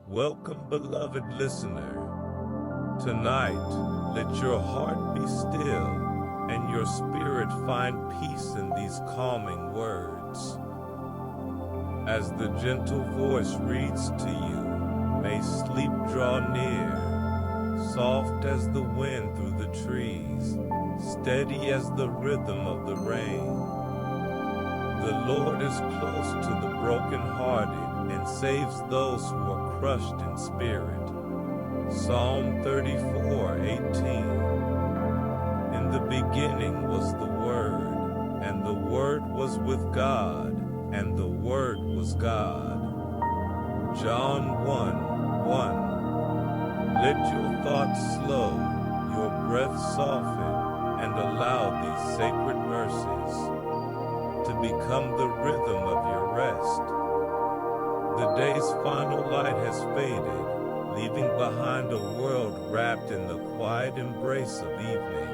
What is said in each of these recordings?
Welcome, beloved listener. Tonight, let your heart be still and your spirit find peace in these calming words. As the gentle voice reads to you, may sleep draw near, soft as the wind through the trees, steady as the rhythm of the rain. The Lord is close to the brokenhearted and saves those who are crushed in spirit. Psalm 34:18. In the beginning was the Word, and the Word was with God, and the Word was God. John 1:1. Let your thoughts slow, your breath soften, and allow these sacred mercies to become the rhythm of your rest. The day's final light has faded, leaving behind a world wrapped in the quiet embrace of evening.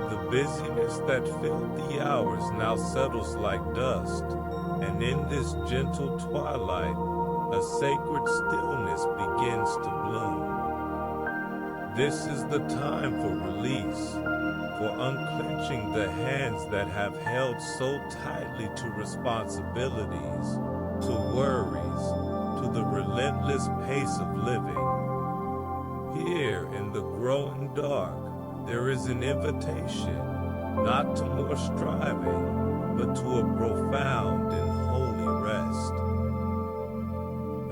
The busyness that filled the hours now settles like dust, and in this gentle twilight, a sacred stillness begins to bloom. This is the time for release, for unclenching the hands that have held so tightly to responsibilities, to worries, to the relentless pace of living. Here in the growing dark, there is an invitation, not to more striving, but to a profound and holy rest.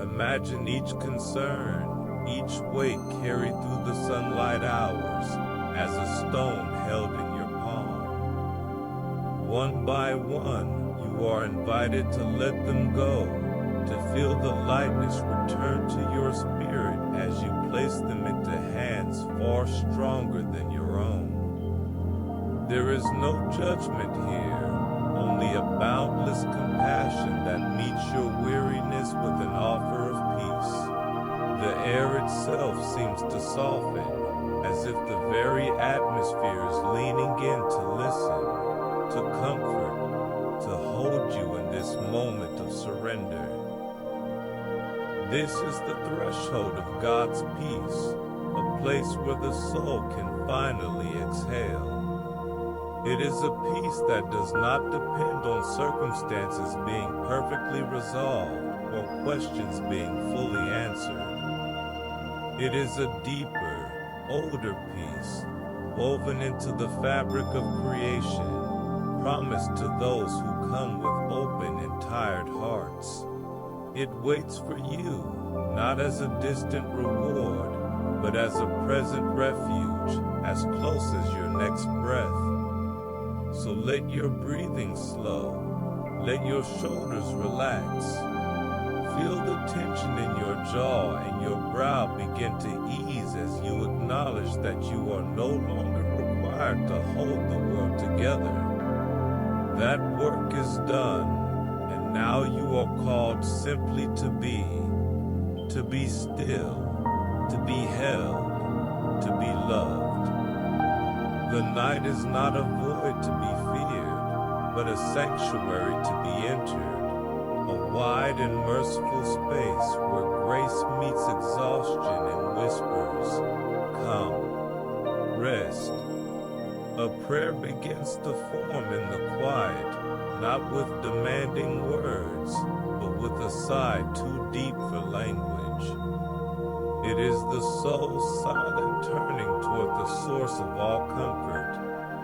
Imagine each concern, each weight carried through the sunlight hours, as a stone held in your palm. One by one, you are invited to let them go, to feel the lightness return to your spirit as you place them into hands far stronger than your own. There is no judgment here, only a boundless compassion that meets your weariness with an offer of peace. The air itself seems to soften, as if the very atmosphere is leaning in to listen, to comfort, to hold you in this moment of surrender. This is the threshold of God's peace, a place where the soul can finally exhale. It is a peace that does not depend on circumstances being perfectly resolved or questions being fully answered. It is a deeper, older peace, woven into the fabric of creation, promised to those who come with open and tired hearts. It waits for you, not as a distant reward, but as a present refuge, as close as your next breath. So let your breathing slow, let your shoulders relax. Feel the tension in your jaw and your brow begin to ease as you acknowledge that you are no longer required to hold the world together. That work is done, and now you are called simply to be still, to be held, to be loved. The night is not a void to be feared, but a sanctuary to be entered. A wide and merciful space where grace meets exhaustion and whispers, "Come, rest." A prayer begins to form in the quiet, not with demanding words, but with a sigh too deep for language. It is the soul's silent turning toward the source of all comfort,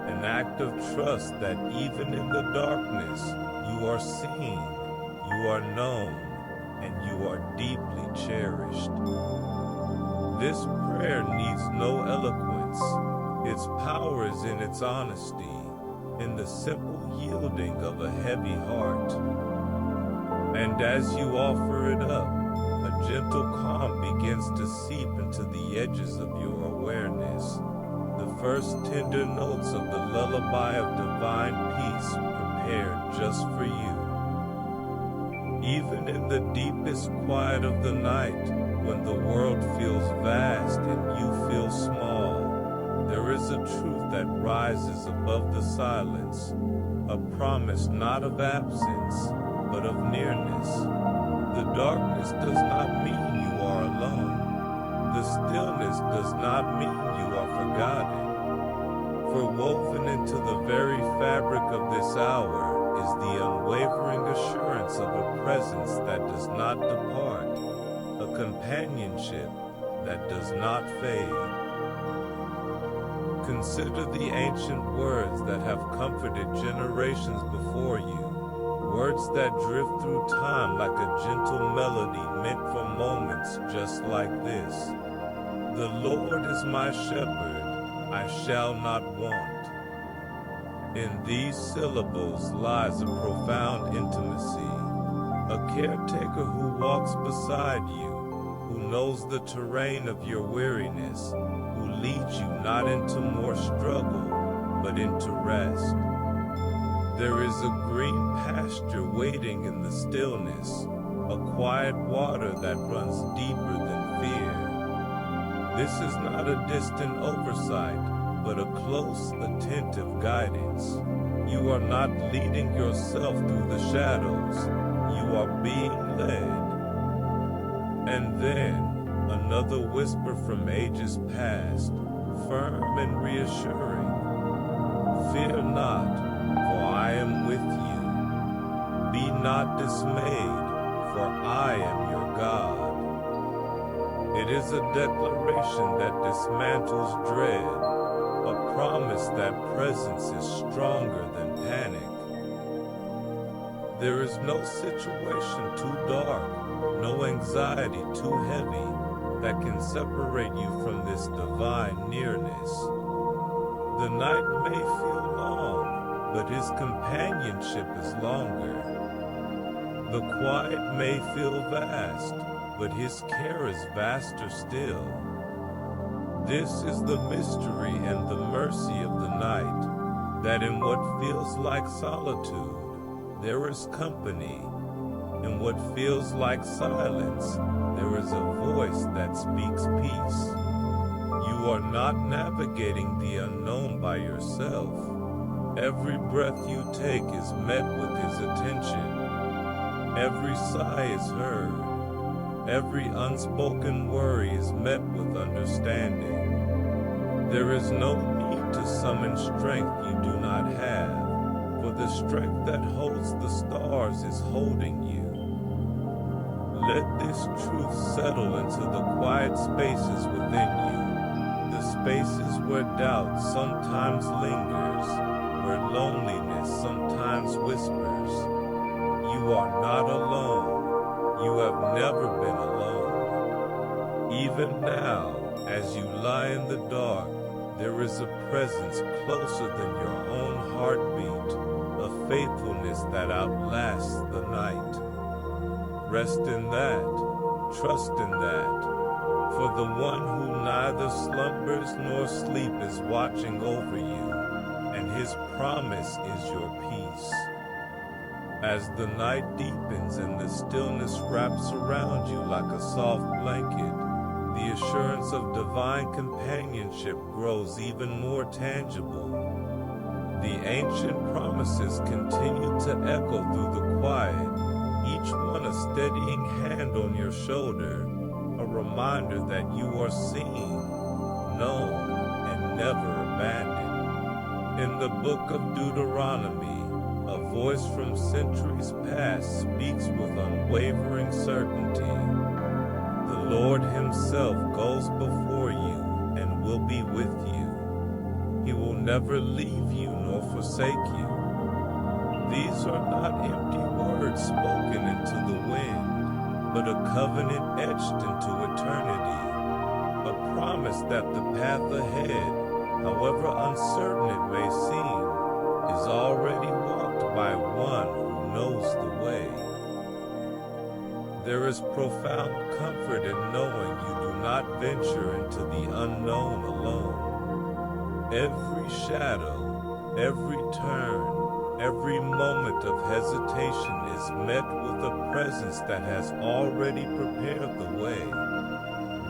an act of trust that even in the darkness, you are seen, you are known, and you are deeply cherished. This prayer needs no eloquence. Its power is in its honesty, in the simple yielding of a heavy heart. And as you offer it up, a gentle calm begins to seep into the edges of your awareness, the first tender notes of the lullaby of divine peace prepared just for you. Even in the deepest quiet of the night, when the world feels vast and you feel small, there is a truth that rises above the silence, a promise not of absence, but of nearness. The darkness does not mean you not mean you are forgotten. For woven into the very fabric of this hour is the unwavering assurance of a presence that does not depart, a companionship that does not fade. Consider the ancient words that have comforted generations before you, words that drift through time like a gentle melody meant for moments just like this. The Lord is my shepherd, I shall not want. In these syllables lies a profound intimacy, a caretaker who walks beside you, who knows the terrain of your weariness, who leads you not into more struggle, but into rest. There is a green pasture waiting in the stillness, a quiet water that runs deeper than fear. This is not a distant oversight, but a close, attentive guidance. You are not leading yourself through the shadows, you are being led. And then, another whisper from ages past, firm and reassuring. Fear not, for I am with you. Be not dismayed, for I am your God. It is a declaration that dismantles dread, a promise that presence is stronger than panic. There is no situation too dark, no anxiety too heavy that can separate you from this divine nearness. The night may feel long, but his companionship is longer. The quiet may feel vast, but his care is vaster still. This is the mystery and the mercy of the night, that in what feels like solitude, there is company. In what feels like silence, there is a voice that speaks peace. You are not navigating the unknown by yourself. Every breath you take is met with his attention. Every sigh is heard. Every unspoken worry is met with understanding. There is no need to summon strength you do not have, for the strength that holds the stars is holding you. Let this truth settle into the quiet spaces within you, the spaces where doubt sometimes lingers, where loneliness sometimes whispers. You are not alone. You have never been alone. Even now, as you lie in the dark, there is a presence closer than your own heartbeat, a faithfulness that outlasts the night. Rest in that, trust in that, for the one who neither slumbers nor sleep is watching over you, and his promise is your peace. As the night deepens and the stillness wraps around you like a soft blanket, the assurance of divine companionship grows even more tangible. The ancient promises continue to echo through the quiet, each one a steadying hand on your shoulder, a reminder that you are seen, known, and never abandoned. In the book of Deuteronomy, a voice from centuries past speaks with unwavering certainty. The Lord himself goes before you and will be with you. He will never leave you nor forsake you. These are not empty words spoken into the wind, but a covenant etched into eternity, a promise that the path ahead, however uncertain it may seem, is already walked by one who knows the way. There is profound comfort in knowing you do not venture into the unknown alone. Every shadow, every turn, every moment of hesitation is met with a presence that has already prepared the way.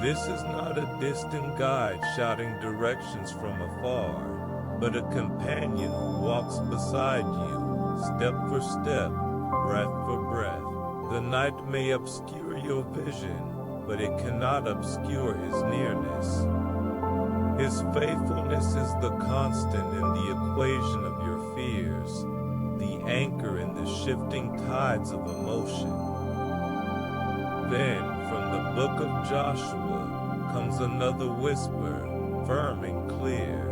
This is not a distant guide shouting directions from afar, but a companion who walks beside you, step for step, breath for breath. The night may obscure your vision, but it cannot obscure his nearness. His faithfulness is the constant in the equation of your fears, the anchor in the shifting tides of emotion. Then, from the book of Joshua, comes another whisper, firm and clear.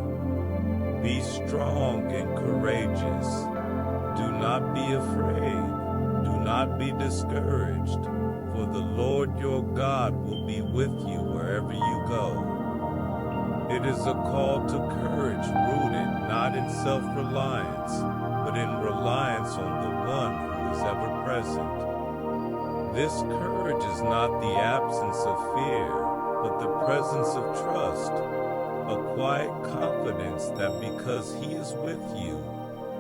Be strong and courageous. Do not be afraid. Do not be discouraged, for the Lord your God will be with you wherever you go. It is a call to courage rooted not in self-reliance, but in reliance on the one who is ever present. This courage is not the absence of fear, but the presence of trust, a quiet confidence that because He is with you,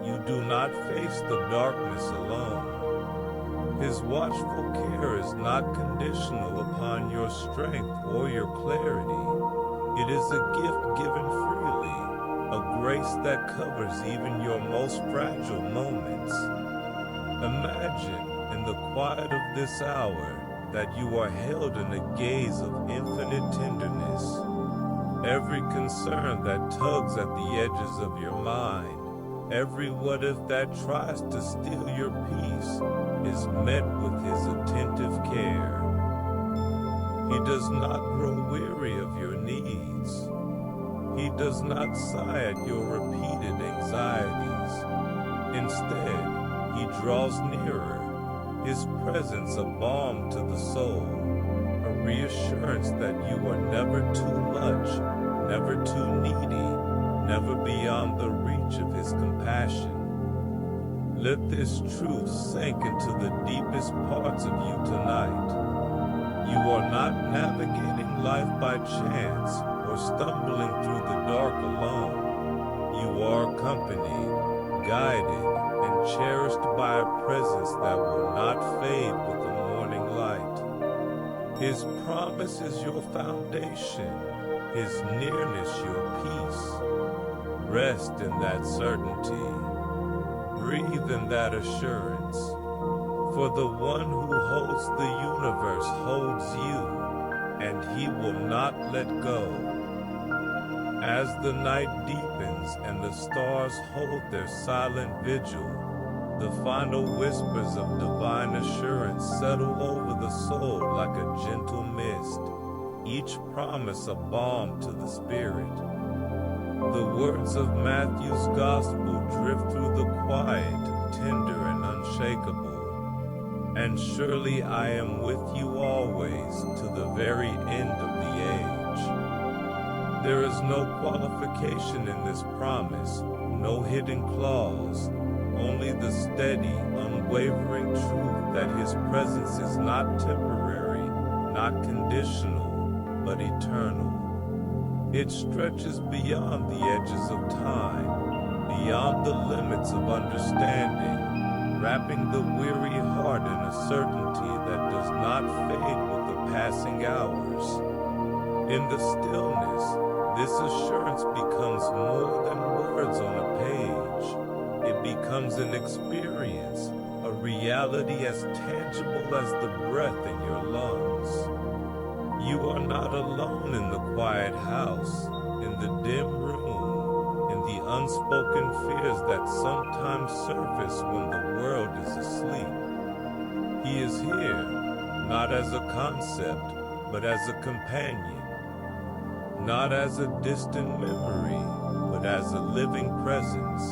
you do not face the darkness alone. His watchful care is not conditional upon your strength or your clarity. It is a gift given freely, a grace that covers even your most fragile moments. Imagine, in the quiet of this hour, that you are held in a gaze of infinite tenderness. Every concern that tugs at the edges of your mind, every what if that tries to steal your peace, is met with His attentive care. He does not grow weary of your needs. He does not sigh at your repeated anxieties. Instead, He draws nearer, His presence a balm to the soul, a reassurance that you are never too much, never too needy, never beyond the reach of His compassion. Let this truth sink into the deepest parts of you tonight. You are not navigating life by chance or stumbling through the dark alone. You are accompanied, guided, and cherished by a presence that will not fade with the morning light. His promise is your foundation, His nearness your peace. Rest in that certainty. Breathe in that assurance. For the one who holds the universe holds you, and He will not let go. As the night deepens and the stars hold their silent vigil, the final whispers of divine assurance settle over the soul like a gentle mist, each promise a balm to the spirit. The words of Matthew's gospel drift through the quiet, tender and unshakable. And surely I am with you always to the very end of the age. There is no qualification in this promise, no hidden clause, only the steady, unwavering truth that His presence is not temporary, not conditional, but eternal. It stretches beyond the edges of time, beyond the limits of understanding, wrapping the weary heart in a certainty that does not fade with the passing hours. In the stillness, this assurance becomes more than words on a page. It becomes an experience, a reality as tangible as the breath in your lungs. You are not alone in the quiet house, in the dim room, in the unspoken fears that sometimes surface when the world is asleep. He is here, not as a concept, but as a companion. Not as a distant memory, but as a living presence.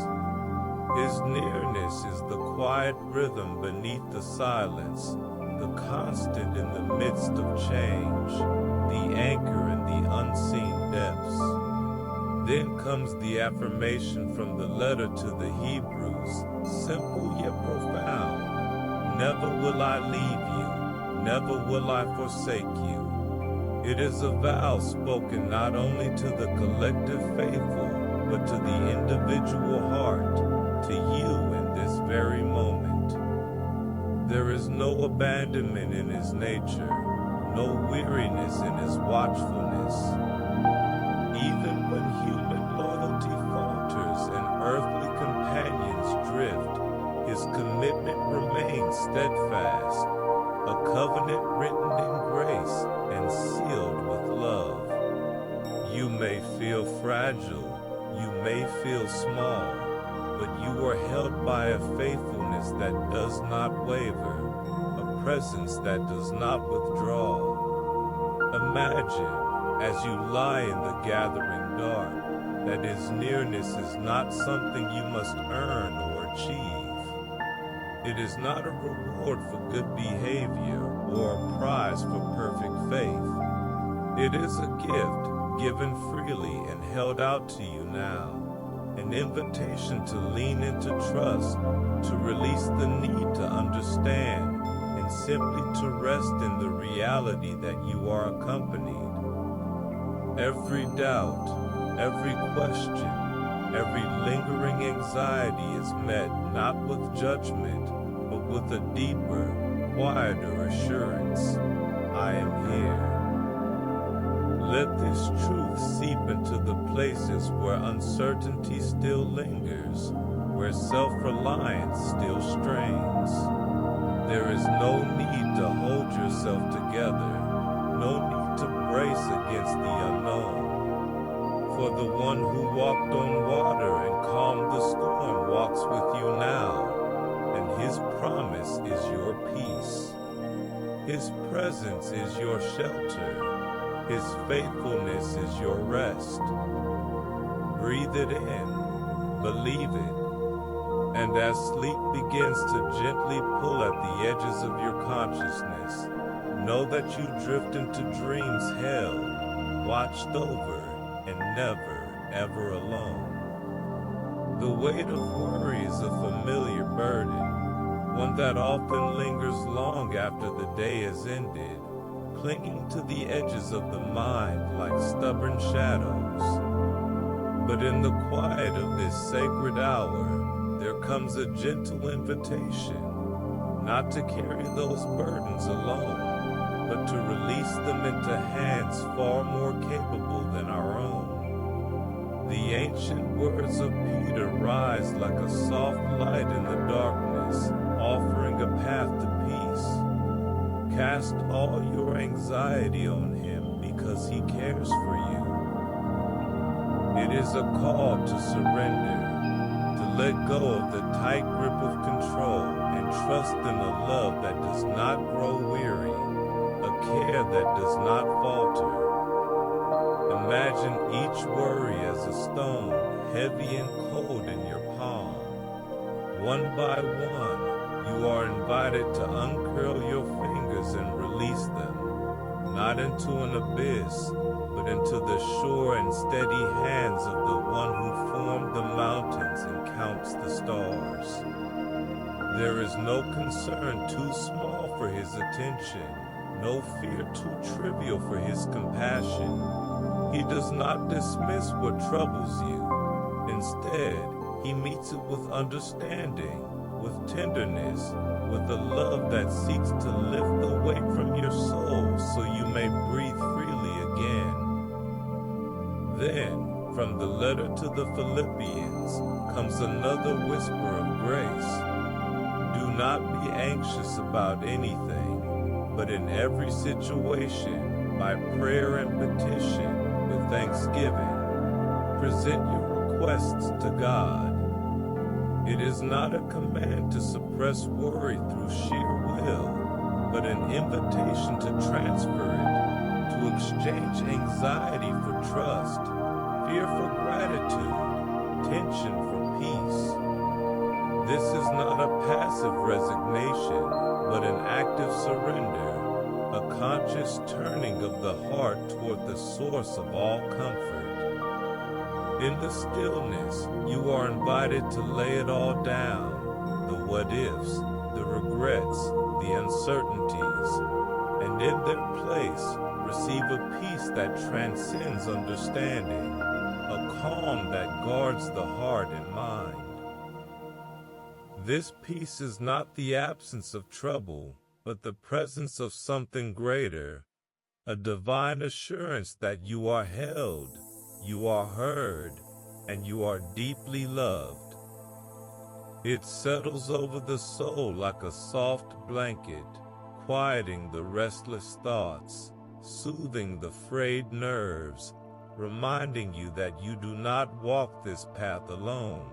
His nearness is the quiet rhythm beneath the silence, the constant in the midst of change, the anchor in the unseen depths. Then comes the affirmation from the letter to the Hebrews, simple yet profound. Never will I leave you, never will I forsake you. It is a vow spoken not only to the collective faithful, but to the individual heart, to you in this very moment. There is no abandonment in His nature, no weariness in His watchfulness. Even when human loyalty falters and earthly companions drift, His commitment remains steadfast, a covenant written in grace and sealed with love. You may feel feel fragile, you may feel small, but you are held by a faithfulness that does not waver, a presence that does not withdraw. Imagine, as you lie in the gathering dark, that His nearness is not something you must earn or achieve. It is not a reward for good behavior or a prize for perfect faith. It is a gift given freely and held out to you now. An invitation to lean into trust, to release the need to understand, and simply to rest in the reality that you are accompanied. Every doubt, every question, every lingering anxiety is met not with judgment, but with a deeper, quieter assurance. I am here. Let this truth seep into the places where uncertainty still lingers, where self-reliance still strains. There is no need to hold yourself together, no need to brace against the unknown. For the one who walked on water and calmed the storm walks with you now, and His promise is your peace. His presence is your shelter. His faithfulness is your rest. Breathe it in, believe it, and as sleep begins to gently pull at the edges of your consciousness, know that you drift into dreams held, watched over, and never, ever alone. The weight of worry is a familiar burden, one that often lingers long after the day has ended, clinging to the edges of the mind like stubborn shadows. But in the quiet of this sacred hour, there comes a gentle invitation, not to carry those burdens alone, but to release them into hands far more capable than our own. The ancient words of Peter rise like a soft light in the darkness, offering a path to peace. Cast all your anxiety on Him because He cares for you. It is a call to surrender, to let go of the tight grip of control and trust in a love that does not grow weary, a care that does not falter. Imagine each worry as a stone, heavy and cold in your palm. One by one, you are invited to uncurl your fingers and release them, not into an abyss, but into the sure and steady hands of the one who formed the mountains and counts the stars. There is no concern too small for His attention, no fear too trivial for His compassion. He does not dismiss what troubles you. Instead, He meets it with understanding, with tenderness, with a love that seeks to lift the weight from your soul so you may breathe freely again. Then, from the letter to the Philippians, comes another whisper of grace. Do not be anxious about anything, but in every situation, by prayer and petition, with thanksgiving, present your requests to God. It is not a command to suppress worry through sheer will, but an invitation to transfer it, to exchange anxiety for trust, fear for gratitude, tension for peace. This is not a passive resignation, but an active surrender, a conscious turning of the heart toward the source of all comfort. In the stillness, you are invited to lay it all down, the what-ifs, the regrets, the uncertainties, and in their place, receive a peace that transcends understanding, a calm that guards the heart and mind. This peace is not the absence of trouble, but the presence of something greater, a divine assurance that you are held, you are heard, and you are deeply loved. It settles over the soul like a soft blanket, quieting the restless thoughts, soothing the frayed nerves, reminding you that you do not walk this path alone.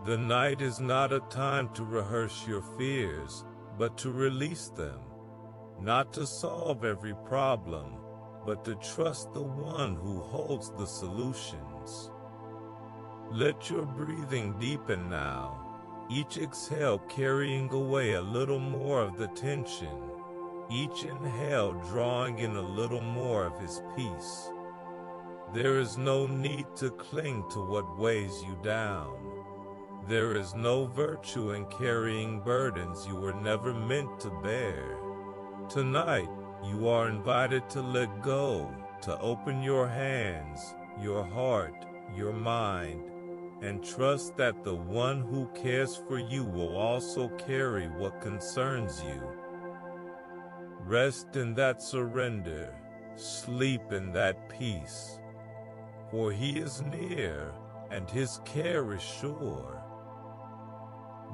The night is not a time to rehearse your fears, but to release them. Not to solve every problem, but to trust the one who holds the solutions. Let your breathing deepen now, each exhale carrying away a little more of the tension, each inhale drawing in a little more of his peace. There is no need to cling to what weighs you down. There is no virtue in carrying burdens you were never meant to bear. Tonight, you are invited to let go, to open your hands, your heart, your mind, and trust that the one who cares for you will also carry what concerns you. Rest in that surrender, sleep in that peace, for he is near and his care is sure.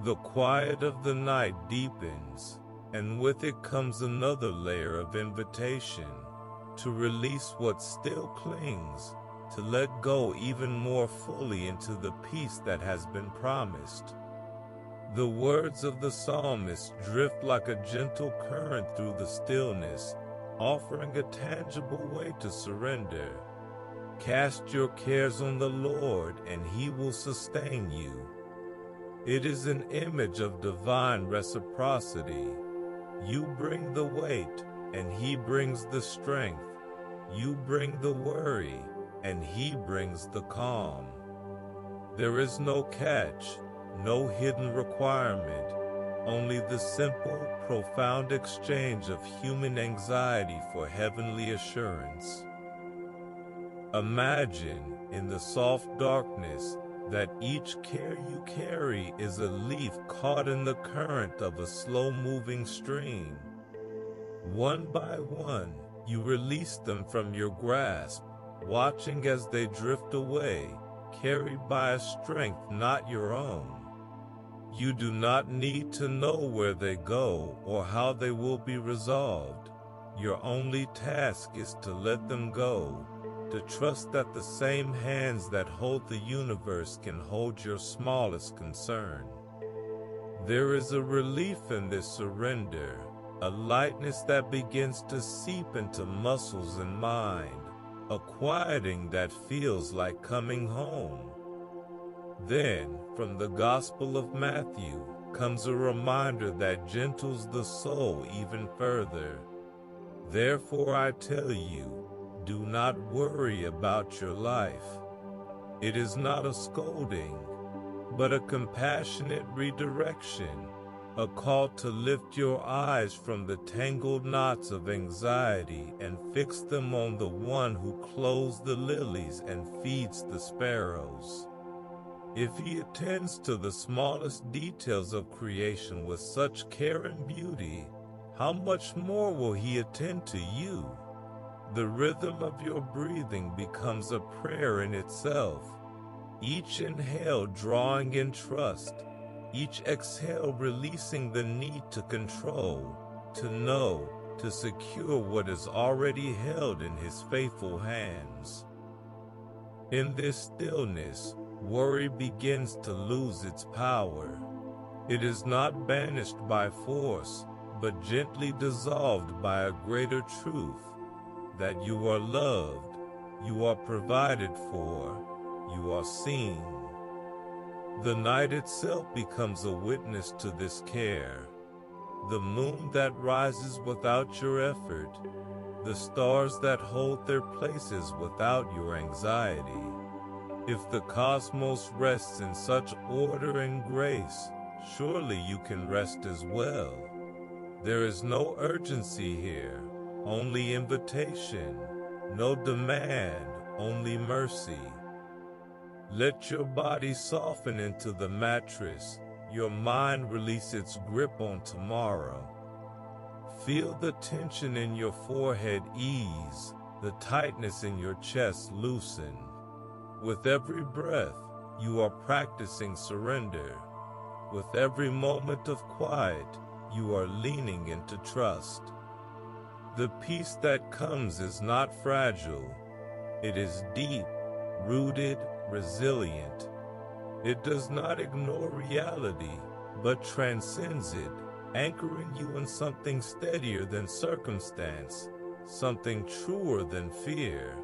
The quiet of the night deepens, and with it comes another layer of invitation, to release what still clings, to let go even more fully into the peace that has been promised. The words of the psalmist drift like a gentle current through the stillness, offering a tangible way to surrender. Cast your cares on the Lord, and he will sustain you. It is an image of divine reciprocity. You bring the weight, and he brings the strength. You bring the worry, and he brings the calm. There is no catch, no hidden requirement, only the simple, profound exchange of human anxiety for heavenly assurance. Imagine, in the soft darkness, that each care you carry is a leaf caught in the current of a slow-moving stream. One by one, you release them from your grasp, watching as they drift away, carried by a strength not your own. You do not need to know where they go or how they will be resolved. Your only task is to let them go, to trust that the same hands that hold the universe can hold your smallest concern. There is a relief in this surrender, a lightness that begins to seep into muscles and mind, a quieting that feels like coming home. Then, from the Gospel of Matthew, comes a reminder that gentles the soul even further. Therefore I tell you, do not worry about your life. It is not a scolding, but a compassionate redirection, a call to lift your eyes from the tangled knots of anxiety and fix them on the one who clothes the lilies and feeds the sparrows. If he attends to the smallest details of creation with such care and beauty, how much more will he attend to you? The rhythm of your breathing becomes a prayer in itself, each inhale drawing in trust, each exhale releasing the need to control, to know, to secure what is already held in his faithful hands. In this stillness, worry begins to lose its power. It is not banished by force, but gently dissolved by a greater truth, that you are loved, you are provided for, you are seen. The night itself becomes a witness to this care. The moon that rises without your effort, the stars that hold their places without your anxiety. If the cosmos rests in such order and grace, surely you can rest as well. There is no urgency here, only invitation, no demand, only mercy. Let your body soften into the mattress, your mind release its grip on tomorrow. Feel the tension in your forehead ease, the tightness in your chest loosen. With every breath, you are practicing surrender. With every moment of quiet, you are leaning into trust. The peace that comes is not fragile. It is deep, rooted, resilient. It does not ignore reality, but transcends it, anchoring you in something steadier than circumstance, something truer than fear.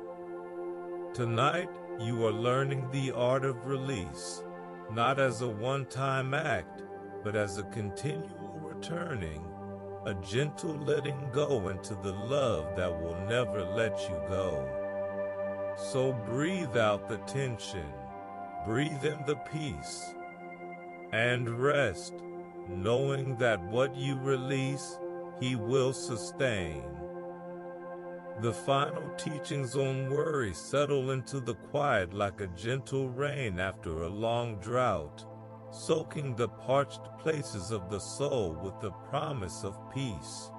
Tonight, you are learning the art of release, not as a one-time act, but as a continual returning, a gentle letting go into the love that will never let you go. So breathe out the tension, breathe in the peace, and rest, knowing that what you release, He will sustain. The final teachings on worry settle into the quiet like a gentle rain after a long drought, soaking the parched places of the soul with the promise of peace.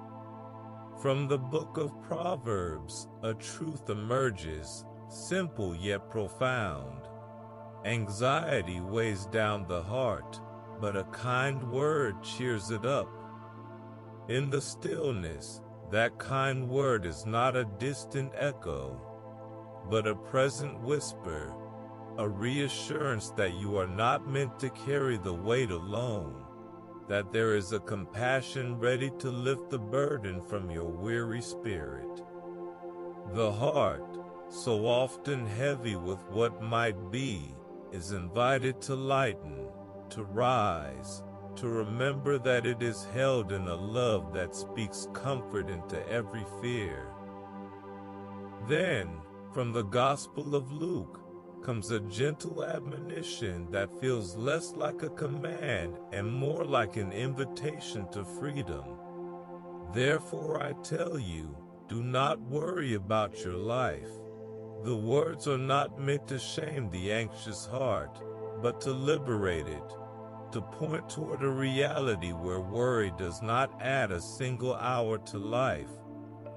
From the book of Proverbs, a truth emerges, simple yet profound. Anxiety weighs down the heart, but a kind word cheers it up. In the stillness, that kind word is not a distant echo, but a present whisper, a reassurance that you are not meant to carry the weight alone, that there is a compassion ready to lift the burden from your weary spirit. The heart, so often heavy with what might be, is invited to lighten, to rise, to remember that it is held in a love that speaks comfort into every fear. Then, from the Gospel of Luke, comes a gentle admonition that feels less like a command and more like an invitation to freedom. Therefore I tell you, do not worry about your life. The words are not meant to shame the anxious heart, but to liberate it, to point toward a reality where worry does not add a single hour to life,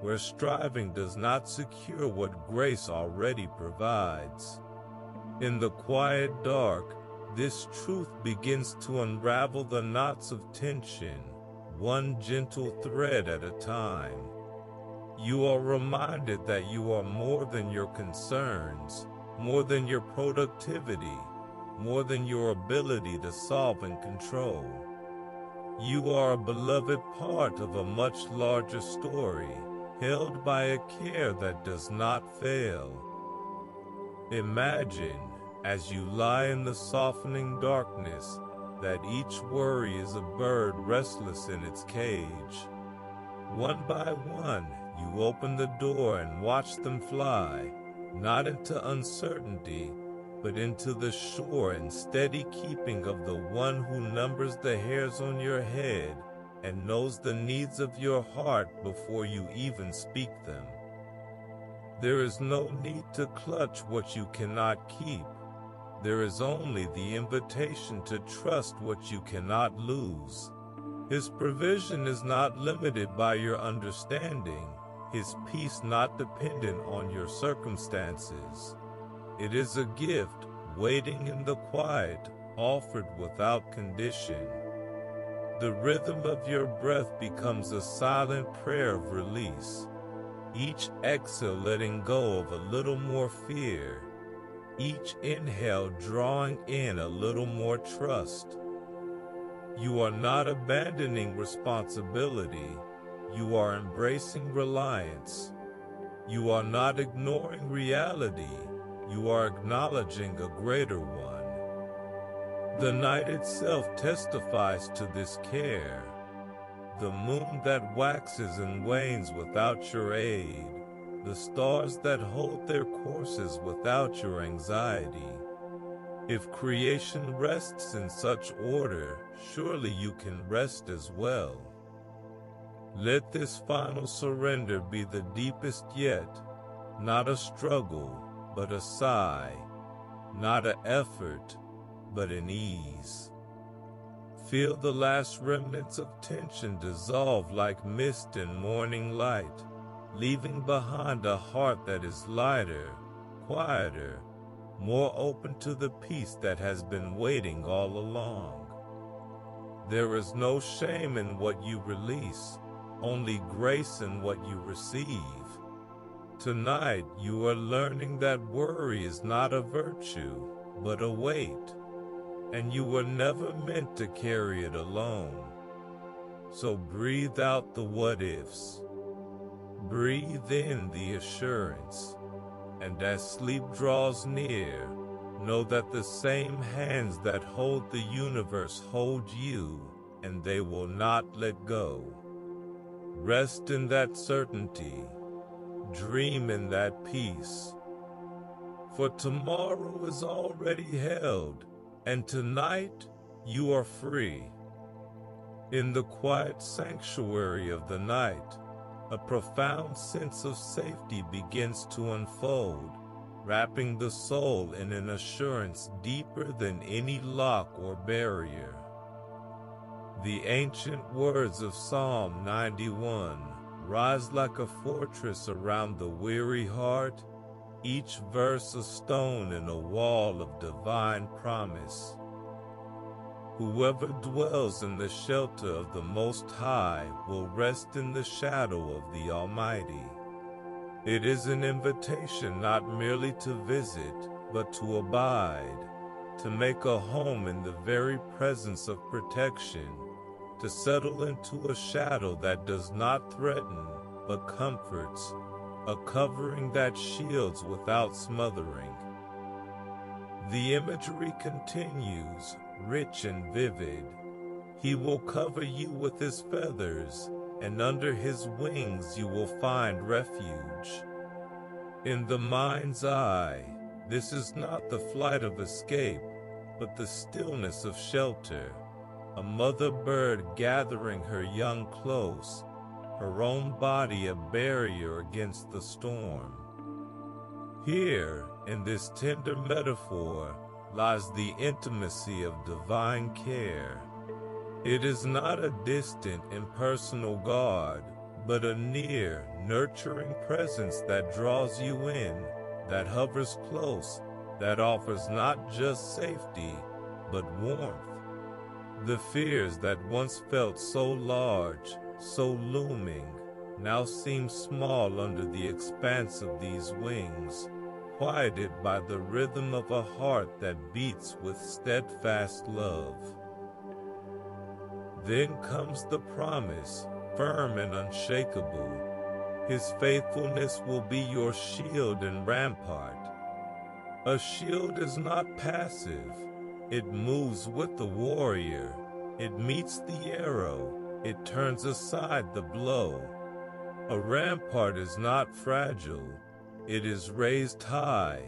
where striving does not secure what grace already provides. In the quiet dark, this truth begins to unravel the knots of tension, one gentle thread at a time. You are reminded that you are more than your concerns, more than your productivity, more than your ability to solve and control. You are a beloved part of a much larger story, held by a care that does not fail. Imagine, as you lie in the softening darkness, that each worry is a bird restless in its cage. One by one, you open the door and watch them fly, not into uncertainty, but into the sure and steady keeping of the one who numbers the hairs on your head and knows the needs of your heart before you even speak them. There is no need to clutch what you cannot keep. There is only the invitation to trust what you cannot lose. His provision is not limited by your understanding, His peace not dependent on your circumstances. It is a gift, waiting in the quiet, offered without condition. The rhythm of your breath becomes a silent prayer of release. Each exhale letting go of a little more fear. Each inhale drawing in a little more trust. You are not abandoning responsibility. You are embracing reliance. You are not ignoring reality. You are acknowledging a greater one. The night itself testifies to this care. The moon that waxes and wanes without your aid. The stars that hold their courses without your anxiety. If creation rests in such order, surely you can rest as well. Let this final surrender be the deepest yet, not a struggle, but a sigh, not an effort, but an ease. Feel the last remnants of tension dissolve like mist in morning light, leaving behind a heart that is lighter, quieter, more open to the peace that has been waiting all along. There is no shame in what you release, only grace in what you receive. Tonight you are learning that worry is not a virtue, but a weight, and you were never meant to carry it alone. So breathe out the what-ifs. Breathe in the assurance. And as sleep draws near, know that the same hands that hold the universe hold you, and they will not let go. Rest in that certainty. Dream in that peace. For tomorrow is already held, and tonight you are free. In the quiet sanctuary of the night, a profound sense of safety begins to unfold, wrapping the soul in an assurance deeper than any lock or barrier. The ancient words of Psalm 91 rise like a fortress around the weary heart, each verse a stone in a wall of divine promise. Whoever dwells in the shelter of the Most High will rest in the shadow of the Almighty. It is an invitation not merely to visit, but to abide, to make a home in the very presence of protection, to settle into a shadow that does not threaten, but comforts, a covering that shields without smothering. The imagery continues, rich and vivid. He will cover you with his feathers, and under his wings you will find refuge. In the mind's eye, this is not the flight of escape, but the stillness of shelter. A mother bird gathering her young close, her own body a barrier against the storm. Here, in this tender metaphor, lies the intimacy of divine care. It is not a distant, impersonal guard, but a near, nurturing presence that draws you in, that hovers close, that offers not just safety, but warmth. The fears that once felt so large, so looming, now seem small under the expanse of these wings, quieted by the rhythm of a heart that beats with steadfast love. Then comes the promise, firm and unshakable. His faithfulness will be your shield and rampart. A shield is not passive. It moves with the warrior. It meets the arrow. It turns aside the blow. A rampart is not fragile. It is raised high,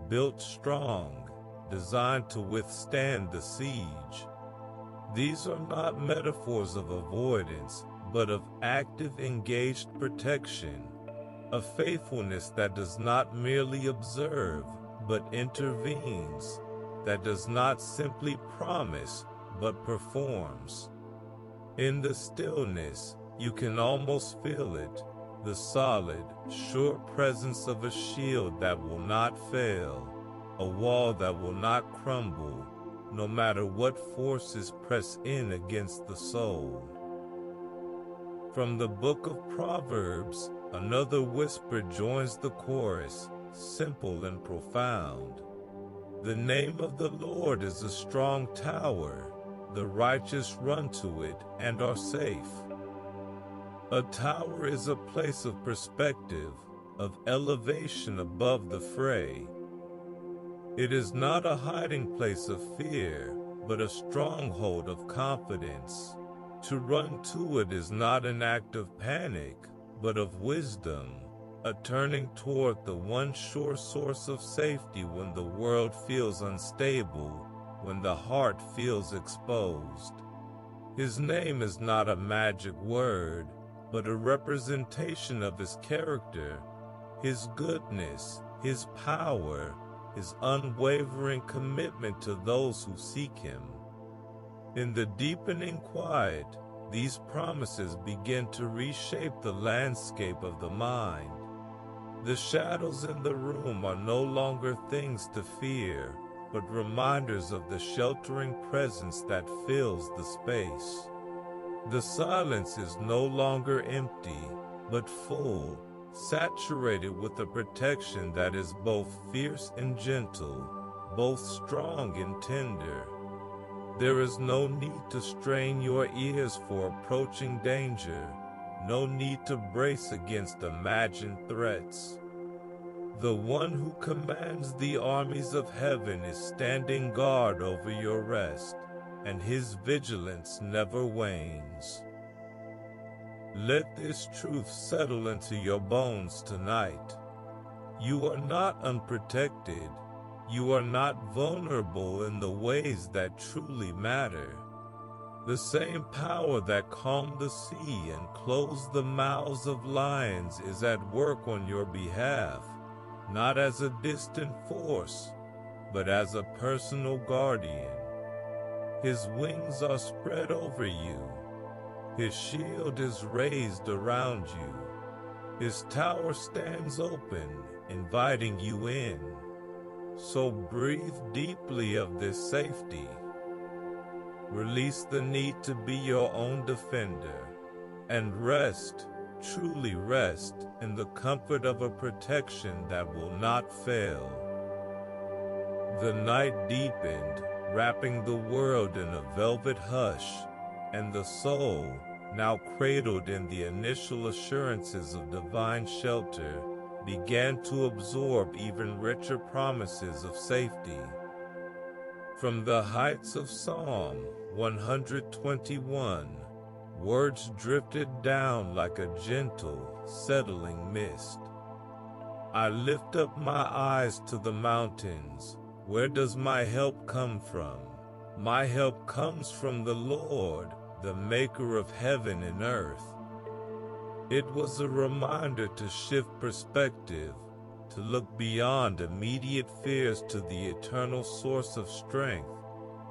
built strong, designed to withstand the siege. These are not metaphors of avoidance, but of active, engaged protection, a faithfulness that does not merely observe, but intervenes, that does not simply promise, but performs. In the stillness, you can almost feel it, the solid, sure presence of a shield that will not fail, a wall that will not crumble, no matter what forces press in against the soul. From the book of Proverbs, another whisper joins the chorus, simple and profound. The name of the Lord is a strong tower. The righteous run to it and are safe. A tower is a place of perspective, of elevation above the fray. It is not a hiding place of fear, but a stronghold of confidence. To run to it is not an act of panic, but of wisdom, a turning toward the one sure source of safety when the world feels unstable, when the heart feels exposed. His name is not a magic word, but a representation of his character, his goodness, his power, his unwavering commitment to those who seek him. In the deepening quiet, these promises begin to reshape the landscape of the mind. The shadows in the room are no longer things to fear, but reminders of the sheltering presence that fills the space. The silence is no longer empty, but full, saturated with a protection that is both fierce and gentle, both strong and tender. There is no need to strain your ears for approaching danger, no need to brace against imagined threats. The one who commands the armies of heaven is standing guard over your rest, and his vigilance never wanes. Let this truth settle into your bones tonight. You are not unprotected. You are not vulnerable in the ways that truly matter. The same power that calmed the sea and closed the mouths of lions is at work on your behalf, not as a distant force, but as a personal guardian. His wings are spread over you. His shield is raised around you. His tower stands open, inviting you in. So breathe deeply of this safety. Release the need to be your own defender, and rest, truly rest, in the comfort of a protection that will not fail. The night deepened, wrapping the world in a velvet hush, and the soul, now cradled in the initial assurances of divine shelter, began to absorb even richer promises of safety. From the heights of Psalm 121, words drifted down like a gentle, settling mist. I lift up my eyes to the mountains. Where does my help come from? My help comes from the Lord, the maker of heaven and earth. It was a reminder to shift perspective, to look beyond immediate fears to the eternal source of strength,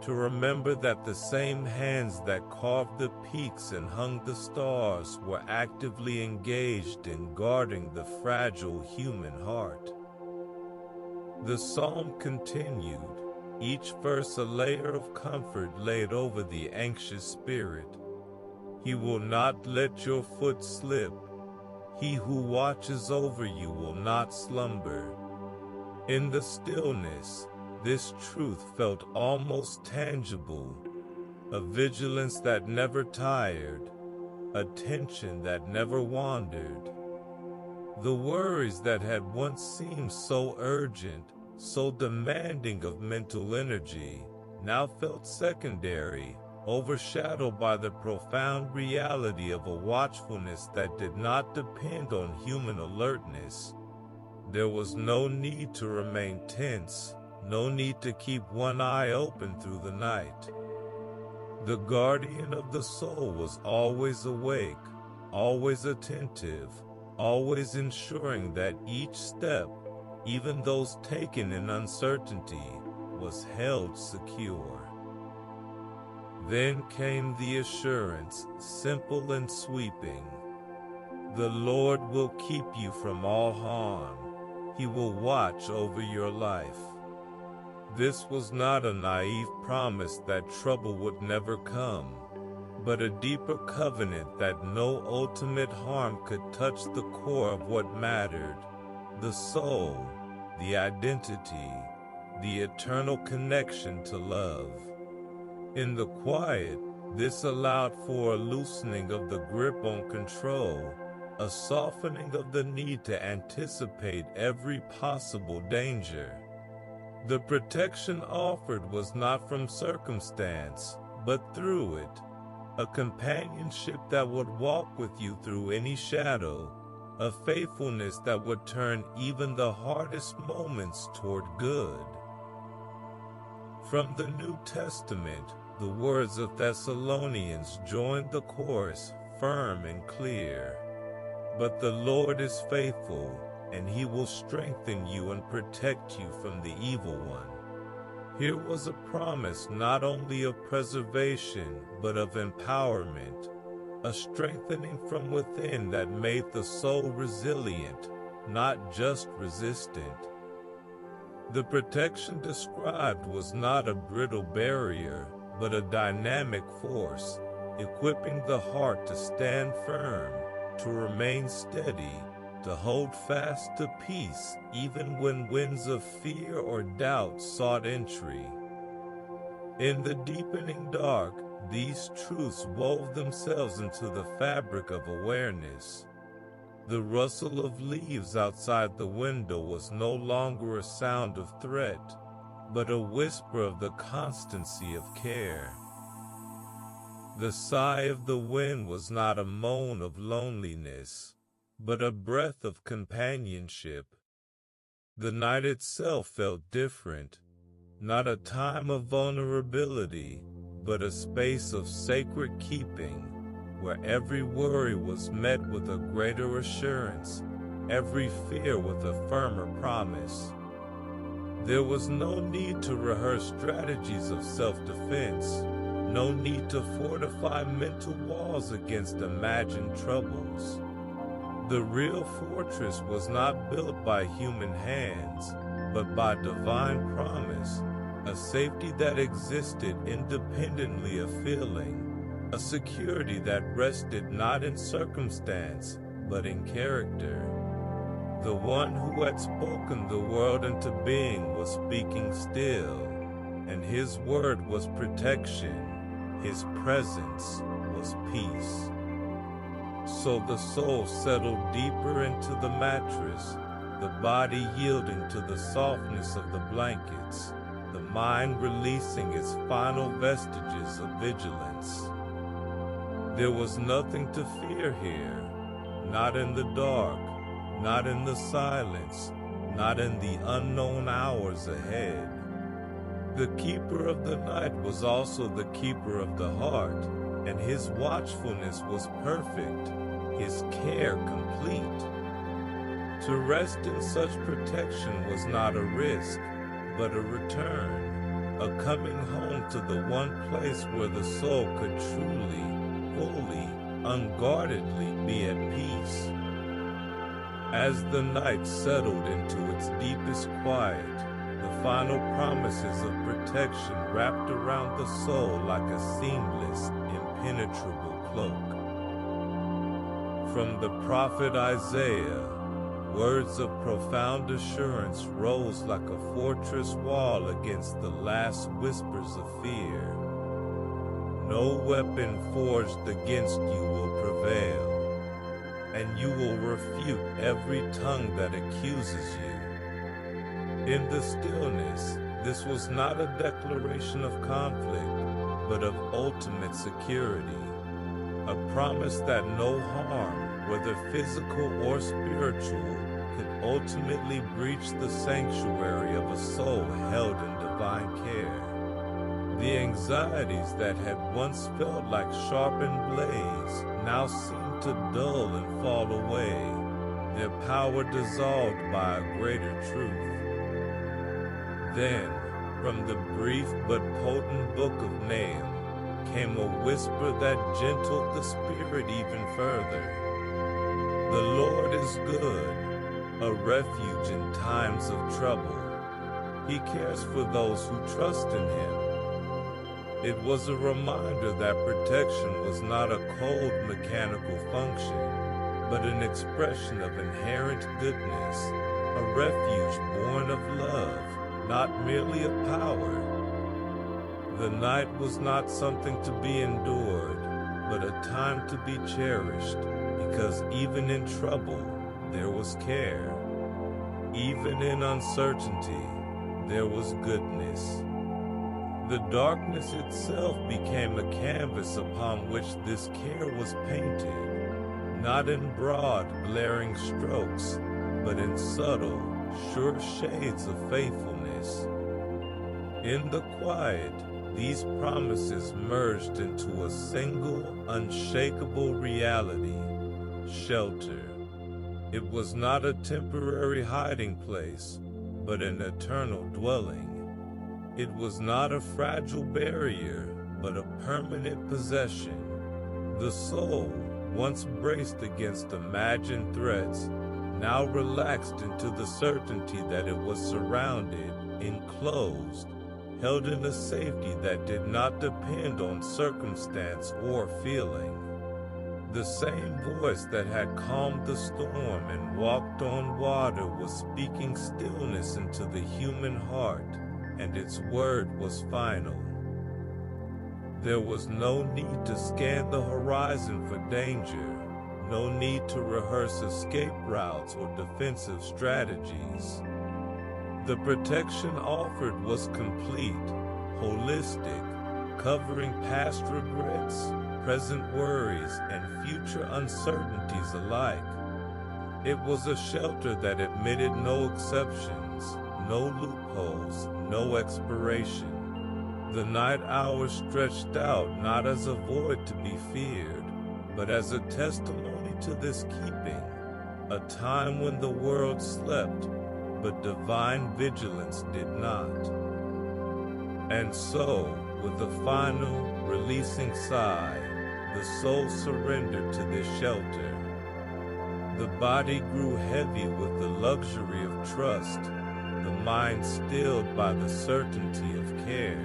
to remember that the same hands that carved the peaks and hung the stars were actively engaged in guarding the fragile human heart. The psalm continued, each verse a layer of comfort laid over the anxious spirit. He will not let your foot slip. He who watches over you will not slumber. In the stillness, this truth felt almost tangible, a vigilance that never tired, attention that never wandered. The worries that had once seemed so urgent, so demanding of mental energy, now felt secondary, overshadowed by the profound reality of a watchfulness that did not depend on human alertness. There was no need to remain tense, no need to keep one eye open through the night. The guardian of the soul was always awake, always attentive, always ensuring that each step, even those taken in uncertainty, was held secure. Then came the assurance, simple and sweeping. The Lord will keep you from all harm. He will watch over your life. This was not a naive promise that trouble would never come, but a deeper covenant that no ultimate harm could touch the core of what mattered, the soul, the identity, the eternal connection to love. In the quiet, this allowed for a loosening of the grip on control, a softening of the need to anticipate every possible danger. The protection offered was not from circumstance, but through it, a companionship that would walk with you through any shadow, a faithfulness that would turn even the hardest moments toward good. From the New Testament, the words of Thessalonians joined the chorus, firm and clear. But the Lord is faithful, and he will strengthen you and protect you from the evil one. Here was a promise not only of preservation, but of empowerment, a strengthening from within that made the soul resilient, not just resistant. The protection described was not a brittle barrier, but a dynamic force, equipping the heart to stand firm, to remain steady, to hold fast to peace even when winds of fear or doubt sought entry. In the deepening dark, these truths wove themselves into the fabric of awareness. The rustle of leaves outside the window was no longer a sound of threat, but a whisper of the constancy of care. The sigh of the wind was not a moan of loneliness, but a breath of companionship. The night itself felt different, not a time of vulnerability, but a space of sacred keeping, where every worry was met with a greater assurance, every fear with a firmer promise. There was no need to rehearse strategies of self-defense, no need to fortify mental walls against imagined troubles. The real fortress was not built by human hands, but by divine promise, a safety that existed independently of feeling, a security that rested not in circumstance, but in character. The one who had spoken the world into being was speaking still, and his word was protection, his presence was peace. So the soul settled deeper into the mattress, the body yielding to the softness of the blankets, the mind releasing its final vestiges of vigilance. There was nothing to fear here, not in the dark, not in the silence, not in the unknown hours ahead. The keeper of the night was also the keeper of the heart, and his watchfulness was perfect, his care complete. To rest in such protection was not a risk, but a return, a coming home to the one place where the soul could truly, fully, unguardedly be at peace. As the night settled into its deepest quiet, the final promises of protection wrapped around the soul like a seamless, impenetrable cloak. From the prophet Isaiah, words of profound assurance rose like a fortress wall against the last whispers of fear. No weapon forged against you will prevail, and you will refute every tongue that accuses you. In the stillness, this was not a declaration of conflict, but of ultimate security, a promise that no harm, whether physical or spiritual, could ultimately breach the sanctuary of a soul held in divine care. The anxieties that had once felt like sharpened blades now seemed to dull and fall away, their power dissolved by a greater truth. Then, from the brief but potent book of Nahum, came a whisper that gentled the spirit even further. The Lord is good, a refuge in times of trouble. He cares for those who trust in Him. It was a reminder that protection was not a cold mechanical function, but an expression of inherent goodness, a refuge born of love, not merely of power. The night was not something to be endured, but a time to be cherished, because even in trouble, there was care. Even in uncertainty, there was goodness. The darkness itself became a canvas upon which this care was painted, not in broad, glaring strokes, but in subtle, sure shades of faithfulness. In the quiet, these promises merged into a single, unshakable reality: shelter. It was not a temporary hiding place, but an eternal dwelling. It was not a fragile barrier, but a permanent possession. The soul, once braced against imagined threats, now relaxed into the certainty that it was surrounded, enclosed, held in a safety that did not depend on circumstance or feeling. The same voice that had calmed the storm and walked on water was speaking stillness into the human heart, and its word was final. There was no need to scan the horizon for danger, no need to rehearse escape routes or defensive strategies. The protection offered was complete, holistic, covering past regrets, present worries, and future uncertainties alike. It was a shelter that admitted no exceptions, no loopholes, no expiration. The night hours stretched out not as a void to be feared, but as a testimony to this keeping, a time when the world slept, but divine vigilance did not. And so, with a final, releasing sigh, the soul surrendered to this shelter. The body grew heavy with the luxury of trust, the mind stilled by the certainty of care.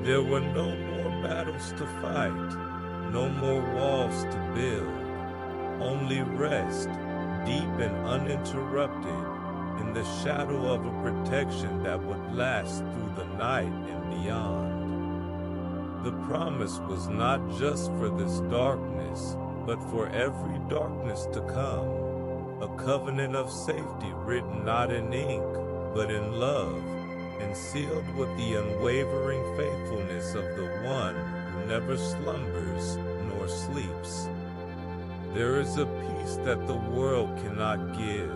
There were no more battles to fight, no more walls to build, only rest, deep and uninterrupted, in the shadow of a protection that would last through the night and beyond. The promise was not just for this darkness, but for every darkness to come, a covenant of safety written not in ink, but in love, and sealed with the unwavering faithfulness of the one who never slumbers nor sleeps. There is a peace that the world cannot give,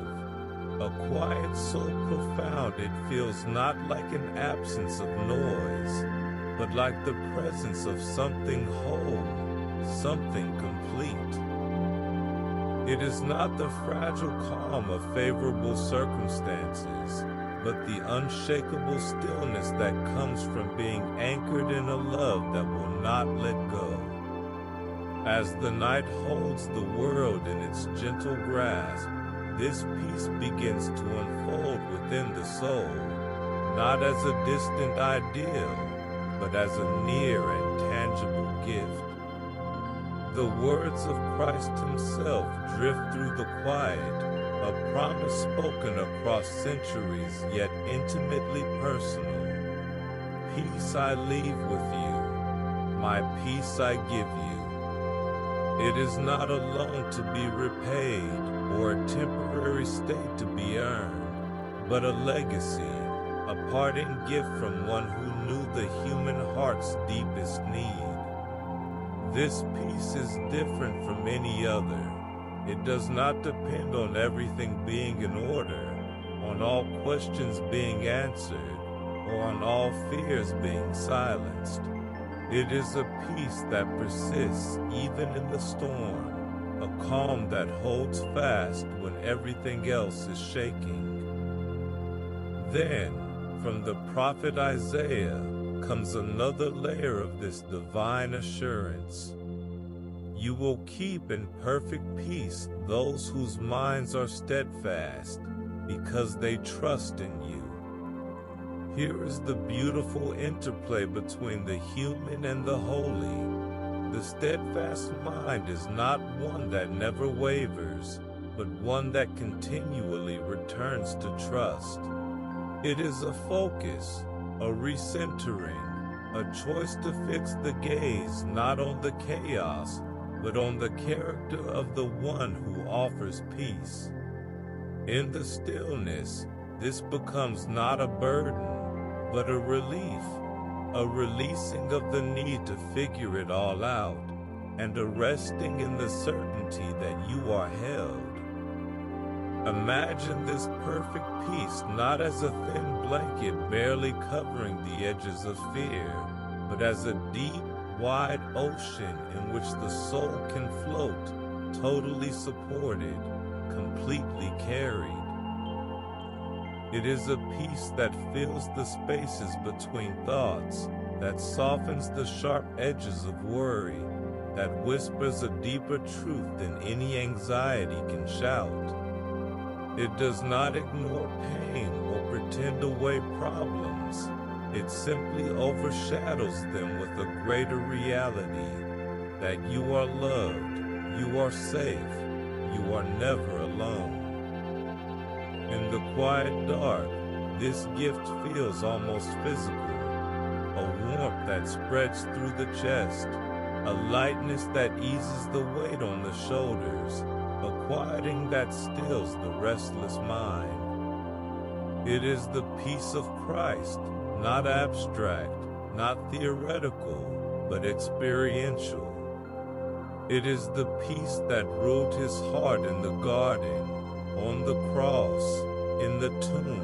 a quiet so profound it feels not like an absence of noise, but like the presence of something whole, something complete. It is not the fragile calm of favorable circumstances, but the unshakable stillness that comes from being anchored in a love that will not let go. As the night holds the world in its gentle grasp, this peace begins to unfold within the soul, not as a distant ideal, but as a near and tangible gift. The words of Christ himself drift through the quiet, a promise spoken across centuries yet intimately personal. Peace I leave with you, my peace I give you. It is not a loan to be repaid or a temporary state to be earned, but a legacy, a parting gift from one who knew the human heart's deepest need. This peace is different from any other. It does not depend on everything being in order, on all questions being answered, or on all fears being silenced. It is a peace that persists even in the storm, a calm that holds fast when everything else is shaking. Then, from the prophet Isaiah, comes another layer of this divine assurance. You will keep in perfect peace those whose minds are steadfast, because they trust in you. Here is the beautiful interplay between the human and the holy. The steadfast mind is not one that never wavers, but one that continually returns to trust. It is a focus, a recentering, a choice to fix the gaze not on the chaos, but on the character of the one who offers peace. In the stillness, this becomes not a burden, but a relief, a releasing of the need to figure it all out, and a resting in the certainty that you are held. Imagine this perfect peace not as a thin blanket barely covering the edges of fear, but as a deep, wide ocean in which the soul can float, totally supported, completely carried. It is a peace that fills the spaces between thoughts, that softens the sharp edges of worry, that whispers a deeper truth than any anxiety can shout. It does not ignore pain or pretend away problems. It simply overshadows them with a greater reality, that you are loved, You are safe. You are never alone. In the quiet dark, this gift feels almost physical. A warmth that spreads through the chest, a lightness that eases the weight on the shoulders, a quieting that stills the restless mind. It is the peace of Christ, not abstract, not theoretical, but experiential. It is the peace that ruled his heart in the garden, on the cross, in the tomb,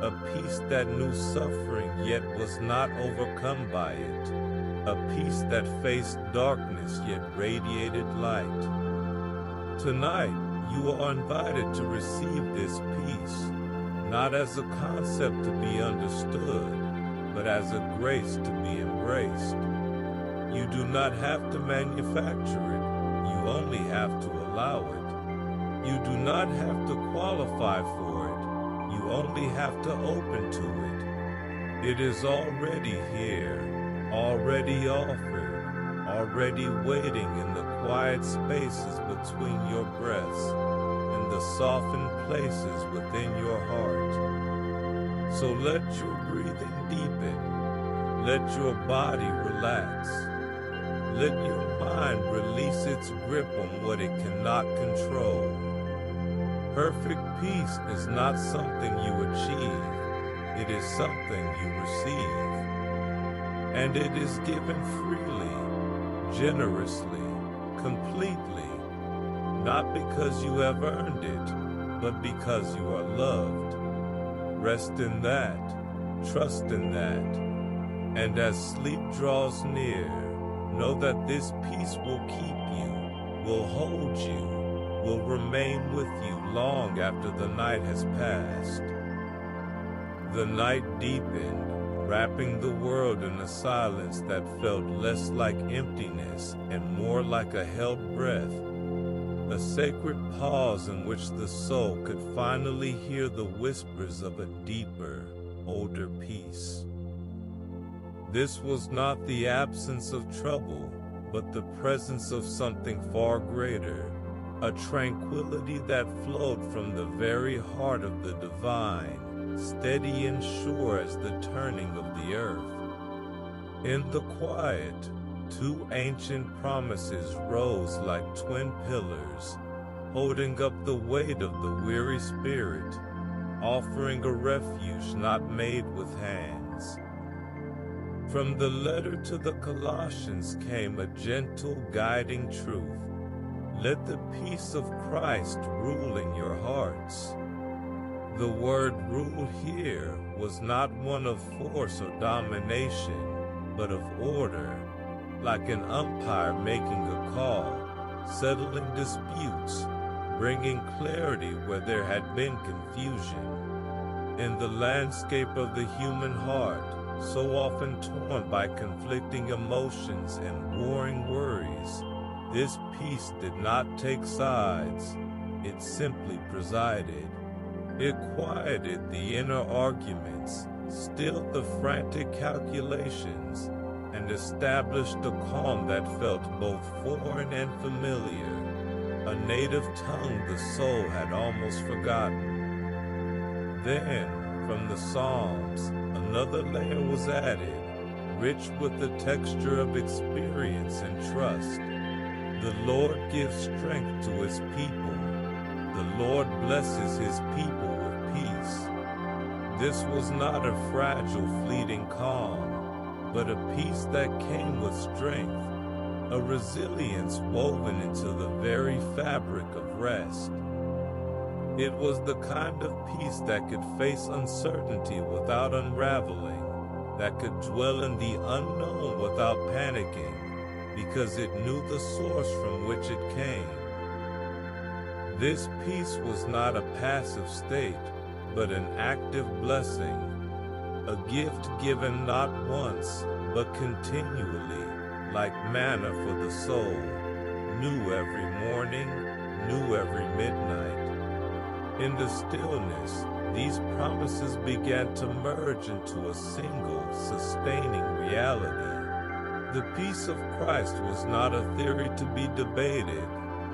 a peace that knew suffering yet was not overcome by it, a peace that faced darkness yet radiated light. Tonight, you are invited to receive this peace, not as a concept to be understood, but as a grace to be embraced. You do not have to manufacture it, you only have to allow it. You do not have to qualify for it, you only have to open to it. It is already here, already offered, already waiting in the quiet spaces between your breaths, in the softened places within your heart. So let your breathing deepen, let your body relax, let your mind release its grip on what it cannot control. Perfect peace is not something you achieve, it is something you receive. And it is given freely, generously, completely, not because you have earned it, but because you are loved. Rest in that, trust in that, and as sleep draws near, know that this peace will keep you, will hold you, will remain with you long after the night has passed. The night deepened, wrapping the world in a silence that felt less like emptiness and more like a held breath, a sacred pause in which the soul could finally hear the whispers of a deeper, older peace. This was not the absence of trouble, but the presence of something far greater, a tranquility that flowed from the very heart of the divine, steady and sure as the turning of the earth. In the quiet, two ancient promises rose like twin pillars, holding up the weight of the weary spirit, offering a refuge not made with hands. From the letter to the Colossians came a gentle guiding truth. Let the peace of Christ rule in your hearts. The word rule here was not one of force or domination, but of order, like an umpire making a call, settling disputes, bringing clarity where there had been confusion. In the landscape of the human heart, so often torn by conflicting emotions and warring worries, this peace did not take sides, it simply presided. It quieted the inner arguments, stilled the frantic calculations, and established a calm that felt both foreign and familiar, a native tongue the soul had almost forgotten. Then, from the Psalms, another layer was added, rich with the texture of experience and trust. The Lord gives strength to his people. The Lord blesses his people with peace. This was not a fragile, fleeting calm, but a peace that came with strength, a resilience woven into the very fabric of rest. It was the kind of peace that could face uncertainty without unraveling, that could dwell in the unknown without panicking, because it knew the source from which it came. This peace was not a passive state, but an active blessing, a gift given not once, but continually, like manna for the soul, new every morning, new every midnight. In the stillness, these promises began to merge into a single, sustaining reality. The peace of Christ was not a theory to be debated,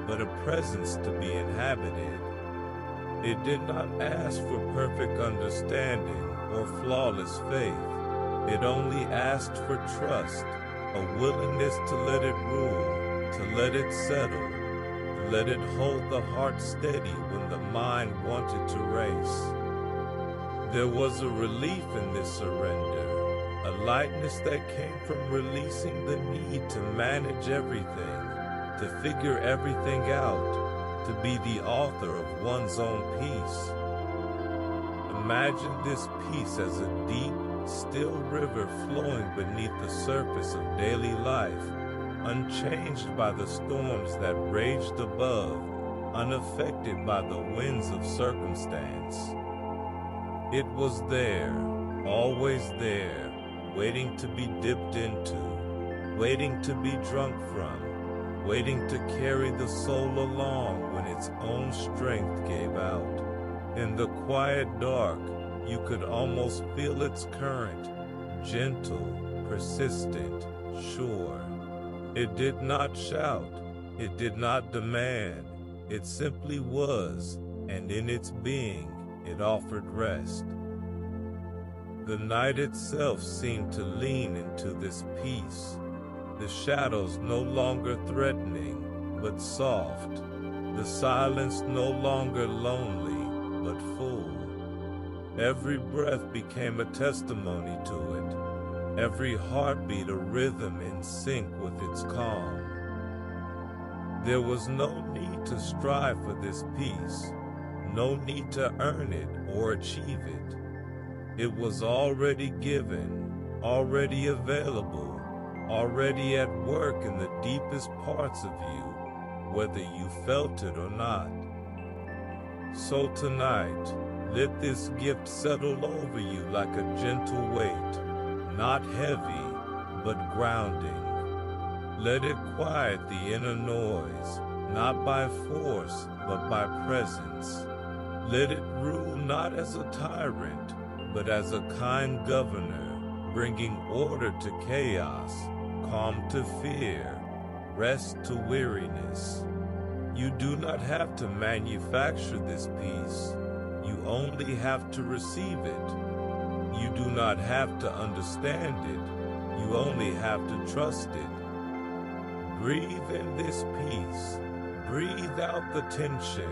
but a presence to be inhabited. It did not ask for perfect understanding or flawless faith. It only asked for trust, a willingness to let it rule, to let it settle, to let it hold the heart steady when the mind wanted to race. There was a relief in this surrender, a lightness that came from releasing the need to manage everything, to figure everything out, to be the author of one's own peace. Imagine this peace as a deep, still river flowing beneath the surface of daily life, unchanged by the storms that raged above, unaffected by the winds of circumstance. It was there, always there, waiting to be dipped into, waiting to be drunk from, waiting to carry the soul along when its own strength gave out. In the quiet dark, you could almost feel its current, gentle, persistent, sure. It did not shout, it did not demand, it simply was, and in its being, it offered rest. The night itself seemed to lean into this peace, the shadows no longer threatening, but soft, the silence no longer lonely, but full. Every breath became a testimony to it, every heartbeat a rhythm in sync with its calm. There was no need to strive for this peace, no need to earn it or achieve it. It was already given, already available, already at work in the deepest parts of you, whether you felt it or not. So tonight, let this gift settle over you like a gentle weight, not heavy, but grounding. Let it quiet the inner noise, not by force, but by presence. Let it rule not as a tyrant, but as a kind governor, bringing order to chaos, calm to fear, rest to weariness. You do not have to manufacture this peace. You only have to receive it. You do not have to understand it. You only have to trust it. Breathe in this peace. Breathe out the tension.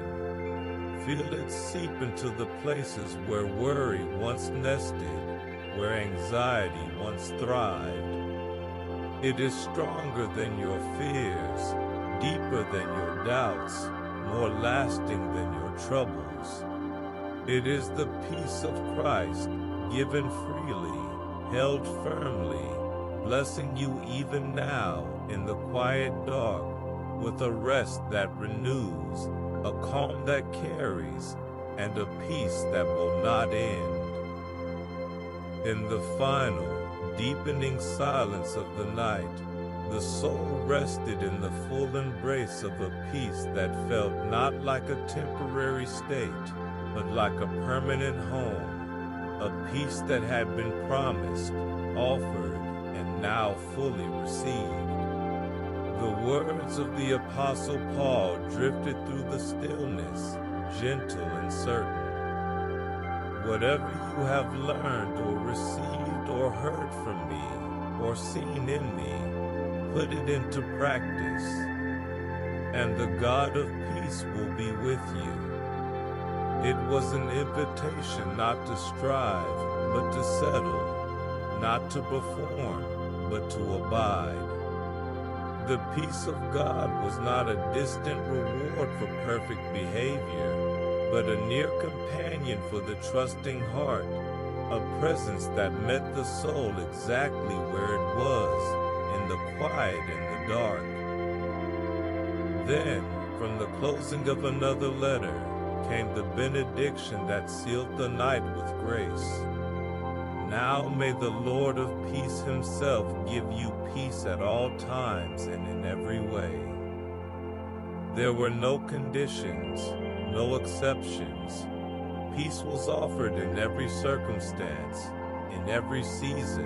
Feel it seep into the places where worry once nested, where anxiety once thrived. It is stronger than your fears, deeper than your doubts, more lasting than your troubles. It is the peace of Christ, given freely, held firmly, blessing you even now in the quiet dark, with a rest that renews, a calm that carries, and a peace that will not end. In the final, deepening silence of the night, the soul rested in the full embrace of a peace that felt not like a temporary state, but like a permanent home, a peace that had been promised, offered, and now fully received. The words of the Apostle Paul drifted through the stillness, gentle and certain. Whatever you have learned or received or heard from me or seen in me, put it into practice, and the God of peace will be with you. It was an invitation not to strive, but to settle, not to perform, but to abide. The peace of God was not a distant reward for perfect behavior, but a near companion for the trusting heart, a presence that met the soul exactly where it was, in the quiet and the dark. Then, from the closing of another letter, came the benediction that sealed the night with grace. Now may the Lord of peace himself give you peace at all times and in every way. There were no conditions, no exceptions. Peace was offered in every circumstance, in every season,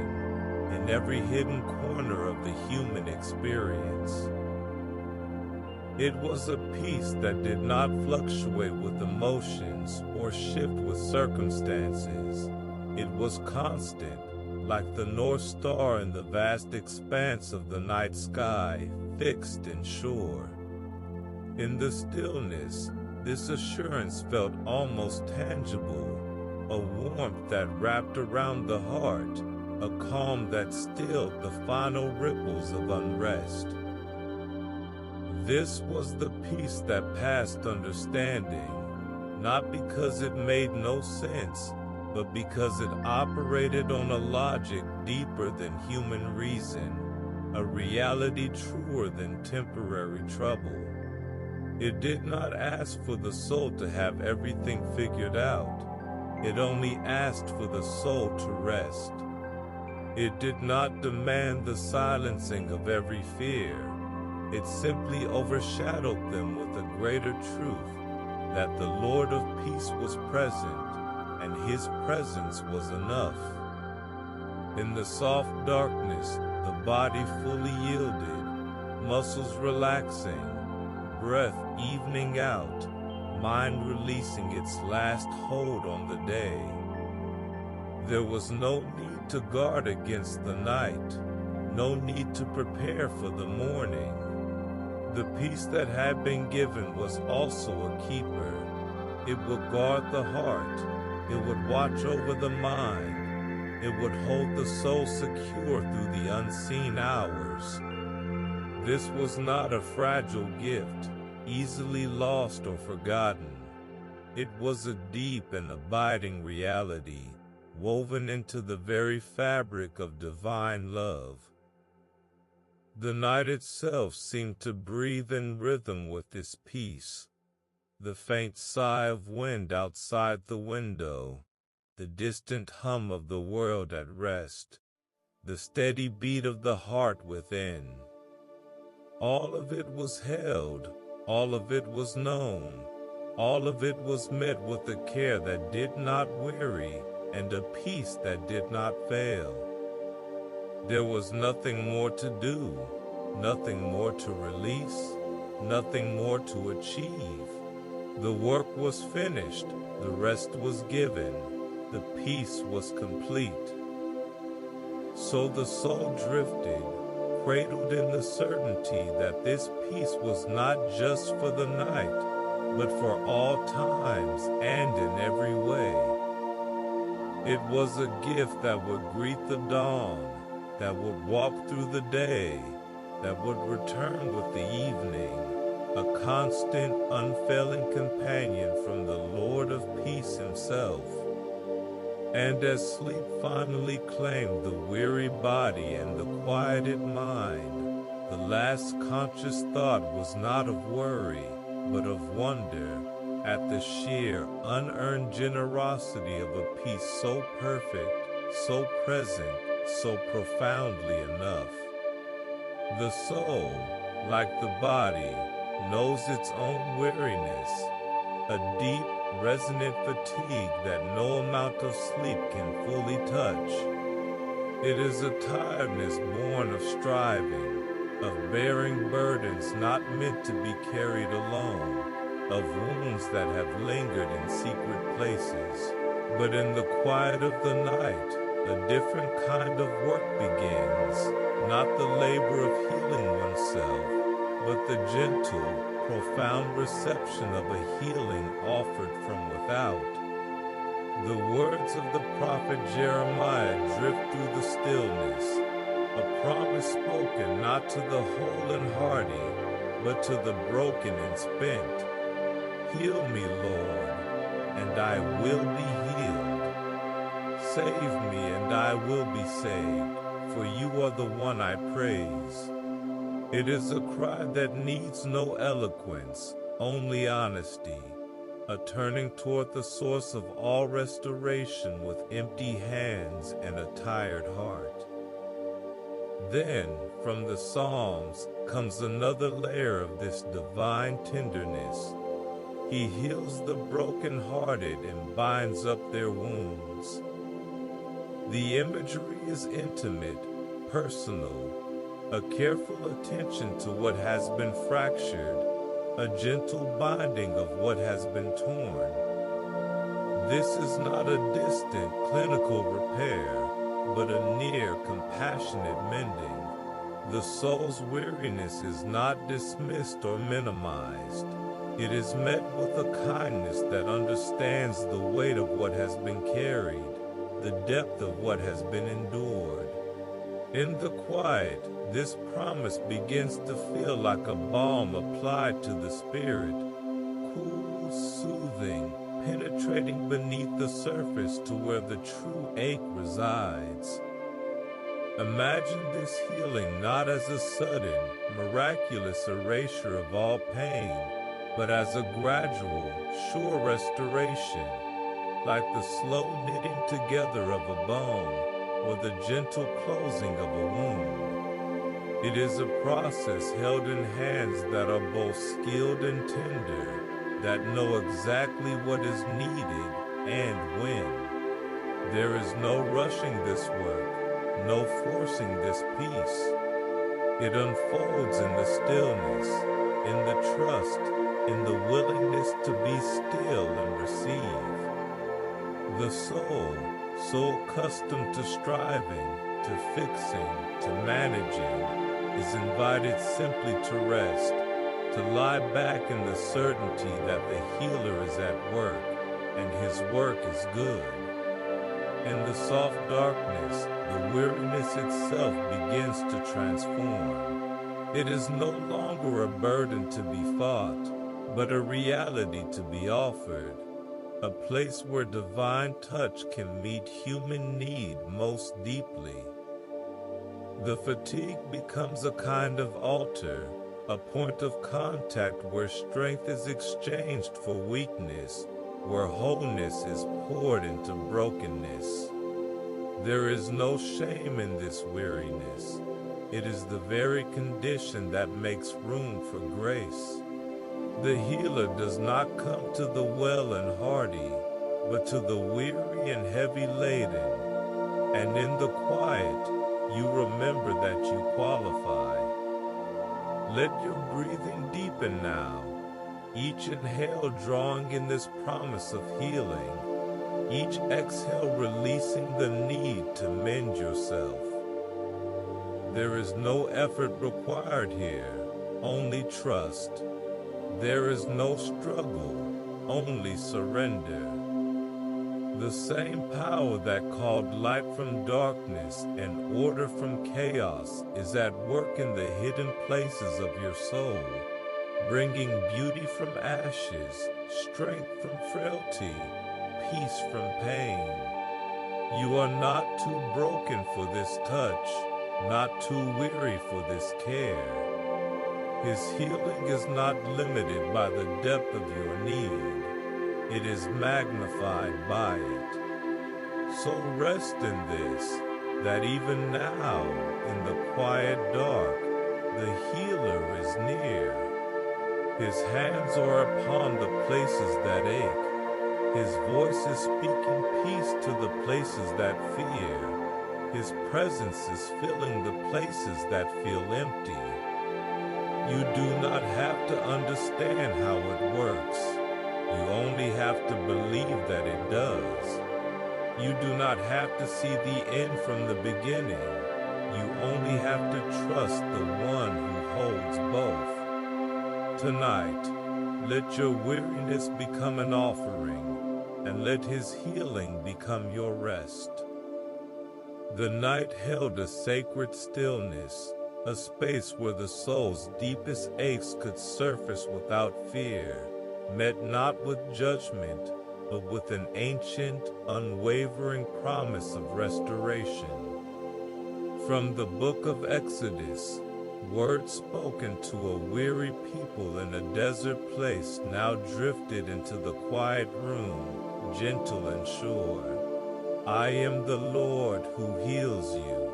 in every hidden corner of the human experience. It was a peace that did not fluctuate with emotions or shift with circumstances. It was constant, like the North Star in the vast expanse of the night sky, fixed and sure. In the stillness, this assurance felt almost tangible, a warmth that wrapped around the heart, a calm that stilled the final ripples of unrest. This was the peace that passed understanding, not because it made no sense, but because it operated on a logic deeper than human reason, a reality truer than temporary trouble. It did not ask for the soul to have everything figured out. It only asked for the soul to rest. It did not demand the silencing of every fear. It simply overshadowed them with a greater truth, that the Lord of peace was present, and his presence was enough. In the soft darkness, the body fully yielded, muscles relaxing, breath evening out, mind releasing its last hold on the day. There was no need to guard against the night, no need to prepare for the morning. The peace that had been given was also a keeper. It would guard the heart, it would watch over the mind, it would hold the soul secure through the unseen hours. This was not a fragile gift, easily lost or forgotten. It was a deep and abiding reality, woven into the very fabric of divine love. The night itself seemed to breathe in rhythm with this peace. The faint sigh of wind outside the window, the distant hum of the world at rest, the steady beat of the heart within. All of it was held, all of it was known, all of it was met with a care that did not weary and a peace that did not fail. There was nothing more to do, nothing more to release, nothing more to achieve. The work was finished, the rest was given, the peace was complete. So the soul drifted, cradled in the certainty that this peace was not just for the night, but for all times and in every way. It was a gift that would greet the dawn, that would walk through the day, that would return with the evening, a constant, unfailing companion from the Lord of Peace himself. And as sleep finally claimed the weary body and the quieted mind, the last conscious thought was not of worry, but of wonder at the sheer, unearned generosity of a peace so perfect, so present, so profoundly enough. The soul, like the body, knows its own weariness, a deep, resonant fatigue that no amount of sleep can fully touch. It is a tiredness born of striving, of bearing burdens not meant to be carried alone, of wounds that have lingered in secret places. But in the quiet of the night, a different kind of work begins, not the labor of healing oneself, but the gentle, profound reception of a healing offered from without. The words of the prophet Jeremiah drift through the stillness, a promise spoken not to the whole and hearty, but to the broken and spent. Heal me, Lord, and I will be healed. Save me, and I will be saved, for you are the one I praise. It is a cry that needs no eloquence, only honesty, a turning toward the source of all restoration with empty hands and a tired heart. Then, from the Psalms, comes another layer of this divine tenderness. He heals the brokenhearted and binds up their wounds. The imagery is intimate, personal, a careful attention to what has been fractured, a gentle binding of what has been torn. This is not a distant clinical repair, but a near compassionate mending. The soul's weariness is not dismissed or minimized. It is met with a kindness that understands the weight of what has been carried, the depth of what has been endured. In the quiet, this promise begins to feel like a balm applied to the spirit, cool, soothing, penetrating beneath the surface to where the true ache resides. Imagine this healing not as a sudden, miraculous erasure of all pain, but as a gradual, sure restoration, like the slow knitting together of a bone or the gentle closing of a wound. It is a process held in hands that are both skilled and tender, that know exactly what is needed and when. There is no rushing this work, no forcing this peace. It unfolds in the stillness, in the trust, in the willingness to be still and receive. The soul, so accustomed to striving, to fixing, to managing, is invited simply to rest, to lie back in the certainty that the healer is at work, and his work is good. In the soft darkness, the weariness itself begins to transform. It is no longer a burden to be fought, but a reality to be offered. A place where divine touch can meet human need most deeply. The fatigue becomes a kind of altar, a point of contact where strength is exchanged for weakness, where wholeness is poured into brokenness. There is no shame in this weariness. It is the very condition that makes room for grace. The healer does not come to the well and hardy, but to the weary and heavy laden. And in the quiet, you remember that you qualify. Let your breathing deepen now, each inhale drawing in this promise of healing, each exhale releasing the need to mend yourself. There is no effort required here, only trust. There is no struggle, only surrender. The same power that called light from darkness and order from chaos is at work in the hidden places of your soul, bringing beauty from ashes, strength from frailty, peace from pain. You are not too broken for this touch, not too weary for this care. His healing is not limited by the depth of your need. It is magnified by it. So rest in this, that even now, in the quiet dark, the healer is near. His hands are upon the places that ache. His voice is speaking peace to the places that fear. His presence is filling the places that feel empty. You do not have to understand how it works. You only have to believe that it does. You do not have to see the end from the beginning. You only have to trust the one who holds both. Tonight, let your weariness become an offering, and let his healing become your rest. The night held a sacred stillness, a space where the soul's deepest aches could surface without fear, met not with judgment, but with an ancient, unwavering promise of restoration. From the book of Exodus, words spoken to a weary people in a desert place now drifted into the quiet room, gentle and sure. I am the Lord who heals you.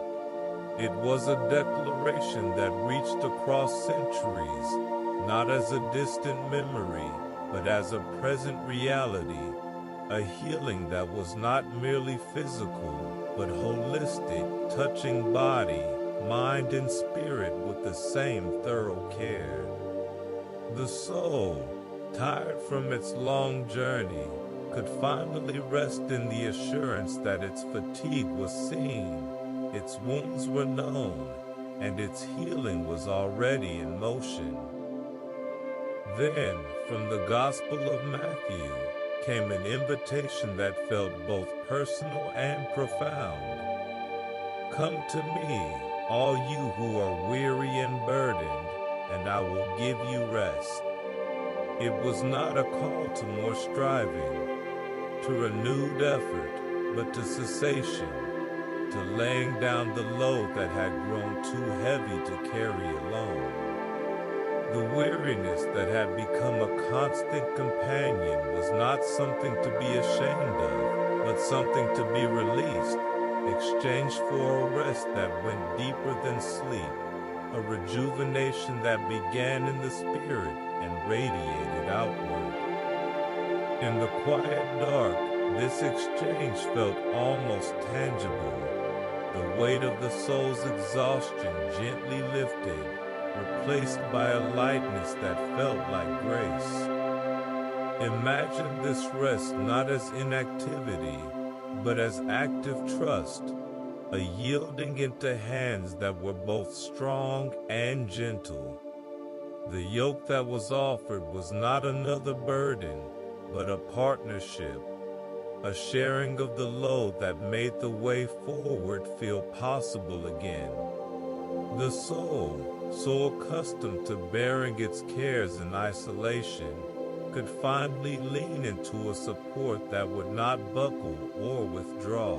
It was a declaration that reached across centuries, not as a distant memory, but as a present reality, a healing that was not merely physical, but holistic, touching body, mind, and spirit with the same thorough care. The soul, tired from its long journey, could finally rest in the assurance that its fatigue was seen, its wounds were known, and its healing was already in motion. Then, from the Gospel of Matthew, came an invitation that felt both personal and profound. Come to me, all you who are weary and burdened, and I will give you rest. It was not a call to more striving, to renewed effort, but to cessation, to laying down the load that had grown too heavy to carry alone. The weariness that had become a constant companion was not something to be ashamed of, but something to be released, exchanged for a rest that went deeper than sleep, a rejuvenation that began in the spirit and radiated outward. In the quiet dark, this exchange felt almost tangible, the weight of the soul's exhaustion gently lifted, replaced by a lightness that felt like grace. Imagine this rest not as inactivity, but as active trust, a yielding into hands that were both strong and gentle. The yoke that was offered was not another burden, but a partnership, a sharing of the load that made the way forward feel possible again. The soul, so accustomed to bearing its cares in isolation, could finally lean into a support that would not buckle or withdraw.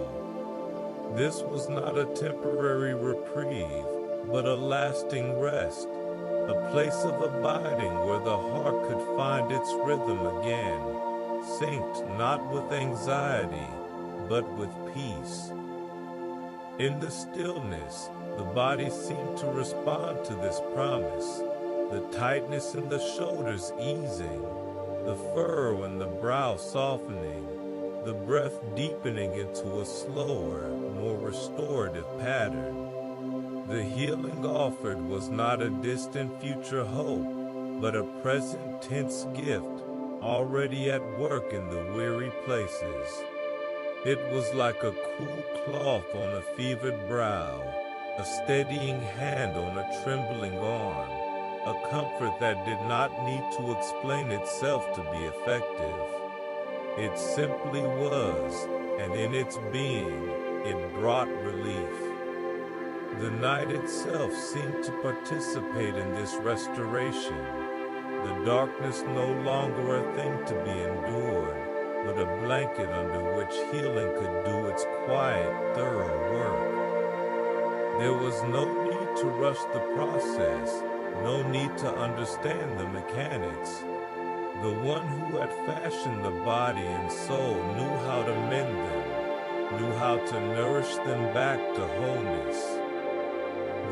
This was not a temporary reprieve, but a lasting rest, a place of abiding where the heart could find its rhythm again, synced not with anxiety, but with peace. In the stillness, the body seemed to respond to this promise, the tightness in the shoulders easing, the furrow in the brow softening, the breath deepening into a slower, more restorative pattern. The healing offered was not a distant future hope, but a present tense gift, already at work in the weary places. It was like a cool cloth on a fevered brow, a steadying hand on a trembling arm, a comfort that did not need to explain itself to be effective. It simply was, and in its being, it brought relief. The night itself seemed to participate in this restoration, the darkness no longer a thing to be endured, but a blanket under which healing could do its quiet, thorough work. There was no need to rush the process, no need to understand the mechanics. The one who had fashioned the body and soul knew how to mend them, knew how to nourish them back to wholeness.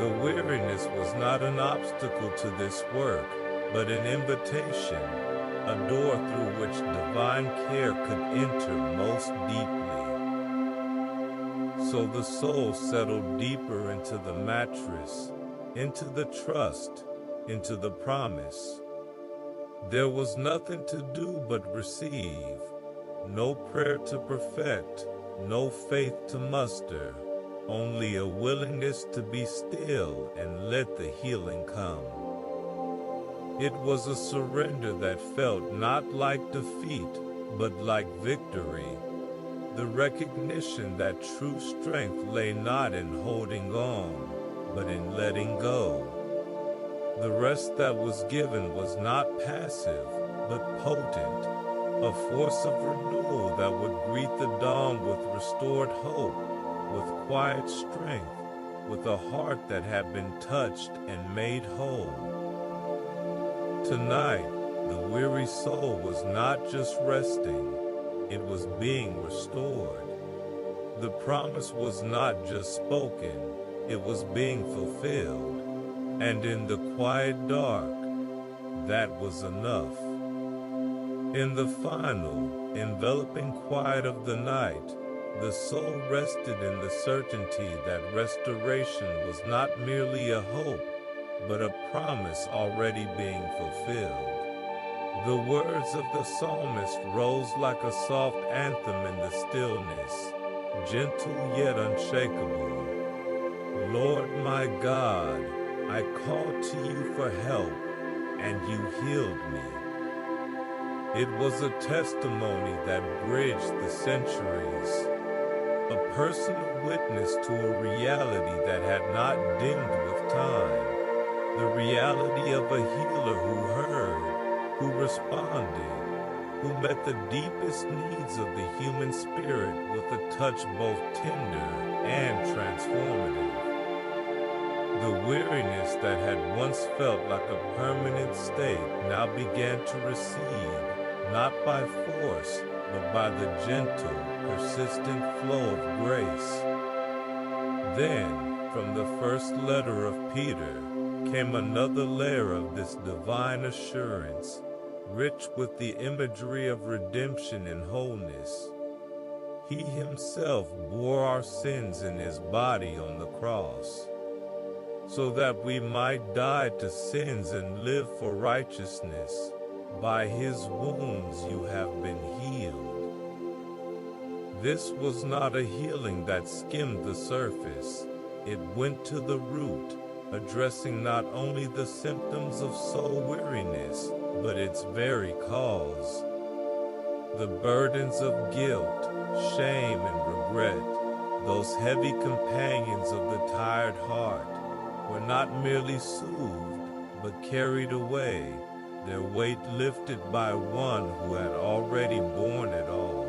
The weariness was not an obstacle to this work, but an invitation, a door through which divine care could enter most deeply. So the soul settled deeper into the mattress, into the trust, into the promise. There was nothing to do but receive, no prayer to perfect, no faith to muster, only a willingness to be still and let the healing come. It was a surrender that felt not like defeat, but like victory, the recognition that true strength lay not in holding on, but in letting go. The rest that was given was not passive, but potent, a force of renewal that would greet the dawn with restored hope, with quiet strength, with a heart that had been touched and made whole. Tonight, the weary soul was not just resting, it was being restored. The promise was not just spoken, it was being fulfilled. And in the quiet dark, that was enough. In the final, enveloping quiet of the night, the soul rested in the certainty that restoration was not merely a hope, but a promise already being fulfilled. The words of the psalmist rose like a soft anthem in the stillness, gentle yet unshakable. Lord my God, I called to you for help, and you healed me. It was a testimony that bridged the centuries, a personal witness to a reality that had not dimmed with time, the reality of a healer who heard, who responded, who met the deepest needs of the human spirit with a touch both tender and transformative. The weariness that had once felt like a permanent state now began to recede, not by force, but by the gentle, persistent flow of grace. Then, from the first letter of Peter, came another layer of this divine assurance, rich with the imagery of redemption and wholeness. He himself bore our sins in his body on the cross, so that we might die to sins and live for righteousness. By his wounds you have been healed. This was not a healing that skimmed the surface. It went to the root, addressing not only the symptoms of soul weariness, but its very cause. The burdens of guilt, shame, and regret, those heavy companions of the tired heart, were not merely soothed, but carried away, their weight lifted by one who had already borne it all.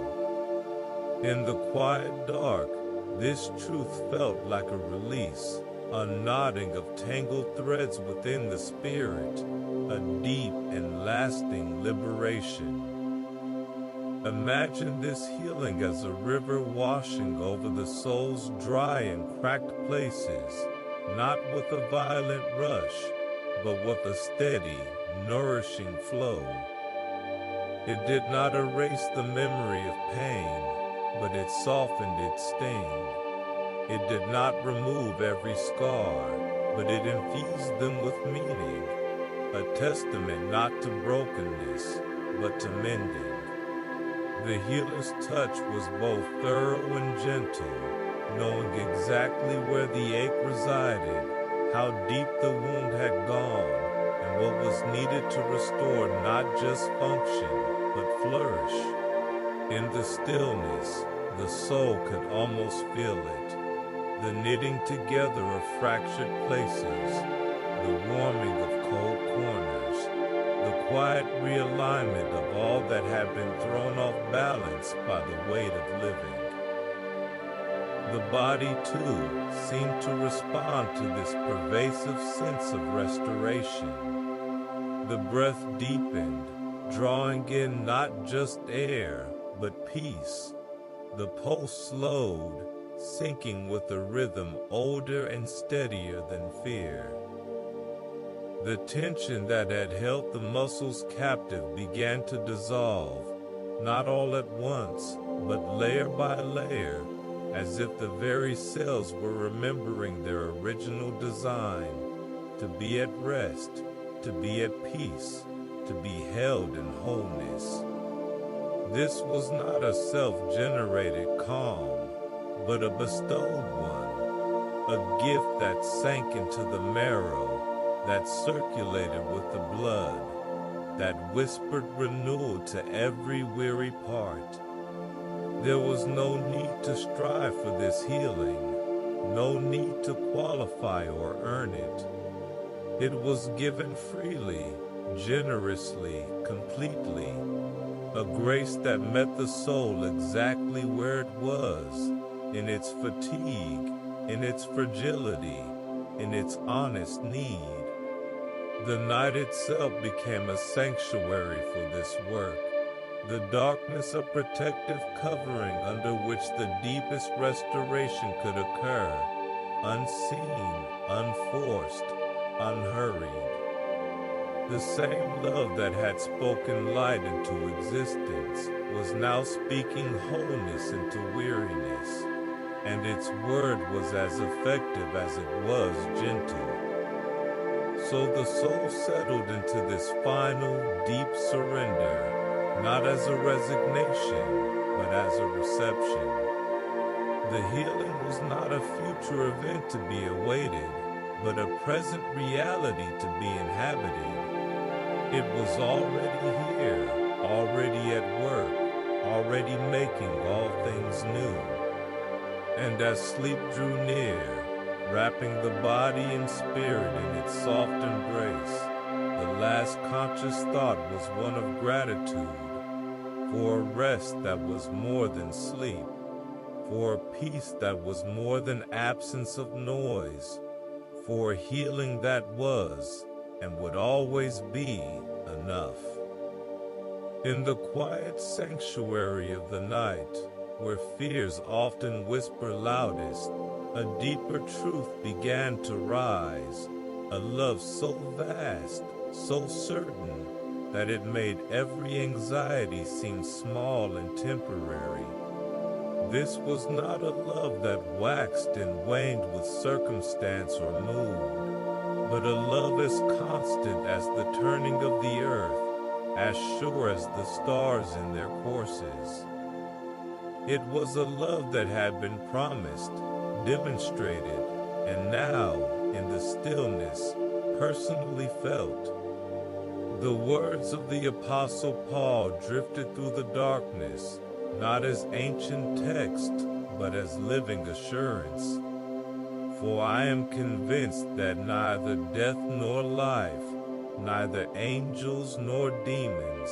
In the quiet dark, this truth felt like a release, a knotting of tangled threads within the spirit, a deep and lasting liberation. Imagine this healing as a river washing over the soul's dry and cracked places, not with a violent rush, but with a steady, nourishing flow. It did not erase the memory of pain, but it softened its sting. It did not remove every scar, but it infused them with meaning, a testament not to brokenness, but to mending. The healer's touch was both thorough and gentle, knowing exactly where the ache resided, how deep the wound had gone, and what was needed to restore not just function, but flourish. In the stillness, the soul could almost feel it, the knitting together of fractured places, the warming of cold corners, the quiet realignment of all that had been thrown off balance by the weight of living. The body, too, seemed to respond to this pervasive sense of restoration. The breath deepened, drawing in not just air, but peace. The pulse slowed, sinking with a rhythm older and steadier than fear. The tension that had held the muscles captive began to dissolve, not all at once, but layer by layer, as if the very cells were remembering their original design, to be at rest, to be at peace, to be held in wholeness. This was not a self-generated calm, but a bestowed one, a gift that sank into the marrow, that circulated with the blood, that whispered renewal to every weary part. There was no need to strive for this healing, no need to qualify or earn it. It was given freely, generously, completely, a grace that met the soul exactly where it was, in its fatigue, in its fragility, in its honest need. The night itself became a sanctuary for this work, the darkness a protective covering under which the deepest restoration could occur, unseen, unforced, unhurried. The same love that had spoken light into existence was now speaking wholeness into weariness, and its word was as effective as it was gentle. So the soul settled into this final, deep surrender, not as a resignation, but as a reception. The healing was not a future event to be awaited, but a present reality to be inhabited. It was already here, already at work, already making all things new. And as sleep drew near, wrapping the body and spirit in its soft embrace, the last conscious thought was one of gratitude, for a rest that was more than sleep, for a peace that was more than absence of noise, for a healing that was, and would always be, enough. In the quiet sanctuary of the night, where fears often whisper loudest, a deeper truth began to rise, a love so vast, so certain, that it made every anxiety seem small and temporary. This was not a love that waxed and waned with circumstance or mood, but a love as constant as the turning of the earth, as sure as the stars in their courses. It was a love that had been promised, demonstrated, and now, in the stillness, personally felt. The words of the Apostle Paul drifted through the darkness, not as ancient text, but as living assurance. For I am convinced that neither death nor life, neither angels nor demons,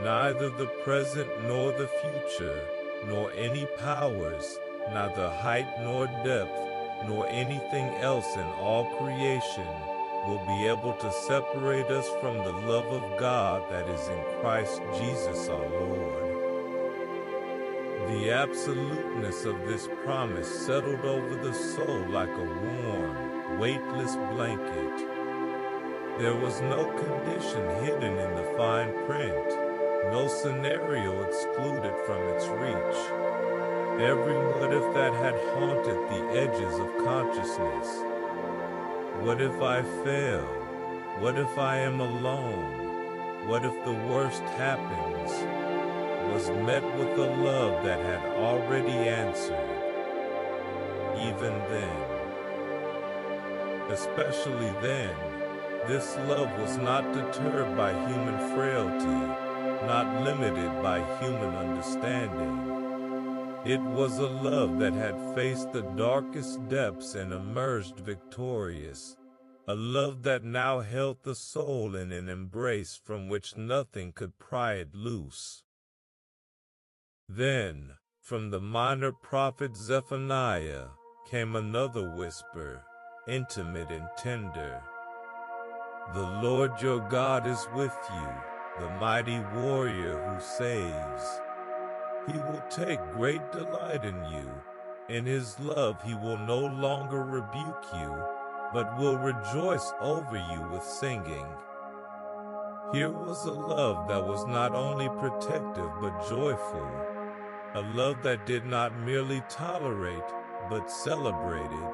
neither the present nor the future, nor any powers, neither height nor depth, nor anything else in all creation, will be able to separate us from the love of God that is in Christ Jesus our Lord. The absoluteness of this promise settled over the soul like a warm, weightless blanket. There was no condition hidden in the fine print, no scenario excluded from its reach. Every what if that had haunted the edges of consciousness. What if I fail? What if I am alone? What if the worst happens? Was met with a love that had already answered. Even then, especially then, this love was not deterred by human frailty, not limited by human understanding. It was a love that had faced the darkest depths and emerged victorious, a love that now held the soul in an embrace from which nothing could pry it loose. Then, from the minor prophet Zephaniah, came another whisper, intimate and tender. The Lord your God is with you, the mighty warrior who saves. He will take great delight in you. In his love he will no longer rebuke you, but will rejoice over you with singing. Here was a love that was not only protective but joyful, a love that did not merely tolerate, but celebrated.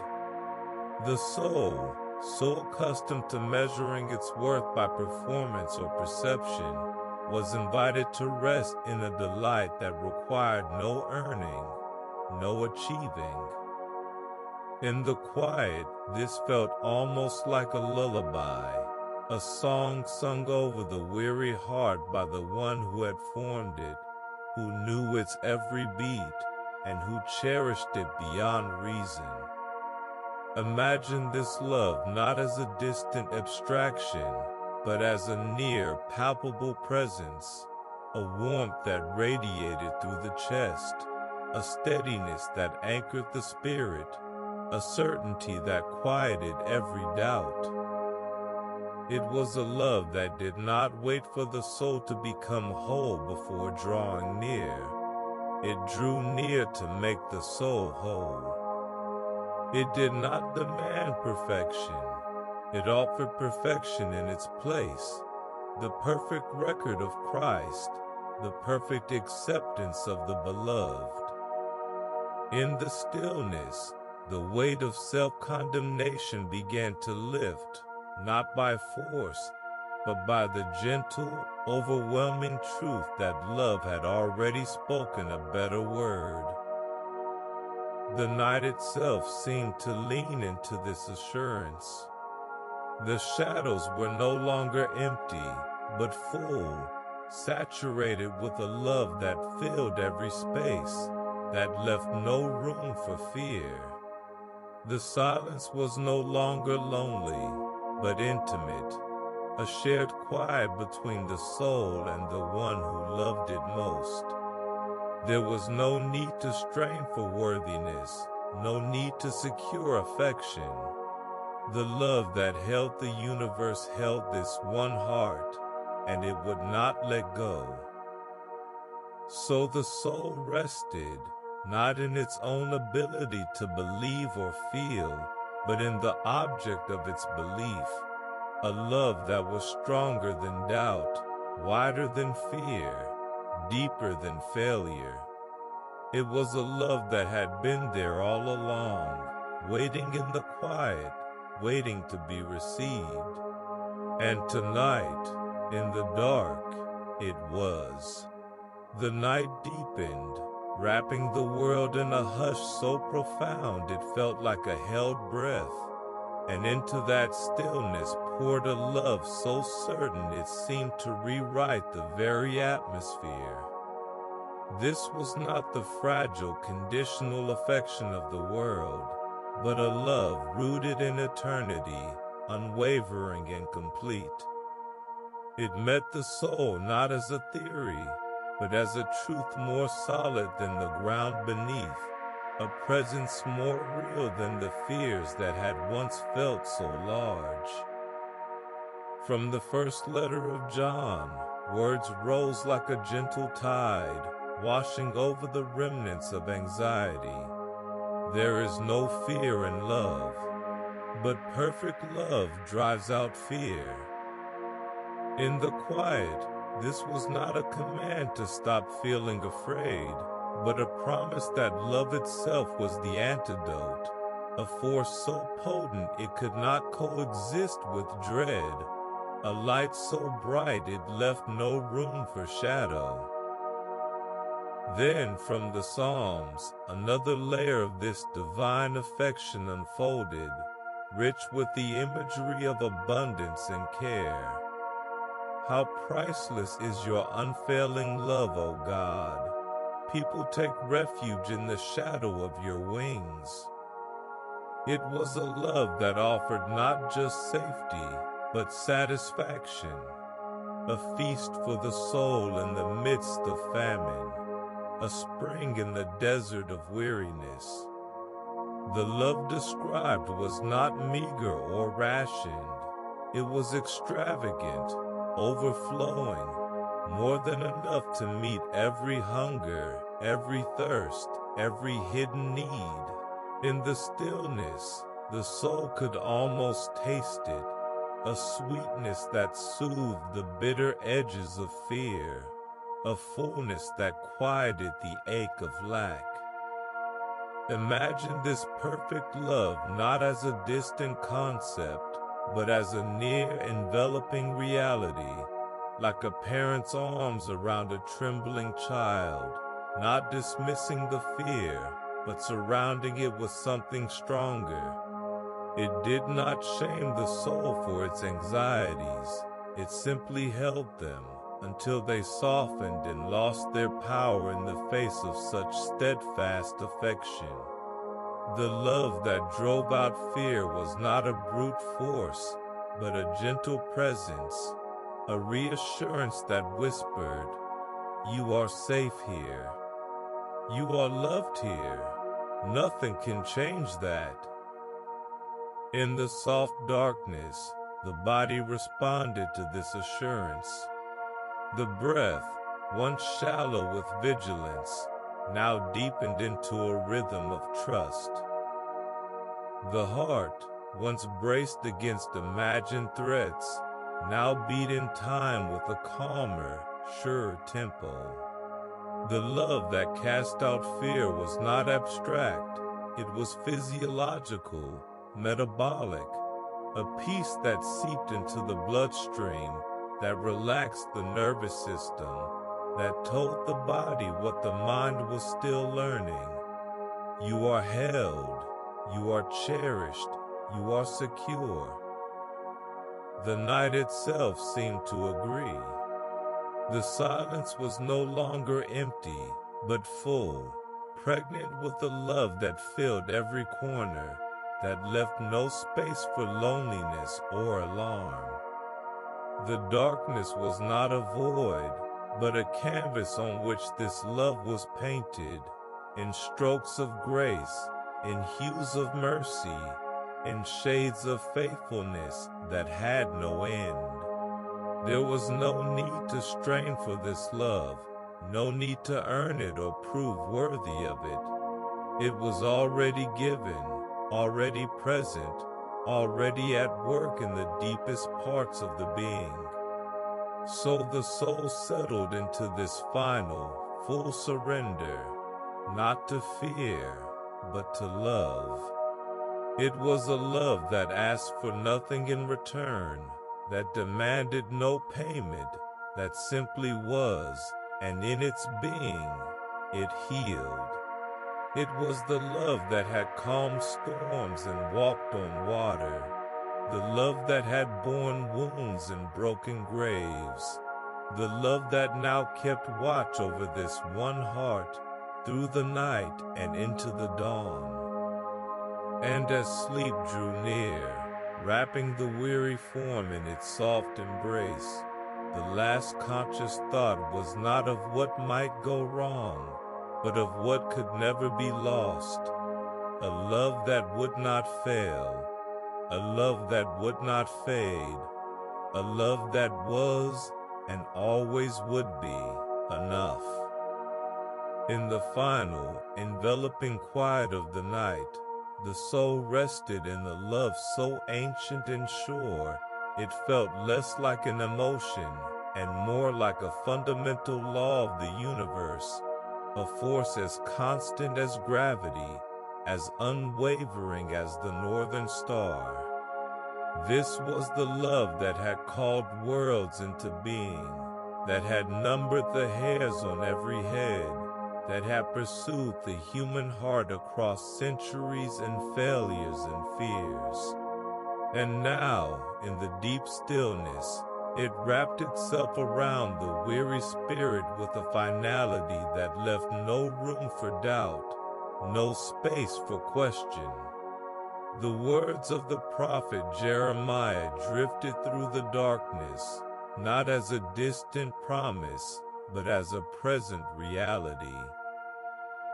The soul, so accustomed to measuring its worth by performance or perception, was invited to rest in a delight that required no earning, no achieving. In the quiet, this felt almost like a lullaby, a song sung over the weary heart by the one who had formed it, who knew its every beat, and who cherished it beyond reason. Imagine this love not as a distant abstraction, but as a near, palpable presence, a warmth that radiated through the chest, a steadiness that anchored the spirit, a certainty that quieted every doubt. It was a love that did not wait for the soul to become whole before drawing near. It drew near to make the soul whole. It did not demand perfection. It offered perfection in its place, the perfect record of Christ, the perfect acceptance of the beloved. In the stillness, the weight of self-condemnation began to lift, not by force, but by the gentle, overwhelming truth that love had already spoken a better word. The night itself seemed to lean into this assurance. The shadows were no longer empty, but full, saturated with a love that filled every space, that left no room for fear. The silence was no longer lonely, but intimate, a shared quiet between the soul and the one who loved it most. There was no need to strain for worthiness, no need to secure affection. The love that held the universe held this one heart, and it would not let go. So the soul rested, not in its own ability to believe or feel, but in the object of its belief, a love that was stronger than doubt, wider than fear, deeper than failure. It was a love that had been there all along, waiting in the quiet, waiting to be received. And tonight, in the dark, it was. The night deepened, wrapping the world in a hush so profound it felt like a held breath, and into that stillness poured a love so certain it seemed to rewrite the very atmosphere. This was not the fragile, conditional affection of the world, but a love rooted in eternity, unwavering and complete. It met the soul not as a theory, but as a truth more solid than the ground beneath, a presence more real than the fears that had once felt so large. From the first letter of John, words rose like a gentle tide, washing over the remnants of anxiety. There is no fear in love, but perfect love drives out fear. In the quiet, this was not a command to stop feeling afraid, but a promise that love itself was the antidote, a force so potent it could not coexist with dread, a light so bright it left no room for shadow. Then from the Psalms, another layer of this divine affection unfolded, rich with the imagery of abundance and care. How priceless is your unfailing love, O God. People take refuge in the shadow of your wings. It was a love that offered not just safety, but satisfaction, a feast for the soul in the midst of famine, a spring in the desert of weariness. The love described was not meager or rationed. It was extravagant, overflowing, more than enough to meet every hunger, every thirst, every hidden need. In the stillness, the soul could almost taste it, a sweetness that soothed the bitter edges of fear, a fullness that quieted the ache of lack. Imagine this perfect love not as a distant concept, but as a near enveloping reality, like a parent's arms around a trembling child, not dismissing the fear, but surrounding it with something stronger. It did not shame the soul for its anxieties, it simply held them until they softened and lost their power in the face of such steadfast affection. The love that drove out fear was not a brute force, but a gentle presence, a reassurance that whispered, "You are safe here. You are loved here. Nothing can change that." In the soft darkness, the body responded to this assurance. The breath, once shallow with vigilance, now deepened into a rhythm of trust. The heart, once braced against imagined threats, now beat in time with a calmer, surer tempo. The love that cast out fear was not abstract, it was physiological, metabolic, a peace that seeped into the bloodstream, that relaxed the nervous system, that told the body what the mind was still learning. You are held, you are cherished, you are secure. The night itself seemed to agree. The silence was no longer empty, but full, pregnant with a love that filled every corner, that left no space for loneliness or alarm. The darkness was not a void, but a canvas on which this love was painted, in strokes of grace, in hues of mercy, in shades of faithfulness that had no end. There was no need to strain for this love, no need to earn it or prove worthy of it. It was already given, already present, already at work in the deepest parts of the being. So the soul settled into this final, full surrender, not to fear, but to love. It was a love that asked for nothing in return, that demanded no payment, that simply was, and in its being, it healed. It was the love that had calmed storms and walked on water, the love that had borne wounds and broken graves, the love that now kept watch over this one heart, through the night and into the dawn. And as sleep drew near, wrapping the weary form in its soft embrace, the last conscious thought was not of what might go wrong, but of what could never be lost. A love that would not fail, a love that would not fade, a love that was and always would be enough. In the final, enveloping quiet of the night, the soul rested in a love so ancient and sure, it felt less like an emotion and more like a fundamental law of the universe, a force as constant as gravity, as unwavering as the northern star. This was the love that had called worlds into being, that had numbered the hairs on every head, that had pursued the human heart across centuries and failures and fears. And now, in the deep stillness, it wrapped itself around the weary spirit with a finality that left no room for doubt, no space for question. The words of the prophet Jeremiah drifted through the darkness, not as a distant promise, but as a present reality.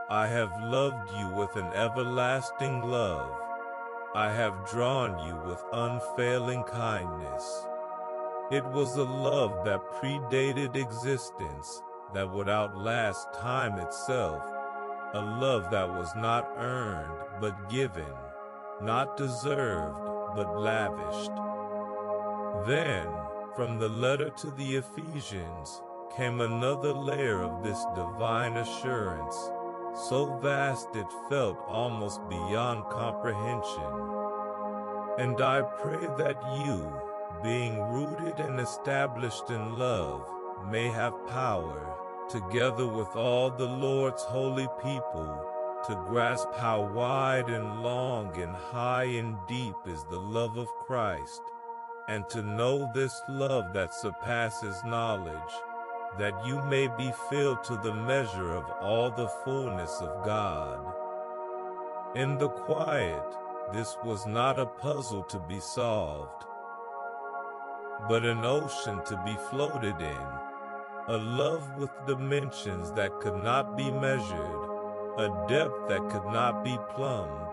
I have loved you with an everlasting love. I have drawn you with unfailing kindness. It was a love that predated existence, that would outlast time itself, a love that was not earned but given, not deserved but lavished. Then, from the letter to the Ephesians, came another layer of this divine assurance, so vast it felt almost beyond comprehension. And I pray that you, being rooted and established in love, may have power, together with all the Lord's holy people, to grasp how wide and long and high and deep is the love of Christ, and to know this love that surpasses knowledge, that you may be filled to the measure of all the fullness of God. In the quiet, this was not a puzzle to be solved, but an ocean to be floated in, a love with dimensions that could not be measured, a depth that could not be plumbed,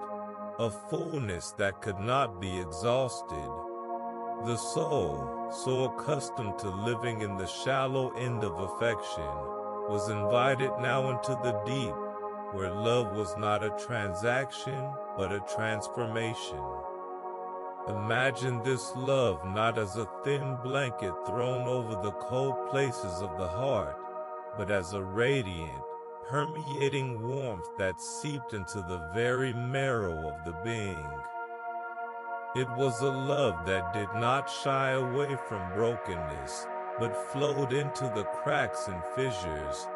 a fullness that could not be exhausted. The soul, so accustomed to living in the shallow end of affection, was invited now into the deep, where love was not a transaction, but a transformation. Imagine this love not as a thin blanket thrown over the cold places of the heart, but as a radiant, permeating warmth that seeped into the very marrow of the being. It was a love that did not shy away from brokenness, but flowed into the cracks and fissures,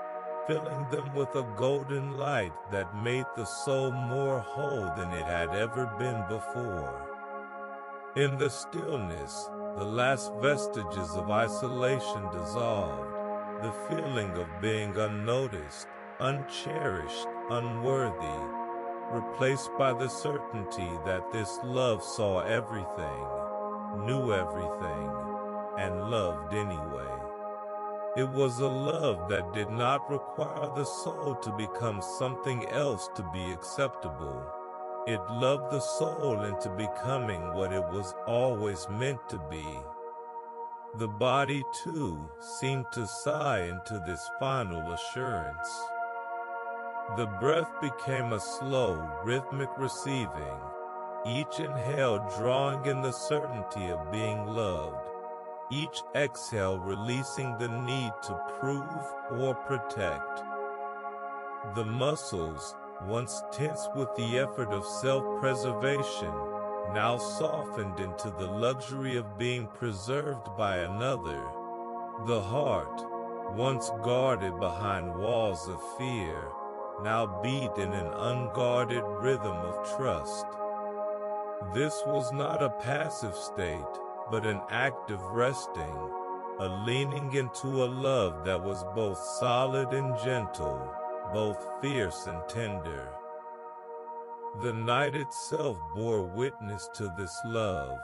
filling them with a golden light that made the soul more whole than it had ever been before. In the stillness, the last vestiges of isolation dissolved, the feeling of being unnoticed, uncherished, unworthy, replaced by the certainty that this love saw everything, knew everything, and loved anyway. It was a love that did not require the soul to become something else to be acceptable. It loved the soul into becoming what it was always meant to be. The body, too, seemed to sigh into this final assurance. The breath became a slow, rhythmic receiving, each inhale drawing in the certainty of being loved, each exhale releasing the need to prove or protect. The muscles, once tense with the effort of self-preservation, now softened into the luxury of being preserved by another. The heart, once guarded behind walls of fear, now beat in an unguarded rhythm of trust. This was not a passive state, but an active resting, a leaning into a love that was both solid and gentle, both fierce and tender. The night itself bore witness to this love.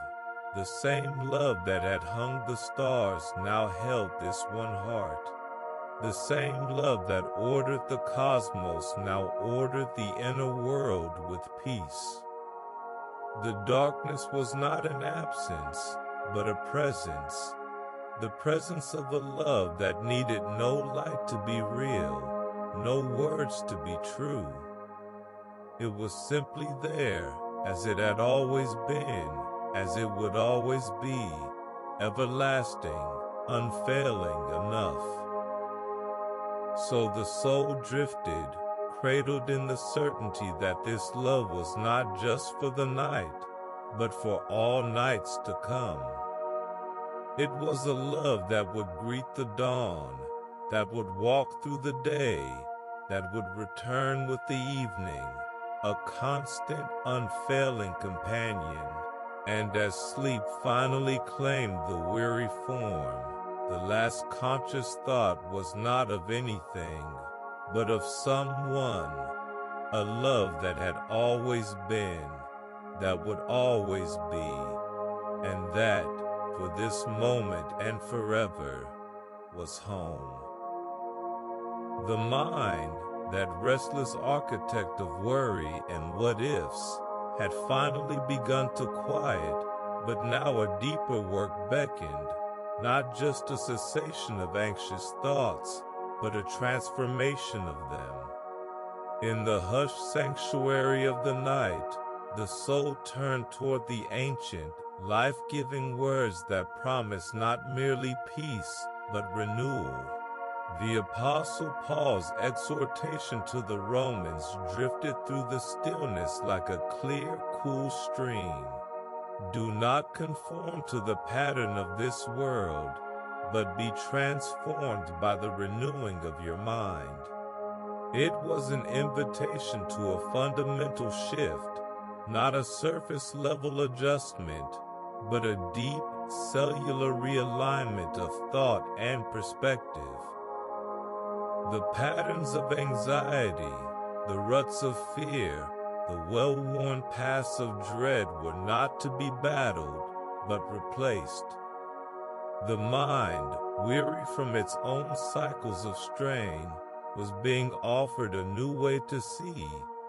The same love that had hung the stars now held this one heart. The same love that ordered the cosmos now ordered the inner world with peace. The darkness was not an absence, but a presence. The presence of a love that needed no light to be real, no words to be true. It was simply there, as it had always been, as it would always be, everlasting, unfailing enough. So the soul drifted, cradled in the certainty that this love was not just for the night, but for all nights to come. It was a love that would greet the dawn, that would walk through the day, that would return with the evening, a constant, unfailing companion. And as sleep finally claimed the weary form, the last conscious thought was not of anything, but of someone, a love that had always been, that would always be, and that, for this moment and forever, was home. The mind, that restless architect of worry and what-ifs, had finally begun to quiet, but now a deeper work beckoned, not just a cessation of anxious thoughts, but a transformation of them. In the hushed sanctuary of the night, the soul turned toward the ancient, life-giving words that promise not merely peace, but renewal. The Apostle Paul's exhortation to the Romans drifted through the stillness like a clear, cool stream. Do not conform to the pattern of this world, but be transformed by the renewing of your mind. It was an invitation to a fundamental shift, not a surface-level adjustment, but a deep, cellular realignment of thought and perspective. The patterns of anxiety, the ruts of fear, the well-worn paths of dread were not to be battled, but replaced. The mind, weary from its own cycles of strain, was being offered a new way to see,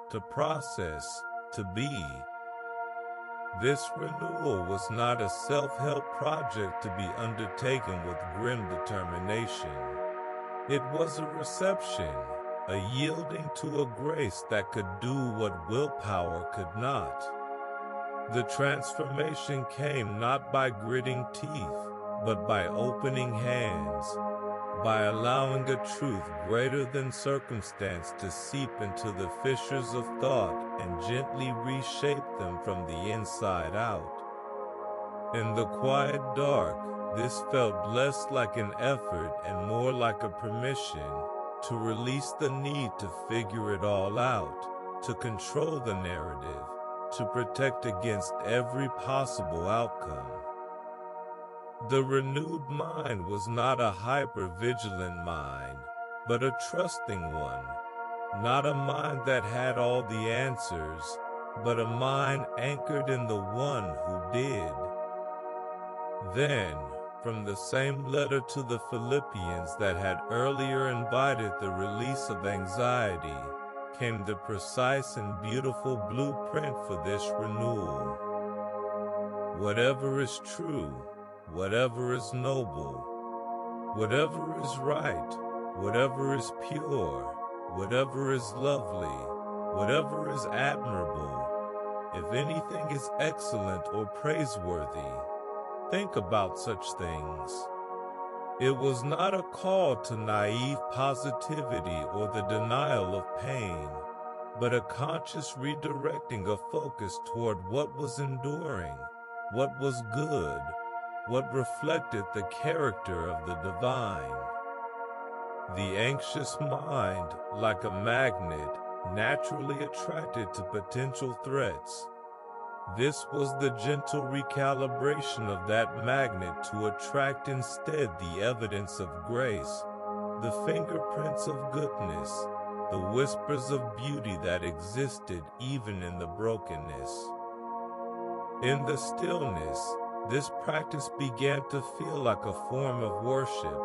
to process, to be. This renewal was not a self-help project to be undertaken with grim determination. It was a reception, a yielding to a grace that could do what willpower could not. The transformation came not by gritting teeth, but by opening hands, by allowing a truth greater than circumstance to seep into the fissures of thought and gently reshape them from the inside out. In the quiet dark, this felt less like an effort and more like a permission to release the need to figure it all out, to control the narrative, to protect against every possible outcome. The renewed mind was not a hyper-vigilant mind, but a trusting one. Not a mind that had all the answers, but a mind anchored in the one who did. Then, from the same letter to the Philippians that had earlier invited the release of anxiety, came the precise and beautiful blueprint for this renewal. Whatever is true, whatever is noble, whatever is right, whatever is pure, whatever is lovely, whatever is admirable, if anything is excellent or praiseworthy, think about such things. It was not a call to naive positivity or the denial of pain, but a conscious redirecting of focus toward what was enduring, what was good, what reflected the character of the divine. The anxious mind, like a magnet, naturally attracted to potential threats. This was the gentle recalibration of that magnet to attract instead the evidence of grace, the fingerprints of goodness, the whispers of beauty that existed even in the brokenness. In the stillness, this practice began to feel like a form of worship,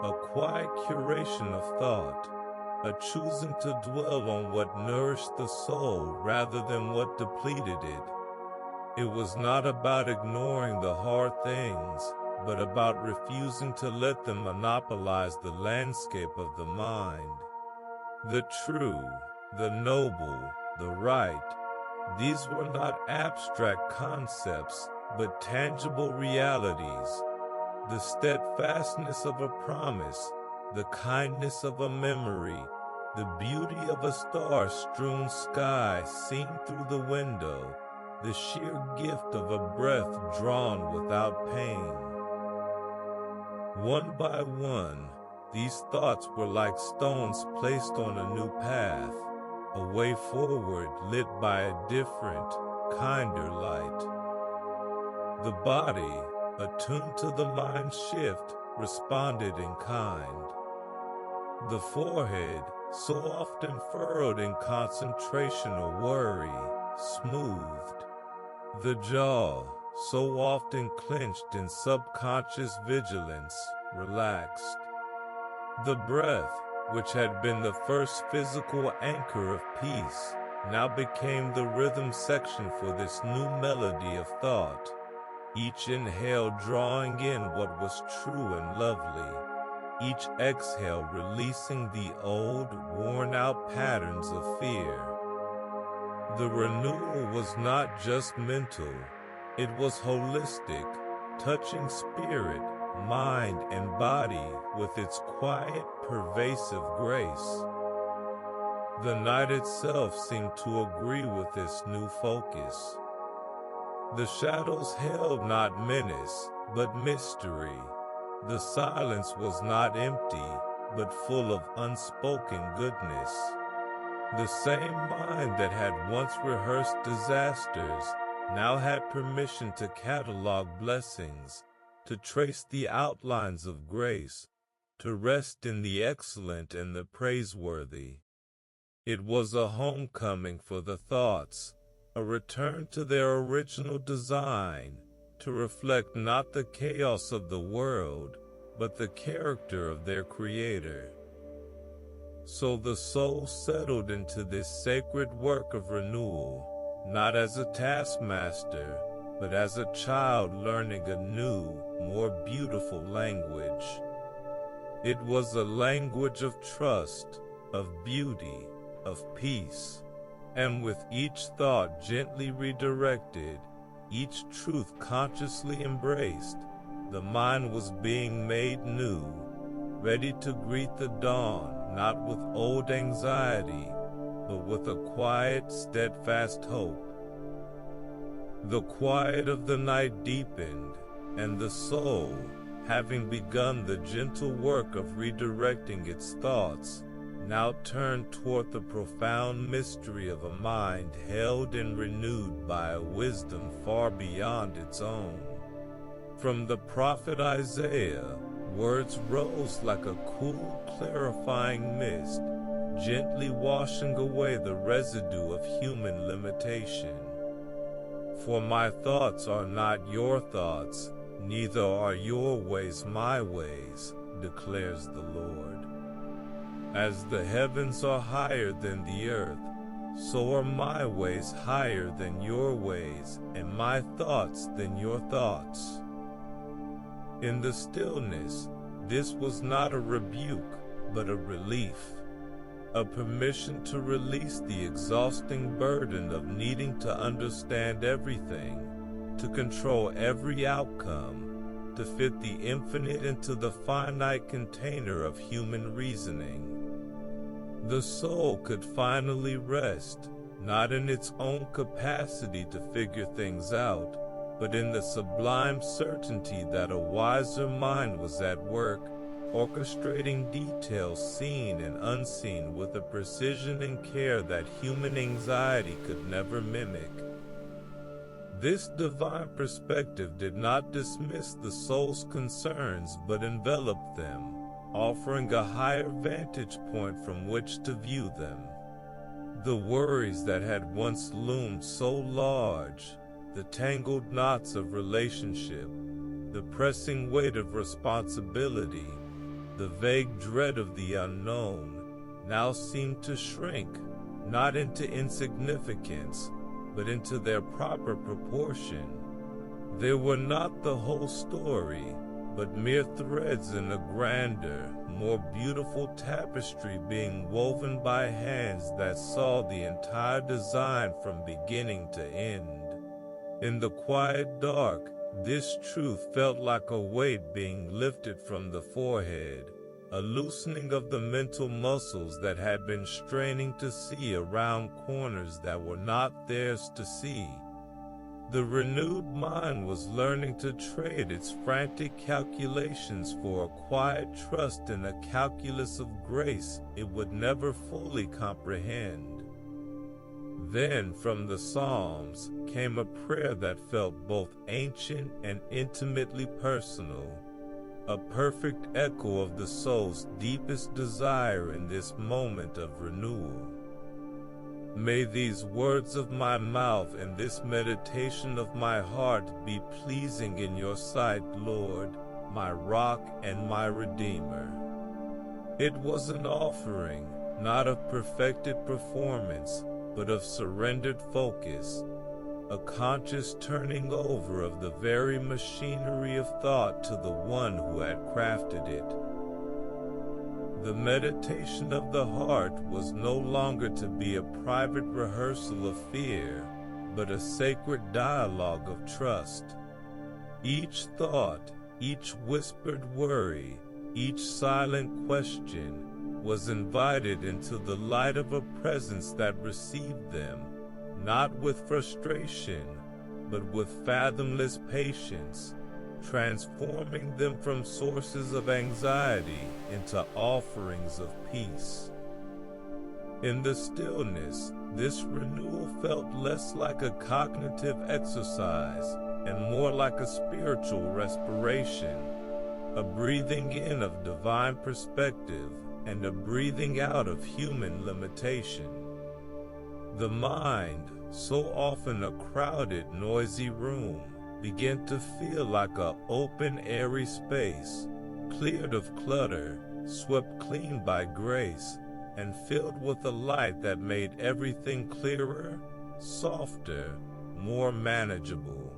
a quiet curation of thought, a choosing to dwell on what nourished the soul rather than what depleted it. It was not about ignoring the hard things, but about refusing to let them monopolize the landscape of the mind. The true, the noble, the right, these were not abstract concepts, but tangible realities. The steadfastness of a promise, the kindness of a memory, the beauty of a star-strewn sky seen through the window, the sheer gift of a breath drawn without pain. One by one, these thoughts were like stones placed on a new path, a way forward lit by a different, kinder light. The body, attuned to the mind's shift, responded in kind. The forehead, so often furrowed in concentration or worry, smoothed. The jaw, so often clenched in subconscious vigilance, relaxed. The breath, which had been the first physical anchor of peace, now became the rhythm section for this new melody of thought. Each inhale drawing in what was true and lovely, each exhale releasing the old, worn-out patterns of fear. The renewal was not just mental, it was holistic, touching spirit, mind, and body with its quiet, pervasive grace. The night itself seemed to agree with this new focus. The shadows held not menace, but mystery. The silence was not empty, but full of unspoken goodness. The same mind that had once rehearsed disasters now had permission to catalog blessings, to trace the outlines of grace, to rest in the excellent and the praiseworthy. It was a homecoming for the thoughts, a return to their original design, to reflect not the chaos of the world, but the character of their creator. So the soul settled into this sacred work of renewal, not as a taskmaster, but as a child learning a new, more beautiful language. It was a language of trust, of beauty, of peace. And with each thought gently redirected, each truth consciously embraced, the mind was being made new, ready to greet the dawn, not with old anxiety, but with a quiet, steadfast hope. The quiet of the night deepened, and the soul, having begun the gentle work of redirecting its thoughts, now turned toward the profound mystery of a mind held and renewed by a wisdom far beyond its own. From the prophet Isaiah, words rose like a cool, clarifying mist, gently washing away the residue of human limitation. For my thoughts are not your thoughts, neither are your ways my ways, declares the Lord. As the heavens are higher than the earth, so are my ways higher than your ways, and my thoughts than your thoughts. In the stillness, this was not a rebuke, but a relief, a permission to release the exhausting burden of needing to understand everything, to control every outcome, to fit the infinite into the finite container of human reasoning. The soul could finally rest, not in its own capacity to figure things out, but in the sublime certainty that a wiser mind was at work, orchestrating details seen and unseen with a precision and care that human anxiety could never mimic. This divine perspective did not dismiss the soul's concerns but enveloped them, offering a higher vantage point from which to view them. The worries that had once loomed so large, the tangled knots of relationship, the pressing weight of responsibility, the vague dread of the unknown, now seemed to shrink, not into insignificance, but into their proper proportion. They were not the whole story, but mere threads in a grander, more beautiful tapestry being woven by hands that saw the entire design from beginning to end. In the quiet dark, this truth felt like a weight being lifted from the forehead, a loosening of the mental muscles that had been straining to see around corners that were not theirs to see. The renewed mind was learning to trade its frantic calculations for a quiet trust in a calculus of grace it would never fully comprehend. Then from the Psalms came a prayer that felt both ancient and intimately personal, a perfect echo of the soul's deepest desire in this moment of renewal. May these words of my mouth and this meditation of my heart be pleasing in your sight, Lord, my rock and my redeemer. It was an offering, not of perfected performance, but of surrendered focus, a conscious turning over of the very machinery of thought to the one who had crafted it. The meditation of the heart was no longer to be a private rehearsal of fear, but a sacred dialogue of trust. Each thought, each whispered worry, each silent question was invited into the light of a presence that received them, not with frustration, but with fathomless patience, transforming them from sources of anxiety into offerings of peace. In the stillness, this renewal felt less like a cognitive exercise and more like a spiritual respiration, a breathing in of divine perspective and a breathing out of human limitation. The mind, so often a crowded, noisy room, began to feel like an open, airy space, cleared of clutter, swept clean by grace, and filled with a light that made everything clearer, softer, more manageable.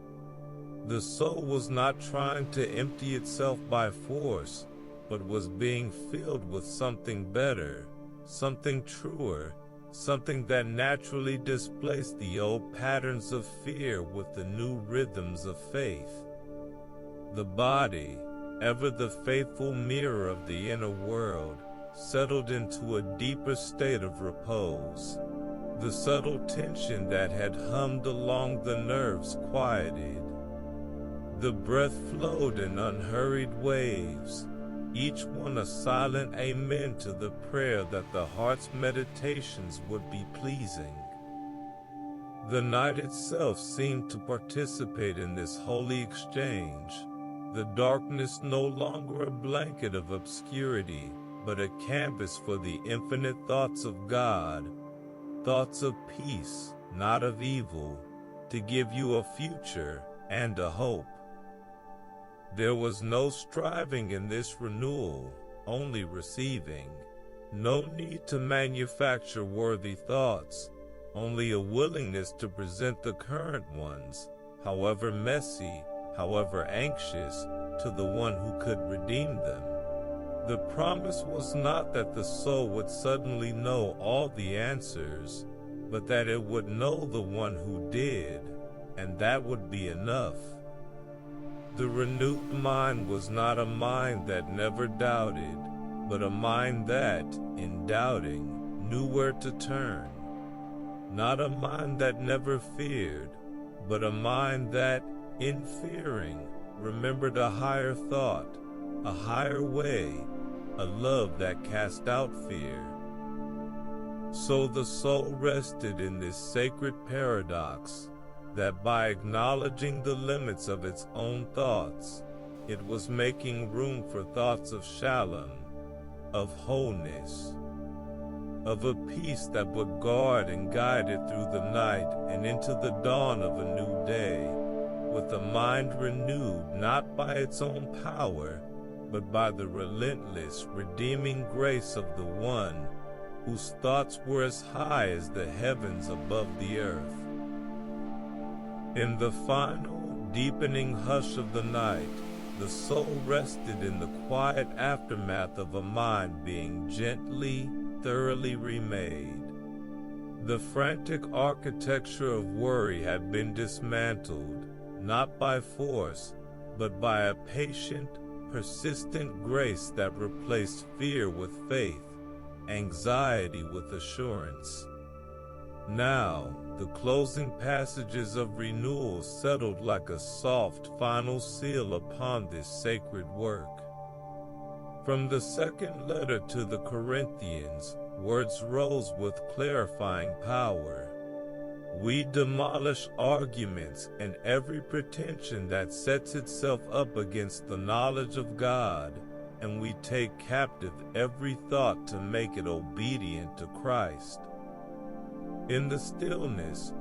The soul was not trying to empty itself by force, but was being filled with something better, something truer, something that naturally displaced the old patterns of fear with the new rhythms of faith. The body, ever the faithful mirror of the inner world, settled into a deeper state of repose. The subtle tension that had hummed along the nerves quieted. The breath flowed in unhurried waves, each one a silent amen to the prayer that the heart's meditations would be pleasing. The night itself seemed to participate in this holy exchange, the darkness no longer a blanket of obscurity, but a canvas for the infinite thoughts of God, thoughts of peace, not of evil, to give you a future and a hope. There was no striving in this renewal, only receiving. No need to manufacture worthy thoughts, only a willingness to present the current ones, however messy, however anxious, to the one who could redeem them. The promise was not that the soul would suddenly know all the answers, but that it would know the one who did, and that would be enough. The renewed mind was not a mind that never doubted, but a mind that, in doubting, knew where to turn. Not a mind that never feared, but a mind that, in fearing, remembered a higher thought, a higher way, a love that cast out fear. So the soul rested in this sacred paradox, that by acknowledging the limits of its own thoughts, it was making room for thoughts of shalom, of wholeness, of a peace that would guard and guide it through the night and into the dawn of a new day, with a mind renewed not by its own power, but by the relentless, redeeming grace of the one whose thoughts were as high as the heavens above the earth. In the final, deepening hush of the night, the soul rested in the quiet aftermath of a mind being gently, thoroughly remade. The frantic architecture of worry had been dismantled, not by force, but by a patient, persistent grace that replaced fear with faith, anxiety with assurance. Now, the closing passages of renewal settled like a soft final seal upon this sacred work. From the second letter to the Corinthians, words rose with clarifying power. We demolish arguments and every pretension that sets itself up against the knowledge of God, and we take captive every thought to make it obedient to Christ. In the stillness,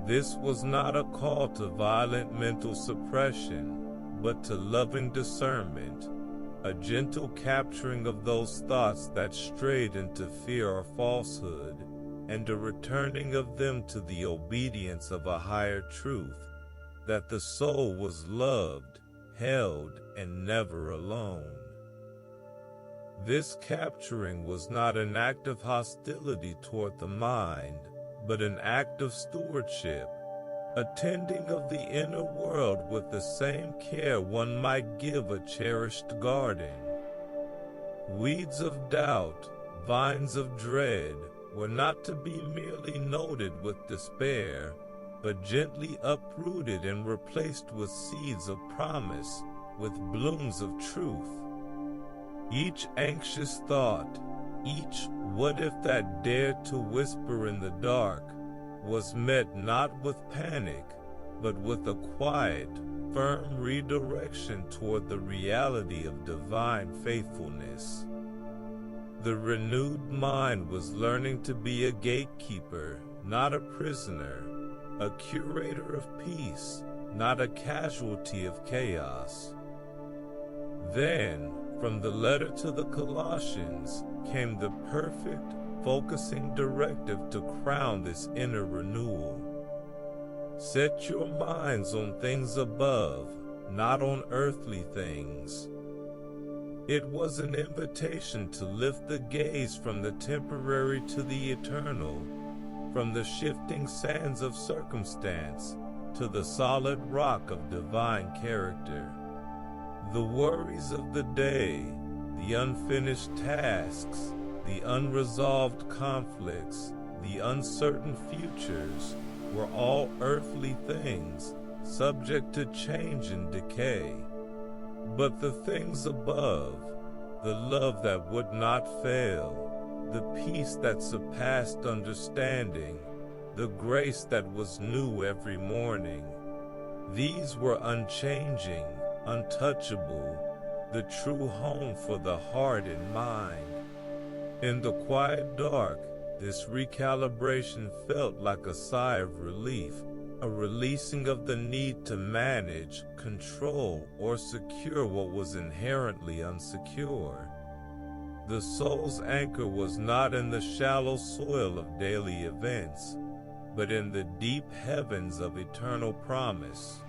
this was not a call to violent mental suppression, but to loving discernment, a gentle capturing of those thoughts that strayed into fear or falsehood, and a returning of them to the obedience of a higher truth, that the soul was loved, held, and never alone. This capturing was not an act of hostility toward the mind, but an act of stewardship, a tending of the inner world with the same care one might give a cherished garden. Weeds of doubt, vines of dread, were not to be merely noted with despair, but gently uprooted and replaced with seeds of promise, with blooms of truth. Each anxious thought, each what if that dared to whisper in the dark, was met not with panic, but with a quiet, firm redirection toward the reality of divine faithfulness. The renewed mind was learning to be a gatekeeper, not a prisoner, a curator of peace, not a casualty of chaos. Then, from the letter to the Colossians, came the perfect, focusing directive to crown this inner renewal. Set your minds on things above, not on earthly things. It was an invitation to lift the gaze from the temporary to the eternal, from the shifting sands of circumstance to the solid rock of divine character. The worries of the day, the unfinished tasks, the unresolved conflicts, the uncertain futures, were all earthly things, subject to change and decay. But the things above, the love that would not fail, the peace that surpassed understanding, the grace that was new every morning, these were unchanging, untouchable, the true home for the heart and mind. In the quiet dark, this recalibration felt like a sigh of relief, a releasing of the need to manage, control, or secure what was inherently unsecure. The soul's anchor was not in the shallow soil of daily events, but in the deep heavens of eternal promise.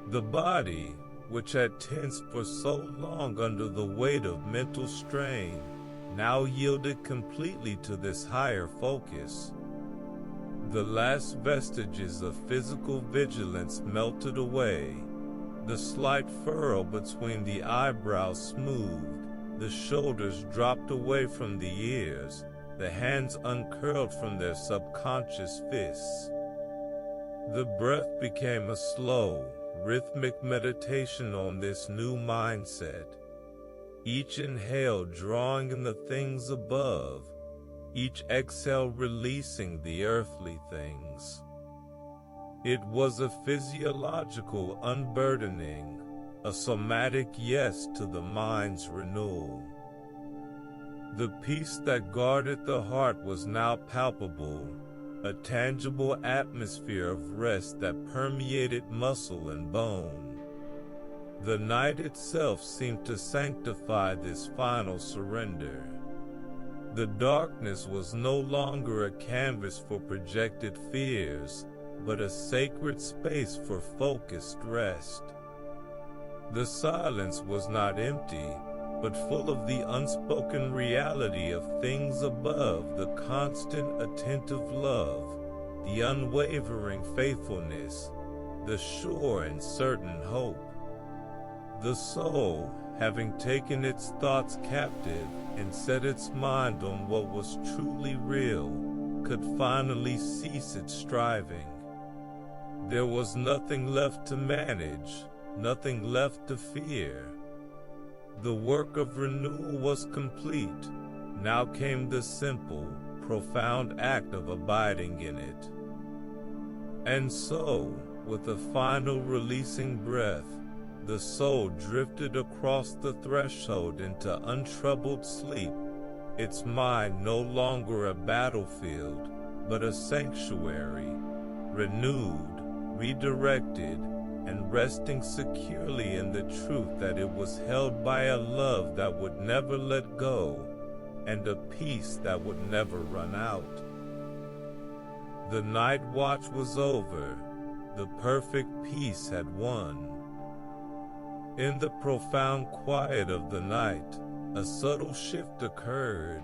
The body, which had tensed for so long under the weight of mental strain, now yielded completely to this higher focus. The last vestiges of physical vigilance melted away, the slight furrow between the eyebrows smoothed, the shoulders dropped away from the ears, the hands uncurled from their subconscious fists. The breath became a slow, rhythmic meditation on this new mindset. Each inhale drawing in the things above, each exhale releasing the earthly things. It was a physiological unburdening, a somatic yes to the mind's renewal. The peace that guarded the heart was now palpable, a tangible atmosphere of rest that permeated muscle and bone. The night itself seemed to sanctify this final surrender. The darkness was no longer a canvas for projected fears, but a sacred space for focused rest. The silence was not empty, but full of the unspoken reality of things above, the constant attentive love, the unwavering faithfulness, the sure and certain hope. The soul, having taken its thoughts captive and set its mind on what was truly real, could finally cease its striving. There was nothing left to manage, nothing left to fear. The work of renewal was complete. Now came the simple, profound act of abiding in it. And so, with a final releasing breath, the soul drifted across the threshold into untroubled sleep, its mind no longer a battlefield, but a sanctuary, renewed, redirected, and resting securely in the truth that it was held by a love that would never let go, and a peace that would never run out. The night watch was over. The perfect peace had won. In the profound quiet of the night, a subtle shift occurred,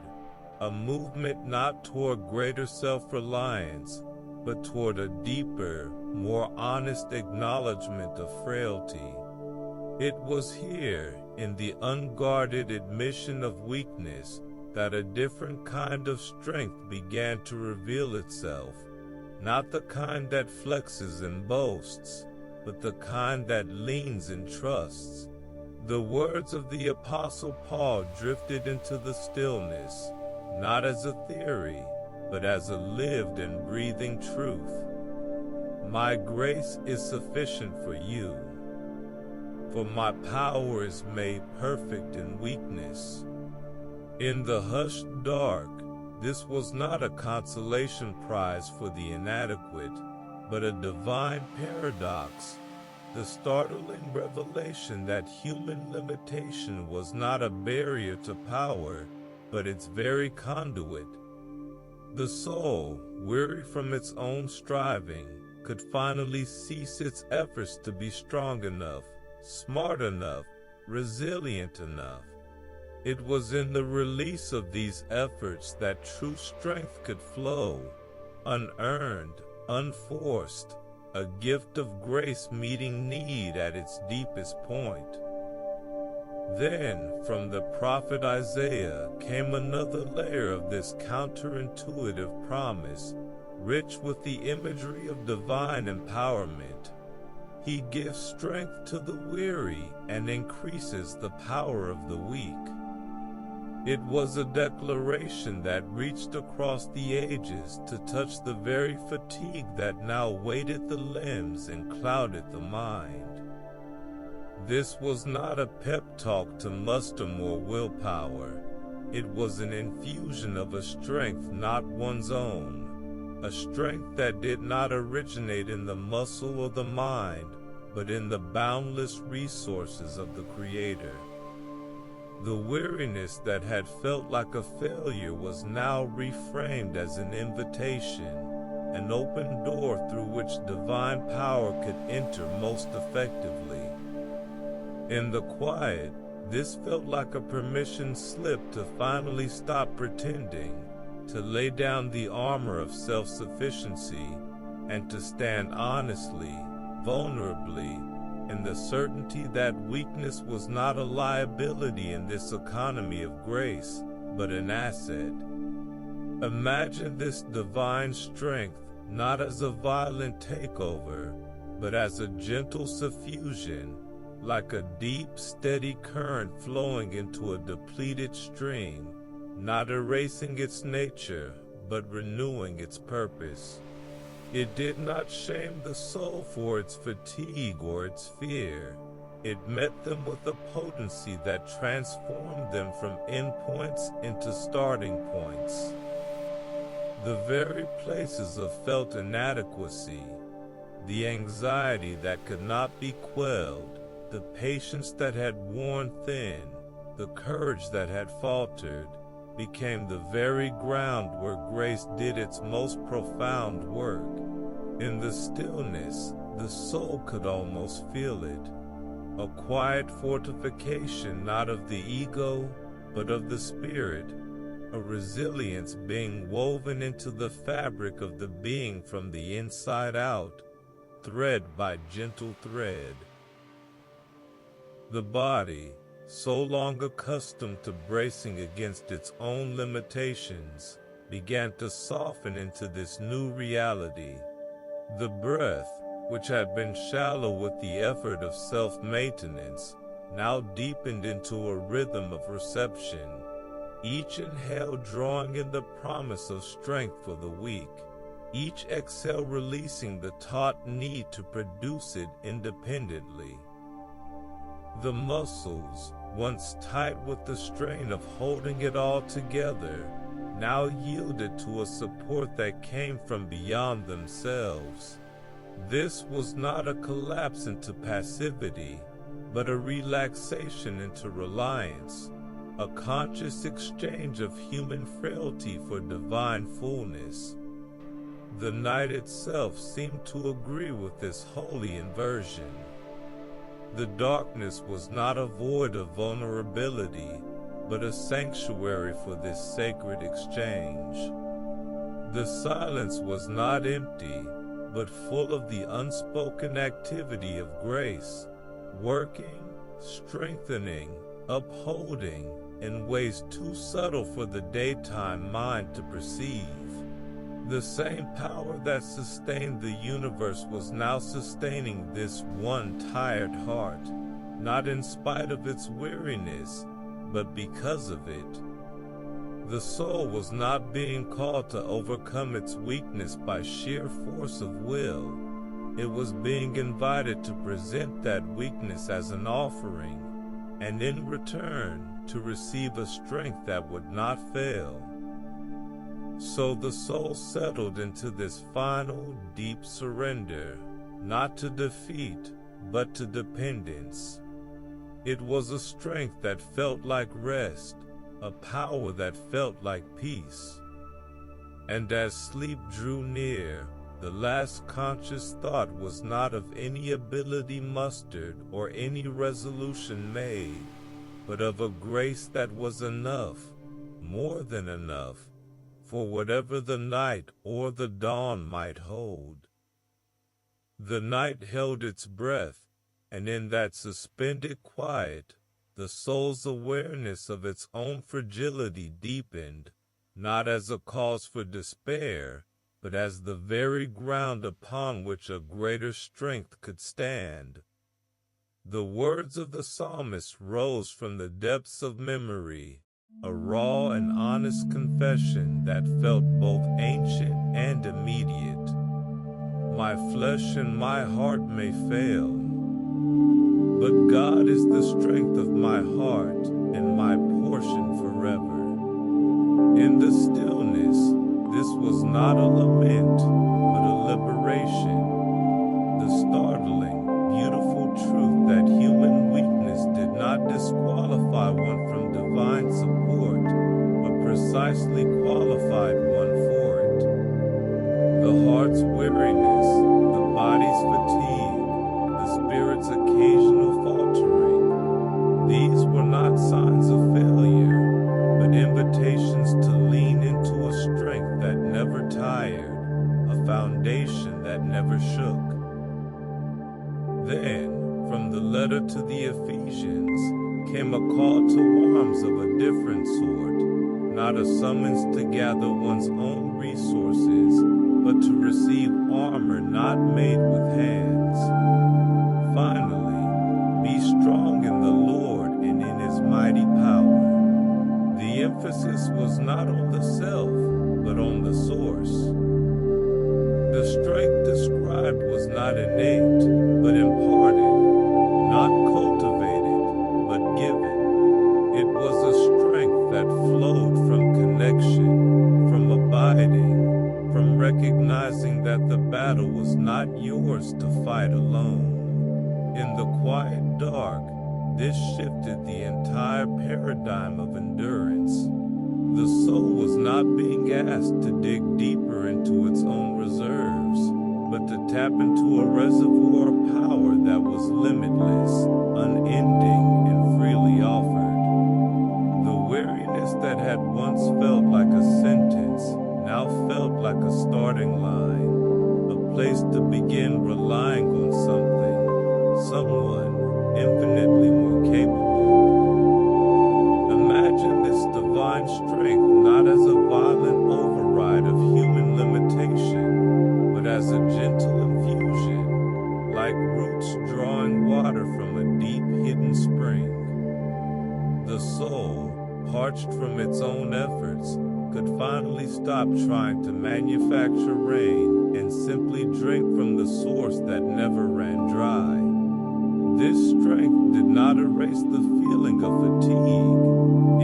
a movement not toward greater self-reliance, but toward a deeper, more honest acknowledgement of frailty. It was here, in the unguarded admission of weakness, that a different kind of strength began to reveal itself, not the kind that flexes and boasts, but the kind that leans and trusts. The words of the Apostle Paul drifted into the stillness, not as a theory, but as a lived and breathing truth. My grace is sufficient for you, for my power is made perfect in weakness. In the hushed dark, this was not a consolation prize for the inadequate, but a divine paradox, the startling revelation that human limitation was not a barrier to power, but its very conduit. The soul, weary from its own striving, could finally cease its efforts to be strong enough, smart enough, resilient enough. It was in the release of these efforts that true strength could flow, unearned, unforced, a gift of grace meeting need at its deepest point. Then, from the prophet Isaiah came another layer of this counterintuitive promise, rich with the imagery of divine empowerment. He gives strength to the weary and increases the power of the weak. It was a declaration that reached across the ages to touch the very fatigue that now weighted the limbs and clouded the mind. This was not a pep talk to muster more willpower. It was an infusion of a strength not one's own, a strength that did not originate in the muscle or the mind, but in the boundless resources of the Creator. The weariness that had felt like a failure was now reframed as an invitation, an open door through which divine power could enter most effectively. In the quiet, this felt like a permission slip to finally stop pretending, to lay down the armor of self-sufficiency, and to stand honestly, vulnerably, in the certainty that weakness was not a liability in this economy of grace, but an asset. Imagine this divine strength not as a violent takeover, but as a gentle suffusion, like a deep, steady current flowing into a depleted stream, not erasing its nature, but renewing its purpose. It did not shame the soul for its fatigue or its fear. It met them with a potency that transformed them from endpoints into starting points. The very places of felt inadequacy, the anxiety that could not be quelled, the patience that had worn thin, the courage that had faltered, became the very ground where grace did its most profound work. In the stillness, the soul could almost feel it, a quiet fortification not of the ego, but of the spirit, a resilience being woven into the fabric of the being from the inside out, thread by gentle thread. The body, so long accustomed to bracing against its own limitations, began to soften into this new reality. The breath, which had been shallow with the effort of self-maintenance, now deepened into a rhythm of reception, each inhale drawing in the promise of strength for the weak, each exhale releasing the taut need to produce it independently. The muscles, once tight with the strain of holding it all together, now yielded to a support that came from beyond themselves. This was not a collapse into passivity, but a relaxation into reliance, a conscious exchange of human frailty for divine fullness. The night itself seemed to agree with this holy inversion. The darkness was not a void of vulnerability, but a sanctuary for this sacred exchange. The silence was not empty, but full of the unspoken activity of grace, working, strengthening, upholding, in ways too subtle for the daytime mind to perceive. The same power that sustained the universe was now sustaining this one tired heart, not in spite of its weariness, but because of it. The soul was not being called to overcome its weakness by sheer force of will. It was being invited to present that weakness as an offering, and in return to receive a strength that would not fail. So the soul settled into this final, deep surrender, not to defeat, but to dependence. It was a strength that felt like rest, a power that felt like peace. And as sleep drew near, the last conscious thought was not of any ability mustered or any resolution made, but of a grace that was enough, more than enough, for whatever the night or the dawn might hold. The night held its breath, and in that suspended quiet, the soul's awareness of its own fragility deepened, not as a cause for despair, but as the very ground upon which a greater strength could stand. The words of the psalmist rose from the depths of memory, a raw and honest confession that felt both ancient and immediate. My flesh and my heart may fail, but God is the strength of my heart and my portion forever. In the stillness, this was not a lament, but a liberation. The startling, beautiful truth that human weakness did not disqualify one from divine support, but precisely qualified one for it. The heart's weariness, the body's fatigue, the spirit's occasional faltering, these were not signs of failure, but invitations to lean into a strength that never tired, a foundation that never shook. Then, from the letter to the Ephesians, came a call to arms of a different sort, not a summons to gather one's own resources, but to receive armor not made with hands. Finally, be strong in the Lord and in His mighty power. The emphasis was not on the self, but on the source. The strength described was not innate, but imparted, not cultivated, but given. It was a strength that flowed from connection, from abiding, from recognizing that the battle was not yours to fight alone. In the quiet dark, this shifted the entire paradigm of endurance. The soul was not being asked to dig deeper into its own reserves, but to tap into a reservoir of power that was limitless, unending, and freely offered. The weariness that had once felt like a sentence now felt like a starting line, a place to begin relying on something, someone infinitely more capable. Imagine this divine strength not as a violent override of human limitation, but as a gentle infusion, like roots drawing water from a deep hidden spring. The soul, parched from its own efforts, could finally stop trying to manufacture rain and simply drink from the source that never ran dry. This strength did not erase the feeling of fatigue.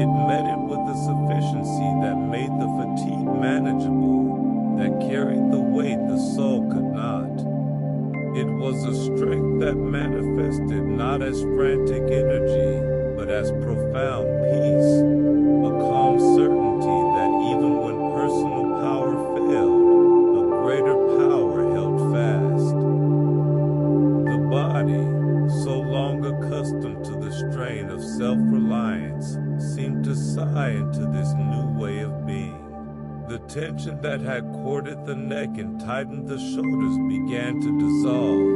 It met it with a sufficiency that made the fatigue manageable, that carried the weight the soul could not. It was a strength that manifested not as frantic energy, but as profound peace, a calm certainty that even when personal power failed, a greater power held fast. The body, so long accustomed to the strain of self-reliance, seemed to sigh into this new way of being. The tension that had corded the neck and tightened the shoulders began to dissolve,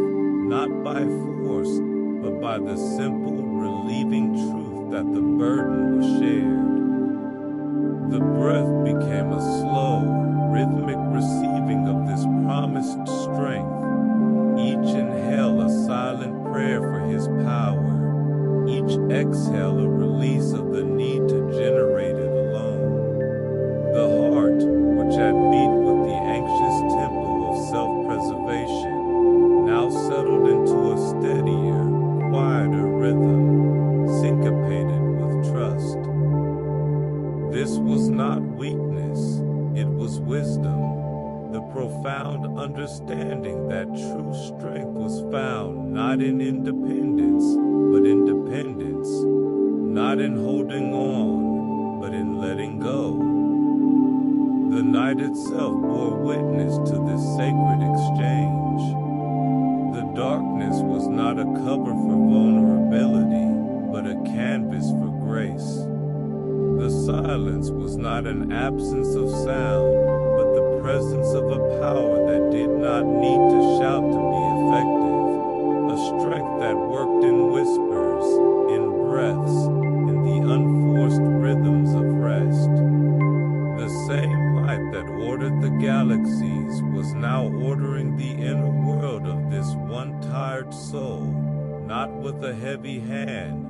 not by force, but by the simple, relieving truth that the burden was shared. The breath became a slow, rhythmic receiving of this promised strength, each inhale a silent prayer for His power, each exhale a release of the need to generate it alone. The heart, which had beat with the anxious tempo of self-preservation, now settled into a steadier, quieter rhythm, syncopated with trust. This was not weakness, it was wisdom, the profound understanding that true strength was found not in independence, but in dependence, not in holding on, but in letting go. The night itself bore witness to this sacred exchange. The darkness was not a cover for vulnerability, but a canvas for grace. The silence was not an absence of sound, but the presence of a power that did not need to shout to be effective, a strength that worked in whispers, in breaths, tired soul, not with a heavy hand,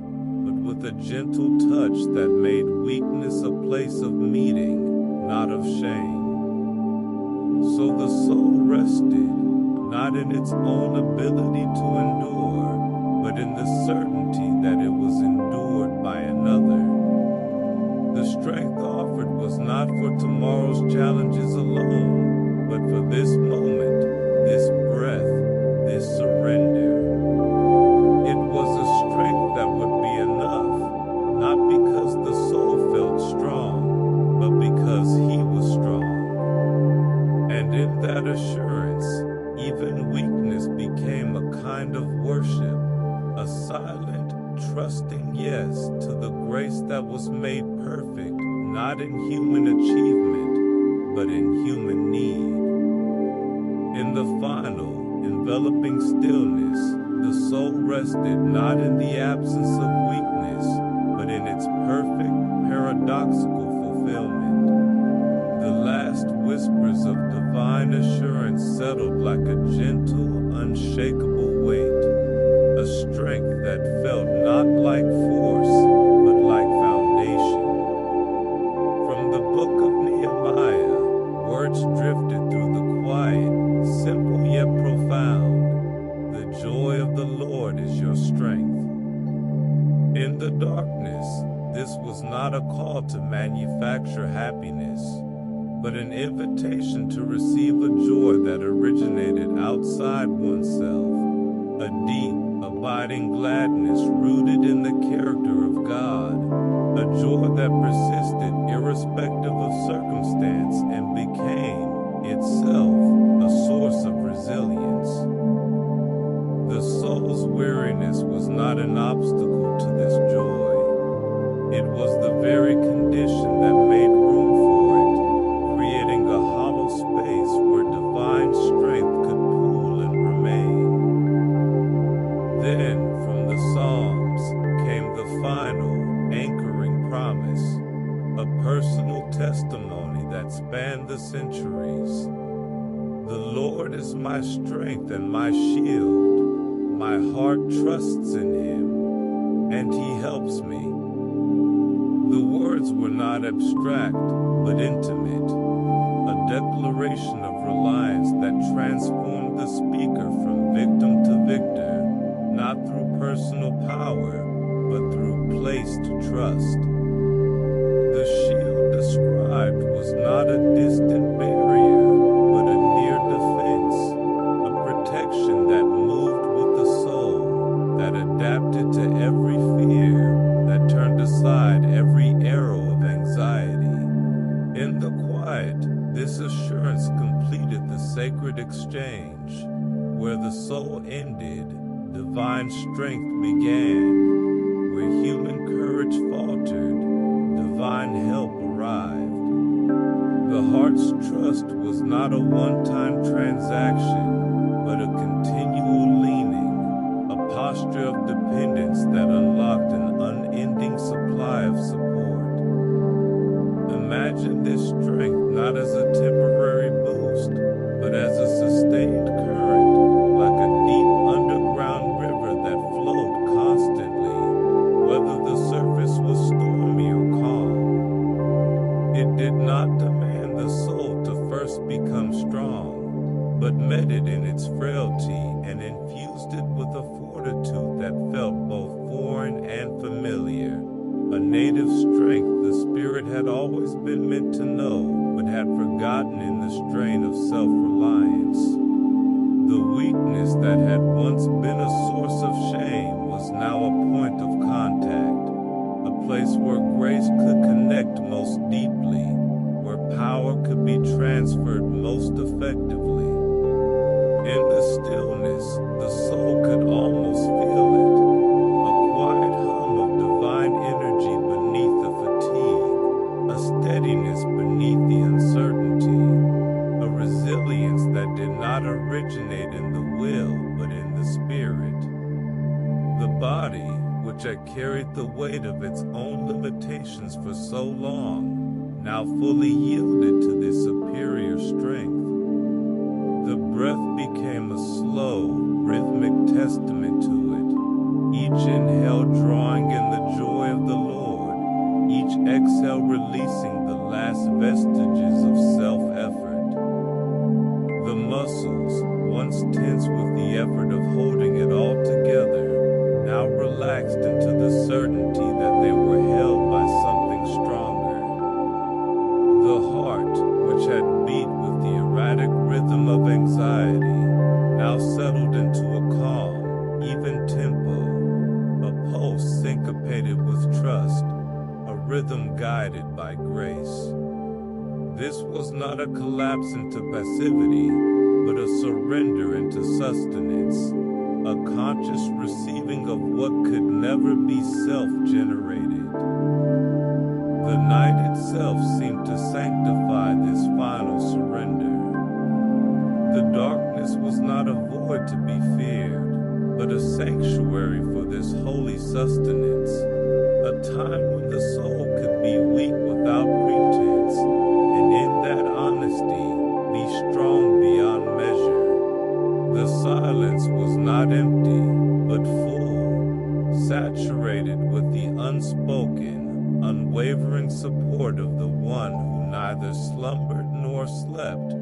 but with a gentle touch that made weakness a place of meeting, not of shame. So the soul rested, not in its own ability to endure, but in the certainty that it was endured by another. The strength offered was not for tomorrow's challenges alone, but for this moment, this breath, this surrender. It was a strength that would be enough, not because the soul felt strong, but because he was strong. And in that assurance, even weakness became a kind of worship, a silent, trusting yes to the grace that was made perfect, not in human achievement, but in human need. In the final, enveloping stillness, the soul rested not in the absence of weakness, but in its perfect, paradoxical fulfillment. The last whispers of divine assurance settled like a gentle, unshakable weight, a strength that felt not like force, but like foundation. From the book of Nehemiah, words drifted through the quiet, simple yet profound. The joy of the Lord is your strength. In the darkness, this was not a call to manufacture happiness, but an invitation to receive a joy that originated outside oneself, a deep, abiding gladness rooted in the character of God, a joy that persisted irrespective of circumstance and became, itself, a source of resilience. The soul's weariness was not an obstacle to this joy. It was the very condition that made room for it, creating a hollow space where divine strength could pool and remain. Then, from the Psalms, came the final, anchoring promise, a personal testimony that spanned the centuries. The Lord is my strength and my shield. My heart trusts in him, and he helps me. The words were not abstract, but intimate, a declaration of reliance that transformed the speaker from victim to victor, not through personal power, but through placed trust. The shield described was not a distant barrier, but a near defense, a protection that moved with the soul, that adapted to every fear, that turned aside every arrow of anxiety. In the quiet, this assurance completed the sacred exchange. Where the soul ended, divine strength began. Where human courage faltered, divine help arrived. The heart's trust was not a one-time transaction, but a continual leaning, a posture of dependence that unlocked an unending supply of support. Imagine this strength not as a temporary boost, but as a sustained current, like a deep underground river that flowed constantly, whether the surface was stormy or calm. It did not demand the soul to first become strong, but met it in its frailty and infused it with a fortitude that felt both foreign and familiar, a native strength the spirit had always been meant to know, but had forgotten in the strain of self-reliance. The weakness that had once been a source of shame was now a point of contact, a place where grace could connect most deeply, where power could be transferred most effectively. In the stillness, the soul could almost feel it, a quiet hum of divine energy beneath the fatigue, a steadiness beneath the uncertainty, a resilience that did not originate in the will but in the spirit. The body, which had carried the weight of its own limitations for so long, now fully yielded to this superior strength. The breath became a slow, rhythmic test rhythm guided by grace. This was not a collapse into passivity, but a surrender into sustenance, a conscious receiving of what could never be self-generated. The night itself seemed to sanctify this final surrender. The darkness was not a void to be feared, but a sanctuary for this holy sustenance, a time when the soul could be weak without pretense, and in that honesty be strong beyond measure. The silence was not empty, but full, saturated with the unspoken, unwavering support of the one who neither slumbered nor slept,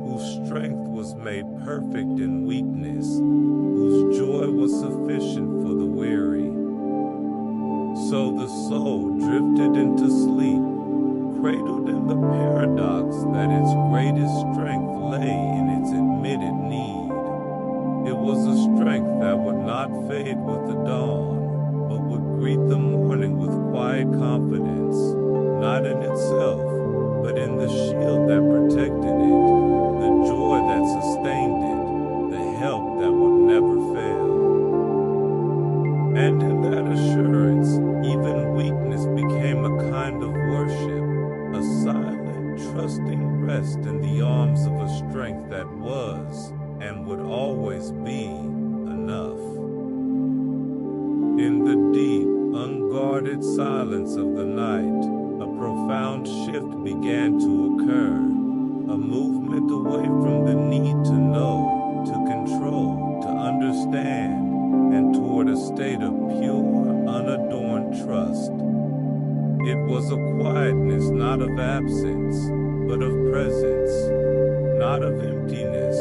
whose strength was made perfect in weakness, whose joy was sufficient for the weary. So the soul drifted into sleep, cradled in the paradox that its greatest strength lay in its admitted need. It was a strength that would not fade with the dawn, but would greet the morning with quiet confidence, not in itself, but in the shield that protected it, the joy that sustained it, the help that would never fail. And in that assurance, even weakness became a kind of worship, a silent, trusting rest in the arms of a strength that was, and would always be, enough. In the deep, unguarded silence of the night, a profound shift began to occur, a movement away from the need to know, to control, to understand, and toward a state of pure, unadorned trust. It was a quietness not of absence, but of presence, not of emptiness,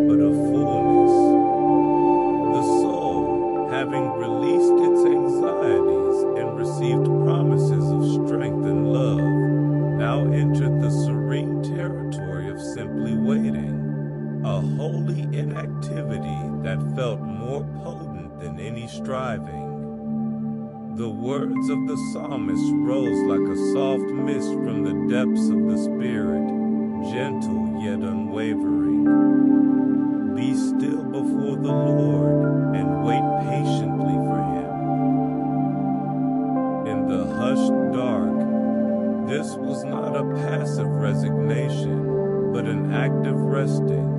but of fullness. The soul, having released its anxieties and received promises of strength and love, now entered the serene territory of simply waiting, a holy inactivity that felt more potent than any striving. The words of the psalmist rose like a soft mist from the depths of the spirit, gentle yet unwavering. Be still before the Lord and wait patiently for him. In the hushed dark, this was not a passive resignation, but an active resting,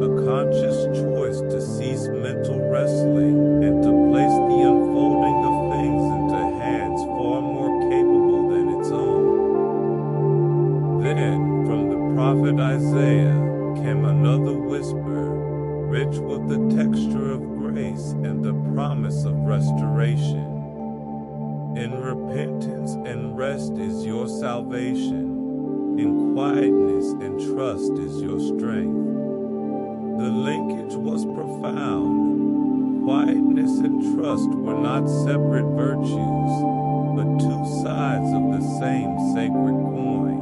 a conscious choice to cease mental wrestling and to place the unfolding of things into hands far more capable than its own. Then, from the prophet Isaiah, came another whisper, rich with the texture of grace and the promise of restoration. In repentance and rest is your salvation. In quietness and trust is your strength. The linkage was profound. Quietness and trust were not separate virtues, but two sides of the same sacred coin.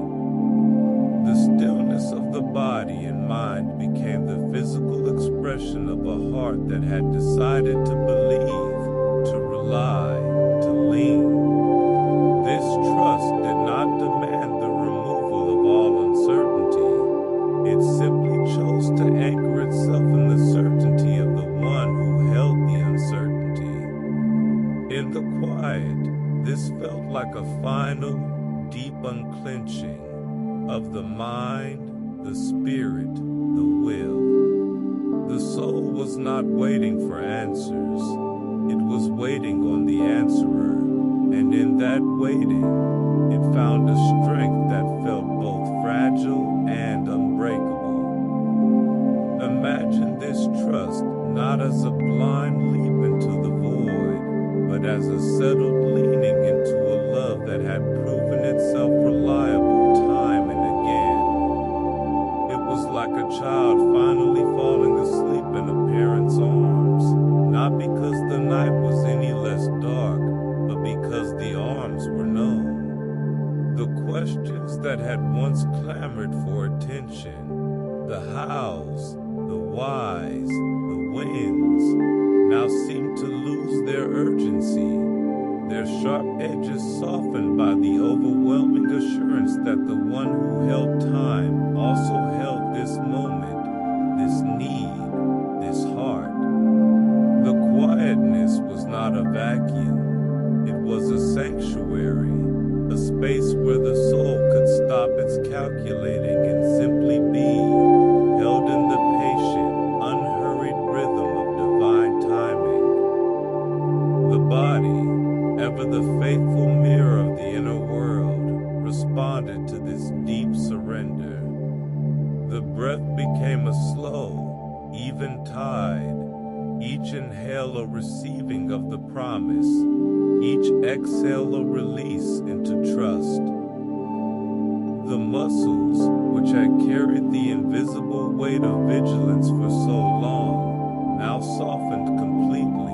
The stillness of the body and mind became the physical expression of a heart that had decided to believe, to rely, to lean. This trust did not demand the removal of all uncertainty. It simply chose to anchor itself in the certainty of the one who held the uncertainty. In the quiet, this felt like a final, deep unclenching of the mind, the spirit, the will. The soul was not waiting for answers. It was waiting on the answerer, and in that waiting, it found a strength that felt both fragile and unbreakable. Imagine this trust not as a blind leap into the void, but as a settled leaning into a love that had proven itself reliable time and again. It was like a child finally falling asleep in a parent's arms, not because the night was any less dark, but because the arms were known. The questions that had once clamored for attention, the hows, the whys, the whens, now seemed to lose their urgency, their sharp edges softened by the overwhelming assurance that the one who held time also held this moment, this need, this heart. The quietness was not a vacuum, it was a sanctuary, a space where the soul could stop its calculating and simply be, held in the patient, unhurried rhythm of divine timing. The body, ever the faithful mirror of the inner world, responded to this deep surrender. The breath became a slow, even tide, each inhale a receiving of the promise, each exhale a release into trust. The muscles, which had carried the invisible weight of vigilance for so long, now softened completely,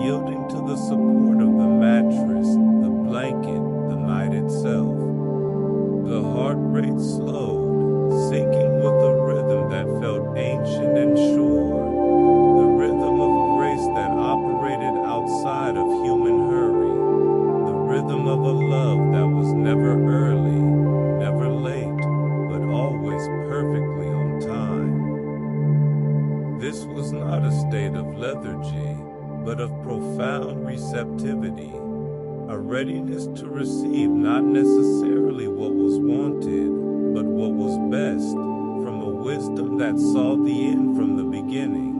yielding to the support of the mattress, the blanket, the night itself. The heart rate slowed, syncing with a rhythm that felt ancient and sure, the rhythm of grace that operated outside of human hurry, the rhythm of a love that was never early, never late, but always perfectly on time. This was not a state of lethargy, but of profound receptivity, a readiness to receive not necessarily what was wanted, but what was best, from a wisdom that saw the end from the beginning.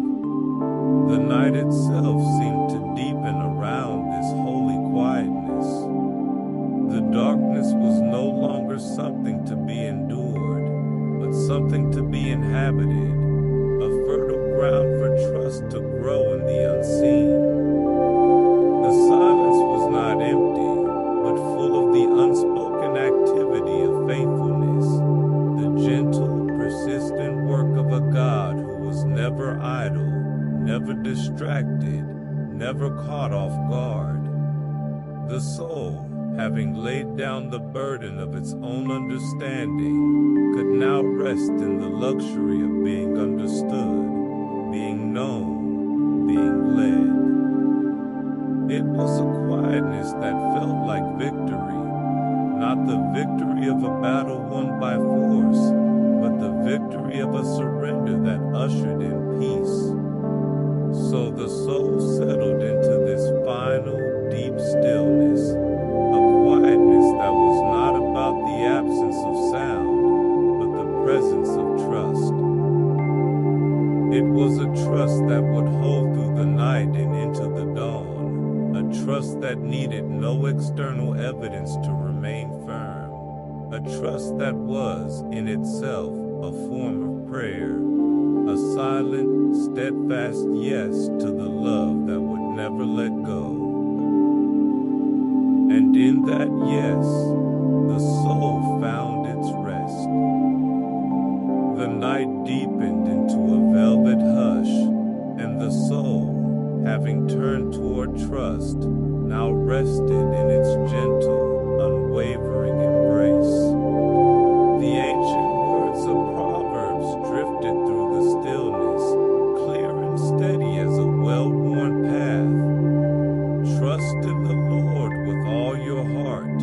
The night itself seemed to deepen around this holy quietness. The darkness was no longer something to be endured, but something to be inhabited, a fertile ground for trust to grow in the unseen. The silence was not empty, but full of the unspoken activity of faithfulness, the gentle, persistent work of a God who was never idle, never distracted, never caught off guard. The soul, having laid down the burden of its own understanding, could now rest in the luxury of being understood, being known, being led. It was a quietness that felt like victory, not the victory of a battle won by force, but the victory of a surrender that ushered in peace. So the soul settled into this final, deep stillness, a quietness that was not about the absence of sound, but the presence of trust. It was a trust that would hold through the night and into the dawn, a trust that needed no external evidence to remain firm, a trust that was, in itself, a form of prayer, a silent, steadfast yes to the love that would never let go. And in that yes, the soul found its rest. The night deepened into a velvet hush, and the soul, having turned toward trust, now rested in its gentle, unwavering embrace. The ancient words of Proverbs drifted through the stillness, clear and steady as a well-worn path. Trust in the Lord with all your heart,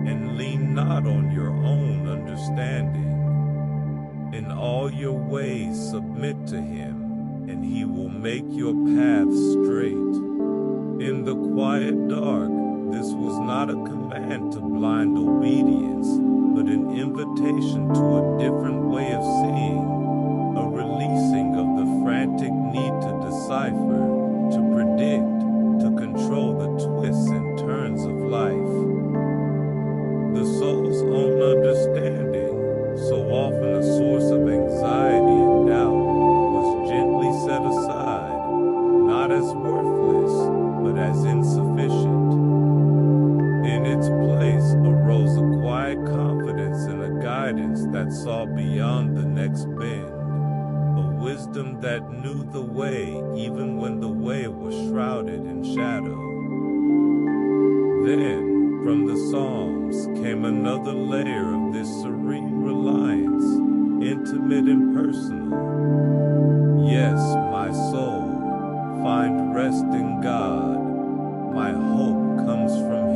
and lean not on your own understanding. In all your ways submit to him, and he will make your paths straight. In the quiet dark, this was not a command to blind obedience, but an invitation to a different way of seeing, a releasing of the frantic need to decipher, to predict, to control the twists and turns of life. The soul's own understanding, so often a source of anxiety and doubt, was gently set aside, not as worthless, but as insufficient. In its place arose a quiet confidence and a guidance that saw beyond the next bend, a wisdom that knew the way even when the way was shrouded in shadow. Then, from the Psalms came another layer of this serene reliance, intimate and personal. Yes, my soul, find rest in God. My hope comes from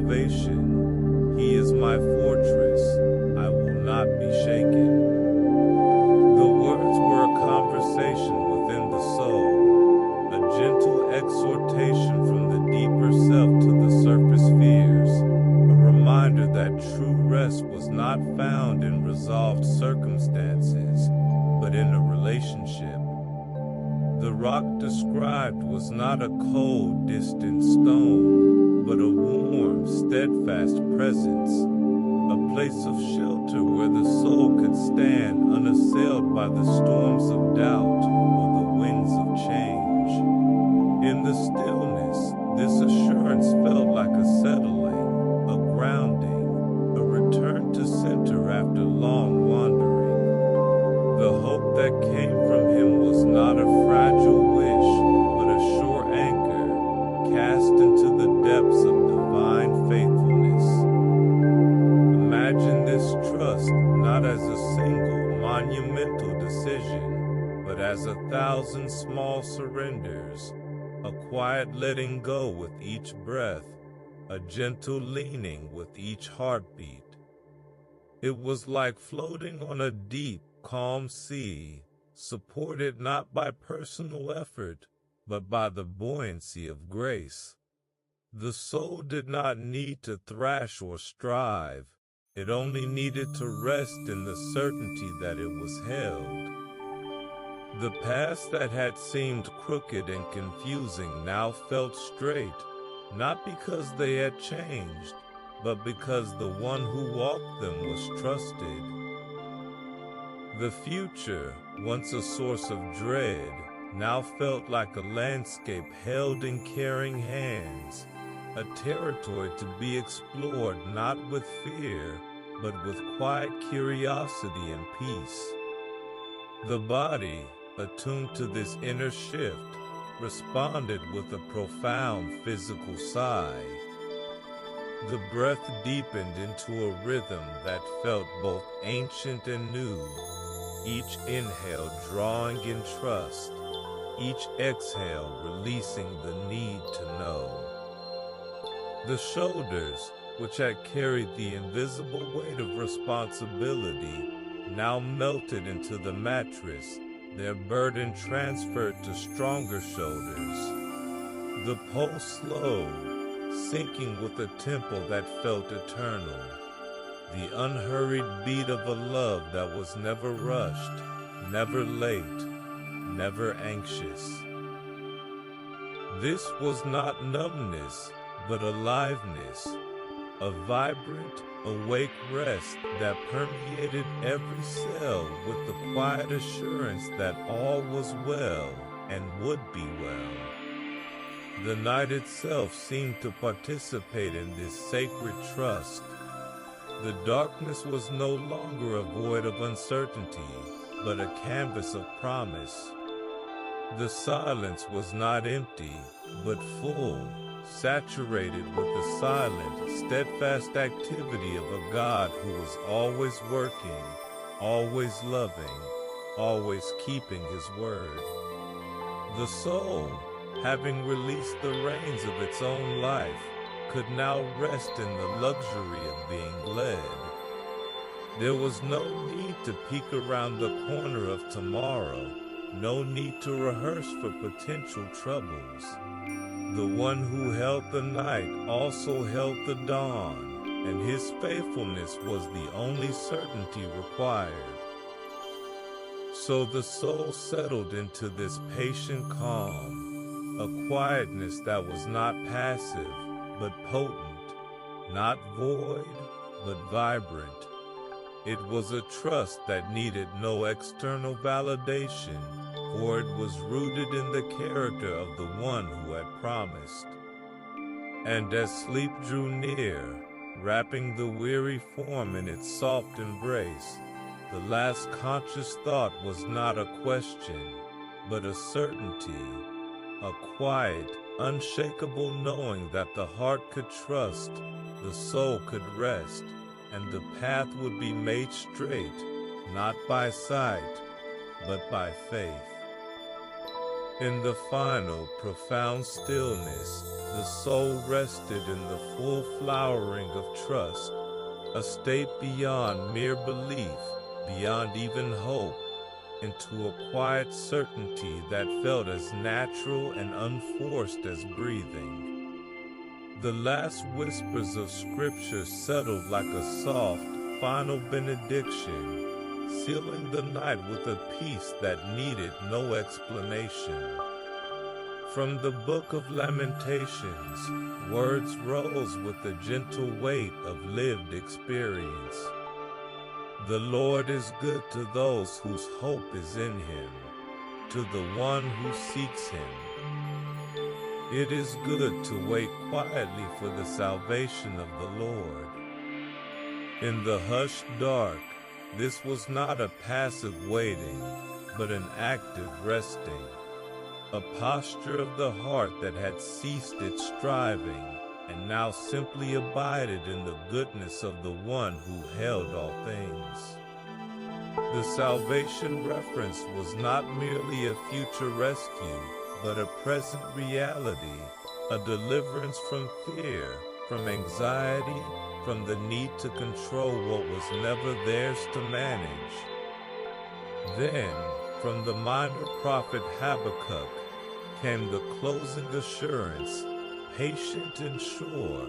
salvation. He is my fortress, I will not be shaken. The words were a conversation within the soul, a gentle exhortation from the deeper self to the surface fears, a reminder that true rest was not found in resolved circumstances, but in a relationship. The rock described was not a cold, distant stone, but a warm, steadfast presence, a place of shelter where the soul could stand unassailed by the storms of doubt or the winds of change. In the stillness, this assurance felt like a settling, a grounding, a return to center after long wandering. The hope that came from him was not a fragile wish, but a sure anchor, cast into the depths of divine faithfulness. Imagine this trust not as a single monumental decision, but as 1,000 small surrenders, a quiet letting go with each breath, a gentle leaning with each heartbeat. It was like floating on a deep, calm sea, supported not by personal effort, but by the buoyancy of grace. The soul did not need to thrash or strive. It only needed to rest in the certainty that it was held. The paths that had seemed crooked and confusing now felt straight, not because they had changed, but because the one who walked them was trusted. The future, once a source of dread, now felt like a landscape held in caring hands, a territory to be explored not with fear, but with quiet curiosity and peace. The body, attuned to this inner shift, responded with a profound physical sigh. The breath deepened into a rhythm that felt both ancient and new, each inhale drawing in trust, each exhale releasing the need to know. The shoulders, which had carried the invisible weight of responsibility, now melted into the mattress, their burden transferred to stronger shoulders. The pulse slowed, sinking with a tempo that felt eternal, the unhurried beat of a love that was never rushed, never late, never anxious. This was not numbness, but aliveness, a vibrant, awake rest that permeated every cell with the quiet assurance that all was well and would be well. The night itself seemed to participate in this sacred trust. The darkness was no longer a void of uncertainty, but a canvas of promise. The silence was not empty, but full, saturated with the silent, steadfast activity of a God who was always working, always loving, always keeping his word. The soul, having released the reins of its own life, could now rest in the luxury of being led. There was no need to peek around the corner of tomorrow, no need to rehearse for potential troubles. The one who held the night also held the dawn, and his faithfulness was the only certainty required. So the soul settled into this patient calm, a quietness that was not passive, but potent, not void, but vibrant. It was a trust that needed no external validation, for it was rooted in the character of the one who had promised. And as sleep drew near, wrapping the weary form in its soft embrace, the last conscious thought was not a question, but a certainty, a quiet, unshakable knowing that the heart could trust, the soul could rest, and the path would be made straight, not by sight, but by faith. In the final, profound stillness, the soul rested in the full flowering of trust, a state beyond mere belief, beyond even hope, into a quiet certainty that felt as natural and unforced as breathing. The last whispers of Scripture settled like a soft, final benediction, sealing the night with a peace that needed no explanation. From the Book of Lamentations, words rose with the gentle weight of lived experience. The Lord is good to those whose hope is in Him, to the one who seeks Him. It is good to wait quietly for the salvation of the Lord. In the hushed dark, this was not a passive waiting, but an active resting, a posture of the heart that had ceased its striving and now simply abided in the goodness of the one who held all things. The salvation reference was not merely a future rescue, but a present reality, a deliverance from fear, from anxiety, from the need to control what was never theirs to manage. Then, from the minor prophet Habakkuk, came the closing assurance, patient and sure,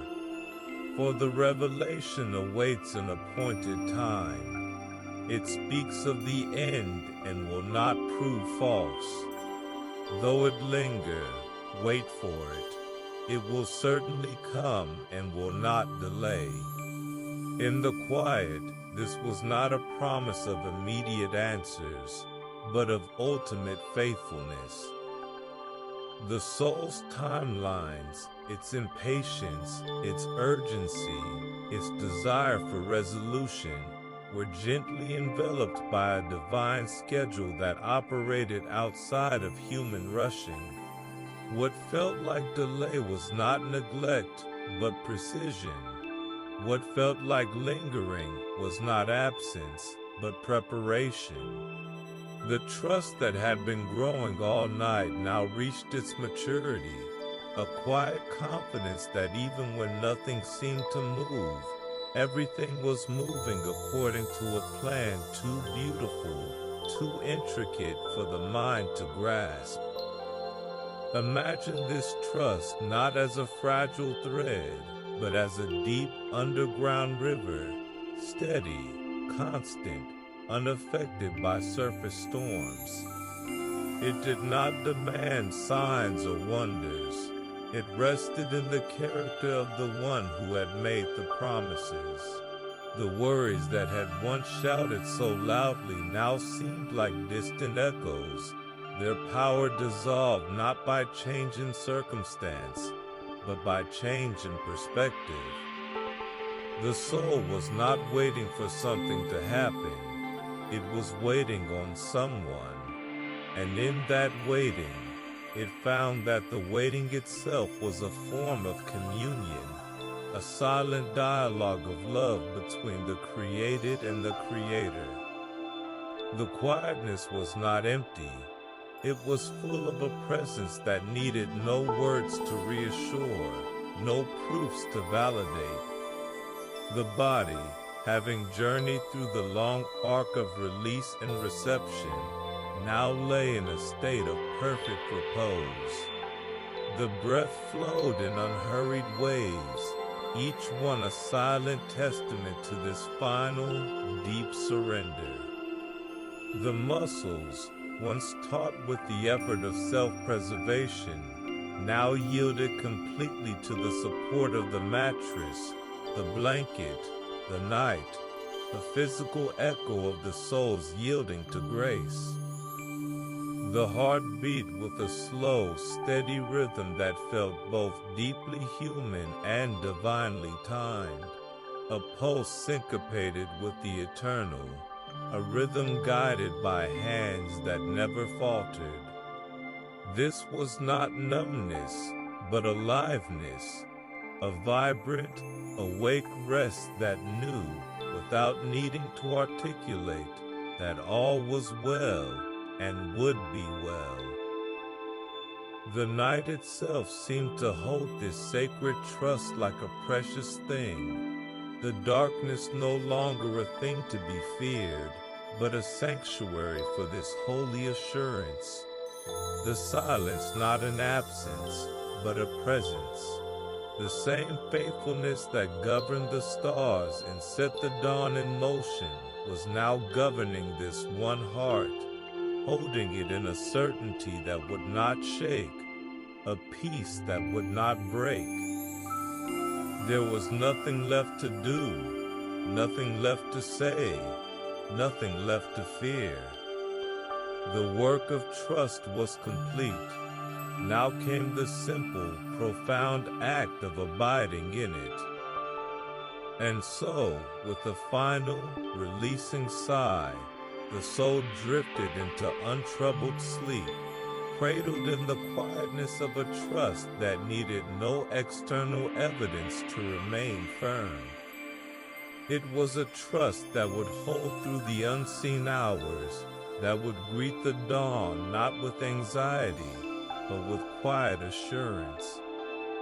for the revelation awaits an appointed time. It speaks of the end and will not prove false. Though it linger, wait for it. It will certainly come and will not delay. In the quiet, this was not a promise of immediate answers, but of ultimate faithfulness. The soul's timelines, its impatience, its urgency, its desire for resolution, were gently enveloped by a divine schedule that operated outside of human rushing. What felt like delay was not neglect, but precision. What felt like lingering was not absence, but preparation. The trust that had been growing all night now reached its maturity, a quiet confidence that even when nothing seemed to move, everything was moving according to a plan too beautiful, too intricate for the mind to grasp. Imagine this trust not as a fragile thread, but as a deep underground river, steady, constant, unaffected by surface storms. It did not demand signs or wonders. It rested in the character of the one who had made the promises. The worries that had once shouted so loudly now seemed like distant echoes, their power dissolved not by change in circumstance, but by change in perspective. The soul was not waiting for something to happen. It was waiting on someone, and in that waiting, it found that the waiting itself was a form of communion, a silent dialogue of love between the created and the Creator. The quietness was not empty. It was full of a presence that needed no words to reassure, no proofs to validate. The body, having journeyed through the long arc of release and reception, now lay in a state of perfect repose. The breath flowed in unhurried waves, each one a silent testament to this final, deep surrender. The muscles, once taut with the effort of self-preservation, now yielded completely to the support of the mattress, the blanket, the night, the physical echo of the soul's yielding to grace. The heart beat with a slow, steady rhythm that felt both deeply human and divinely timed, a pulse syncopated with the eternal, a rhythm guided by hands that never faltered. This was not numbness, but aliveness, a vibrant, awake rest that knew, without needing to articulate, that all was well and would be well. The night itself seemed to hold this sacred trust like a precious thing. The darkness no longer a thing to be feared, but a sanctuary for this holy assurance. The silence not an absence, but a presence. The same faithfulness that governed the stars and set the dawn in motion was now governing this one heart, holding it in a certainty that would not shake, a peace that would not break. There was nothing left to do, nothing left to say, nothing left to fear. The work of trust was complete. Now came the simple, profound act of abiding in it. And so, with a final, releasing sigh, the soul drifted into untroubled sleep, cradled in the quietness of a trust that needed no external evidence to remain firm. It was a trust that would hold through the unseen hours, that would greet the dawn not with anxiety, but with quiet assurance.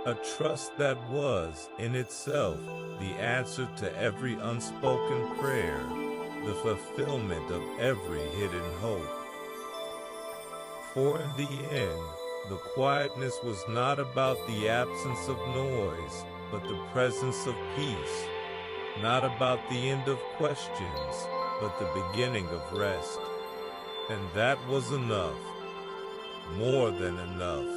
A trust that was, in itself, the answer to every unspoken prayer, the fulfillment of every hidden hope. For in the end, the quietness was not about the absence of noise, but the presence of peace. Not about the end of questions, but the beginning of rest. And that was enough. More than enough.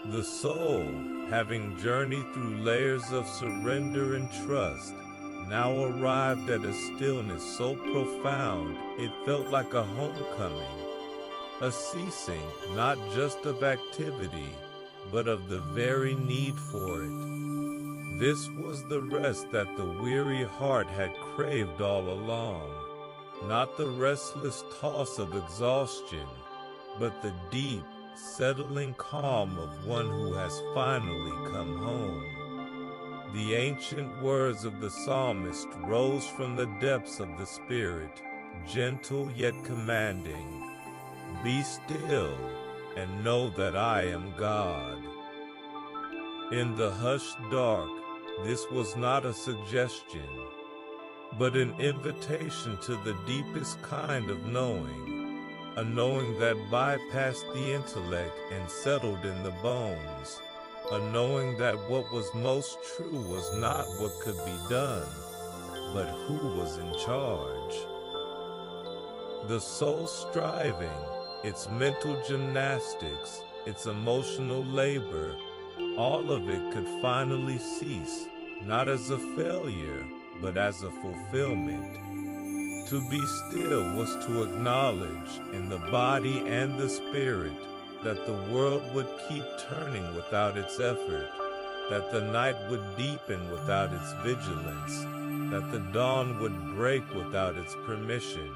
The soul, having journeyed through layers of surrender and trust, now arrived at a stillness so profound it felt like a homecoming, a ceasing not just of activity, but of the very need for it. This was the rest that the weary heart had craved all along, not the restless toss of exhaustion, but the deep, settling calm of one who has finally come home. The ancient words of the psalmist rose from the depths of the spirit, gentle yet commanding. Be still and know that I am God. In the hushed dark, this was not a suggestion, but an invitation to the deepest kind of knowing. A knowing that bypassed the intellect and settled in the bones. A knowing that what was most true was not what could be done, but who was in charge. The soul striving, its mental gymnastics, its emotional labor, all of it could finally cease, not as a failure, but as a fulfillment. To be still was to acknowledge in the body and the spirit that the world would keep turning without its effort, that the night would deepen without its vigilance, that the dawn would break without its permission.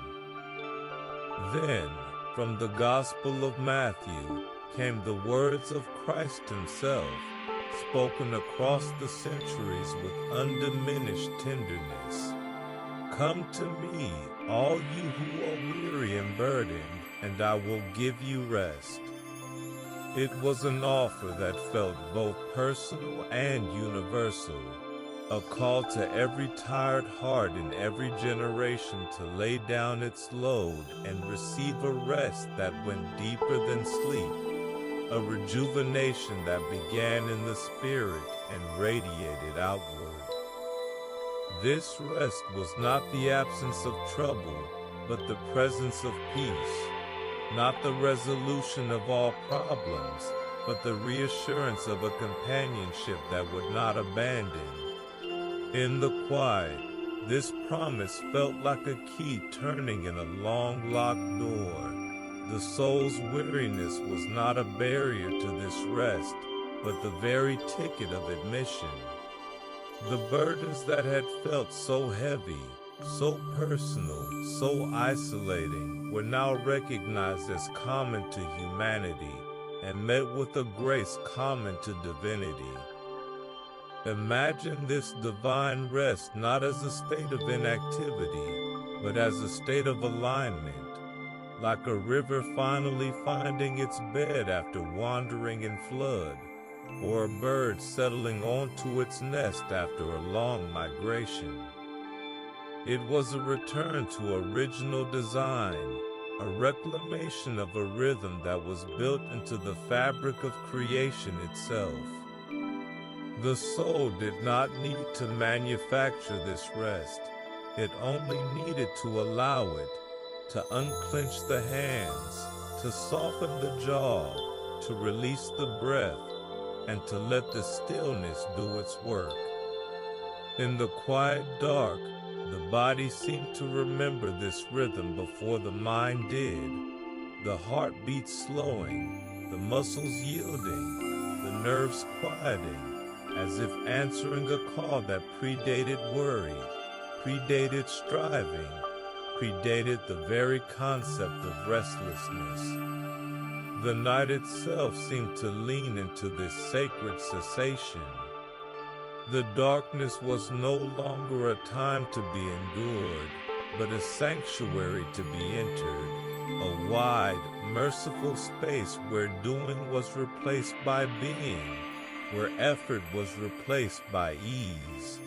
Then, from the Gospel of Matthew, came the words of Christ himself, spoken across the centuries with undiminished tenderness. Come to me, all you who are weary and burdened, and I will give you rest. It was an offer that felt both personal and universal, a call to every tired heart in every generation to lay down its load and receive a rest that went deeper than sleep, a rejuvenation that began in the spirit and radiated outward. This rest was not the absence of trouble, but the presence of peace, not the resolution of all problems, but the reassurance of a companionship that would not abandon. In the quiet, this promise felt like a key turning in a long locked door. The soul's weariness was not a barrier to this rest, but the very ticket of admission. The burdens that had felt so heavy, so personal, so isolating, were now recognized as common to humanity and met with a grace common to divinity. Imagine this divine rest not as a state of inactivity, but as a state of alignment, like a river finally finding its bed after wandering in flood, or a bird settling onto its nest after a long migration. It was a return to original design, a reclamation of a rhythm that was built into the fabric of creation itself. The soul did not need to manufacture this rest. It only needed to allow it, to unclench the hands, to soften the jaw, to release the breath, and to let the stillness do its work. In the quiet dark, the body seemed to remember this rhythm before the mind did, the heartbeat slowing, the muscles yielding, the nerves quieting, as if answering a call that predated worry, predated striving, predated the very concept of restlessness. The night itself seemed to lean into this sacred cessation. The darkness was no longer a time to be endured, but a sanctuary to be entered, a wide, merciful space where doing was replaced by being, where effort was replaced by ease.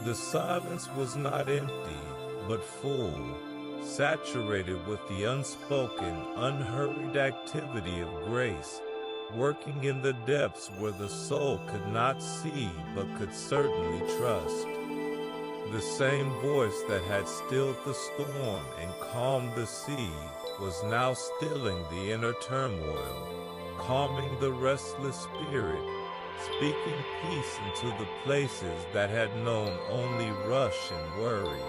The silence was not empty, but full, saturated with the unspoken, unhurried activity of grace, working in the depths where the soul could not see but could certainly trust. The same voice that had stilled the storm and calmed the sea was now stilling the inner turmoil, calming the restless spirit, speaking peace into the places that had known only rush and worry.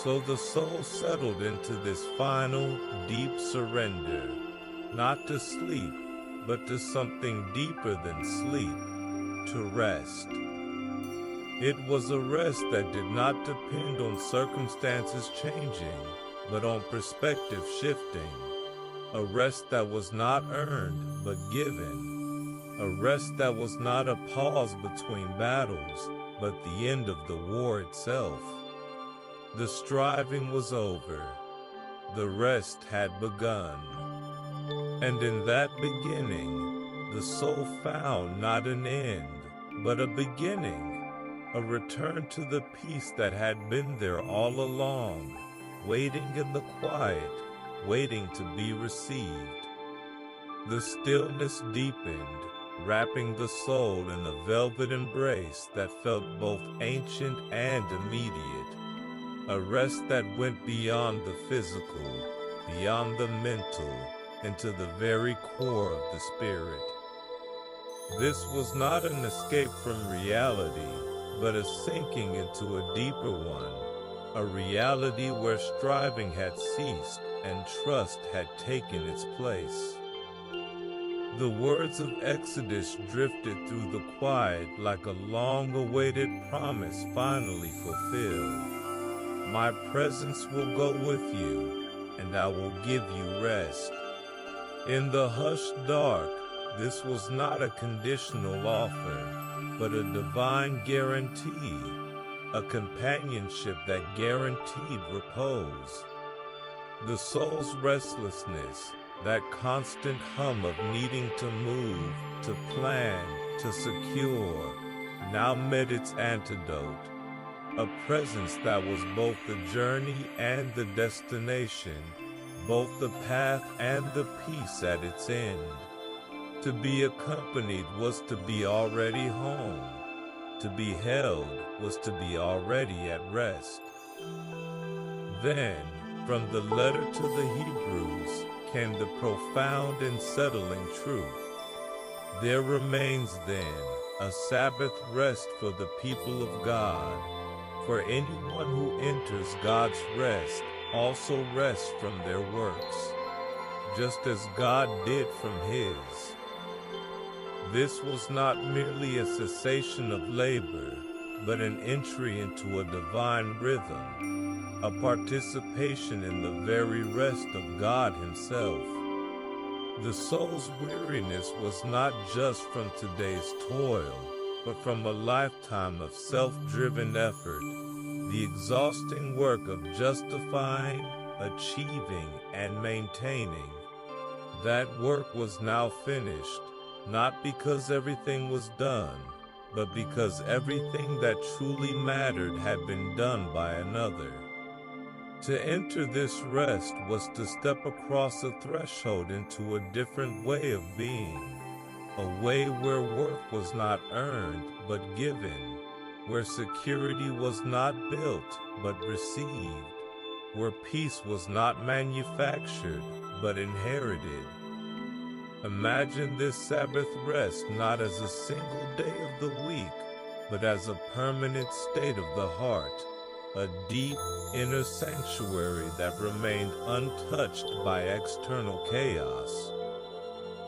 So the soul settled into this final, deep surrender, not to sleep, but to something deeper than sleep, to rest. It was a rest that did not depend on circumstances changing, but on perspective shifting. A rest that was not earned, but given. A rest that was not a pause between battles, but the end of the war itself. The striving was over. The rest had begun. And in that beginning, the soul found not an end, but a beginning, a return to the peace that had been there all along, waiting in the quiet, waiting to be received. The stillness deepened, wrapping the soul in a velvet embrace that felt both ancient and immediate, a rest that went beyond the physical, beyond the mental, into the very core of the spirit. This was not an escape from reality, but a sinking into a deeper one, a reality where striving had ceased and trust had taken its place. The words of Exodus drifted through the quiet like a long-awaited promise finally fulfilled. My presence will go with you, and I will give you rest. In the hushed dark, this was not a conditional offer, but a divine guarantee, a companionship that guaranteed repose. The soul's restlessness, that constant hum of needing to move, to plan, to secure, now met its antidote, a presence that was both the journey and the destination, both the path and the peace at its end. To be accompanied was to be already home. To be held was to be already at rest. Then, from the letter to the Hebrews, came the profound and settling truth. There remains then a Sabbath rest for the people of God. For anyone who enters God's rest also rests from their works, just as God did from his. This was not merely a cessation of labor, but an entry into a divine rhythm, a participation in the very rest of God himself. The soul's weariness was not just from today's toil, but from a lifetime of self-driven effort, the exhausting work of justifying, achieving, and maintaining. That work was now finished, not because everything was done, but because everything that truly mattered had been done by another. To enter this rest was to step across a threshold into a different way of being, a way where worth was not earned but given, where security was not built but received, where peace was not manufactured but inherited. Imagine this Sabbath rest not as a single day of the week, but as a permanent state of the heart, a deep inner sanctuary that remained untouched by external chaos.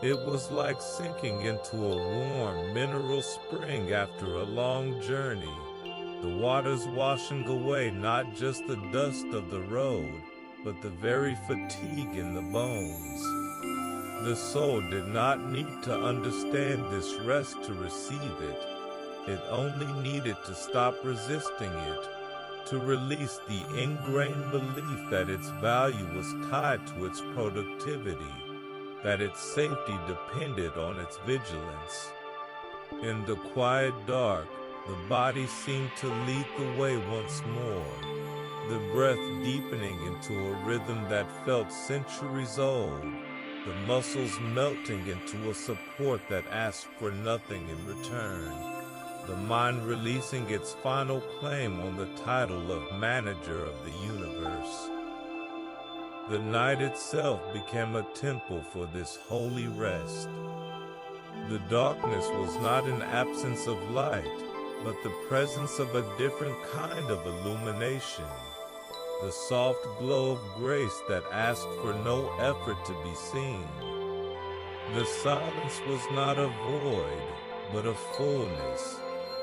It was like sinking into a warm mineral spring after a long journey, the waters washing away not just the dust of the road, but the very fatigue in the bones. The soul did not need to understand this rest to receive it. It only needed to stop resisting it, to release the ingrained belief that its value was tied to its productivity, that its safety depended on its vigilance. In the quiet dark, the body seemed to lead the way once more, the breath deepening into a rhythm that felt centuries old, the muscles melting into a support that asked for nothing in return, the mind releasing its final claim on the title of manager of the universe. The night itself became a temple for this holy rest. The darkness was not an absence of light, but the presence of a different kind of illumination, the soft glow of grace that asked for no effort to be seen. The silence was not a void, but a fullness,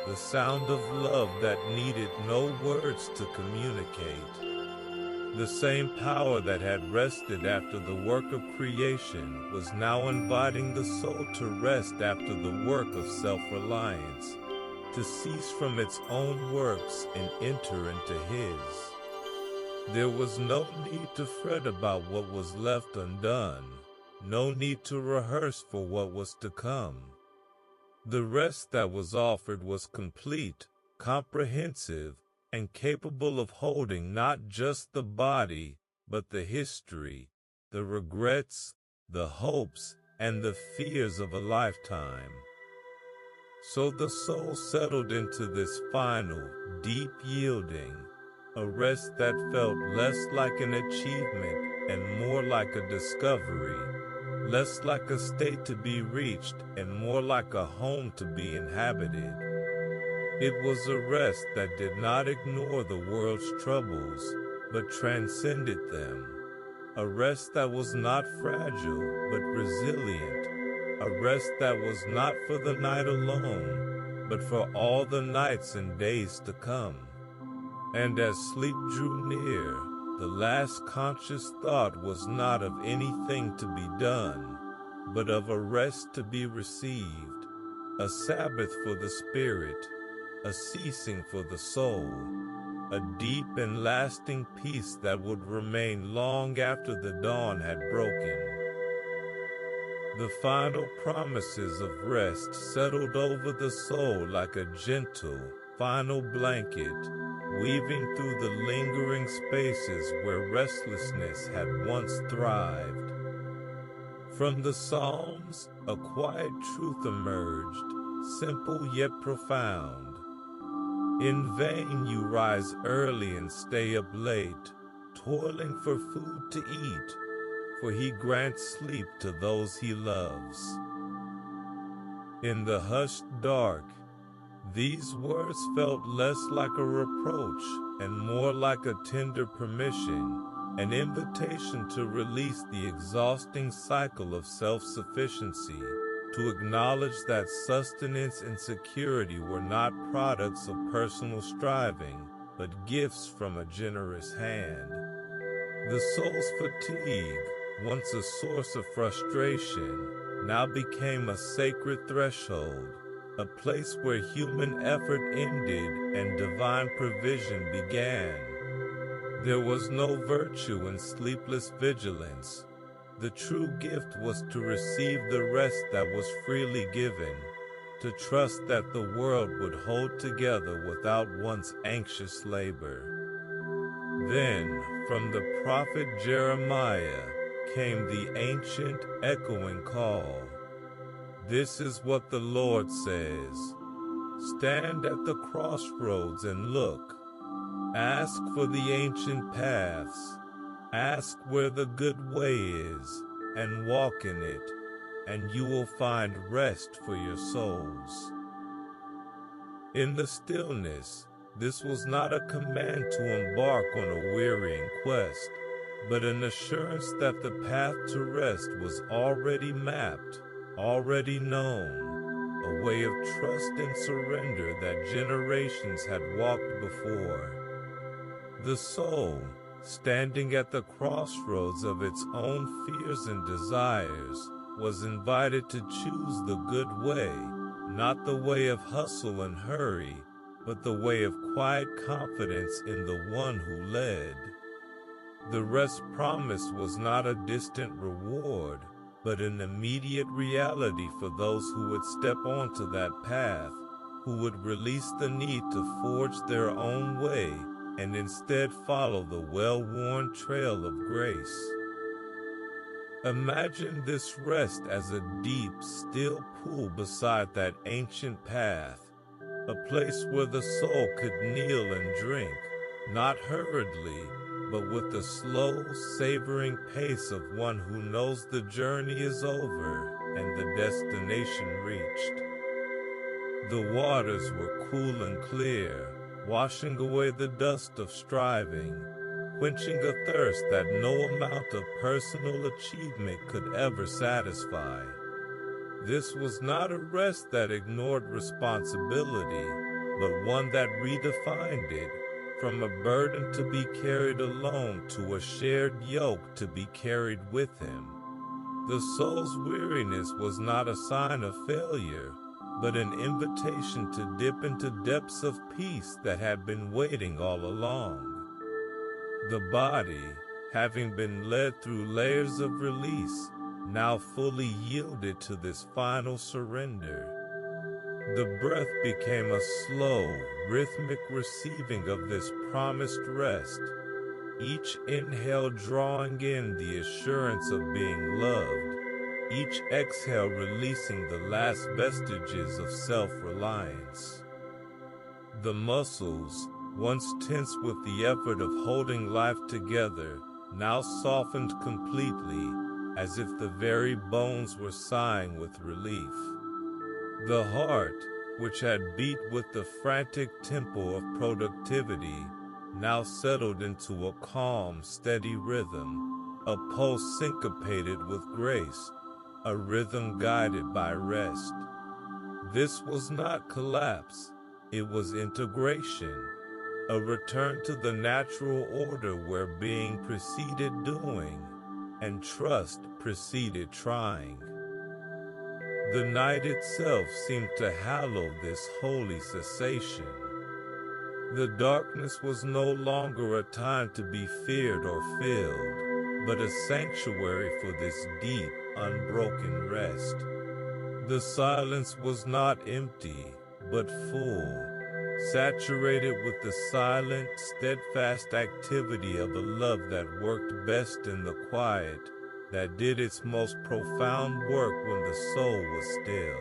the sound of love that needed no words to communicate. The same power that had rested after the work of creation was now inviting the soul to rest after the work of self-reliance, to cease from its own works and enter into His. There was no need to fret about what was left undone, no need to rehearse for what was to come. The rest that was offered was complete, comprehensive, and capable of holding not just the body, but the history, the regrets, the hopes, and the fears of a lifetime. So the soul settled into this final, deep yielding, a rest that felt less like an achievement and more like a discovery, less like a state to be reached and more like a home to be inhabited. It was a rest that did not ignore the world's troubles, but transcended them. A rest that was not fragile, but resilient. A rest that was not for the night alone, but for all the nights and days to come. And as sleep drew near, the last conscious thought was not of anything to be done, but of a rest to be received, a Sabbath for the spirit, a ceasing for the soul, a deep and lasting peace that would remain long after the dawn had broken. The final promises of rest settled over the soul like a gentle, final blanket, weaving through the lingering spaces where restlessness had once thrived. From the Psalms, a quiet truth emerged, simple yet profound. In vain you rise early and stay up late, toiling for food to eat, for He grants sleep to those He loves. In the hushed dark, these words felt less like a reproach and more like a tender permission, an invitation to release the exhausting cycle of self-sufficiency, to acknowledge that sustenance and security were not products of personal striving, but gifts from a generous hand. The soul's fatigue, once a source of frustration, now became a sacred threshold, a place where human effort ended and divine provision began. There was no virtue in sleepless vigilance. The true gift was to receive the rest that was freely given, to trust that the world would hold together without one's anxious labor. Then, from the prophet Jeremiah, came the ancient, echoing call. This is what the Lord says. Stand at the crossroads and look. Ask for the ancient paths. Ask where the good way is, and walk in it, and you will find rest for your souls. In the stillness, this was not a command to embark on a wearying quest, but an assurance that the path to rest was already mapped, already known, a way of trust and surrender that generations had walked before. The soul, standing at the crossroads of its own fears and desires, was invited to choose the good way, not the way of hustle and hurry, but the way of quiet confidence in the one who led. The rest promised was not a distant reward, but an immediate reality for those who would step onto that path, who would release the need to forge their own way, and instead follow the well-worn trail of grace. Imagine this rest as a deep, still pool beside that ancient path, a place where the soul could kneel and drink, not hurriedly, but with the slow, savoring pace of one who knows the journey is over and the destination reached. The waters were cool and clear, washing away the dust of striving, quenching a thirst that no amount of personal achievement could ever satisfy. This was not a rest that ignored responsibility, but one that redefined it, from a burden to be carried alone to a shared yoke to be carried with him. The soul's weariness was not a sign of failure, but an invitation to dip into depths of peace that had been waiting all along. The body, having been led through layers of release, now fully yielded to this final surrender. The breath became a slow, rhythmic receiving of this promised rest, each inhale drawing in the assurance of being loved, each exhale releasing the last vestiges of self-reliance. The muscles, once tense with the effort of holding life together, now softened completely, as if the very bones were sighing with relief. The heart, which had beat with the frantic tempo of productivity, now settled into a calm, steady rhythm, a pulse syncopated with grace, a rhythm guided by rest. This was not collapse, it was integration, a return to the natural order where being preceded doing, and trust preceded trying. The night itself seemed to hallow this holy cessation. The darkness was no longer a time to be feared or filled, but a sanctuary for this deep, unbroken rest. The silence was not empty, but full, saturated with the silent, steadfast activity of a love that worked best in the quiet, that did its most profound work when the soul was still.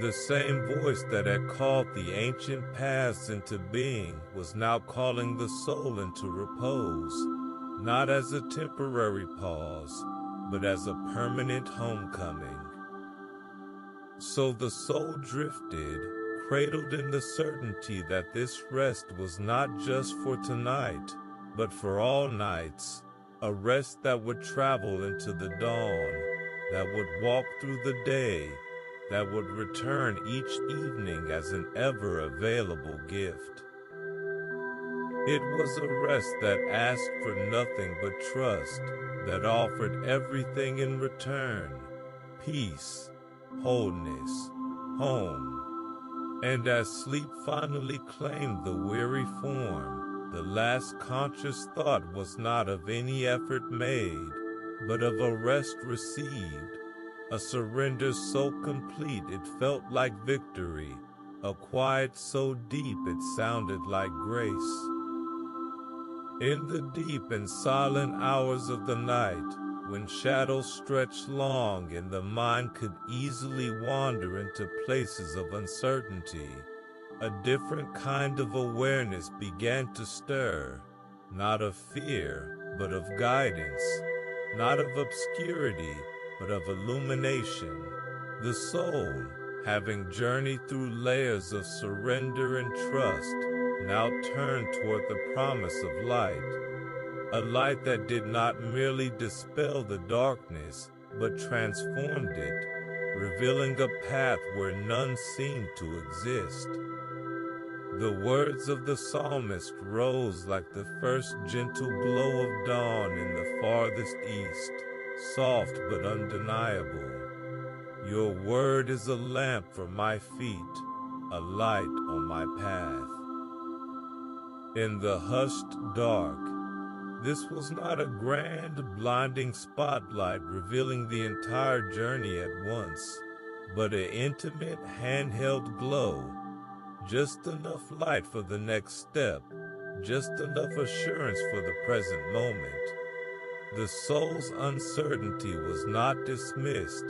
The same voice that had called the ancient paths into being was now calling the soul into repose, not as a temporary pause, but as a permanent homecoming. So the soul drifted, cradled in the certainty that this rest was not just for tonight, but for all nights, a rest that would travel into the dawn, that would walk through the day, that would return each evening as an ever-available gift. It was a rest that asked for nothing but trust, that offered everything in return: peace, wholeness, home. And as sleep finally claimed the weary form, The last conscious thought was not of any effort made, but of a rest received, a surrender so complete it felt like victory, a quiet so deep it sounded like grace. In the deep and silent hours of the night, when shadows stretched long and the mind could easily wander into places of uncertainty, a different kind of awareness began to stir, not of fear, but of guidance, not of obscurity, but of illumination. The soul, having journeyed through layers of surrender and trust, now turned toward the promise of light, a light that did not merely dispel the darkness, but transformed it, revealing a path where none seemed to exist. The words of the psalmist rose like the first gentle glow of dawn in the farthest east, soft but undeniable. Your word is a lamp for my feet, a light on my path. In the hushed dark, this was not a grand, blinding spotlight revealing the entire journey at once, but an intimate, handheld glow, just enough light for the next step, just enough assurance for the present moment. The soul's uncertainty was not dismissed,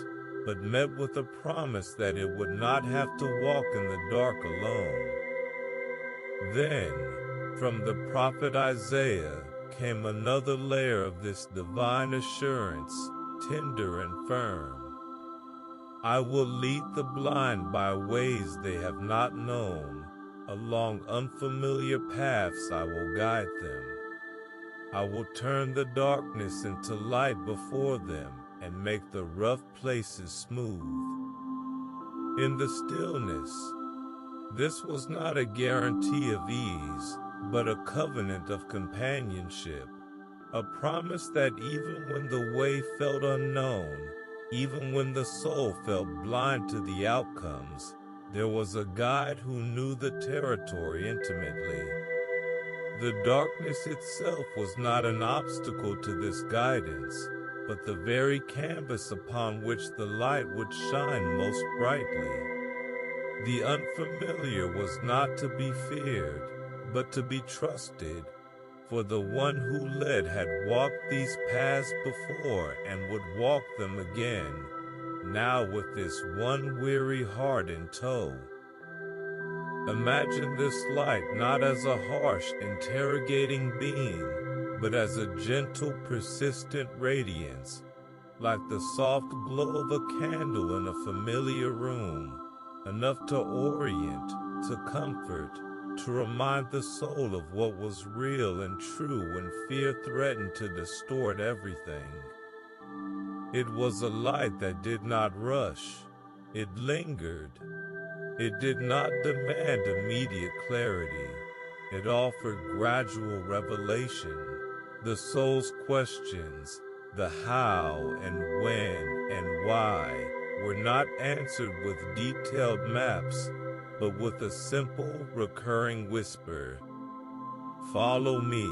but met with a promise that it would not have to walk in the dark alone. Then, from the prophet Isaiah, came another layer of this divine assurance, tender and firm. I will lead the blind by ways they have not known. Along unfamiliar paths I will guide them. I will turn the darkness into light before them and make the rough places smooth. In the stillness, this was not a guarantee of ease, but a covenant of companionship, a promise that even when the way felt unknown, even when the soul felt blind to the outcomes, there was a guide who knew the territory intimately. The darkness itself was not an obstacle to this guidance, but the very canvas upon which the light would shine most brightly. The unfamiliar was not to be feared, but to be trusted, for the one who led had walked these paths before and would walk them again, now with this one weary heart in tow. Imagine this light not as a harsh, interrogating beam, but as a gentle, persistent radiance, like the soft glow of a candle in a familiar room, enough to orient, to comfort, to remind the soul of what was real and true when fear threatened to distort everything. It was a light that did not rush. It lingered. It did not demand immediate clarity. It offered gradual revelation. The soul's questions, the how and when and why, were not answered with detailed maps, but with a simple, recurring whisper, "Follow me."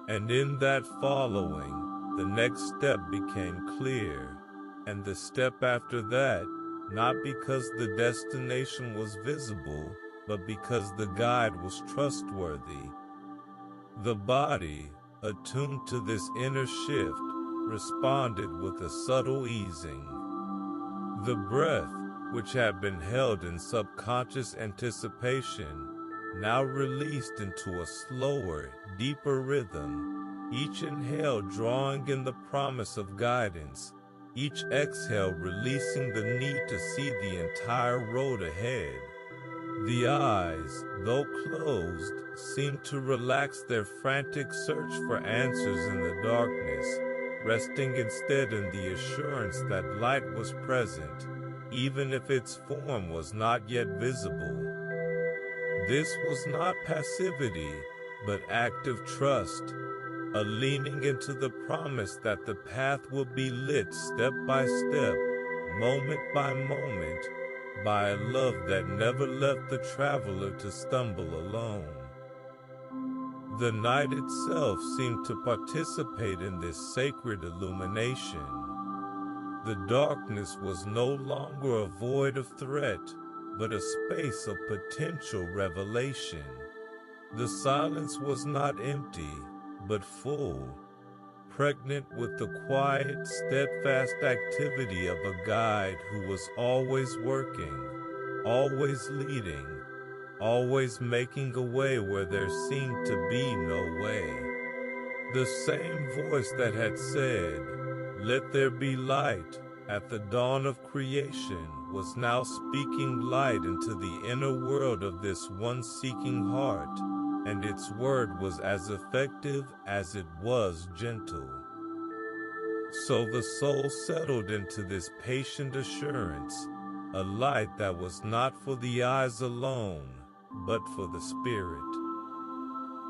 And in that following, the next step became clear, and the step after that, not because the destination was visible, but because the guide was trustworthy. The body, attuned to this inner shift, responded with a subtle easing. The breath, which had been held in subconscious anticipation, now released into a slower, deeper rhythm, each inhale drawing in the promise of guidance, each exhale releasing the need to see the entire road ahead. The eyes, though closed, seemed to relax their frantic search for answers in the darkness, resting instead in the assurance that light was present, even if its form was not yet visible. This was not passivity, but active trust, a leaning into the promise that the path will be lit step by step, moment by moment, by a love that never left the traveler to stumble alone. The night itself seemed to participate in this sacred illumination. The darkness was no longer a void of threat, but a space of potential revelation. The silence was not empty, but full, pregnant with the quiet, steadfast activity of a guide who was always working, always leading, always making a way where there seemed to be no way. The same voice that had said, "Let there be light," at the dawn of creation was now speaking light into the inner world of this one seeking heart, and its word was as effective as it was gentle. So the soul settled into this patient assurance, a light that was not for the eyes alone, but for the spirit.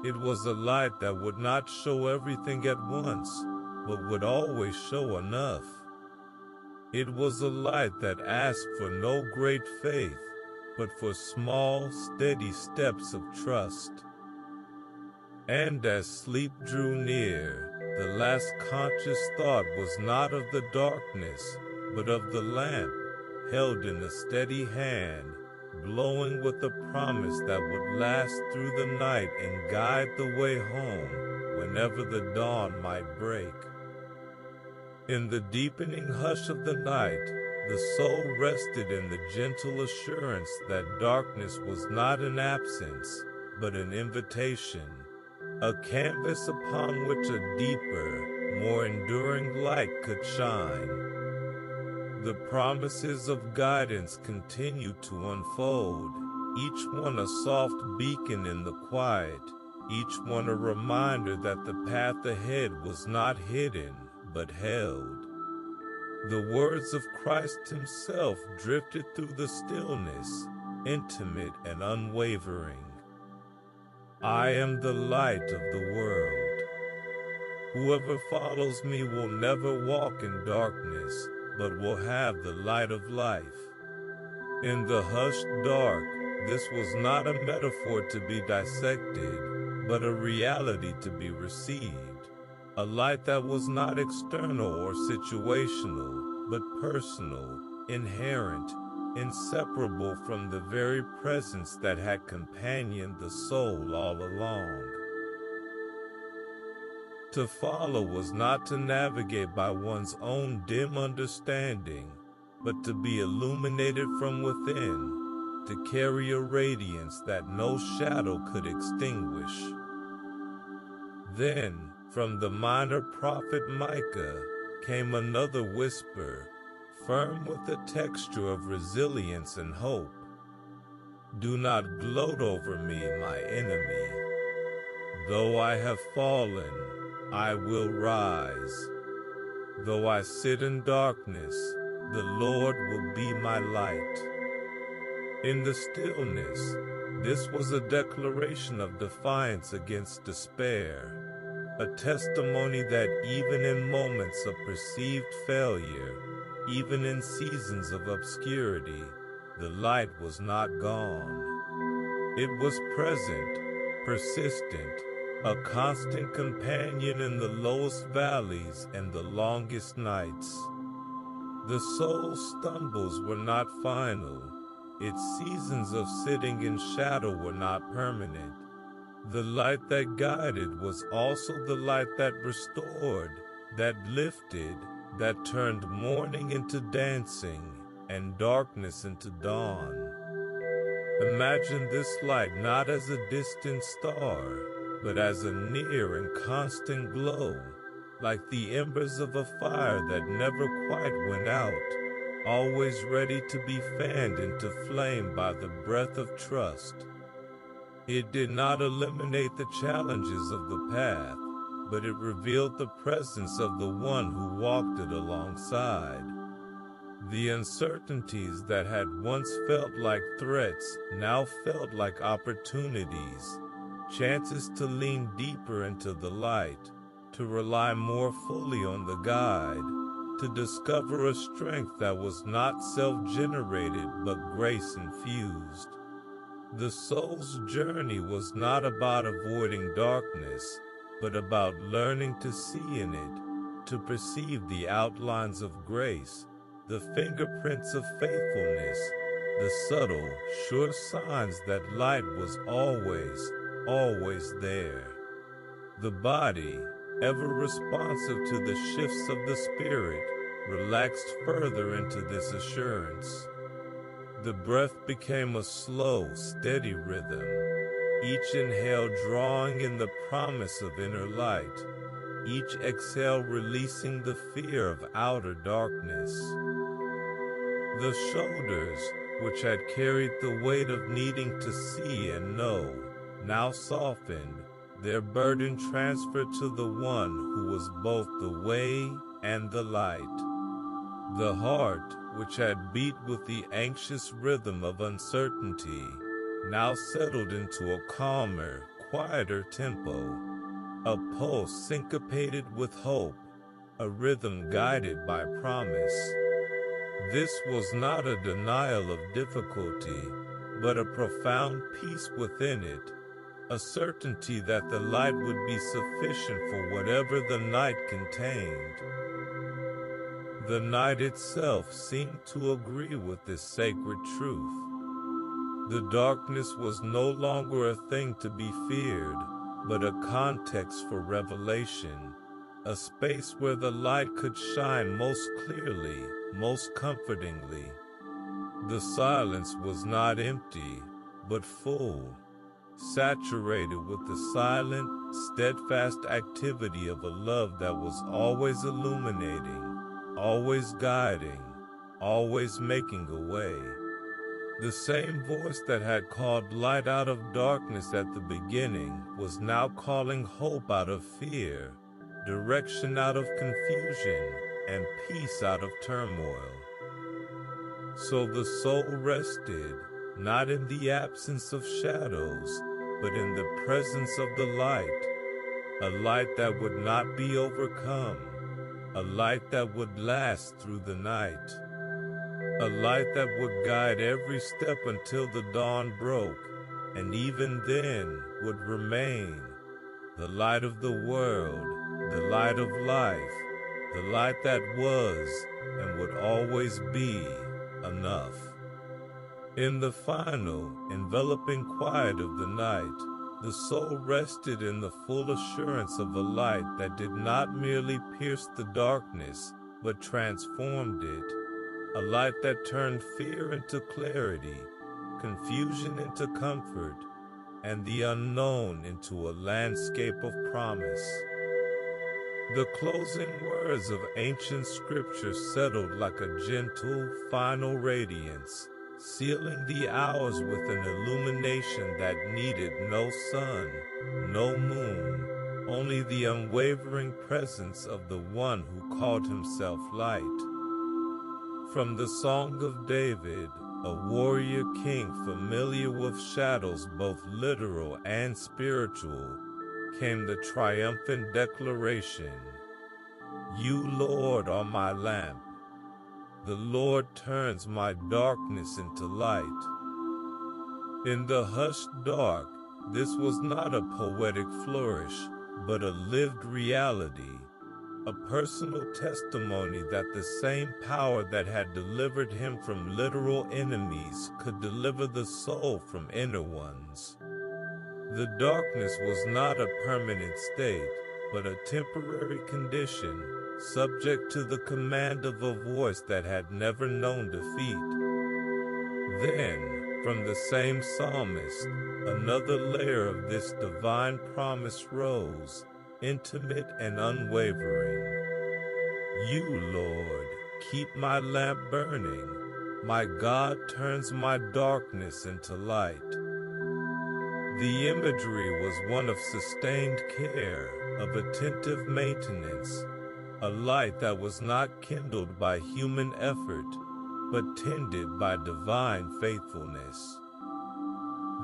It was a light that would not show everything at once, but would always show enough. It was a light that asked for no great faith, but for small, steady steps of trust. And as sleep drew near, the last conscious thought was not of the darkness, but of the lamp, held in a steady hand, glowing with a promise that would last through the night and guide the way home whenever the dawn might break. In the deepening hush of the night, the soul rested in the gentle assurance that darkness was not an absence, but an invitation, a canvas upon which a deeper, more enduring light could shine. The promises of guidance continued to unfold, each one a soft beacon in the quiet, each one a reminder that the path ahead was not hidden, but held. The words of Christ himself drifted through the stillness, intimate and unwavering. "I am the light of the world. Whoever follows me will never walk in darkness, but will have the light of life." In the hushed dark, this was not a metaphor to be dissected, but a reality to be received. A light that was not external or situational, but personal, inherent, inseparable from the very presence that had companioned the soul all along. To follow was not to navigate by one's own dim understanding, but to be illuminated from within, to carry a radiance that no shadow could extinguish. Then, from the minor prophet Micah, came another whisper, firm with the texture of resilience and hope. "Do not gloat over me, my enemy. Though I have fallen, I will rise. Though I sit in darkness, the Lord will be my light." In the stillness, this was a declaration of defiance against despair, a testimony that even in moments of perceived failure, even in seasons of obscurity, the light was not gone. It was present, persistent, a constant companion in the lowest valleys and the longest nights. The soul's stumbles were not final. Its seasons of sitting in shadow were not permanent. The light that guided was also the light that restored, that lifted, that turned mourning into dancing, and darkness into dawn. Imagine this light not as a distant star, but as a near and constant glow, like the embers of a fire that never quite went out, always ready to be fanned into flame by the breath of trust. It did not eliminate the challenges of the path, but it revealed the presence of the one who walked it alongside. The uncertainties that had once felt like threats now felt like opportunities, chances to lean deeper into the light, to rely more fully on the guide, to discover a strength that was not self-generated but grace-infused. The soul's journey was not about avoiding darkness, but about learning to see in it, to perceive the outlines of grace, the fingerprints of faithfulness, the subtle, sure signs that light was always, always there. The body, ever responsive to the shifts of the spirit, relaxed further into this assurance. The breath became a slow, steady rhythm, each inhale drawing in the promise of inner light, each exhale releasing the fear of outer darkness. The shoulders, which had carried the weight of needing to see and know, now softened, their burden transferred to the one who was both the way and the light. The heart, which had beat with the anxious rhythm of uncertainty, now settled into a calmer, quieter tempo, a pulse syncopated with hope, a rhythm guided by promise. This was not a denial of difficulty, but a profound peace within it, a certainty that the light would be sufficient for whatever the night contained. The night itself seemed to agree with this sacred truth. The darkness was no longer a thing to be feared, but a context for revelation, a space where the light could shine most clearly, most comfortingly. The silence was not empty, but full, saturated with the silent, steadfast activity of a love that was always illuminating, always guiding, always making a way. The same voice that had called light out of darkness at the beginning was now calling hope out of fear, direction out of confusion, and peace out of turmoil. So the soul rested, not in the absence of shadows, but in the presence of the light, a light that would not be overcome, a light that would last through the night, a light that would guide every step until the dawn broke, and even then would remain, the light of the world, the light of life, the light that was and would always be enough. In the final, enveloping quiet of the night, the soul rested in the full assurance of a light that did not merely pierce the darkness, but transformed it, a light that turned fear into clarity, confusion into comfort, and the unknown into a landscape of promise. The closing words of ancient scripture settled like a gentle, final radiance, sealing the hours with an illumination that needed no sun, no moon, only the unwavering presence of the one who called himself light. From the Song of David, a warrior king familiar with shadows both literal and spiritual, came the triumphant declaration, "You, Lord, are my lamp. The Lord turns my darkness into light." In the hushed dark, this was not a poetic flourish, but a lived reality, a personal testimony that the same power that had delivered him from literal enemies could deliver the soul from inner ones. The darkness was not a permanent state, but a temporary condition, subject to the command of a voice that had never known defeat. Then, from the same psalmist, another layer of this divine promise rose, intimate and unwavering. "You, Lord, keep my lamp burning. My God turns my darkness into light." The imagery was one of sustained care, of attentive maintenance, a light that was not kindled by human effort, but tended by divine faithfulness.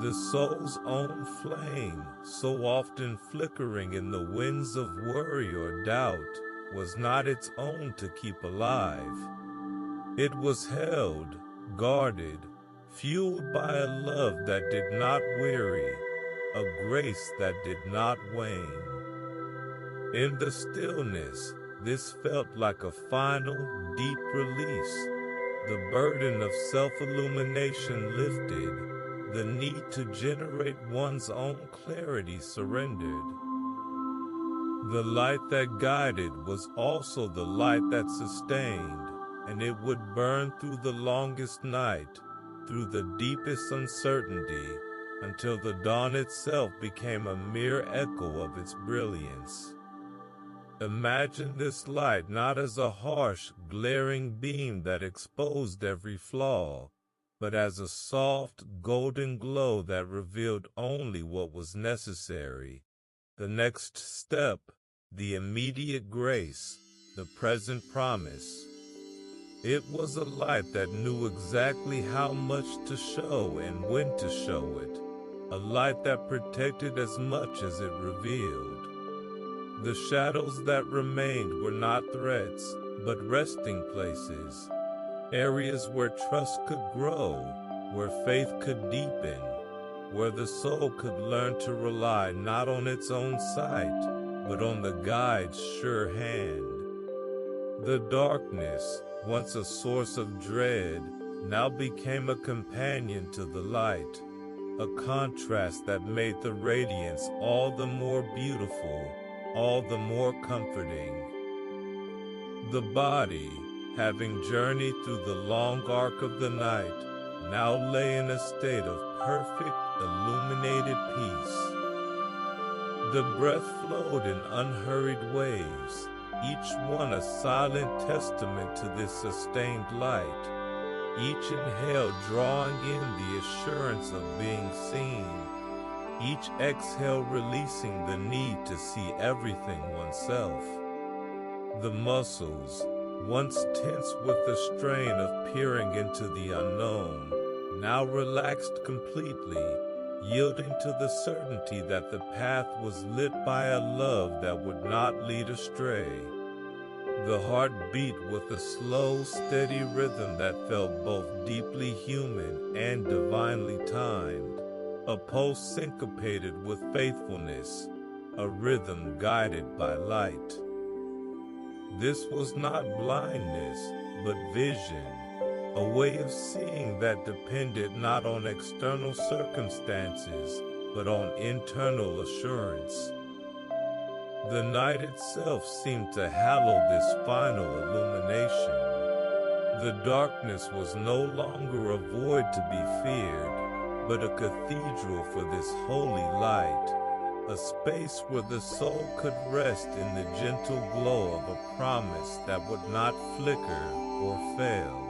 The soul's own flame, so often flickering in the winds of worry or doubt, was not its own to keep alive. It was held, guarded, fueled by a love that did not weary, a grace that did not wane. In the stillness, this felt like a final, deep release. The burden of self-illumination lifted, the need to generate one's own clarity surrendered. The light that guided was also the light that sustained, and it would burn through the longest night, through the deepest uncertainty, until the dawn itself became a mere echo of its brilliance. Imagine this light not as a harsh, glaring beam that exposed every flaw, but as a soft, golden glow that revealed only what was necessary. The next step, the immediate grace, the present promise. It was a light that knew exactly how much to show and when to show it, a light that protected as much as it revealed. The shadows that remained were not threats, but resting places, areas where trust could grow, where faith could deepen, where the soul could learn to rely not on its own sight, but on the guide's sure hand. The darkness, once a source of dread, now became a companion to the light, a contrast that made the radiance all the more beautiful, all the more comforting. The body, having journeyed through the long arc of the night, now lay in a state of perfect, illuminated peace. The breath flowed in unhurried waves, each one a silent testament to this sustained light, each inhale drawing in the assurance of being seen, each exhale releasing the need to see everything oneself. The muscles, once tense with the strain of peering into the unknown, now relaxed completely, yielding to the certainty that the path was lit by a love that would not lead astray. The heart beat with a slow, steady rhythm that felt both deeply human and divinely timed, a pulse syncopated with faithfulness, a rhythm guided by light. This was not blindness, but vision, a way of seeing that depended not on external circumstances, but on internal assurance. The night itself seemed to hallow this final illumination. The darkness was no longer a void to be feared, but a cathedral for this holy light, a space where the soul could rest in the gentle glow of a promise that would not flicker or fail.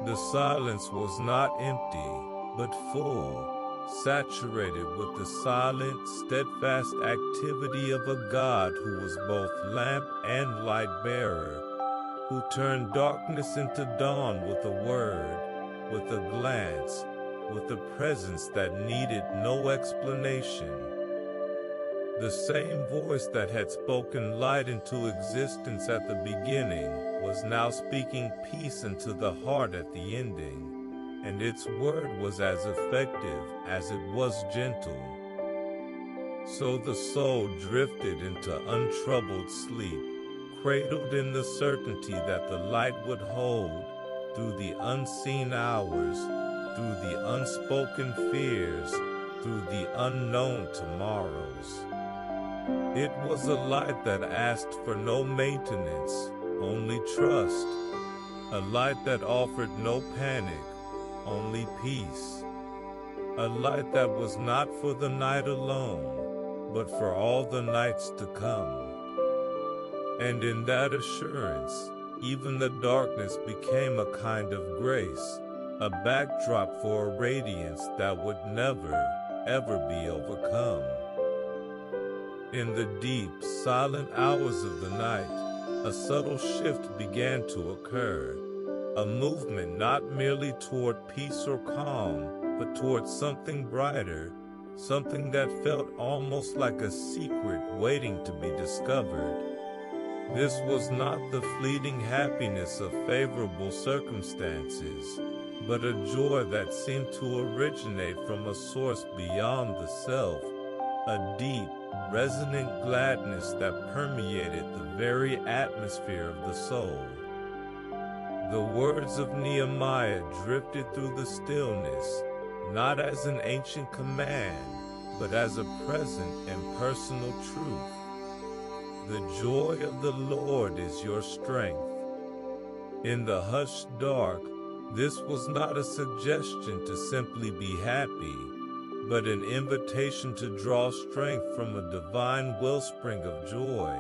The silence was not empty, but full, saturated with the silent, steadfast activity of a God who was both lamp and light bearer, who turned darkness into dawn with a word, with a glance, with a presence that needed no explanation. The same voice that had spoken light into existence at the beginning was now speaking peace into the heart at the ending, and its word was as effective as it was gentle. So the soul drifted into untroubled sleep, cradled in the certainty that the light would hold through the unseen hours, through the unspoken fears, through the unknown tomorrows. It was a light that asked for no maintenance, only trust. A light that offered no panic, only peace. A light that was not for the night alone, but for all the nights to come. And in that assurance, even the darkness became a kind of grace, a backdrop for a radiance that would never, ever be overcome. In the deep, silent hours of the night, a subtle shift began to occur, a movement not merely toward peace or calm, but toward something brighter, something that felt almost like a secret waiting to be discovered. This was not the fleeting happiness of favorable circumstances. but a joy that seemed to originate from a source beyond the self, a deep, resonant gladness that permeated the very atmosphere of the soul. The words of Nehemiah drifted through the stillness, not as an ancient command, but as a present and personal truth. The joy of the Lord is your strength. In the hushed dark, this was not a suggestion to simply be happy, but an invitation to draw strength from a divine wellspring of joy,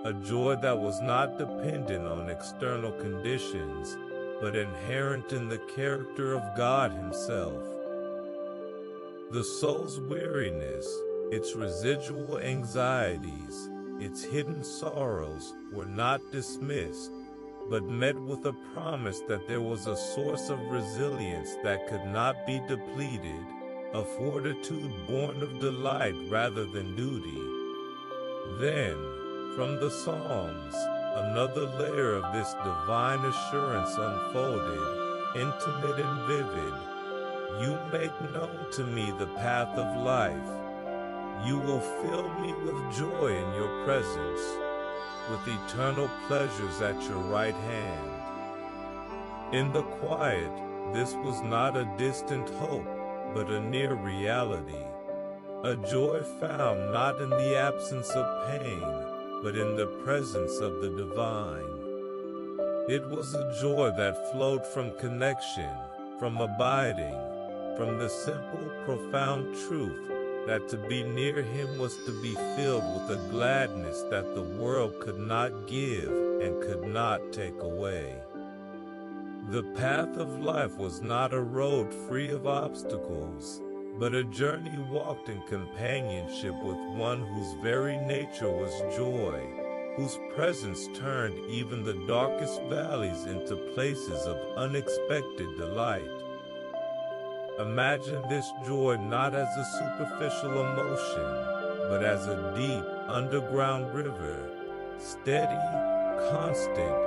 a joy that was not dependent on external conditions, but inherent in the character of God Himself. The soul's weariness, its residual anxieties, its hidden sorrows were not dismissed, but met with a promise that there was a source of resilience that could not be depleted, a fortitude born of delight rather than duty. Then, from the Psalms, another layer of this divine assurance unfolded, intimate and vivid. You make known to me the path of life. You will fill me with joy in your presence, with eternal pleasures at your right hand. In the quiet, this was not a distant hope, but a near reality. A joy found not in the absence of pain, but in the presence of the divine. It was a joy that flowed from connection, from abiding, from the simple, profound truth that to be near Him was to be filled with a gladness that the world could not give and could not take away. The path of life was not a road free of obstacles, but a journey walked in companionship with one whose very nature was joy, whose presence turned even the darkest valleys into places of unexpected delight. Imagine this joy not as a superficial emotion, but as a deep, underground river, steady, constant,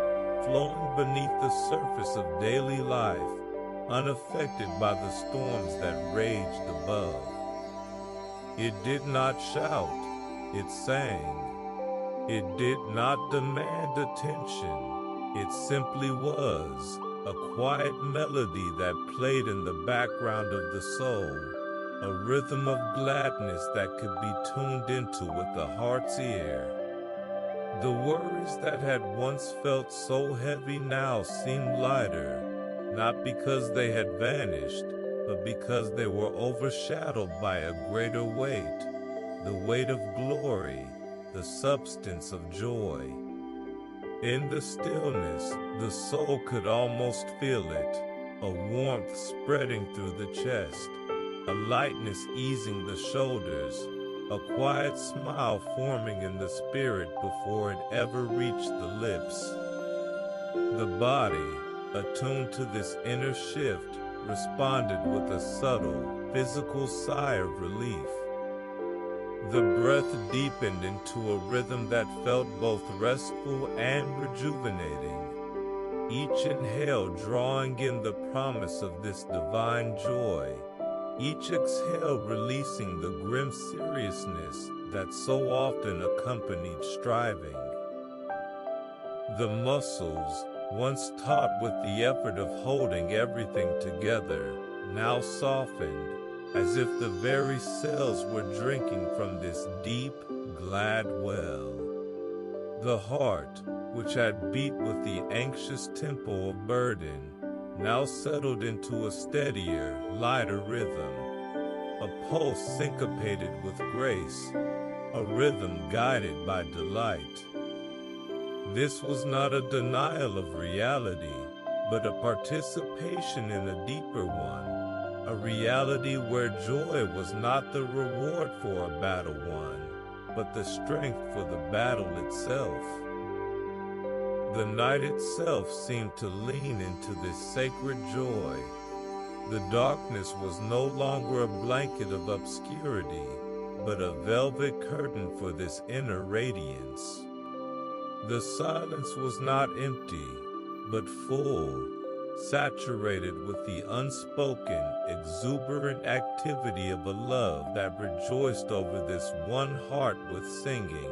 flowing beneath the surface of daily life, unaffected by the storms that raged above. It did not shout, it sang. It did not demand attention, it simply was. A quiet melody that played in the background of the soul, a rhythm of gladness that could be tuned into with the heart's ear. The worries that had once felt so heavy now seemed lighter, not because they had vanished, but because they were overshadowed by a greater weight, the weight of glory, the substance of joy. In the stillness, the soul could almost feel it, a warmth spreading through the chest, a lightness easing the shoulders, a quiet smile forming in the spirit before it ever reached the lips. The body, attuned to this inner shift, responded with a subtle, physical sigh of relief. The breath deepened into a rhythm that felt both restful and rejuvenating, each inhale drawing in the promise of this divine joy, each exhale releasing the grim seriousness that so often accompanied striving. The muscles, once taut with the effort of holding everything together, now softened, as if the very cells were drinking from this deep, glad well. The heart, which had beat with the anxious tempo of burden, now settled into a steadier, lighter rhythm, a pulse syncopated with grace, a rhythm guided by delight. This was not a denial of reality, but a participation in a deeper one. A reality where joy was not the reward for a battle won, but the strength for the battle itself. The night itself seemed to lean into this sacred joy. The darkness was no longer a blanket of obscurity, but a velvet curtain for this inner radiance. The silence was not empty, but full, saturated with the unspoken, exuberant activity of a love that rejoiced over this one heart with singing.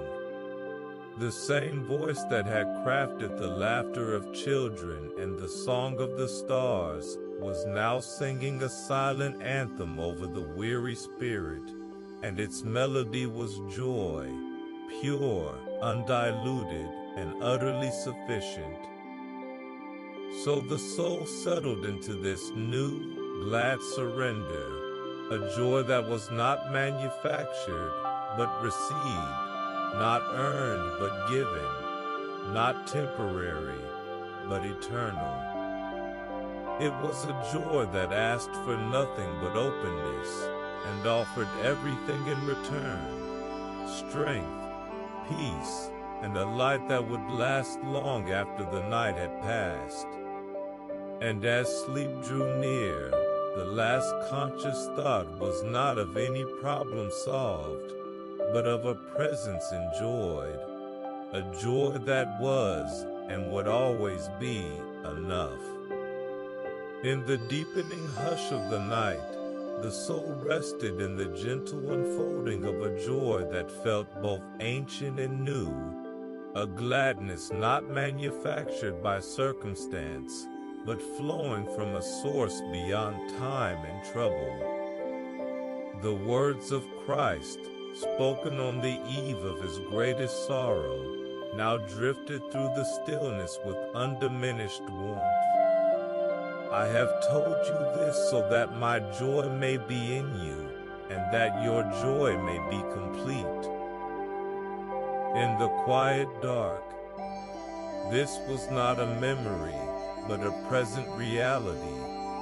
The same voice that had crafted the laughter of children and the song of the stars was now singing a silent anthem over the weary spirit, and its melody was joy, pure, undiluted, and utterly sufficient. So the soul settled into this new, glad surrender, a joy that was not manufactured, but received, not earned, but given, not temporary, but eternal. It was a joy that asked for nothing but openness, and offered everything in return: strength, peace, and a light that would last long after the night had passed. And as sleep drew near, the last conscious thought was not of any problem solved, but of a presence enjoyed, a joy that was and would always be enough. In the deepening hush of the night, the soul rested in the gentle unfolding of a joy that felt both ancient and new, a gladness not manufactured by circumstance, but flowing from a source beyond time and trouble. The words of Christ, spoken on the eve of his greatest sorrow, now drifted through the stillness with undiminished warmth. I have told you this so that my joy may be in you, and that your joy may be complete. In the quiet dark, this was not a memory, but a present reality,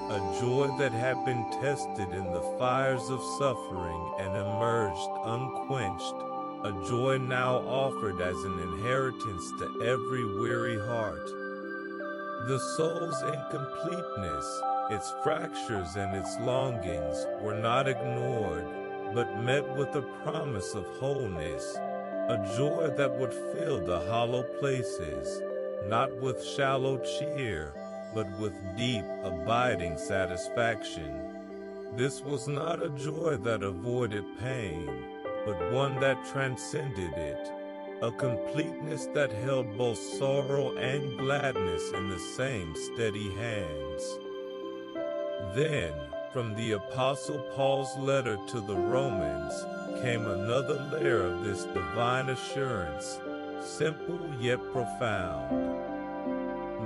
a joy that had been tested in the fires of suffering and emerged unquenched, a joy now offered as an inheritance to every weary heart. The soul's incompleteness, its fractures and its longings were not ignored, but met with a promise of wholeness, a joy that would fill the hollow places, not with shallow cheer, but with deep, abiding satisfaction. This was not a joy that avoided pain, but one that transcended it, a completeness that held both sorrow and gladness in the same steady hands. Then, from the Apostle Paul's letter to the Romans, came another layer of this divine assurance, simple yet profound.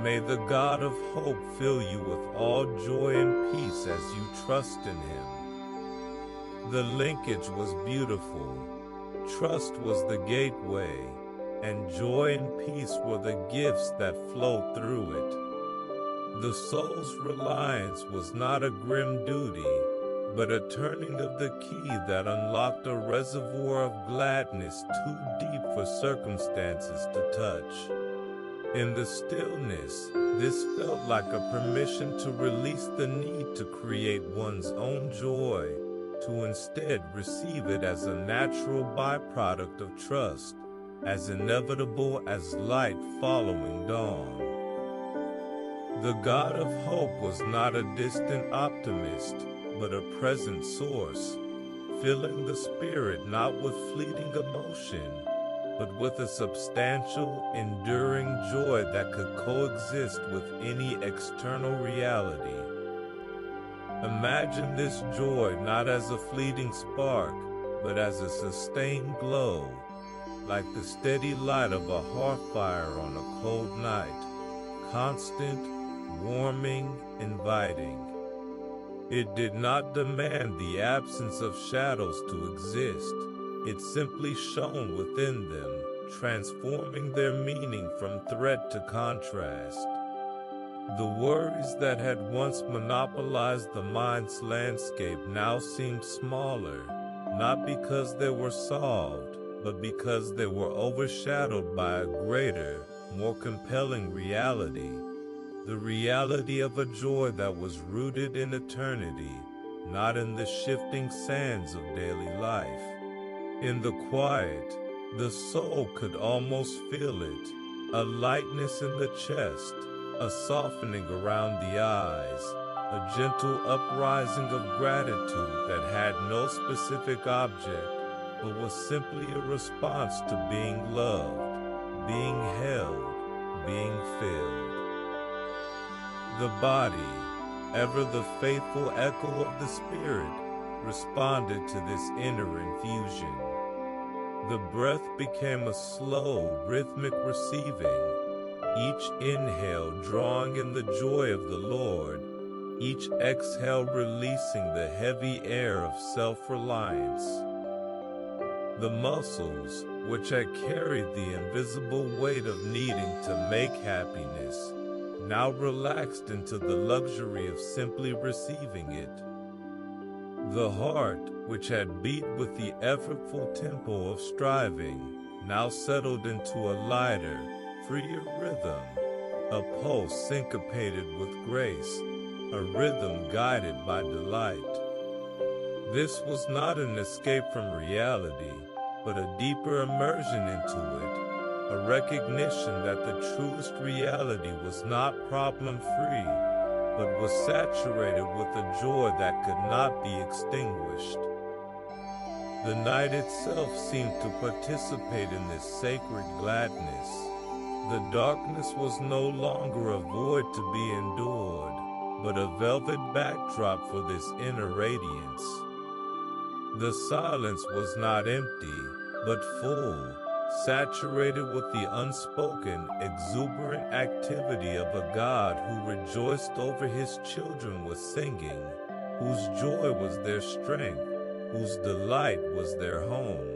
May the God of hope fill you with all joy and peace as you trust in him. The linkage was beautiful. Trust was the gateway, and joy and peace were the gifts that flowed through it. The soul's reliance was not a grim duty, but a turning of the key that unlocked a reservoir of gladness too deep for circumstances to touch. In the stillness, this felt like a permission to release the need to create one's own joy, to instead receive it as a natural byproduct of trust, as inevitable as light following dawn. The God of hope was not a distant optimist, but a present source, filling the spirit not with fleeting emotion, but with a substantial, enduring joy that could coexist with any external reality. Imagine this joy not as a fleeting spark, but as a sustained glow, like the steady light of a hearth fire on a cold night, constant, warming, inviting. It did not demand the absence of shadows to exist. It simply shone within them, transforming their meaning from threat to contrast. The worries that had once monopolized the mind's landscape now seemed smaller, not because they were solved, but because they were overshadowed by a greater, more compelling reality. The reality of a joy that was rooted in eternity, not in the shifting sands of daily life. In the quiet, the soul could almost feel it, a lightness in the chest, a softening around the eyes, a gentle uprising of gratitude that had no specific object, but was simply a response to being loved, being held, being filled. The body, ever the faithful echo of the spirit, responded to this inner infusion. The breath became a slow, rhythmic receiving, each inhale drawing in the joy of the Lord, each exhale releasing the heavy air of self-reliance. The muscles, which had carried the invisible weight of needing to make happiness, now relaxed into the luxury of simply receiving it. The heart, which had beat with the effortful tempo of striving, now settled into a lighter, freer rhythm, a pulse syncopated with grace, a rhythm guided by delight. This was not an escape from reality, but a deeper immersion into it, a recognition that the truest reality was not problem-free, but was saturated with a joy that could not be extinguished. The night itself seemed to participate in this sacred gladness. The darkness was no longer a void to be endured, but a velvet backdrop for this inner radiance. The silence was not empty, but full, saturated with the unspoken, exuberant activity of a God who rejoiced over his children with singing, whose joy was their strength, whose delight was their home.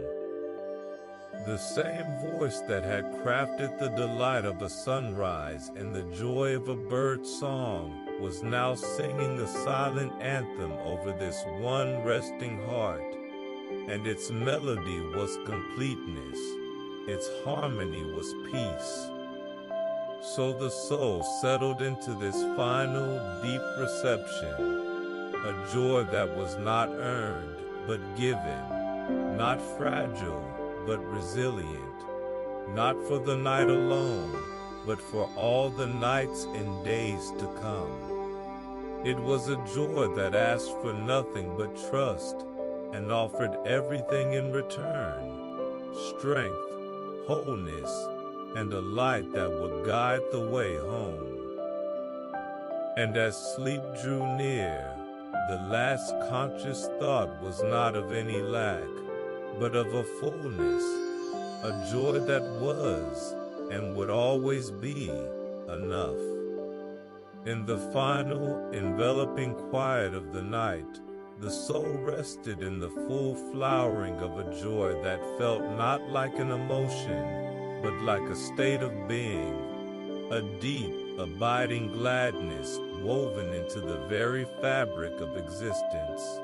The same voice that had crafted the delight of a sunrise and the joy of a bird's song was now singing a silent anthem over this one resting heart, and its melody was completeness, its harmony was peace. So the soul settled into this final, deep reception, a joy that was not earned, but given, not fragile, but resilient, not for the night alone, but for all the nights and days to come. It was a joy that asked for nothing but trust and offered everything in return: strength, wholeness, and a light that would guide the way home. And as sleep drew near, the last conscious thought was not of any lack, but of a fullness, a joy that was and would always be enough. In the final, enveloping quiet of the night, the soul rested in the full flowering of a joy that felt not like an emotion, but like a state of being, a deep, abiding gladness woven into the very fabric of existence.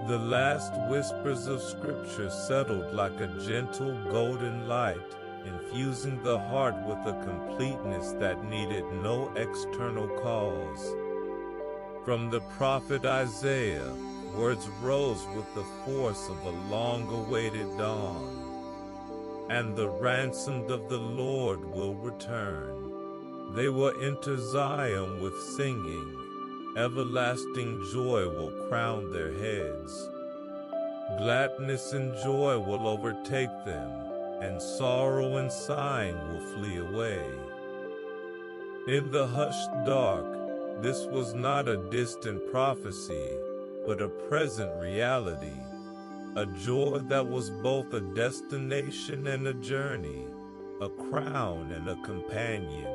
The last whispers of Scripture settled like a gentle golden light, infusing the heart with a completeness that needed no external cause. From the prophet Isaiah, words rose with the force of a long-awaited dawn. And the ransomed of the Lord will return. They will enter Zion with singing. Everlasting joy will crown their heads. Gladness and joy will overtake them, and sorrow and sighing will flee away. In the hushed dark, this was not a distant prophecy, but a present reality, a joy that was both a destination and a journey, a crown and a companion.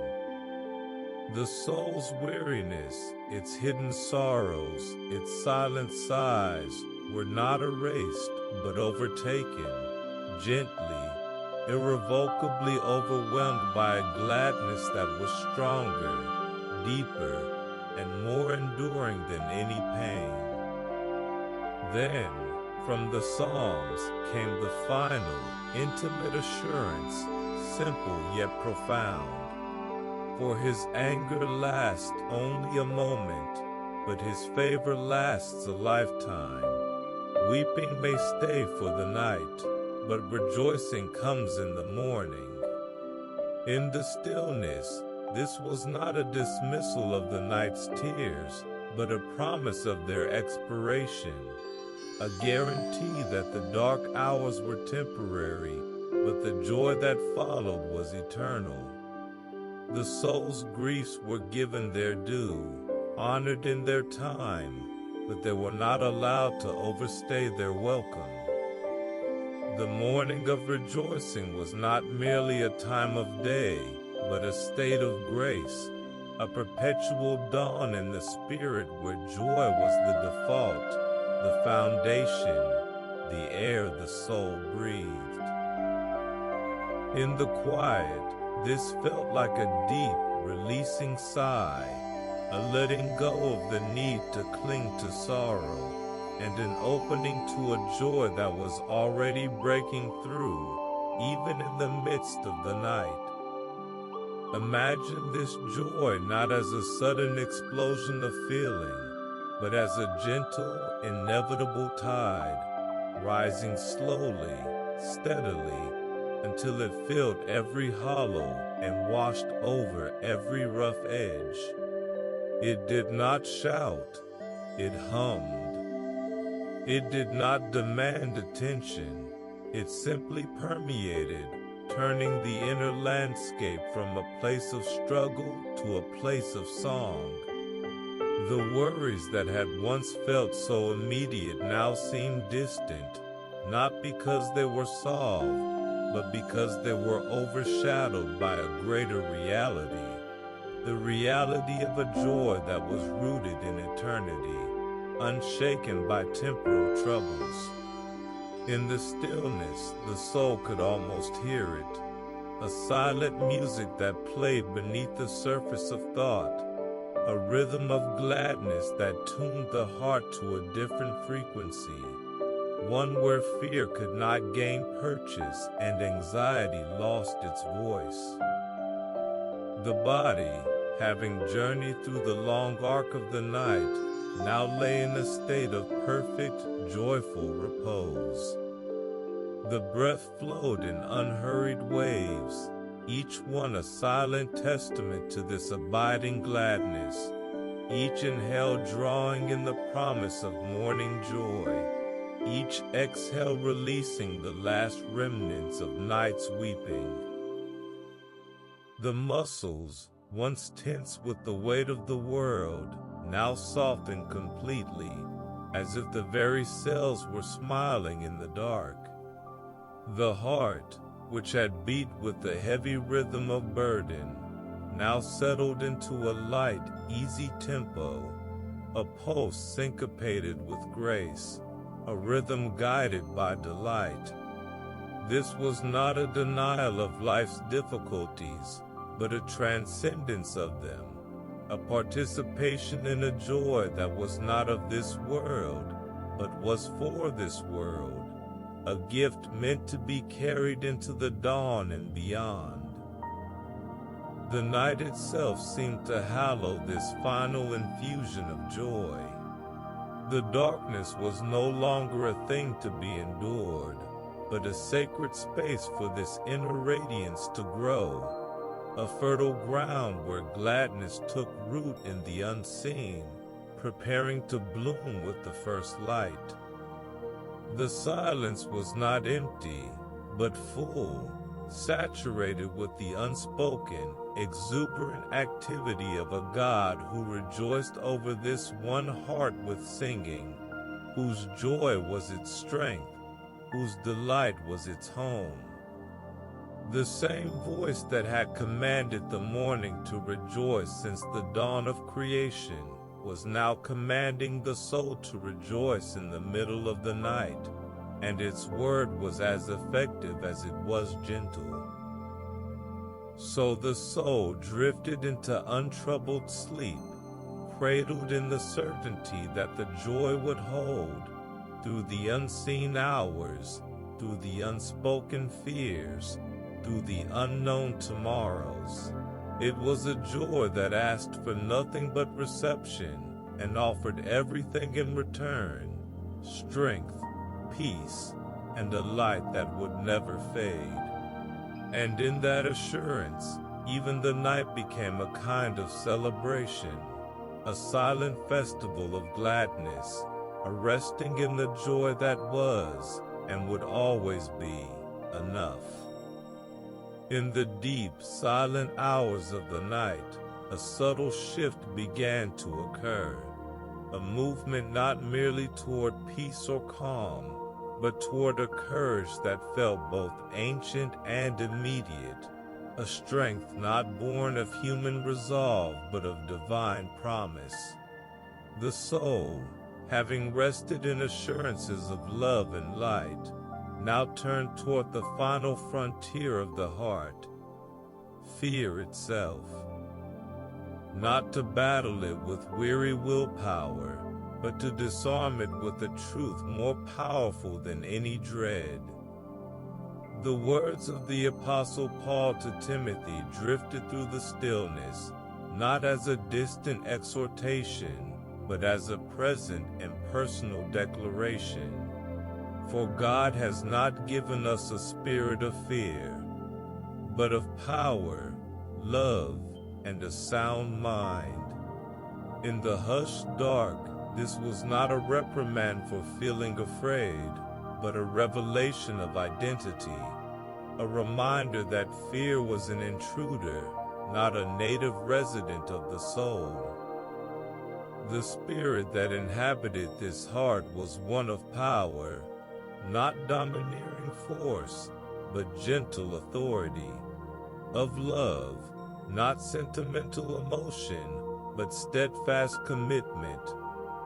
The soul's weariness, its hidden sorrows, its silent sighs were not erased, but overtaken, gently, irrevocably overwhelmed by a gladness that was stronger, deeper, and more enduring than any pain. Then, from the Psalms came the final, intimate assurance, simple yet profound. For his anger lasts only a moment, but his favor lasts a lifetime. Weeping may stay for the night, but rejoicing comes in the morning. In the stillness, This was not a dismissal of the night's tears, but a promise of their expiration, a guarantee that the dark hours were temporary, but the joy that followed was eternal. The soul's griefs were given their due, honored in their time, but they were not allowed to overstay their welcome. The morning of rejoicing was not merely a time of day, but a state of grace, a perpetual dawn in the spirit where joy was the default, the foundation, the air the soul breathed. In the quiet, this felt like a deep, releasing sigh, a letting go of the need to cling to sorrow, and an opening to a joy that was already breaking through, even in the midst of the night. Imagine this joy not as a sudden explosion of feeling, but as a gentle, inevitable tide, rising slowly, steadily, until it filled every hollow and washed over every rough edge. It did not shout, it hummed. It did not demand attention, it simply permeated, turning the inner landscape from a place of struggle to a place of song. The worries that had once felt so immediate now seemed distant, not because they were solved, but because they were overshadowed by a greater reality, the reality of a joy that was rooted in eternity, unshaken by temporal troubles. In the stillness, the soul could almost hear it, a silent music that played beneath the surface of thought, a rhythm of gladness that tuned the heart to a different frequency, one where fear could not gain purchase and anxiety lost its voice. The body, having journeyed through the long arc of the night, now lay in a state of perfect, joyful repose. The breath flowed in unhurried waves, each one a silent testament to this abiding gladness, each inhale drawing in the promise of morning joy, each exhale releasing the last remnants of night's weeping. The muscles, once tense with the weight of the world, now softened completely, as if the very cells were smiling in the dark. The heart, which had beat with the heavy rhythm of burden, now settled into a light, easy tempo, a pulse syncopated with grace, a rhythm guided by delight. This was not a denial of life's difficulties, but a transcendence of them, a participation in a joy that was not of this world, but was for this world, a gift meant to be carried into the dawn and beyond. The night itself seemed to hallow this final infusion of joy. The darkness was no longer a thing to be endured, but a sacred space for this inner radiance to grow, a fertile ground where gladness took root in the unseen, preparing to bloom with the first light. The silence was not empty, but full, saturated with the unspoken, exuberant activity of a God who rejoiced over this one heart with singing, whose joy was its strength, whose delight was its home. The same voice that had commanded the morning to rejoice since the dawn of creation was now commanding the soul to rejoice in the middle of the night, and its word was as effective as it was gentle. So the soul drifted into untroubled sleep, cradled in the certainty that the joy would hold, through the unseen hours, through the unspoken fears, through the unknown tomorrows. It was a joy that asked for nothing but reception and offered everything in return: strength, peace, and a light that would never fade. And in that assurance, Even the night became a kind of celebration, a silent festival of gladness, a resting in the joy that was and would always be enough. In the deep, silent hours of the night, a subtle shift began to occur, a movement not merely toward peace or calm, but toward a courage that felt both ancient and immediate, a strength not born of human resolve but of divine promise. The soul, having rested in assurances of love and light, now turned toward the final frontier of the heart, fear itself. Not to battle it with weary willpower, but to disarm it with a truth more powerful than any dread. The words of the Apostle Paul to Timothy drifted through the stillness, not as a distant exhortation, but as a present and personal declaration. For God has not given us a spirit of fear, but of power, love, and a sound mind. In the hushed dark, this was not a reprimand for feeling afraid, but a revelation of identity, a reminder that fear was an intruder, not a native resident of the soul. The spirit that inhabited this heart was one of power, not domineering force, but gentle authority, of love, not sentimental emotion, but steadfast commitment,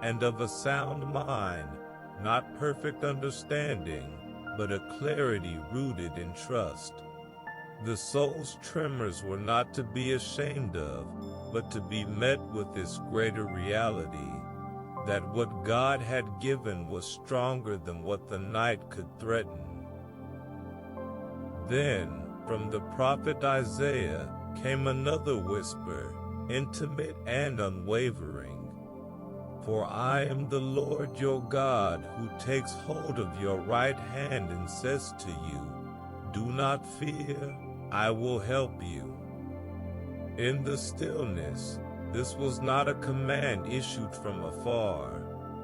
and of a sound mind, not perfect understanding, but a clarity rooted in trust. The soul's tremors were not to be ashamed of, but to be met with this greater reality, that what God had given was stronger than what the night could threaten. Then, from the prophet Isaiah, came another whisper, intimate and unwavering. For I am the Lord your God, who takes hold of your right hand and says to you, do not fear, I will help you. In the stillness, this was not a command issued from afar,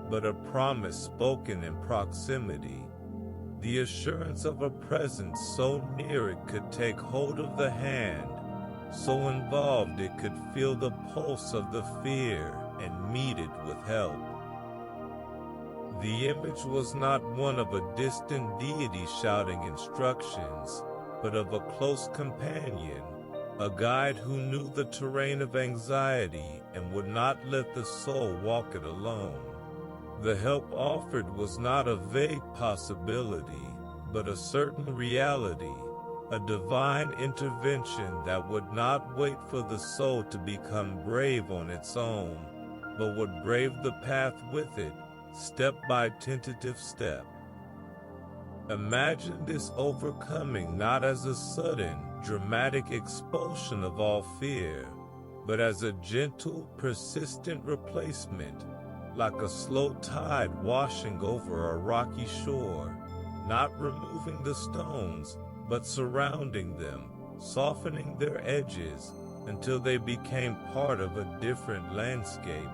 but a promise spoken in proximity, the assurance of a presence so near it could take hold of the hand, so involved it could feel the pulse of the fear and meet it with help. The image was not one of a distant deity shouting instructions, but of a close companion, a guide who knew the terrain of anxiety and would not let the soul walk it alone. The help offered was not a vague possibility, but a certain reality, a divine intervention that would not wait for the soul to become brave on its own, but would brave the path with it, step by tentative step. Imagine this overcoming not as a sudden, dramatic expulsion of all fear, but as a gentle, persistent replacement, like a slow tide washing over a rocky shore, not removing the stones, but surrounding them, softening their edges, until they became part of a different landscape.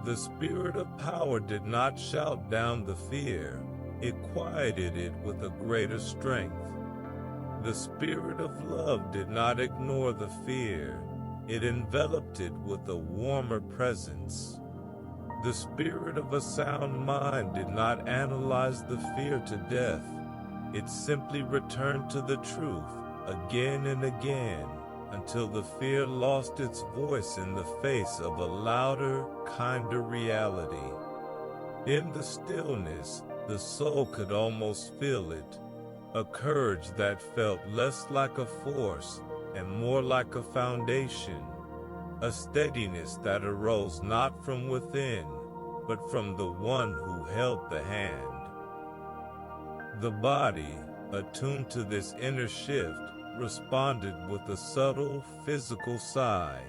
The spirit of power did not shout down the fear, it quieted it with a greater strength. The spirit of love did not ignore the fear, it enveloped it with a warmer presence. The spirit of a sound mind did not analyze the fear to death, it simply returned to the truth again and again, until the fear lost its voice in the face of a louder, kinder reality. In the stillness, the soul could almost feel it, a courage that felt less like a force and more like a foundation, a steadiness that arose not from within, but from the one who held the hand. The body, attuned to this inner shift, responded with a subtle physical sigh.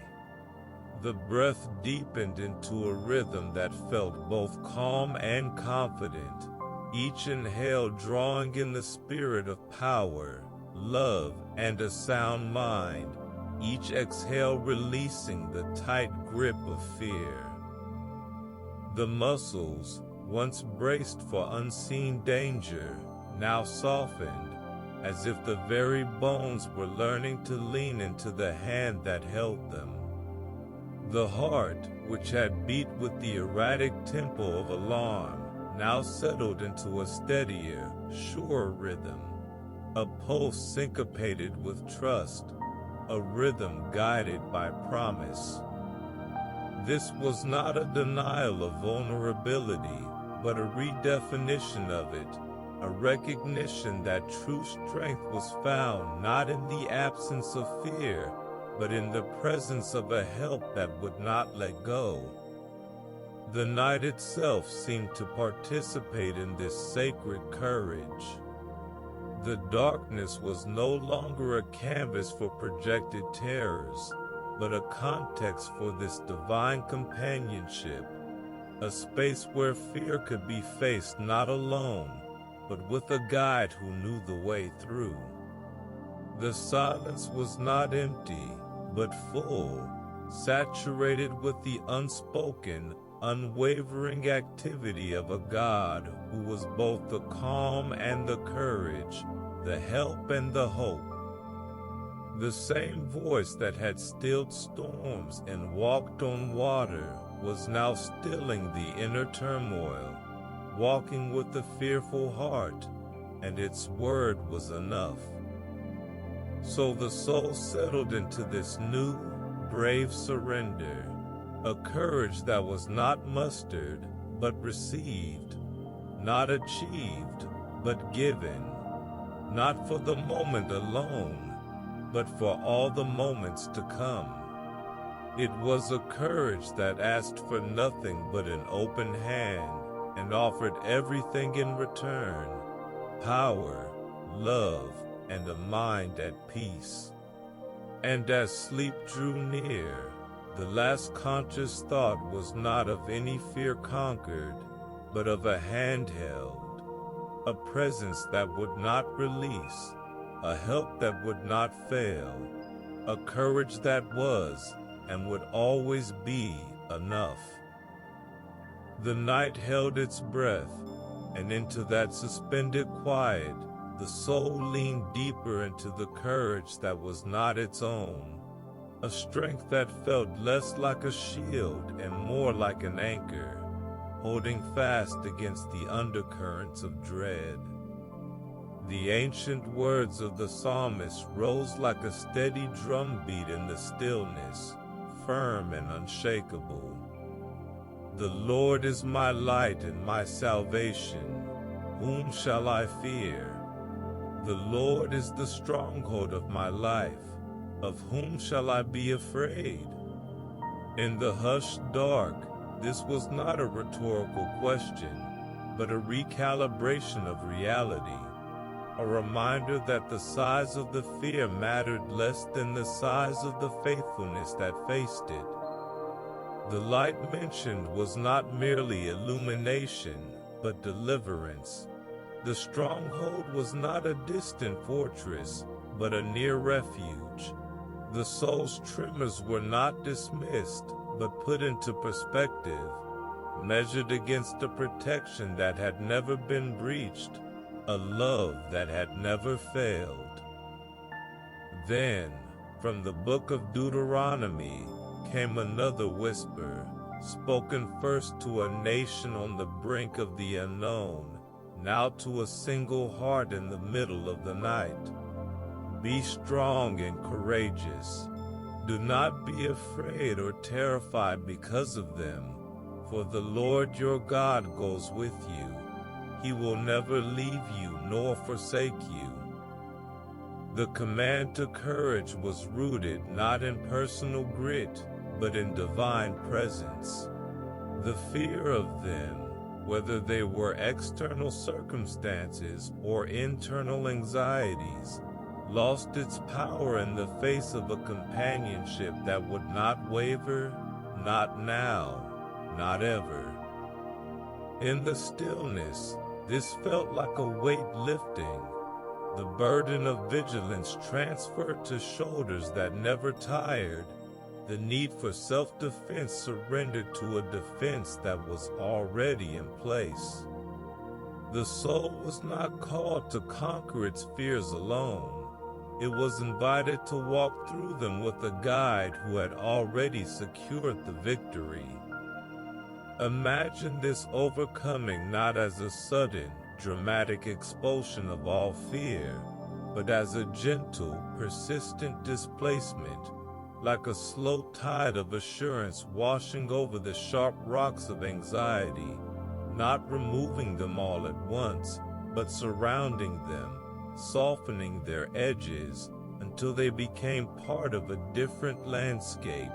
The breath deepened into a rhythm that felt both calm and confident, each inhale drawing in the spirit of power, love, and a sound mind, each exhale releasing the tight grip of fear. The muscles, once braced for unseen danger, now softened, as if the very bones were learning to lean into the hand that held them. The heart, which had beat with the erratic tempo of alarm, now settled into a steadier, surer rhythm, a pulse syncopated with trust, a rhythm guided by promise. This was not a denial of vulnerability, but a redefinition of it, a recognition that true strength was found not in the absence of fear, but in the presence of a help that would not let go. The night itself seemed to participate in this sacred courage. The darkness was no longer a canvas for projected terrors, but a context for this divine companionship, a space where fear could be faced not alone, but with a guide who knew the way through. The silence was not empty, but full, saturated with the unspoken, unwavering activity of a God who was both the calm and the courage, the help and the hope. The same voice that had stilled storms and walked on water was now stilling the inner turmoil, walking with a fearful heart, and its word was enough. So the soul settled into this new, brave surrender, a courage that was not mustered, but received, not achieved, but given, not for the moment alone, but for all the moments to come. It was a courage that asked for nothing but an open hand, and offered everything in return: power, love, and a mind at peace. And as sleep drew near, the last conscious thought was not of any fear conquered, but of a hand held, a presence that would not release, a help that would not fail, a courage that was and would always be enough. The night held its breath, and into that suspended quiet, the soul leaned deeper into the courage that was not its own, a strength that felt less like a shield and more like an anchor, holding fast against the undercurrents of dread. The ancient words of the psalmist rose like a steady drumbeat in the stillness, firm and unshakable. The Lord is my light and my salvation. Whom shall I fear? The Lord is the stronghold of my life. Of whom shall I be afraid? In the hushed dark, this was not a rhetorical question, but a recalibration of reality, a reminder that the size of the fear mattered less than the size of the faithfulness that faced it. The light mentioned was not merely illumination, but deliverance. The stronghold was not a distant fortress, but a near refuge. The soul's tremors were not dismissed, but put into perspective, measured against a protection that had never been breached, a love that had never failed. Then, from the book of Deuteronomy, came another whisper, spoken first to a nation on the brink of the unknown, now to a single heart in the middle of the night. Be strong and courageous. Do not be afraid or terrified because of them, for the Lord your God goes with you. He will never leave you nor forsake you. The command to courage was rooted not in personal grit, but in divine presence. The fear of them, whether they were external circumstances or internal anxieties, lost its power in the face of a companionship that would not waver, not now, not ever. In the stillness, this felt like a weight lifting. the burden of vigilance transferred to shoulders that never tired, the need for self-defense surrendered to a defense that was already in place. The soul was not called to conquer its fears alone. It was invited to walk through them with a guide who had already secured the victory. Imagine this overcoming not as a sudden, dramatic expulsion of all fear, but as a gentle, persistent displacement, like a slow tide of assurance washing over the sharp rocks of anxiety, not removing them all at once, but surrounding them, softening their edges until they became part of a different landscape.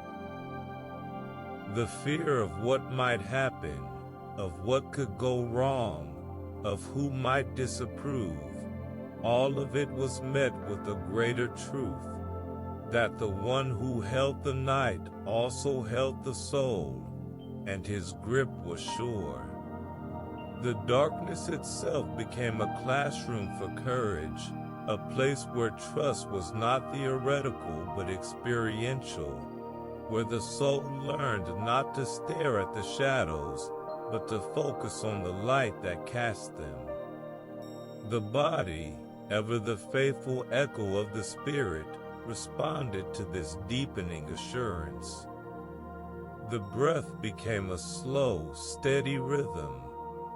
The fear of what might happen, of what could go wrong, of who might disapprove, all of it was met with a greater truth, that the one who held the night also held the soul, and his grip was sure. The darkness itself became a classroom for courage, a place where trust was not theoretical but experiential, where the soul learned not to stare at the shadows, but to focus on the light that cast them. The body, ever the faithful echo of the spirit, responded to this deepening assurance. The breath became a slow, steady rhythm,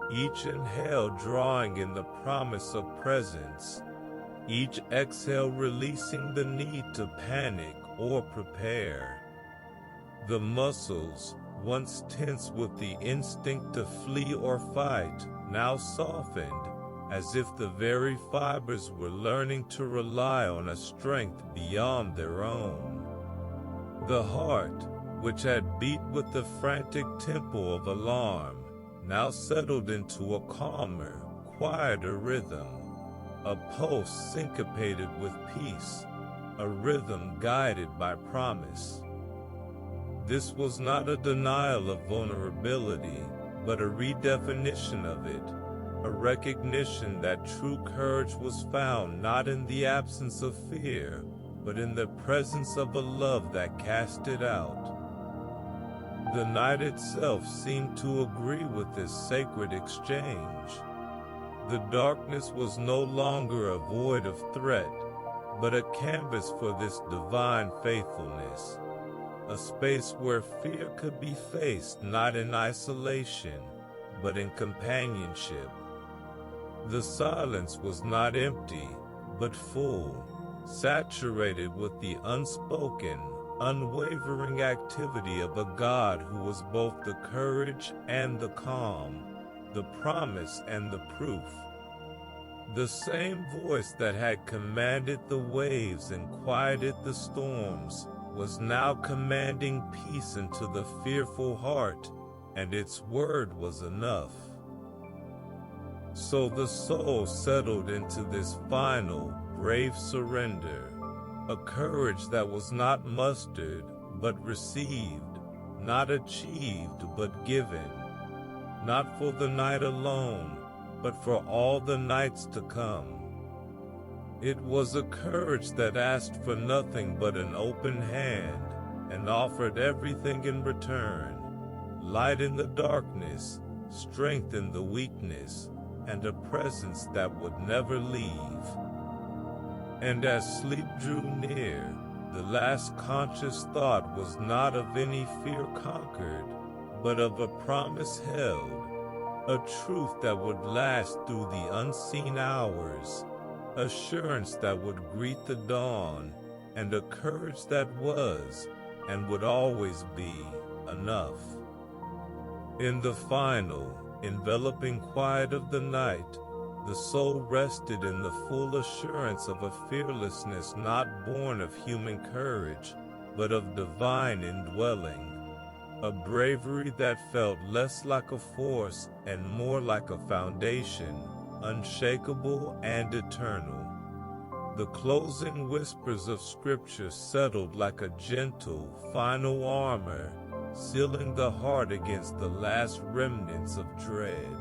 each inhale drawing in the promise of presence, each exhale releasing the need to panic or prepare. The muscles, once tense with the instinct to flee or fight, now softened, as if the very fibers were learning to rely on a strength beyond their own. The heart, which had beat with the frantic tempo of alarm, now settled into a calmer, quieter rhythm, a pulse syncopated with peace, a rhythm guided by promise. This was not a denial of vulnerability, but a redefinition of it, a recognition that true courage was found not in the absence of fear, but in the presence of a love that cast it out. The night itself seemed to agree with this sacred exchange. The darkness was no longer a void of threat, but a canvas for this divine faithfulness, a space where fear could be faced not in isolation, but in companionship. The silence was not empty, but full, saturated with the unspoken, unwavering activity of a God who was both the courage and the calm, the promise and the proof. The same voice that had commanded the waves and quieted the storms was now commanding peace into the fearful heart, and its word was enough. So the soul settled into this final, brave surrender, a courage that was not mustered, but received, not achieved, but given, not for the night alone, but for all the nights to come. It was a courage that asked for nothing but an open hand, and offered everything in return, light in the darkness, strength in the weakness, and a presence that would never leave. And as sleep drew near, the last conscious thought was not of any fear conquered, but of a promise held, a truth that would last through the unseen hours, assurance that would greet the dawn, and a courage that was, and would always be, enough. In the final, enveloping quiet of the night, the soul rested in the full assurance of a fearlessness not born of human courage, but of divine indwelling, a bravery that felt less like a force and more like a foundation, unshakable and eternal. The closing whispers of Scripture settled like a gentle, final armor, sealing the heart against the last remnants of dread.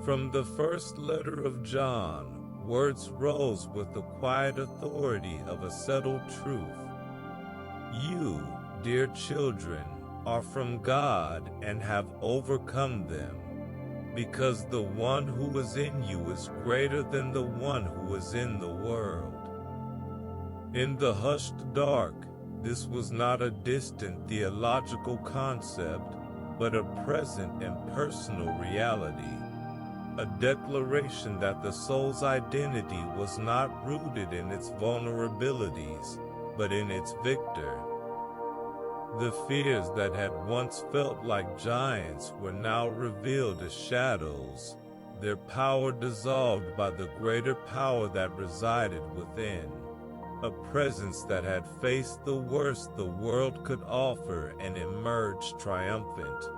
From the first letter of John, words rose with the quiet authority of a settled truth. You, dear children, are from God and have overcome them, because the one who is in you is greater than the one who is in the world. In the hushed dark, this was not a distant theological concept, but a present and personal reality. A declaration that the soul's identity was not rooted in its vulnerabilities, but in its victor. The fears that had once felt like giants were now revealed as shadows, their power dissolved by the greater power that resided within, a presence that had faced the worst the world could offer and emerged triumphant.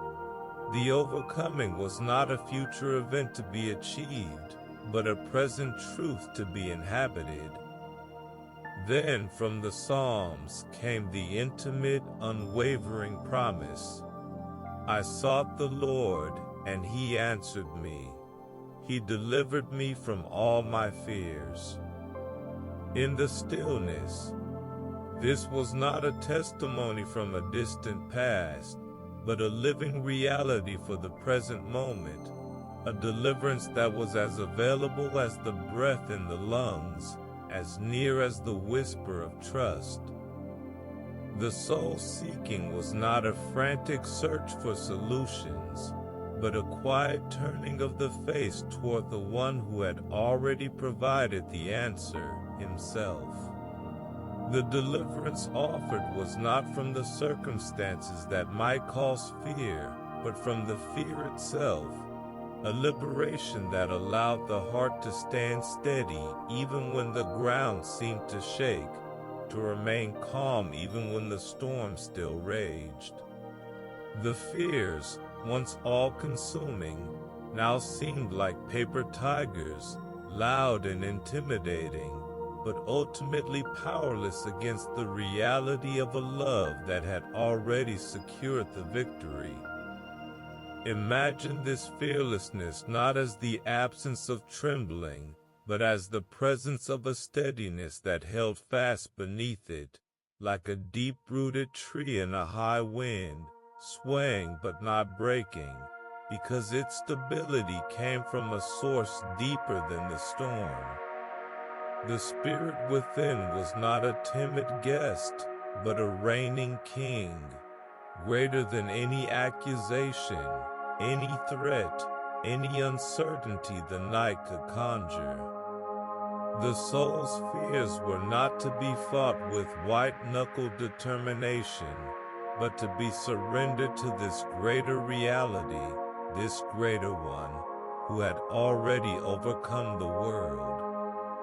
The overcoming was not a future event to be achieved, but a present truth to be inhabited. Then from the Psalms came the intimate, unwavering promise. I sought the Lord, and he answered me. He delivered me from all my fears. In the stillness, this was not a testimony from a distant past, but a living reality for the present moment, a deliverance that was as available as the breath in the lungs, as near as the whisper of trust. The soul seeking was not a frantic search for solutions, but a quiet turning of the face toward the one who had already provided the answer, himself. The deliverance offered was not from the circumstances that might cause fear, but from the fear itself, a liberation that allowed the heart to stand steady even when the ground seemed to shake, to remain calm even when the storm still raged. The fears, once all-consuming, now seemed like paper tigers, loud and intimidating, but ultimately powerless against the reality of a love that had already secured the victory. Imagine this fearlessness not as the absence of trembling, but as the presence of a steadiness that held fast beneath it, like a deep-rooted tree in a high wind, swaying but not breaking, because its stability came from a source deeper than the storm. The spirit within was not a timid guest, but a reigning king, greater than any accusation, any threat, any uncertainty the night could conjure. The soul's fears were not to be fought with white-knuckled determination, but to be surrendered to this greater reality, this greater one, who had already overcome the world.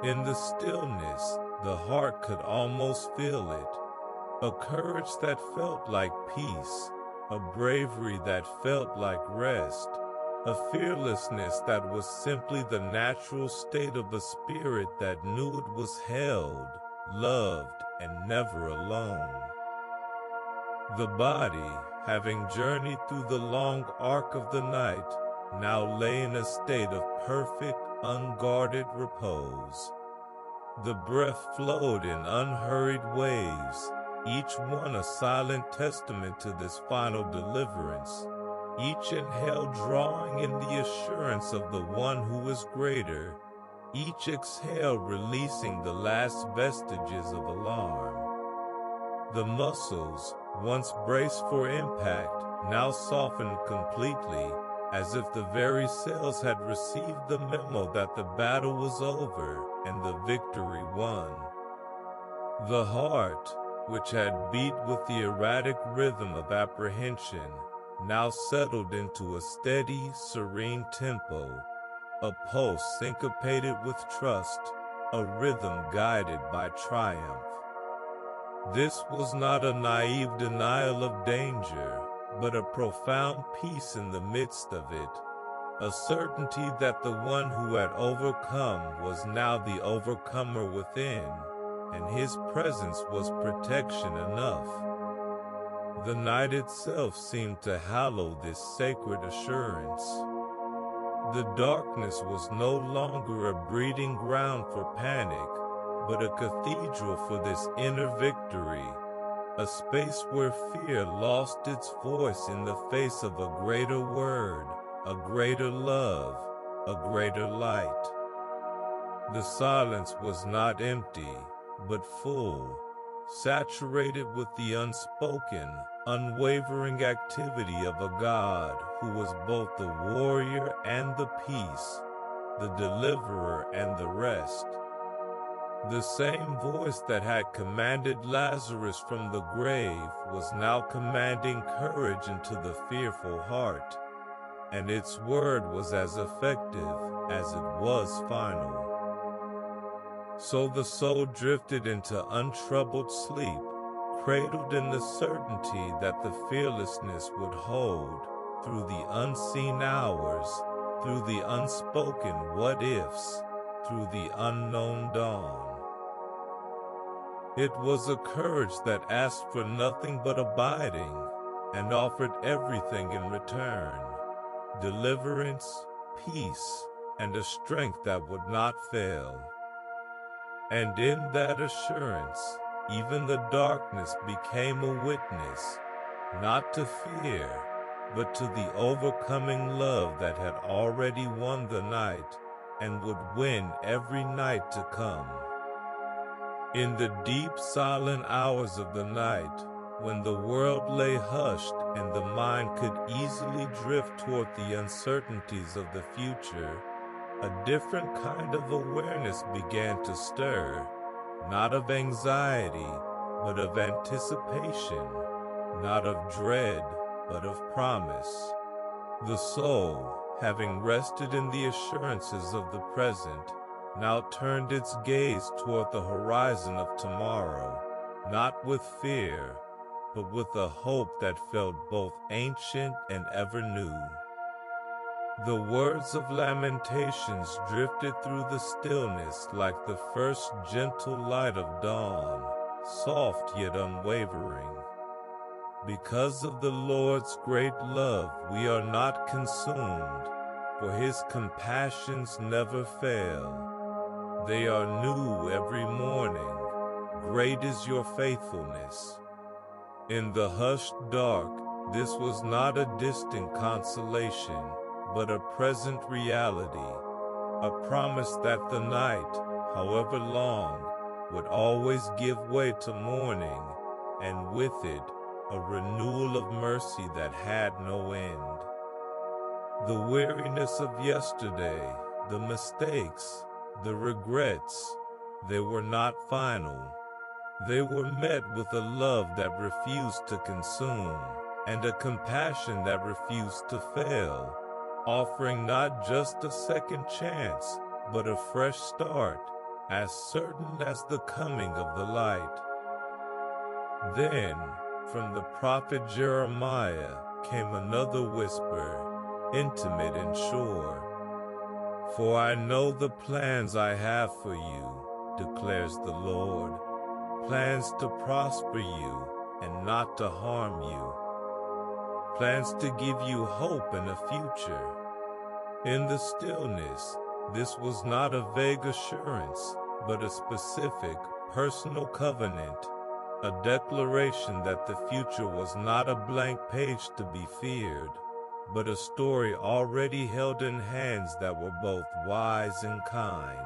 In the stillness, the heart could almost feel it, a courage that felt like peace, a bravery that felt like rest, a fearlessness that was simply the natural state of a spirit that knew it was held, loved, and never alone. The body, having journeyed through the long arc of the night, now lay in a state of perfect, unguarded repose. The breath flowed in unhurried waves, each one a silent testament to this final deliverance, each inhale drawing in the assurance of the one who is greater, each exhale releasing the last vestiges of alarm. The muscles, once braced for impact, now softened completely, as if the very cells had received the memo that the battle was over and the victory won. The heart, which had beat with the erratic rhythm of apprehension, now settled into a steady, serene tempo, a pulse syncopated with trust, a rhythm guided by triumph. This was not a naive denial of danger, but a profound peace in the midst of it, a certainty that the one who had overcome was now the overcomer within, and his presence was protection enough. The night itself seemed to hallow this sacred assurance. The darkness was no longer a breeding ground for panic, but a cathedral for this inner victory, a space where fear lost its voice in the face of a greater word, a greater love, a greater light. The silence was not empty, but full, saturated with the unspoken, unwavering activity of a God who was both the warrior and the peace, the deliverer and the rest. The same voice that had commanded Lazarus from the grave was now commanding courage into the fearful heart, and its word was as effective as it was final. So the soul drifted into untroubled sleep, cradled in the certainty that the fearlessness would hold through the unseen hours, through the unspoken what-ifs, through the unknown dawn. It was a courage that asked for nothing but abiding, and offered everything in return: deliverance, peace, and a strength that would not fail. And in that assurance, even the darkness became a witness, not to fear, but to the overcoming love that had already won the night, and would win every night to come. In the deep silent hours of the night, when the world lay hushed and the mind could easily drift toward the uncertainties of the future, a different kind of awareness began to stir, not of anxiety, but of anticipation, not of dread, but of promise. The soul, having rested in the assurances of the present, now turned its gaze toward the horizon of tomorrow, not with fear, but with a hope that felt both ancient and ever new. The words of Lamentations drifted through the stillness like the first gentle light of dawn, soft yet unwavering. Because of the Lord's great love we are not consumed, for His compassions never fail. They are new every morning. Great is your faithfulness. In the hushed dark, this was not a distant consolation, but a present reality, a promise that the night, however long, would always give way to morning, and with it, a renewal of mercy that had no end. The weariness of yesterday, the mistakes, the regrets, they were not final. They were met with a love that refused to consume, and a compassion that refused to fail, offering not just a second chance, but a fresh start, as certain as the coming of the light. Then, from the prophet Jeremiah came another whisper, intimate and sure. For I know the plans I have for you, declares the Lord, plans to prosper you and not to harm you, plans to give you hope and a future. In the stillness, this was not a vague assurance, but a specific, personal covenant, a declaration that the future was not a blank page to be feared, but a story already held in hands that were both wise and kind.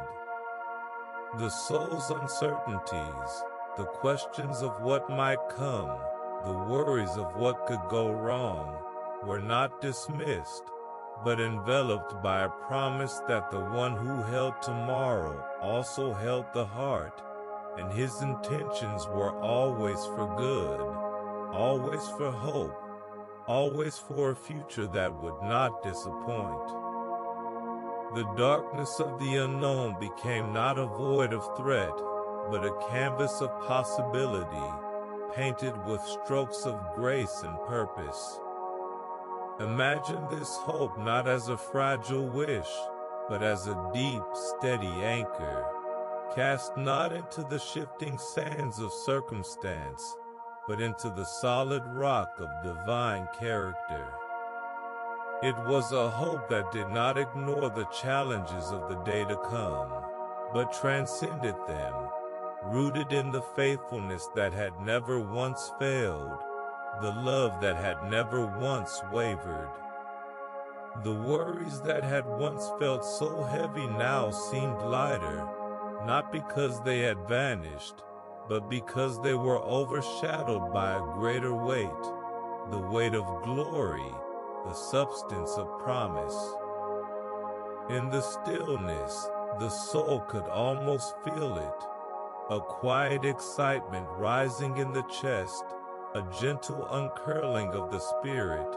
The soul's uncertainties, the questions of what might come, the worries of what could go wrong, were not dismissed, but enveloped by a promise that the one who held tomorrow also held the heart, and his intentions were always for good, always for hope, always for a future that would not disappoint. The darkness of the unknown became not a void of threat, but a canvas of possibility, painted with strokes of grace and purpose. Imagine this hope not as a fragile wish, but as a deep, steady anchor, cast not into the shifting sands of circumstance, but into the solid rock of divine character. It was a hope that did not ignore the challenges of the day to come, but transcended them, rooted in the faithfulness that had never once failed, the love that had never once wavered. The worries that had once felt so heavy now seemed lighter, not because they had vanished, but because they were overshadowed by a greater weight, the weight of glory, the substance of promise. In the stillness, the soul could almost feel it, a quiet excitement rising in the chest, a gentle uncurling of the spirit,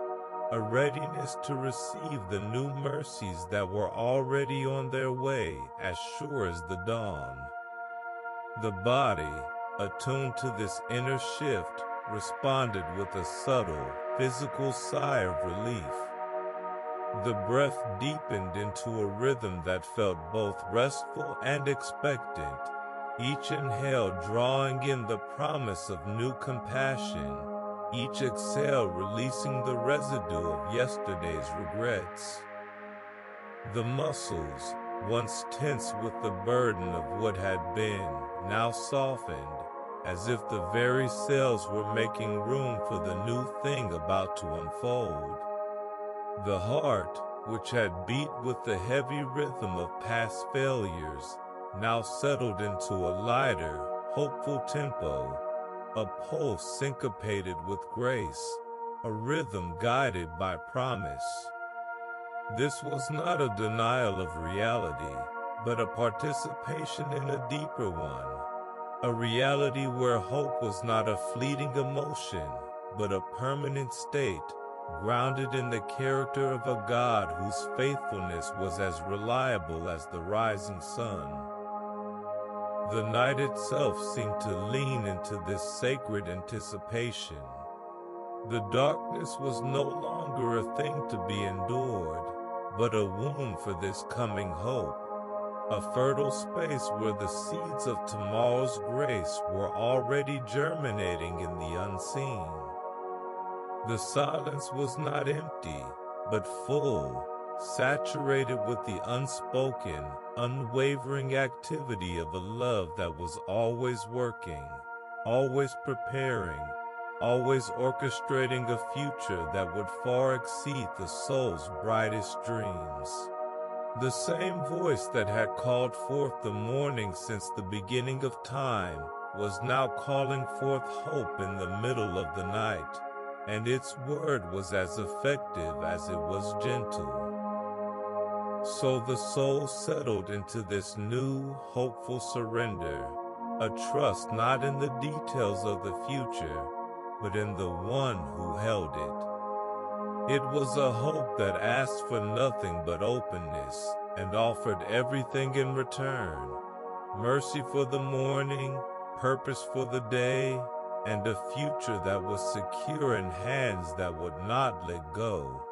a readiness to receive the new mercies that were already on their way as sure as the dawn. The body, attuned to this inner shift, responded with a subtle, physical sigh of relief. The breath deepened into a rhythm that felt both restful and expectant, each inhale drawing in the promise of new compassion, each exhale releasing the residue of yesterday's regrets. The muscles, once tense with the burden of what had been, now softened, as if the very cells were making room for the new thing about to unfold. The heart, which had beat with the heavy rhythm of past failures, now settled into a lighter, hopeful tempo, a pulse syncopated with grace, a rhythm guided by promise. This was not a denial of reality, but a participation in a deeper one, a reality where hope was not a fleeting emotion, but a permanent state, grounded in the character of a God whose faithfulness was as reliable as the rising sun. The night itself seemed to lean into this sacred anticipation. The darkness was no longer a thing to be endured, but a womb for this coming hope, a fertile space where the seeds of tomorrow's grace were already germinating in the unseen. The silence was not empty, but full, saturated with the unspoken, unwavering activity of a love that was always working, always preparing, always orchestrating a future that would far exceed the soul's brightest dreams. The same voice that had called forth the morning since the beginning of time was now calling forth hope in the middle of the night, and its word was as effective as it was gentle. So the soul settled into this new, hopeful surrender, a trust not in the details of the future, but in the one who held it. It was a hope that asked for nothing but openness, and offered everything in return: mercy for the morning, purpose for the day, and a future that was secure in hands that would not let go.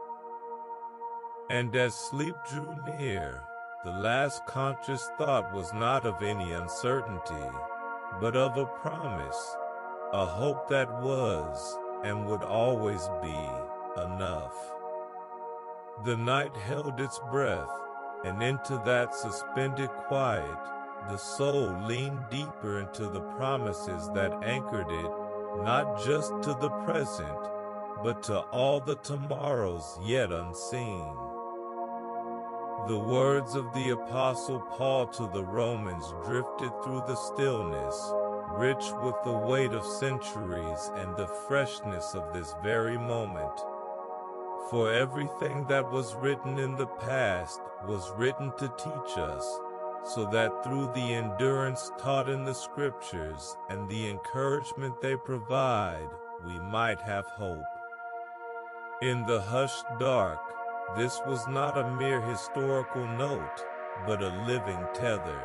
And as sleep drew near, the last conscious thought was not of any uncertainty, but of a promise, a hope that was, and would always be, enough. The night held its breath, and into that suspended quiet, the soul leaned deeper into the promises that anchored it, not just to the present, but to all the tomorrows yet unseen. The words of the Apostle Paul to the Romans drifted through the stillness, rich with the weight of centuries and the freshness of this very moment. For everything that was written in the past was written to teach us, so that through the endurance taught in the Scriptures and the encouragement they provide, we might have hope. In the hushed dark, this was not a mere historical note, but a living tether,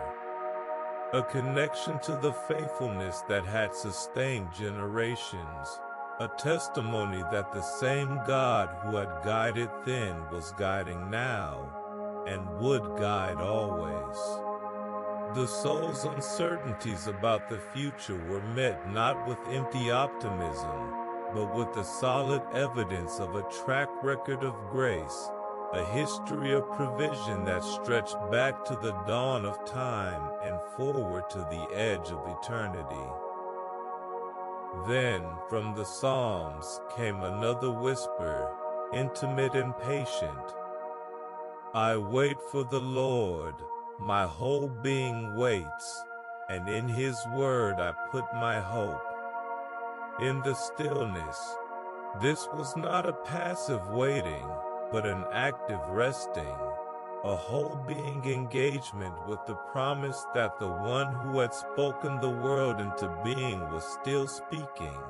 a connection to the faithfulness that had sustained generations, a testimony that the same God who had guided then was guiding now, and would guide always. The soul's uncertainties about the future were met not with empty optimism, but with the solid evidence of a track record of grace, a history of provision that stretched back to the dawn of time and forward to the edge of eternity. Then, from the Psalms came another whisper, intimate and patient. I wait for the Lord, my whole being waits, and in His word I put my hope. In the stillness, this was not a passive waiting, but an active resting, a whole being engagement with the promise that the one who had spoken the world into being was still speaking,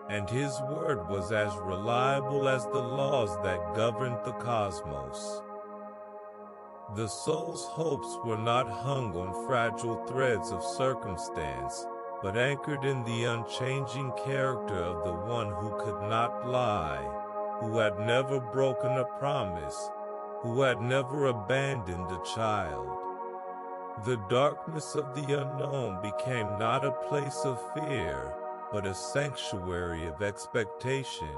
and His word was as reliable as the laws that governed the cosmos. The soul's hopes were not hung on fragile threads of circumstance, but anchored in the unchanging character of the one who could not lie, who had never broken a promise, who had never abandoned a child. The darkness of the unknown became not a place of fear, but a sanctuary of expectation,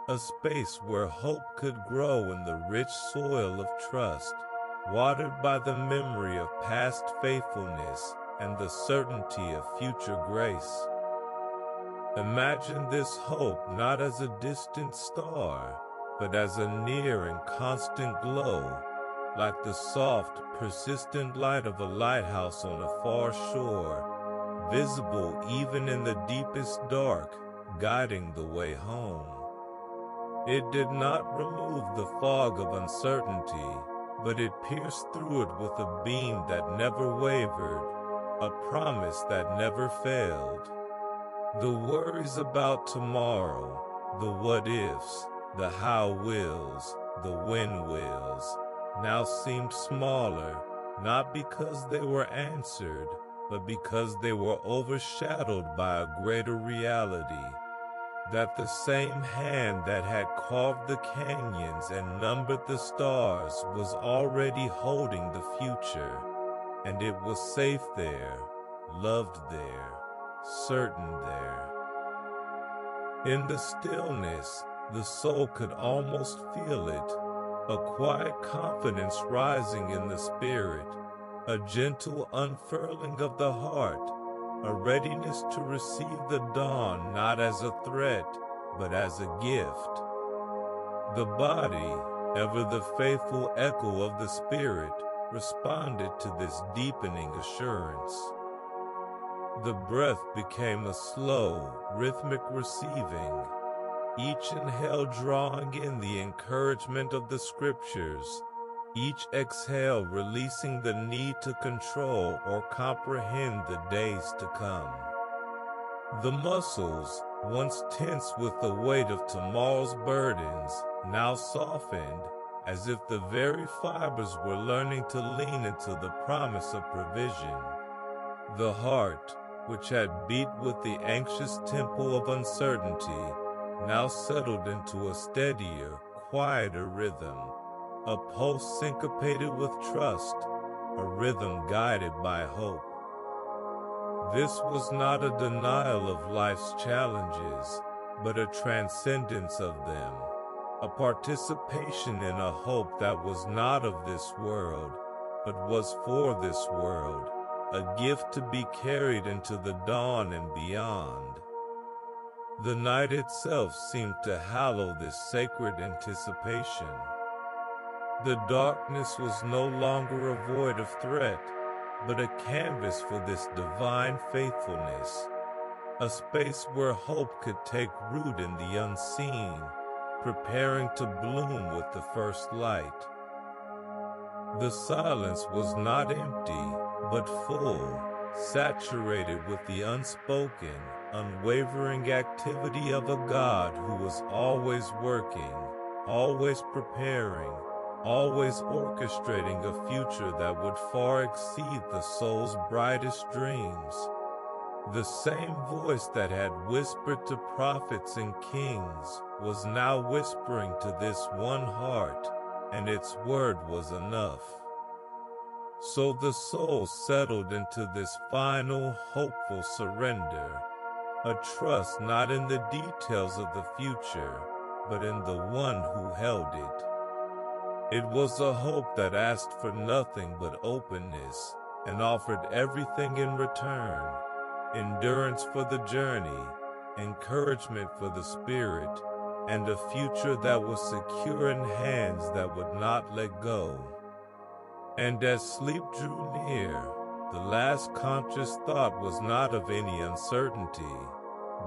a space where hope could grow in the rich soil of trust, watered by the memory of past faithfulness and the certainty of future grace. Imagine this hope not as a distant star, but as a near and constant glow, like the soft, persistent light of a lighthouse on a far shore, visible even in the deepest dark, guiding the way home. It did not remove the fog of uncertainty, but it pierced through it with a beam that never wavered, a promise that never failed. The worries about tomorrow, the what-ifs, the how-wills, the when-wills, now seemed smaller, not because they were answered, but because they were overshadowed by a greater reality, that the same hand that had carved the canyons and numbered the stars was already holding the future, and it was safe there, loved there, certain there. In the stillness, the soul could almost feel it, a quiet confidence rising in the spirit, a gentle unfurling of the heart, a readiness to receive the dawn not as a threat, but as a gift. The body, ever the faithful echo of the spirit, responded to this deepening assurance. The breath became a slow, rhythmic receiving, each inhale drawing in the encouragement of the scriptures, each exhale releasing the need to control or comprehend the days to come. The muscles, once tense with the weight of tomorrow's burdens, now softened, as if the very fibers were learning to lean into the promise of provision. The heart, which had beat with the anxious tempo of uncertainty, now settled into a steadier, quieter rhythm, a pulse syncopated with trust, a rhythm guided by hope. This was not a denial of life's challenges, but a transcendence of them, a participation in a hope that was not of this world, but was for this world, a gift to be carried into the dawn and beyond. The night itself seemed to hallow this sacred anticipation. The darkness was no longer a void of threat, but a canvas for this divine faithfulness, a space where hope could take root in the unseen, preparing to bloom with the first light. The silence was not empty, but full, saturated with the unspoken, unwavering activity of a God who was always working, always preparing, always orchestrating a future that would far exceed the soul's brightest dreams. The same voice that had whispered to prophets and kings was now whispering to this one heart, and its word was enough. So the soul settled into this final, hopeful surrender, a trust not in the details of the future, but in the one who held it. It was a hope that asked for nothing but openness, and offered everything in return: endurance for the journey, encouragement for the spirit, and a future that was secure in hands that would not let go. And as sleep drew near, the last conscious thought was not of any uncertainty,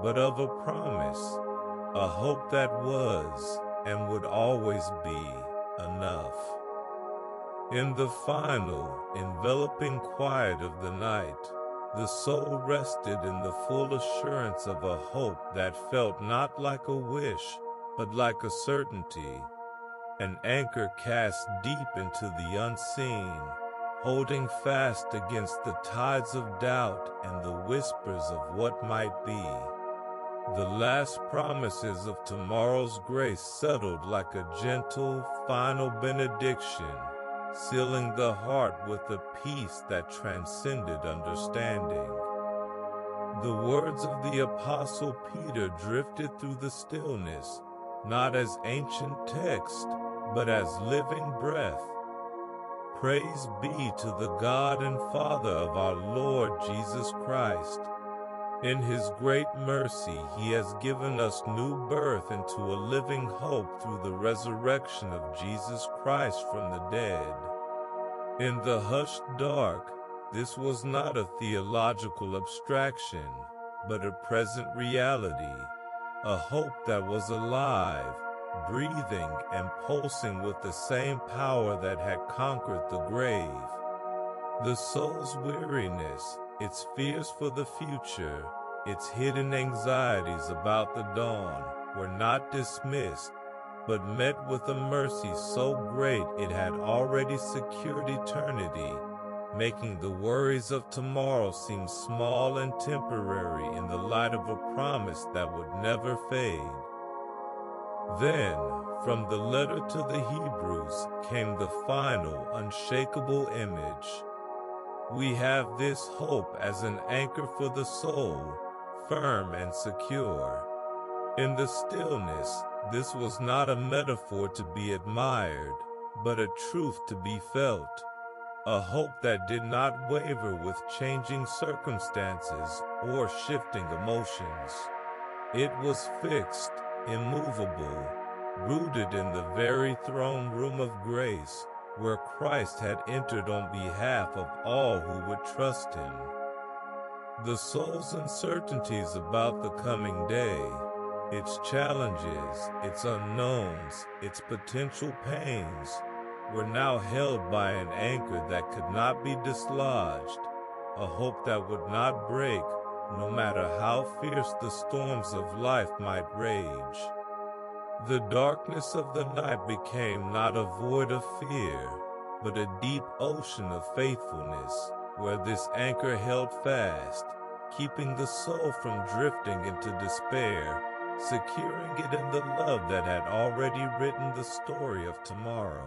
but of a promise, a hope that was, and would always be, enough. In the final, enveloping quiet of the night, the soul rested in the full assurance of a hope that felt not like a wish, but like a certainty, an anchor cast deep into the unseen, holding fast against the tides of doubt and the whispers of what might be. The last promises of tomorrow's grace settled like a gentle, final benediction, sealing the heart with a peace that transcended understanding. The words of the Apostle Peter drifted through the stillness, not as ancient text, but as living breath. Praise be to the God and Father of our Lord Jesus Christ. In His great mercy, He has given us new birth into a living hope through the resurrection of Jesus Christ from the dead. In the hushed dark, this was not a theological abstraction, but a present reality, a hope that was alive, breathing and pulsing with the same power that had conquered the grave. The soul's weariness, its fears for the future, its hidden anxieties about the dawn, were not dismissed, but met with a mercy so great it had already secured eternity, making the worries of tomorrow seem small and temporary in the light of a promise that would never fade. Then, from the letter to the Hebrews came the final, unshakable image. We have this hope as an anchor for the soul, firm and secure. In the stillness, this was not a metaphor to be admired, but a truth to be felt, a hope that did not waver with changing circumstances or shifting emotions. It was fixed, immovable, rooted in the very throne room of grace, where Christ had entered on behalf of all who would trust Him. The soul's uncertainties about the coming day, its challenges, its unknowns, its potential pains, were now held by an anchor that could not be dislodged, a hope that would not break, no matter how fierce the storms of life might rage. The darkness of the night became not a void of fear, but a deep ocean of faithfulness, where this anchor held fast, keeping the soul from drifting into despair, securing it in the love that had already written the story of tomorrow.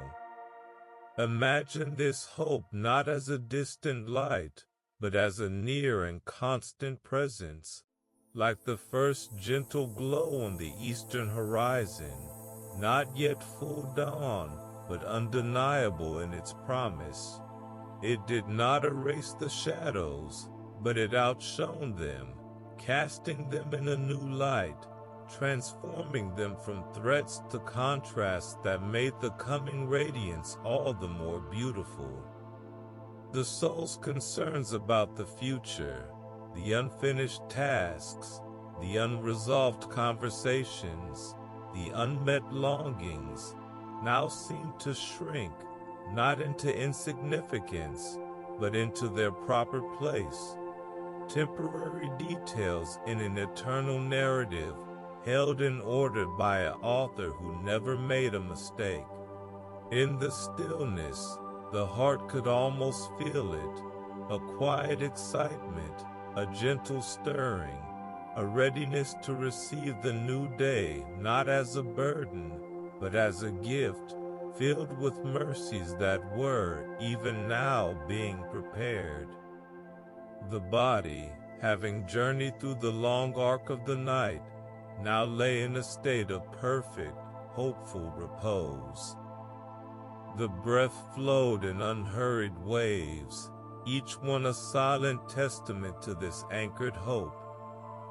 Imagine this hope not as a distant light, but as a near and constant presence, like the first gentle glow on the eastern horizon, not yet full dawn, but undeniable in its promise. It did not erase the shadows, but it outshone them, casting them in a new light, transforming them from threats to contrasts that made the coming radiance all the more beautiful. The soul's concerns about the future, the unfinished tasks, the unresolved conversations, the unmet longings, now seem to shrink, not into insignificance, but into their proper place. Temporary details in an eternal narrative, held in order by an author who never made a mistake. In the stillness, the heart could almost feel it, a quiet excitement, a gentle stirring, a readiness to receive the new day not as a burden, but as a gift, filled with mercies that were, even now, being prepared. The body, having journeyed through the long arc of the night, now lay in a state of perfect, hopeful repose. The breath flowed in unhurried waves, each one a silent testament to this anchored hope,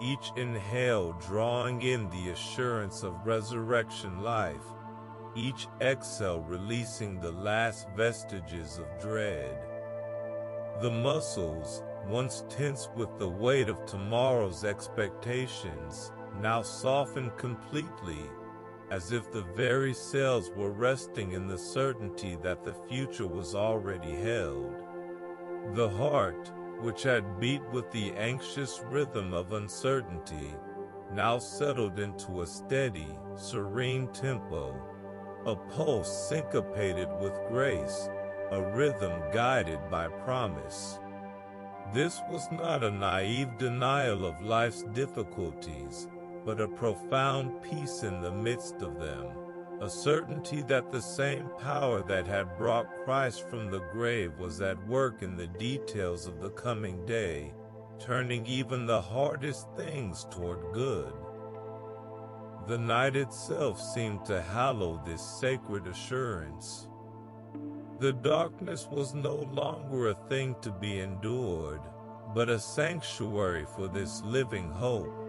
each inhale drawing in the assurance of resurrection life, each exhale releasing the last vestiges of dread. The muscles, once tense with the weight of tomorrow's expectations, now softened completely, as if the very cells were resting in the certainty that the future was already held. The heart, which had beat with the anxious rhythm of uncertainty, now settled into a steady, serene tempo, a pulse syncopated with grace, a rhythm guided by promise. This was not a naive denial of life's difficulties, but a profound peace in the midst of them, a certainty that the same power that had brought Christ from the grave was at work in the details of the coming day, turning even the hardest things toward good. The night itself seemed to hallow this sacred assurance. The darkness was no longer a thing to be endured, but a sanctuary for this living hope,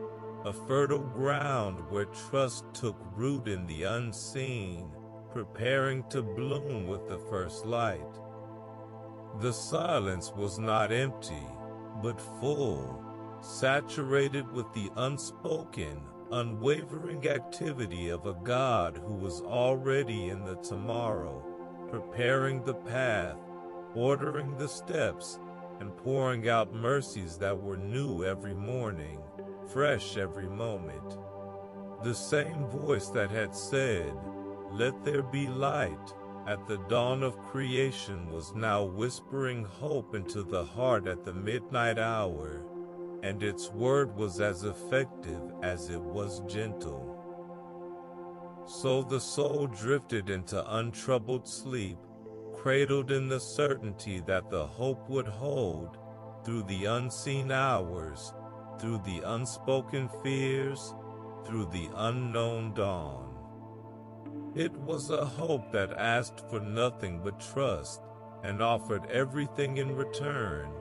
a fertile ground where trust took root in the unseen, preparing to bloom with the first light. The silence was not empty, but full, saturated with the unspoken, unwavering activity of a God who was already in the tomorrow, preparing the path, ordering the steps, and pouring out mercies that were new every morning, fresh every moment. The same voice that had said, "Let there be light," at the dawn of creation was now whispering hope into the heart at the midnight hour, and its word was as effective as it was gentle. So the soul drifted into untroubled sleep, cradled in the certainty that the hope would hold, through the unseen hours, through the unspoken fears, through the unknown dawn. It was a hope that asked for nothing but trust, and offered everything in return,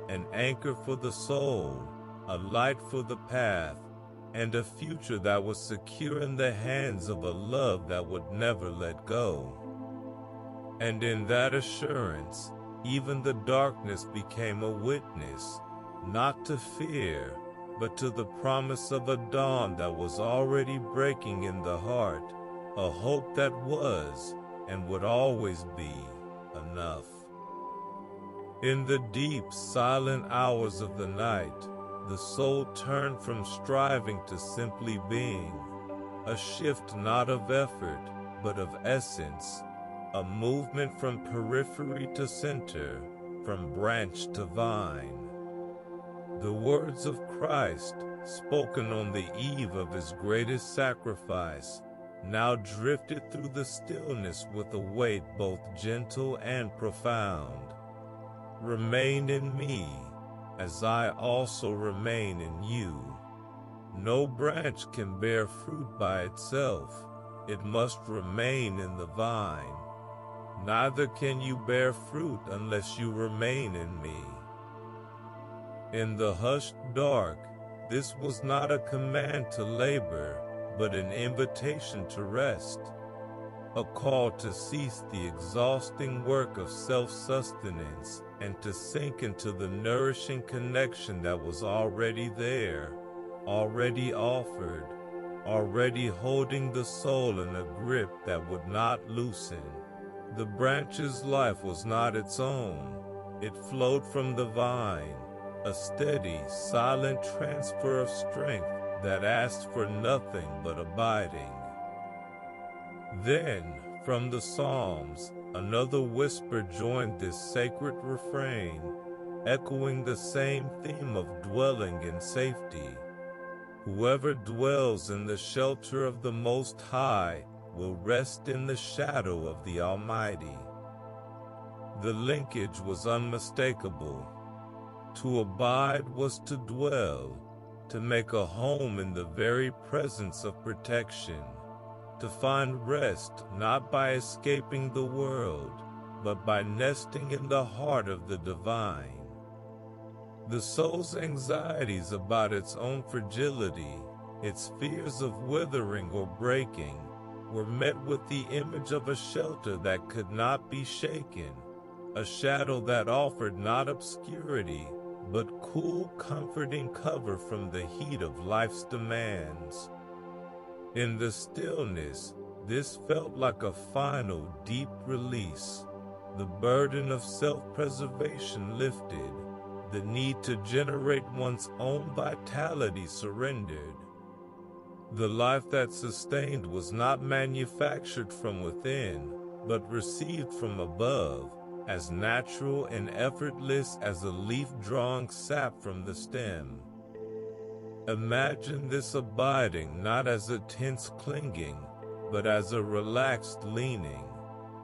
an anchor for the soul, a light for the path, and a future that was secure in the hands of a love that would never let go. And in that assurance, even the darkness became a witness, not to fear, but to the promise of a dawn that was already breaking in the heart, a hope that was, and would always be, enough. In the deep, silent hours of the night, the soul turned from striving to simply being, a shift not of effort, but of essence, a movement from periphery to center, from branch to vine. The words of Christ, spoken on the eve of his greatest sacrifice, now drifted through the stillness with a weight both gentle and profound. "Remain in me, as I also remain in you." No branch can bear fruit by itself, it must remain in the vine. Neither can you bear fruit unless you remain in me. In the hushed dark, this was not a command to labor, but an invitation to rest, a call to cease the exhausting work of self-sustenance and to sink into the nourishing connection that was already there, already offered, already holding the soul in a grip that would not loosen. The branch's life was not its own. It flowed from the vine, a steady, silent transfer of strength that asked for nothing but abiding. Then, from the Psalms, another whisper joined this sacred refrain, echoing the same theme of dwelling in safety. "Whoever dwells in the shelter of the Most High will rest in the shadow of the Almighty." The linkage was unmistakable. To abide was to dwell, to make a home in the very presence of protection, to find rest not by escaping the world, but by nesting in the heart of the divine. The soul's anxieties about its own fragility, its fears of withering or breaking, were met with the image of a shelter that could not be shaken, a shadow that offered not obscurity, but cool, comforting cover from the heat of life's demands. In the stillness, this felt like a final, deep release, the burden of self-preservation lifted, the need to generate one's own vitality surrendered. The life that sustained was not manufactured from within, but received from above, as natural and effortless as a leaf drawing sap from the stem. Imagine this abiding not as a tense clinging, but as a relaxed leaning,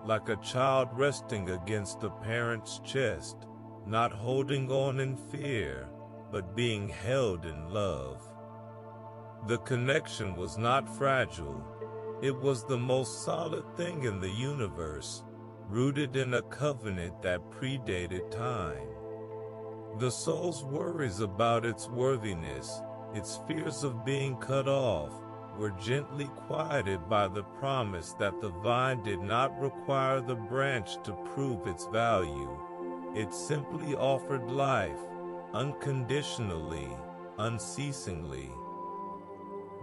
like a child resting against a parent's chest, not holding on in fear, but being held in love. The connection was not fragile. It was the most solid thing in the universe, rooted in a covenant that predated time. The soul's worries about its worthiness, its fears of being cut off, were gently quieted by the promise that the vine did not require the branch to prove its value. It simply offered life, unconditionally, unceasingly.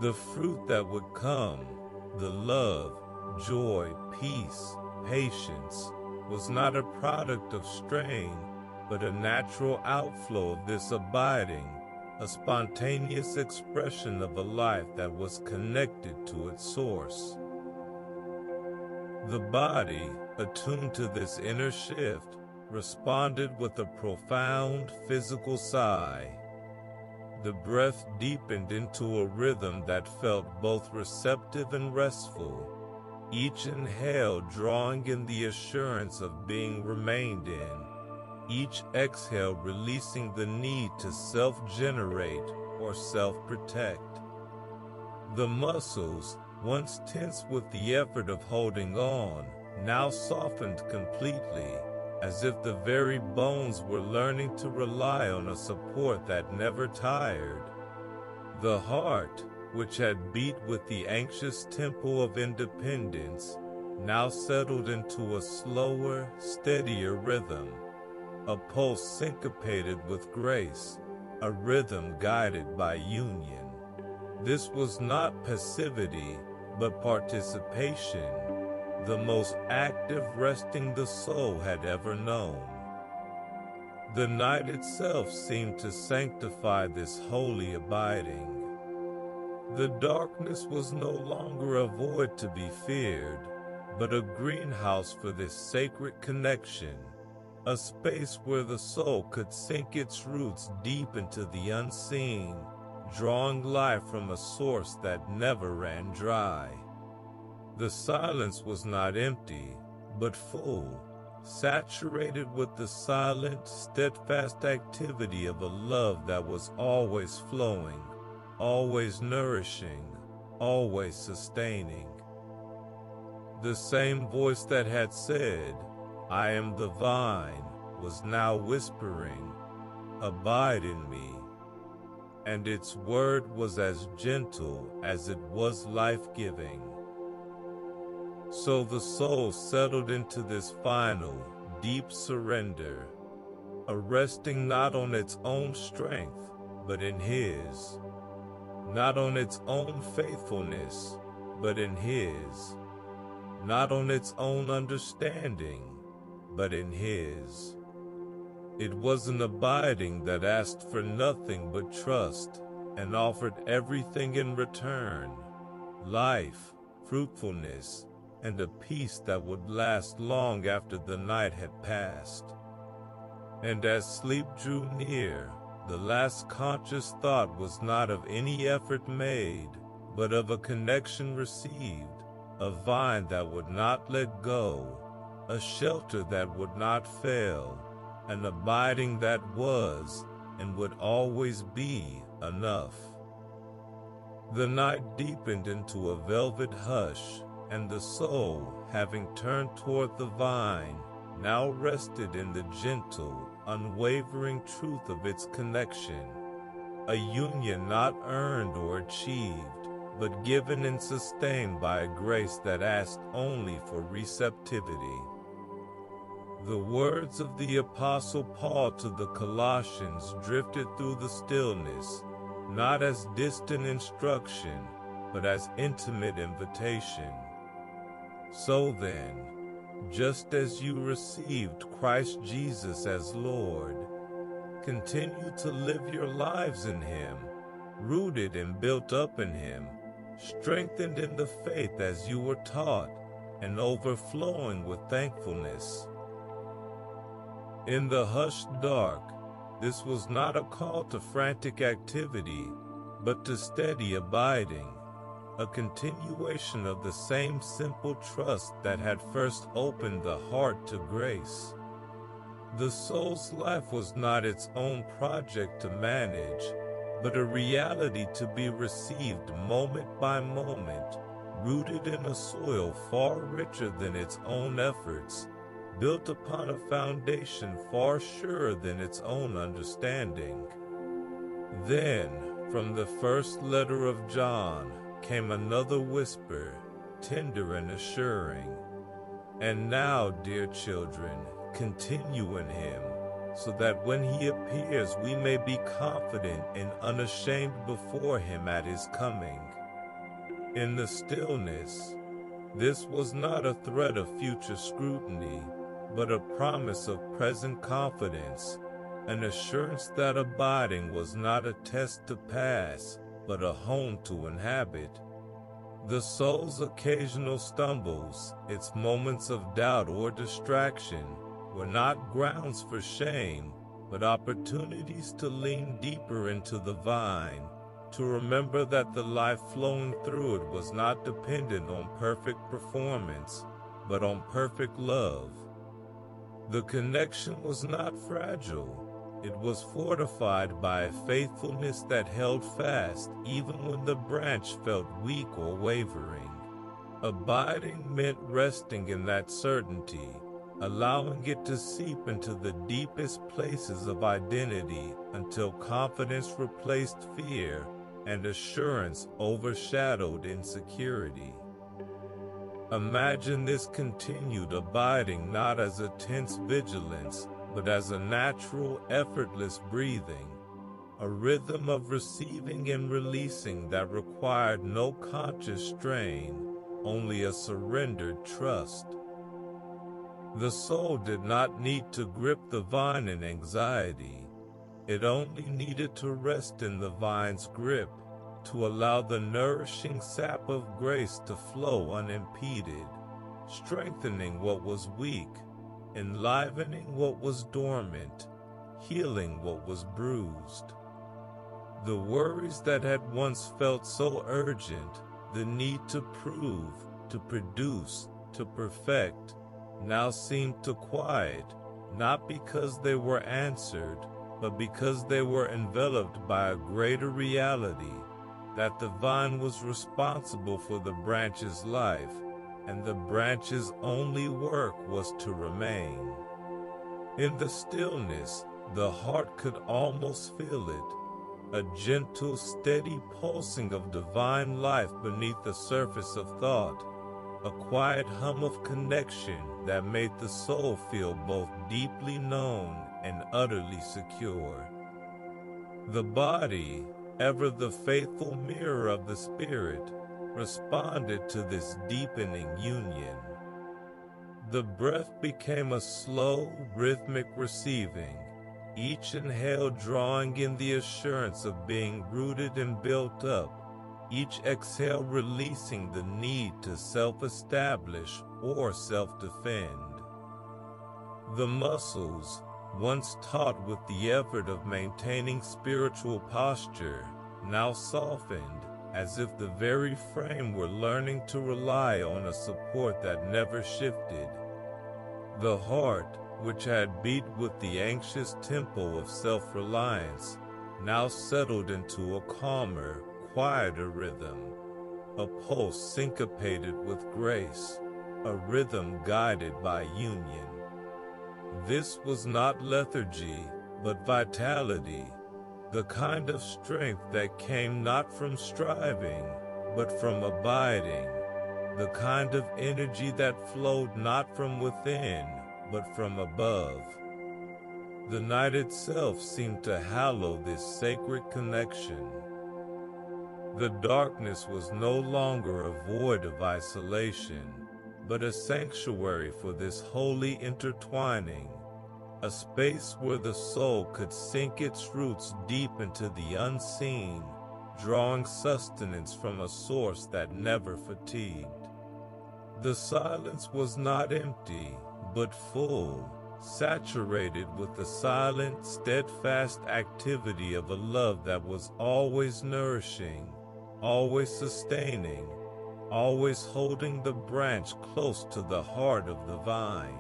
The fruit that would come, the love, joy, peace, patience, was not a product of strain, but a natural outflow of this abiding, a spontaneous expression of a life that was connected to its source. The body, attuned to this inner shift, responded with a profound physical sigh. The breath deepened into a rhythm that felt both receptive and restful, each inhale drawing in the assurance of being remained in, each exhale releasing the need to self-generate or self-protect. The muscles, once tense with the effort of holding on, now softened completely, as if the very bones were learning to rely on a support that never tired. The heart, which had beat with the anxious tempo of independence, now settled into a slower, steadier rhythm, a pulse syncopated with grace, a rhythm guided by union. This was not passivity, but participation, the most active resting the soul had ever known. The night itself seemed to sanctify this holy abiding. The darkness was no longer a void to be feared, but a greenhouse for this sacred connection, a space where the soul could sink its roots deep into the unseen, drawing life from a source that never ran dry. The silence was not empty, but full, saturated with the silent, steadfast activity of a love that was always flowing, always nourishing, always sustaining. The same voice that had said, "I am the vine," was now whispering, "Abide in me." And its word was as gentle as it was life-giving. So the soul settled into this final, deep surrender, a resting not on its own strength, but in His, not on its own faithfulness, but in His, not on its own understanding, but in His. It was an abiding that asked for nothing but trust, and offered everything in return: life, fruitfulness, and a peace that would last long after the night had passed. And as sleep drew near, the last conscious thought was not of any effort made, but of a connection received, a vine that would not let go, a shelter that would not fail, an abiding that was, and would always be enough. The night deepened into a velvet hush, and the soul, having turned toward the vine, now rested in the gentle, unwavering truth of its connection, a union not earned or achieved, but given and sustained by a grace that asked only for receptivity. The words of the Apostle Paul to the Colossians drifted through the stillness, not as distant instruction, but as intimate invitation. So then, just as you received Christ Jesus as Lord, continue to live your lives in Him, rooted and built up in Him, strengthened in the faith as you were taught, and overflowing with thankfulness. In the hushed dark, this was not a call to frantic activity, but to steady abiding, a continuation of the same simple trust that had first opened the heart to grace. The soul's life was not its own project to manage, but a reality to be received moment by moment, rooted in a soil far richer than its own efforts, built upon a foundation far surer than its own understanding. Then, from the first letter of John, came another whisper, tender and assuring. And now, dear children, continue in Him, so that when He appears we may be confident and unashamed before Him at His coming. In the stillness, this was not a threat of future scrutiny, but a promise of present confidence, an assurance that abiding was not a test to pass, but a home to inhabit. The soul's occasional stumbles, its moments of doubt or distraction, were not grounds for shame, but opportunities to lean deeper into the vine, to remember that the life flowing through it was not dependent on perfect performance, but on perfect love. The connection was not fragile. It was fortified by a faithfulness that held fast even when the branch felt weak or wavering. Abiding meant resting in that certainty, allowing it to seep into the deepest places of identity until confidence replaced fear and assurance overshadowed insecurity. Imagine this continued abiding not as a tense vigilance, but as a natural, effortless breathing, a rhythm of receiving and releasing that required no conscious strain, only a surrendered trust. The soul did not need to grip the vine in anxiety. It only needed to rest in the vine's grip, to allow the nourishing sap of grace to flow unimpeded, strengthening what was weak, enlivening what was dormant, healing what was bruised. The worries that had once felt so urgent, the need to prove, to produce, to perfect, now seemed to quiet, not because they were answered, but because they were enveloped by a greater reality, that the vine was responsible for the branch's life, and the branch's only work was to remain. In the stillness, the heart could almost feel it, a gentle, steady pulsing of divine life beneath the surface of thought, a quiet hum of connection that made the soul feel both deeply known and utterly secure. The body, ever the faithful mirror of the spirit, responded to this deepening union. The breath became a slow, rhythmic receiving, each inhale drawing in the assurance of being rooted and built up, each exhale releasing the need to self-establish or self-defend. The muscles, once taut with the effort of maintaining spiritual posture, now softened, as if the very frame were learning to rely on a support that never shifted. The heart, which had beat with the anxious tempo of self-reliance, now settled into a calmer, quieter rhythm, a pulse syncopated with grace, a rhythm guided by union. This was not lethargy, but vitality, the kind of strength that came not from striving, but from abiding, the kind of energy that flowed not from within, but from above. The night itself seemed to hallow this sacred connection. The darkness was no longer a void of isolation, but a sanctuary for this holy intertwining, a space where the soul could sink its roots deep into the unseen, drawing sustenance from a source that never fatigued. The silence was not empty, but full, saturated with the silent, steadfast activity of a love that was always nourishing, always sustaining, always holding the branch close to the heart of the vine.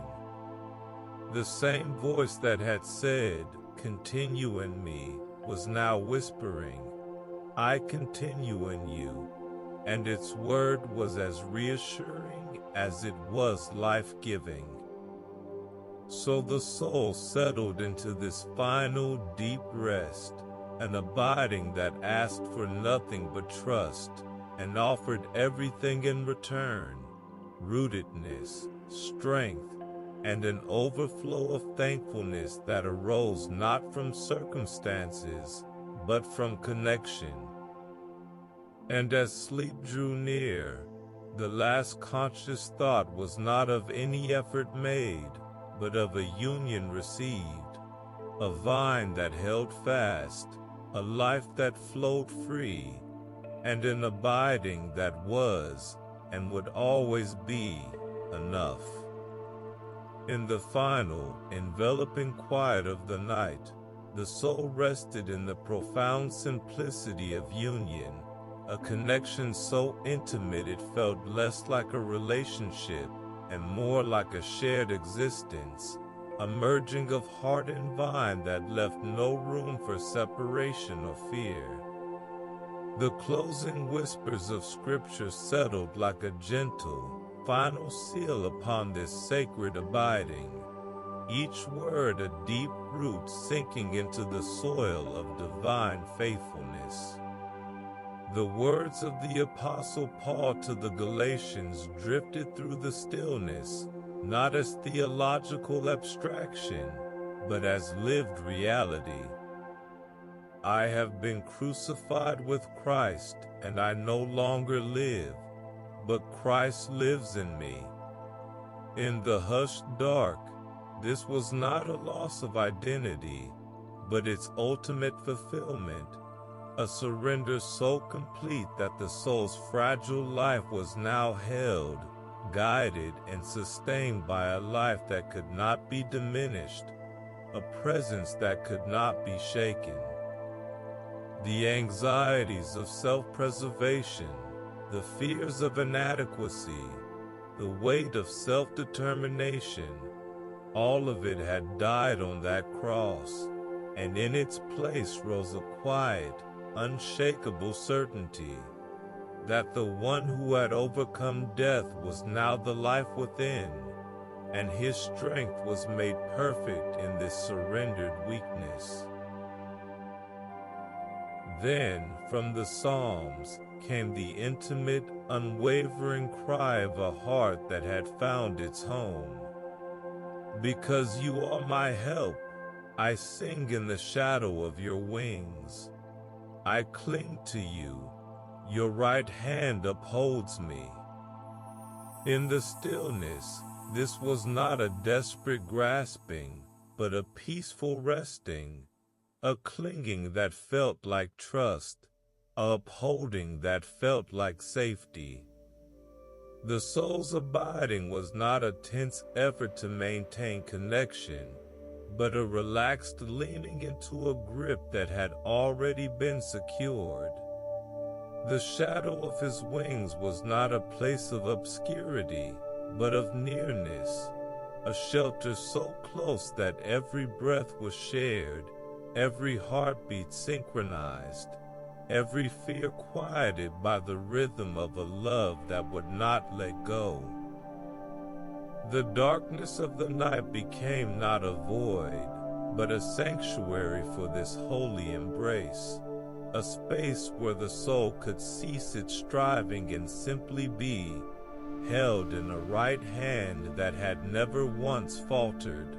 The same voice that had said, "Continue in me," was now whispering, "I continue in you," and its word was as reassuring as it was life-giving. So the soul settled into this final deep rest, an abiding that asked for nothing but trust, and offered everything in return: rootedness, strength, and an overflow of thankfulness that arose not from circumstances, but from connection. And as sleep drew near, the last conscious thought was not of any effort made, but of a union received, a vine that held fast, a life that flowed free, and an abiding that was, and would always be, enough. In the final, enveloping quiet of the night, the soul rested in the profound simplicity of union, a connection so intimate it felt less like a relationship and more like a shared existence, a merging of heart and vine that left no room for separation or fear. The closing whispers of Scripture settled like a gentle, final seal upon this sacred abiding, each word a deep root sinking into the soil of divine faithfulness. The words of the Apostle Paul to the Galatians drifted through the stillness, not as theological abstraction, but as lived reality. I have been crucified with Christ, and I no longer live, but Christ lives in me. In the hushed dark, this was not a loss of identity, but its ultimate fulfillment, a surrender so complete that the soul's fragile life was now held, guided, and sustained by a life that could not be diminished, a presence that could not be shaken. The anxieties of self-preservation, the fears of inadequacy, the weight of self-determination, all of it had died on that cross, and in its place rose a quiet, unshakable certainty that the one who had overcome death was now the life within, and his strength was made perfect in this surrendered weakness. Then, from the Psalms, came the intimate, unwavering cry of a heart that had found its home. Because you are my help, I sing in the shadow of your wings. I cling to you, your right hand upholds me. In the stillness, this was not a desperate grasping, but a peaceful resting, a clinging that felt like trust, a upholding that felt like safety. The soul's abiding was not a tense effort to maintain connection, but a relaxed leaning into a grip that had already been secured. The shadow of his wings was not a place of obscurity, but of nearness, a shelter so close that every breath was shared, every heartbeat synchronized, every fear quieted by the rhythm of a love that would not let go. The darkness of the night became not a void, but a sanctuary for this holy embrace, a space where the soul could cease its striving and simply be held in a right hand that had never once faltered.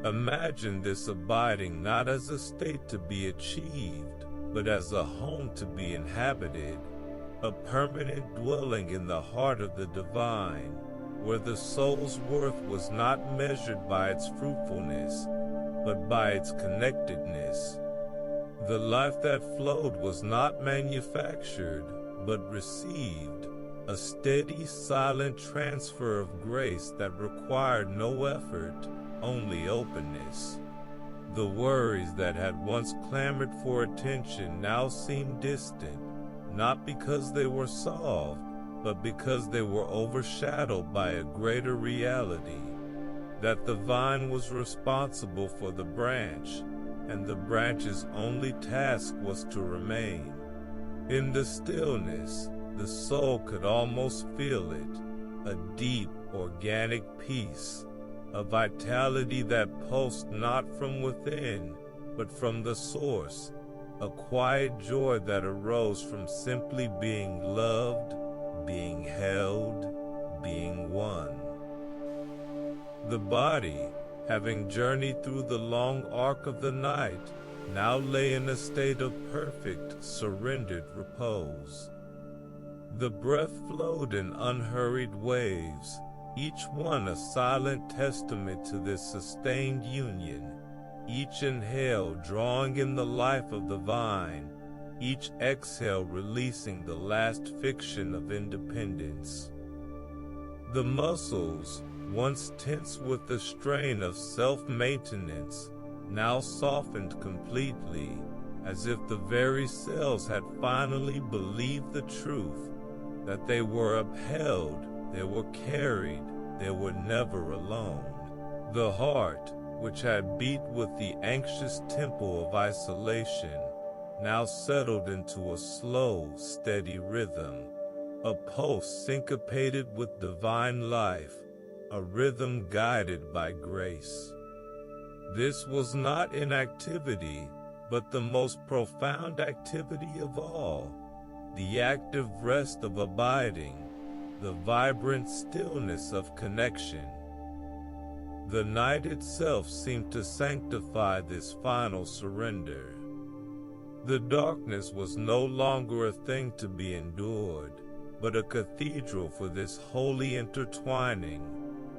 Imagine this abiding not as a state to be achieved, but as a home to be inhabited, a permanent dwelling in the heart of the divine, where the soul's worth was not measured by its fruitfulness, but by its connectedness. The life that flowed was not manufactured, but received, a steady, silent transfer of grace that required no effort, only openness. The worries that had once clamored for attention now seemed distant, not because they were solved, but because they were overshadowed by a greater reality, that the vine was responsible for the branch, and the branch's only task was to remain. In the stillness, the soul could almost feel it, a deep, organic peace, a vitality that pulsed not from within, but from the source, a quiet joy that arose from simply being loved, being held, being one. The body, having journeyed through the long arc of the night, now lay in a state of perfect, surrendered repose. The breath flowed in unhurried waves, each one a silent testament to this sustained union, each inhale drawing in the life of the vine, each exhale releasing the last fiction of independence. The muscles, once tense with the strain of self-maintenance, now softened completely, as if the very cells had finally believed the truth, that they were upheld, they were carried, they were never alone. The heart, which had beat with the anxious tempo of isolation, now settled into a slow, steady rhythm, a pulse syncopated with divine life, a rhythm guided by grace. This was not inactivity, but the most profound activity of all, the active rest of abiding, the vibrant stillness of connection. The night itself seemed to sanctify this final surrender. The darkness was no longer a thing to be endured, but a cathedral for this holy intertwining,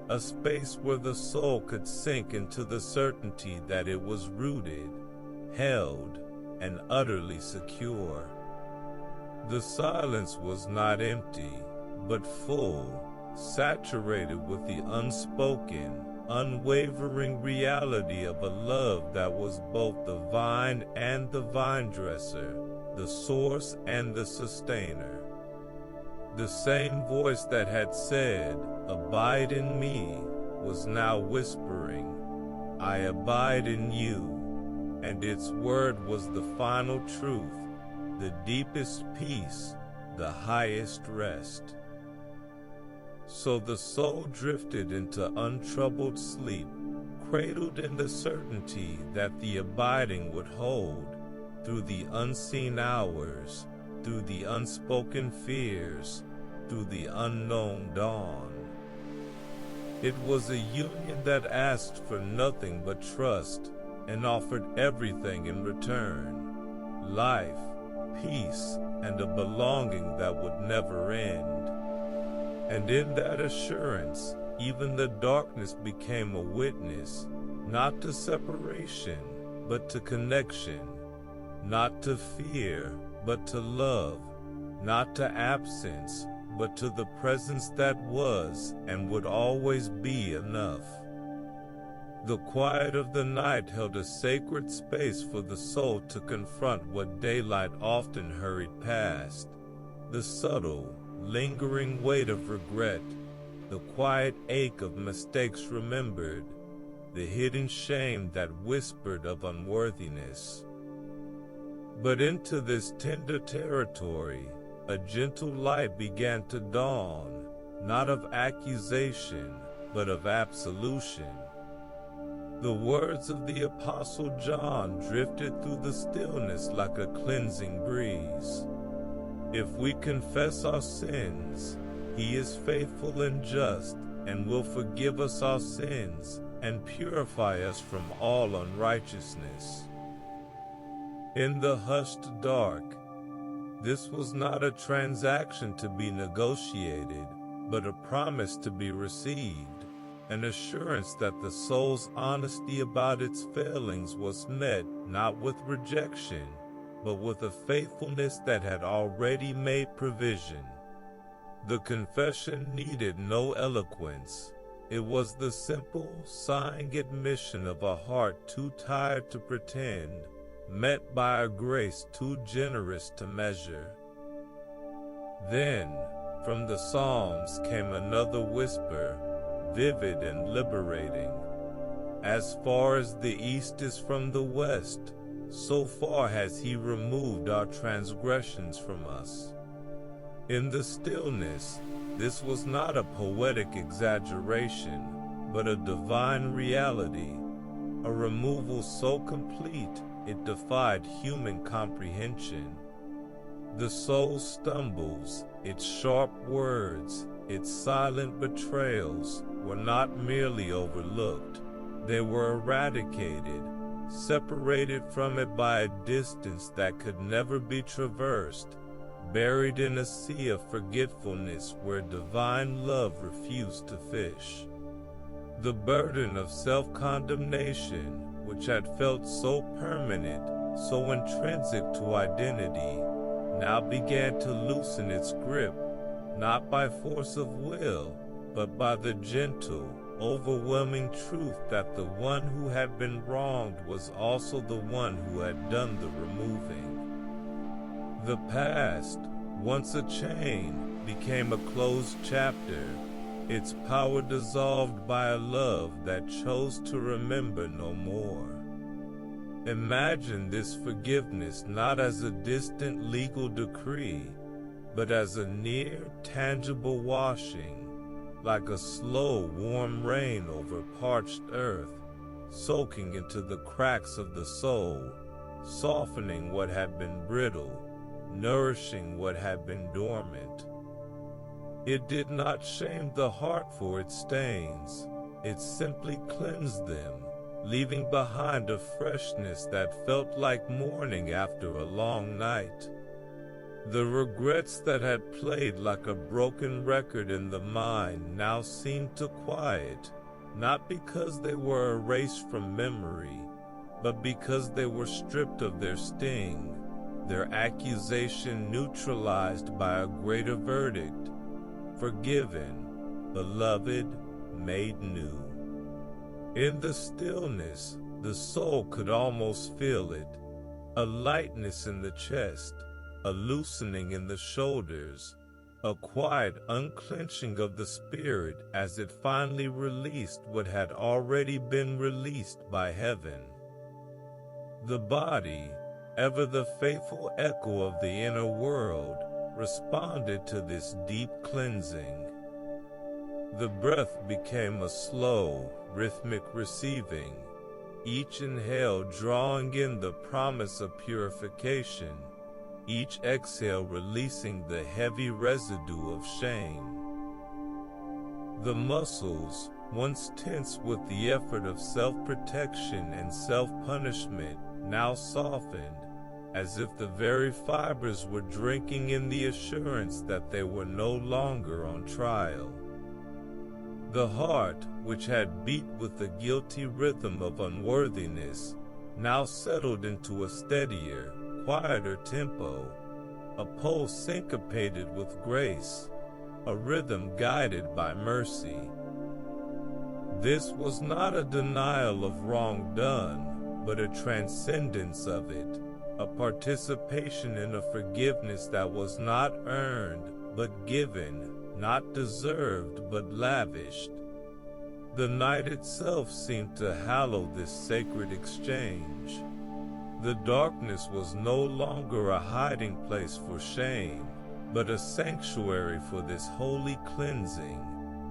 a space where the soul could sink into the certainty that it was rooted, held, and utterly secure. The silence was not empty, but full, saturated with the unspoken, unwavering reality of a love that was both the vine and the vine dresser, the source and the sustainer. The same voice that had said, "Abide in me," was now whispering, "I abide in you," and its word was the final truth, the deepest peace, the highest rest. So the soul drifted into untroubled sleep, cradled in the certainty that the abiding would hold, through the unseen hours, through the unspoken fears, through the unknown dawn. It was a union that asked for nothing but trust, and offered everything in return: life, peace, and a belonging that would never end. And in that assurance, even the darkness became a witness, not to separation, but to connection, not to fear, but to love, not to absence, but to the presence that was and would always be enough. The quiet of the night held a sacred space for the soul to confront what daylight often hurried past, the subtle, lingering weight of regret, the quiet ache of mistakes remembered, the hidden shame that whispered of unworthiness. But into this tender territory, a gentle light began to dawn, not of accusation, but of absolution. The words of the Apostle John drifted through the stillness like a cleansing breeze. If we confess our sins, He is faithful and just, and will forgive us our sins, and purify us from all unrighteousness. In the hushed dark, this was not a transaction to be negotiated, but a promise to be received, an assurance that the soul's honesty about its failings was met not with rejection, but with a faithfulness that had already made provision. The confession needed no eloquence. It was the simple, sighing admission of a heart too tired to pretend, met by a grace too generous to measure. Then, from the Psalms came another whisper, vivid and liberating. As far as the east is from the west, so far has He removed our transgressions from us. In the stillness, this was not a poetic exaggeration, but a divine reality, a removal so complete it defied human comprehension. The soul stumbles, its sharp words, its silent betrayals were not merely overlooked, they were eradicated, separated from it by a distance that could never be traversed, buried in a sea of forgetfulness where divine love refused to fish. The burden of self-condemnation, which had felt so permanent, so intrinsic to identity, now began to loosen its grip, not by force of will, but by the gentle, overwhelming truth that the one who had been wronged was also the one who had done the removing. The past, once a chain, became a closed chapter, its power dissolved by a love that chose to remember no more. Imagine this forgiveness not as a distant legal decree, but as a near, tangible washing, like a slow, warm rain over parched earth, soaking into the cracks of the soul, softening what had been brittle, nourishing what had been dormant. It did not shame the heart for its stains, it simply cleansed them, leaving behind a freshness that felt like morning after a long night. The regrets that had played like a broken record in the mind now seemed to quiet, not because they were erased from memory, but because they were stripped of their sting, their accusation neutralized by a greater verdict: forgiven, beloved, made new. In the stillness, the soul could almost feel it, a lightness in the chest, a loosening in the shoulders, a quiet unclenching of the spirit as it finally released what had already been released by heaven. The body, ever the faithful echo of the inner world, responded to this deep cleansing. The breath became a slow, rhythmic receiving, each inhale drawing in the promise of purification, each exhale releasing the heavy residue of shame. The muscles, once tense with the effort of self-protection and self-punishment, now softened, as if the very fibers were drinking in the assurance that they were no longer on trial. The heart, which had beat with the guilty rhythm of unworthiness, now settled into a steadier, quieter tempo, a pulse syncopated with grace, a rhythm guided by mercy. This was not a denial of wrong done, but a transcendence of it, a participation in a forgiveness that was not earned, but given, not deserved but lavished. The night itself seemed to hallow this sacred exchange. The darkness was no longer a hiding place for shame, but a sanctuary for this holy cleansing,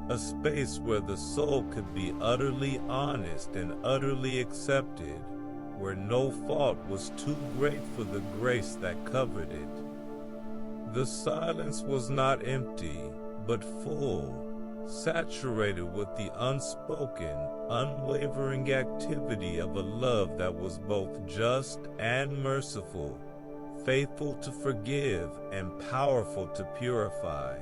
a space where the soul could be utterly honest and utterly accepted, where no fault was too great for the grace that covered it. The silence was not empty, but full, saturated with the unspoken, unwavering activity of a love that was both just and merciful, faithful to forgive and powerful to purify.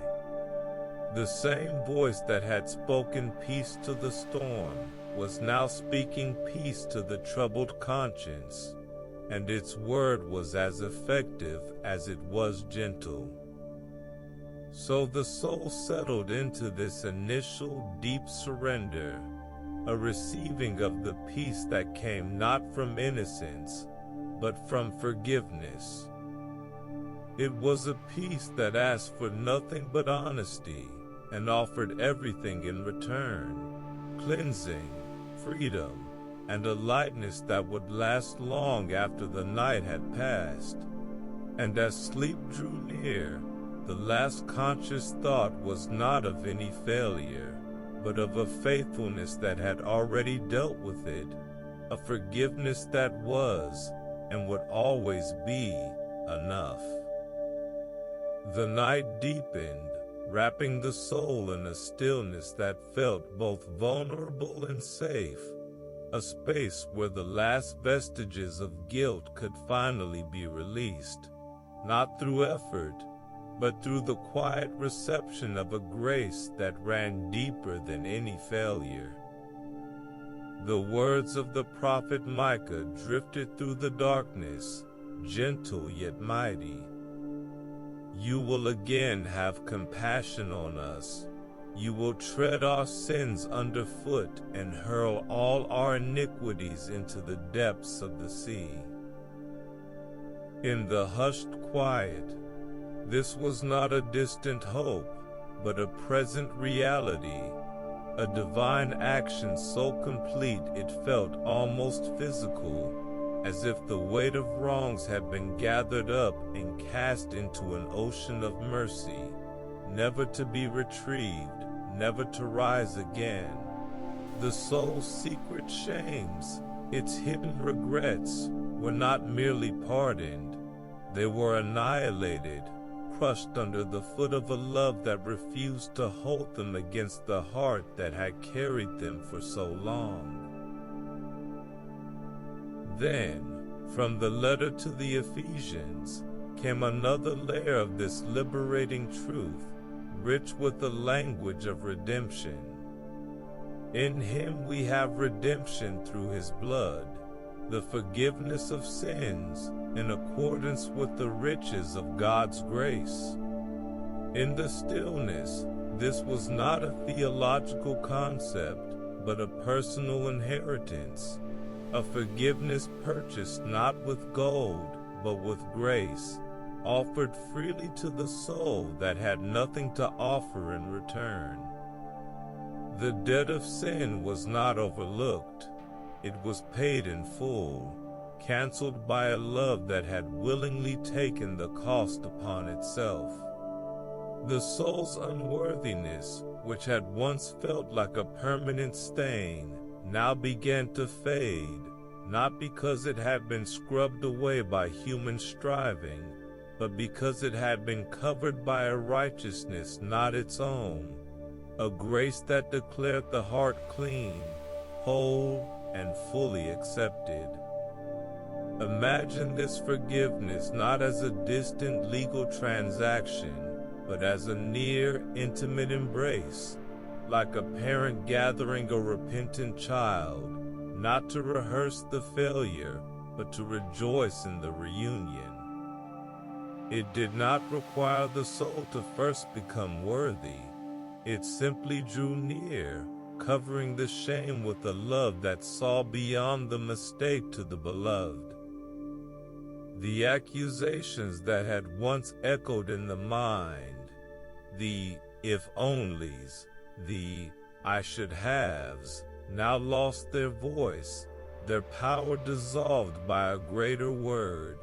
The same voice that had spoken peace to the storm was now speaking peace to the troubled conscience, and its word was as effective as it was gentle. So the soul settled into this initial deep surrender, a receiving of the peace that came not from innocence, but from forgiveness. It was a peace that asked for nothing but honesty and offered everything in return: cleansing, freedom, and a lightness that would last long after the night had passed. And as sleep drew near, the last conscious thought was not of any failure, but of a faithfulness that had already dealt with it, a forgiveness that was, and would always be, enough. The night deepened, wrapping the soul in a stillness that felt both vulnerable and safe, a space where the last vestiges of guilt could finally be released, not through effort, but through the quiet reception of a grace that ran deeper than any failure. The words of the prophet Micah drifted through the darkness, gentle yet mighty. You will again have compassion on us. You will tread our sins underfoot and hurl all our iniquities into the depths of the sea. In the hushed quiet, this was not a distant hope, but a present reality, a divine action so complete it felt almost physical, as if the weight of wrongs had been gathered up and cast into an ocean of mercy, never to be retrieved, never to rise again. The soul's secret shames, its hidden regrets, were not merely pardoned, they were annihilated, crushed under the foot of a love that refused to hold them against the heart that had carried them for so long. Then, from the letter to the Ephesians, came another layer of this liberating truth, rich with the language of redemption. In him we have redemption through his blood, the forgiveness of sins, in accordance with the riches of God's grace. In the stillness, this was not a theological concept, but a personal inheritance, a forgiveness purchased not with gold, but with grace, offered freely to the soul that had nothing to offer in return. The debt of sin was not overlooked, it was paid in full, canceled by a love that had willingly taken the cost upon itself. The soul's unworthiness, which had once felt like a permanent stain, now began to fade, not because it had been scrubbed away by human striving, but because it had been covered by a righteousness not its own, a grace that declared the heart clean, whole, and fully accepted. Imagine this forgiveness not as a distant legal transaction, but as a near, intimate embrace, like a parent gathering a repentant child, not to rehearse the failure, but to rejoice in the reunion. It did not require the soul to first become worthy. It simply drew near, covering the shame with a love that saw beyond the mistake to the beloved. The accusations that had once echoed in the mind, the if onlys, the I should haves, now lost their voice, their power dissolved by a greater word,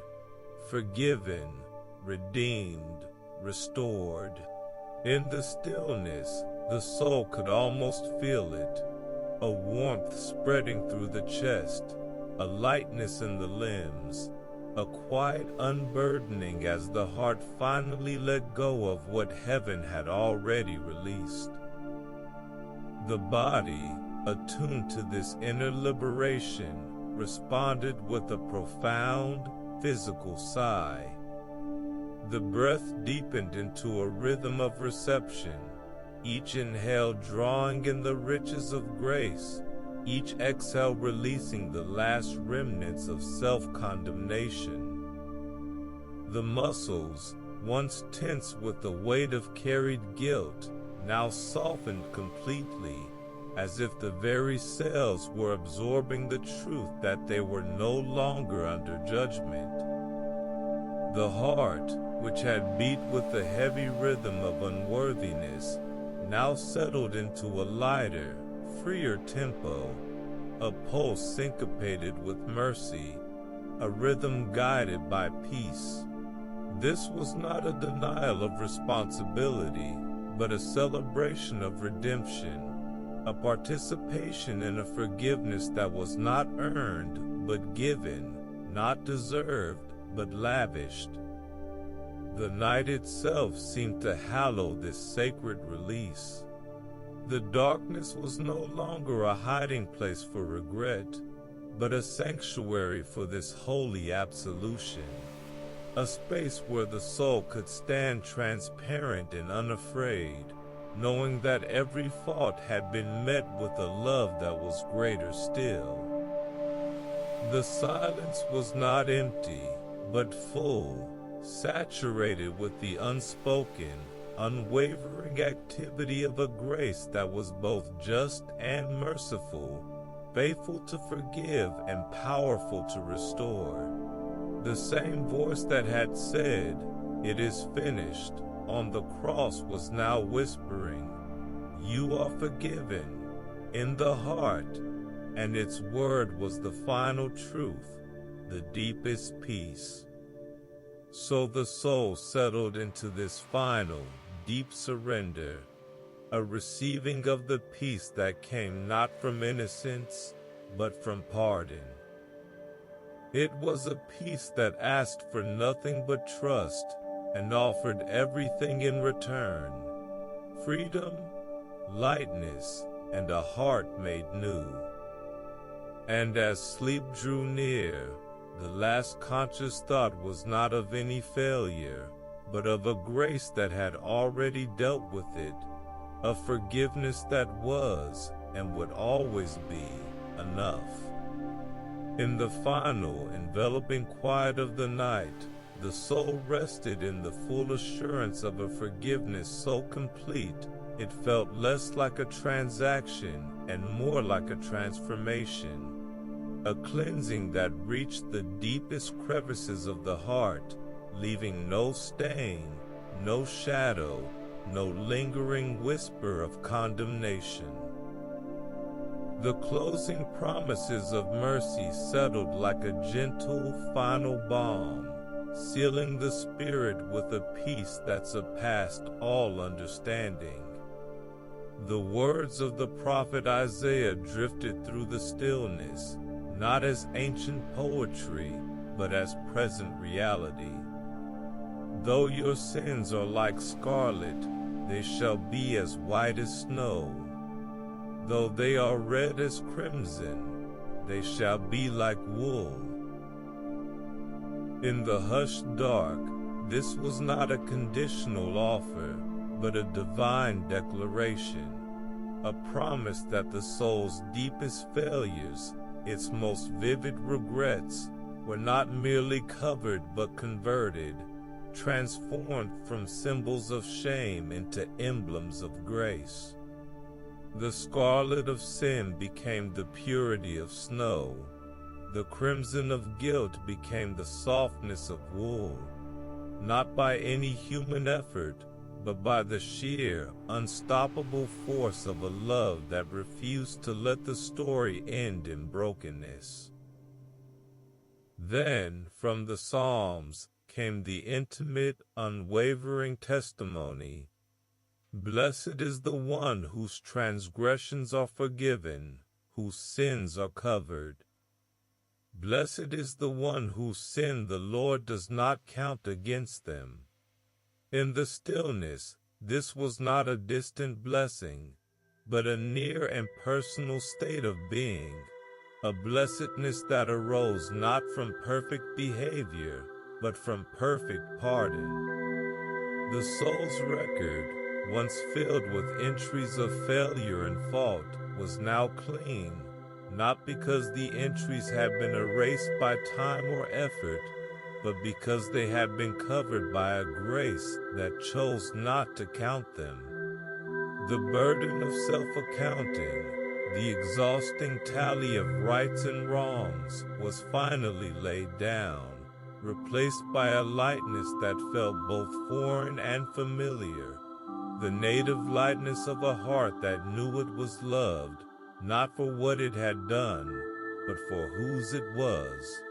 forgiven, redeemed, restored. In the stillness, the soul could almost feel it, a warmth spreading through the chest, a lightness in the limbs, a quiet unburdening as the heart finally let go of what heaven had already released. The body, attuned to this inner liberation, responded with a profound, physical sigh. The breath deepened into a rhythm of reception, each inhale drawing in the riches of grace, each exhale releasing the last remnants of self-condemnation. The muscles, once tense with the weight of carried guilt, now softened completely, as if the very cells were absorbing the truth that they were no longer under judgment. The heart, which had beat with the heavy rhythm of unworthiness, now settled into a lighter, freer tempo, a pulse syncopated with mercy, a rhythm guided by peace. This was not a denial of responsibility, but a celebration of redemption, a participation in a forgiveness that was not earned, but given, not deserved, but lavished. The night itself seemed to hallow this sacred release. The darkness was no longer a hiding place for regret, but a sanctuary for this holy absolution, a space where the soul could stand transparent and unafraid, knowing that every fault had been met with a love that was greater still. The silence was not empty, but full, saturated with the unspoken, unwavering activity of a grace that was both just and merciful, faithful to forgive and powerful to restore. The same voice that had said, "It is finished," on the cross was now whispering, "You are forgiven," in the heart, and its word was the final truth, the deepest peace. So the soul settled into this final, deep surrender, a receiving of the peace that came not from innocence, but from pardon. It was a peace that asked for nothing but trust, and offered everything in return: freedom, lightness, and a heart made new. And as sleep drew near, the last conscious thought was not of any failure, but of a grace that had already dealt with it, a forgiveness that was, and would always be, enough. In the final, enveloping quiet of the night, the soul rested in the full assurance of a forgiveness so complete, it felt less like a transaction and more like a transformation. A cleansing that reached the deepest crevices of the heart, leaving no stain, no shadow, no lingering whisper of condemnation. The closing promises of mercy settled like a gentle final balm, sealing the spirit with a peace that surpassed all understanding. The words of the prophet Isaiah drifted through the stillness, not as ancient poetry, but as present reality. Though your sins are like scarlet, they shall be as white as snow. Though they are red as crimson, they shall be like wool. In the hushed dark, this was not a conditional offer, but a divine declaration, a promise that the soul's deepest failures, its most vivid regrets, were not merely covered but converted, transformed from symbols of shame into emblems of grace. The scarlet of sin became the purity of snow. The crimson of guilt became the softness of wool, not by any human effort, but by the sheer, unstoppable force of a love that refused to let the story end in brokenness. Then, from the Psalms, came the intimate, unwavering testimony. Blessed is the one whose transgressions are forgiven, whose sins are covered. Blessed is the one whose sin the Lord does not count against them. In the stillness, this was not a distant blessing, but a near and personal state of being, a blessedness that arose not from perfect behavior, but from perfect pardon. The soul's record, once filled with entries of failure and fault, was now clean, not because the entries had been erased by time or effort, but because they had been covered by a grace that chose not to count them. The burden of self-accounting, the exhausting tally of rights and wrongs, was finally laid down, replaced by a lightness that felt both foreign and familiar, the native lightness of a heart that knew it was loved, not for what it had done, but for whose it was.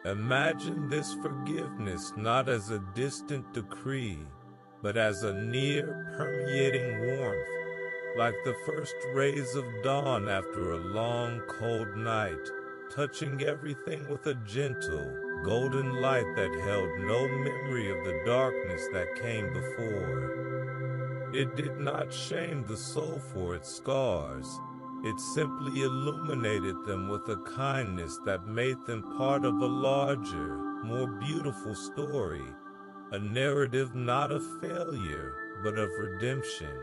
Imagine this forgiveness not as a distant decree, but as a near, permeating warmth, like the first rays of dawn after a long, cold night, touching everything with a gentle, golden light that held no memory of the darkness that came before. It did not shame the soul for its scars. It simply illuminated them with a kindness that made them part of a larger, more beautiful story, a narrative not of failure, but of redemption.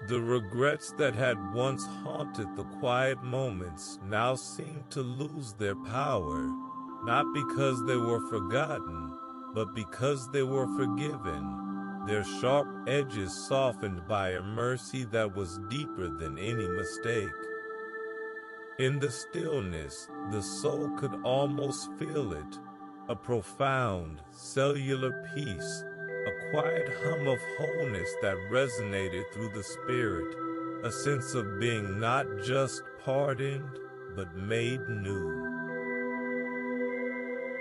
The regrets that had once haunted the quiet moments now seemed to lose their power, not because they were forgotten, but because they were forgiven, their sharp edges softened by a mercy that was deeper than any mistake. In the stillness, the soul could almost feel it, a profound, cellular peace, a quiet hum of wholeness that resonated through the spirit, a sense of being not just pardoned, but made new.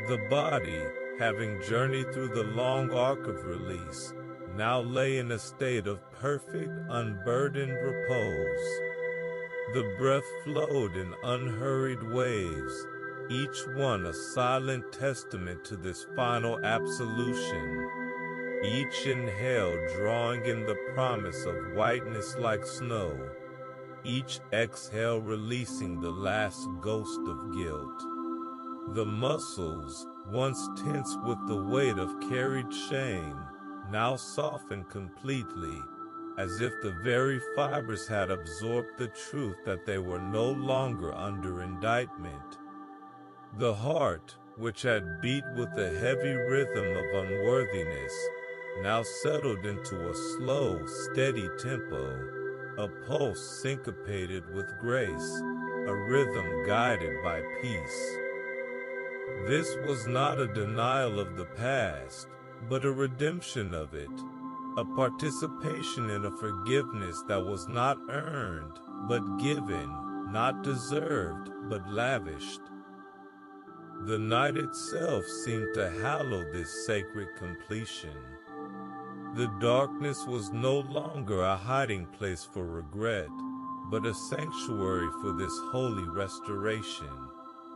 The body, having journeyed through the long arc of release, now lay in a state of perfect, unburdened repose. The breath flowed in unhurried waves, each one a silent testament to this final absolution, each inhale drawing in the promise of whiteness like snow, each exhale releasing the last ghost of guilt. The muscles, once tense with the weight of carried shame, now softened completely, as if the very fibers had absorbed the truth that they were no longer under indictment. The heart, which had beat with a heavy rhythm of unworthiness, now settled into a slow, steady tempo, a pulse syncopated with grace, a rhythm guided by peace. This was not a denial of the past, but a redemption of it, a participation in a forgiveness that was not earned, but given, not deserved, but lavished. The night itself seemed to hallow this sacred completion. The darkness was no longer a hiding place for regret, but a sanctuary for this holy restoration.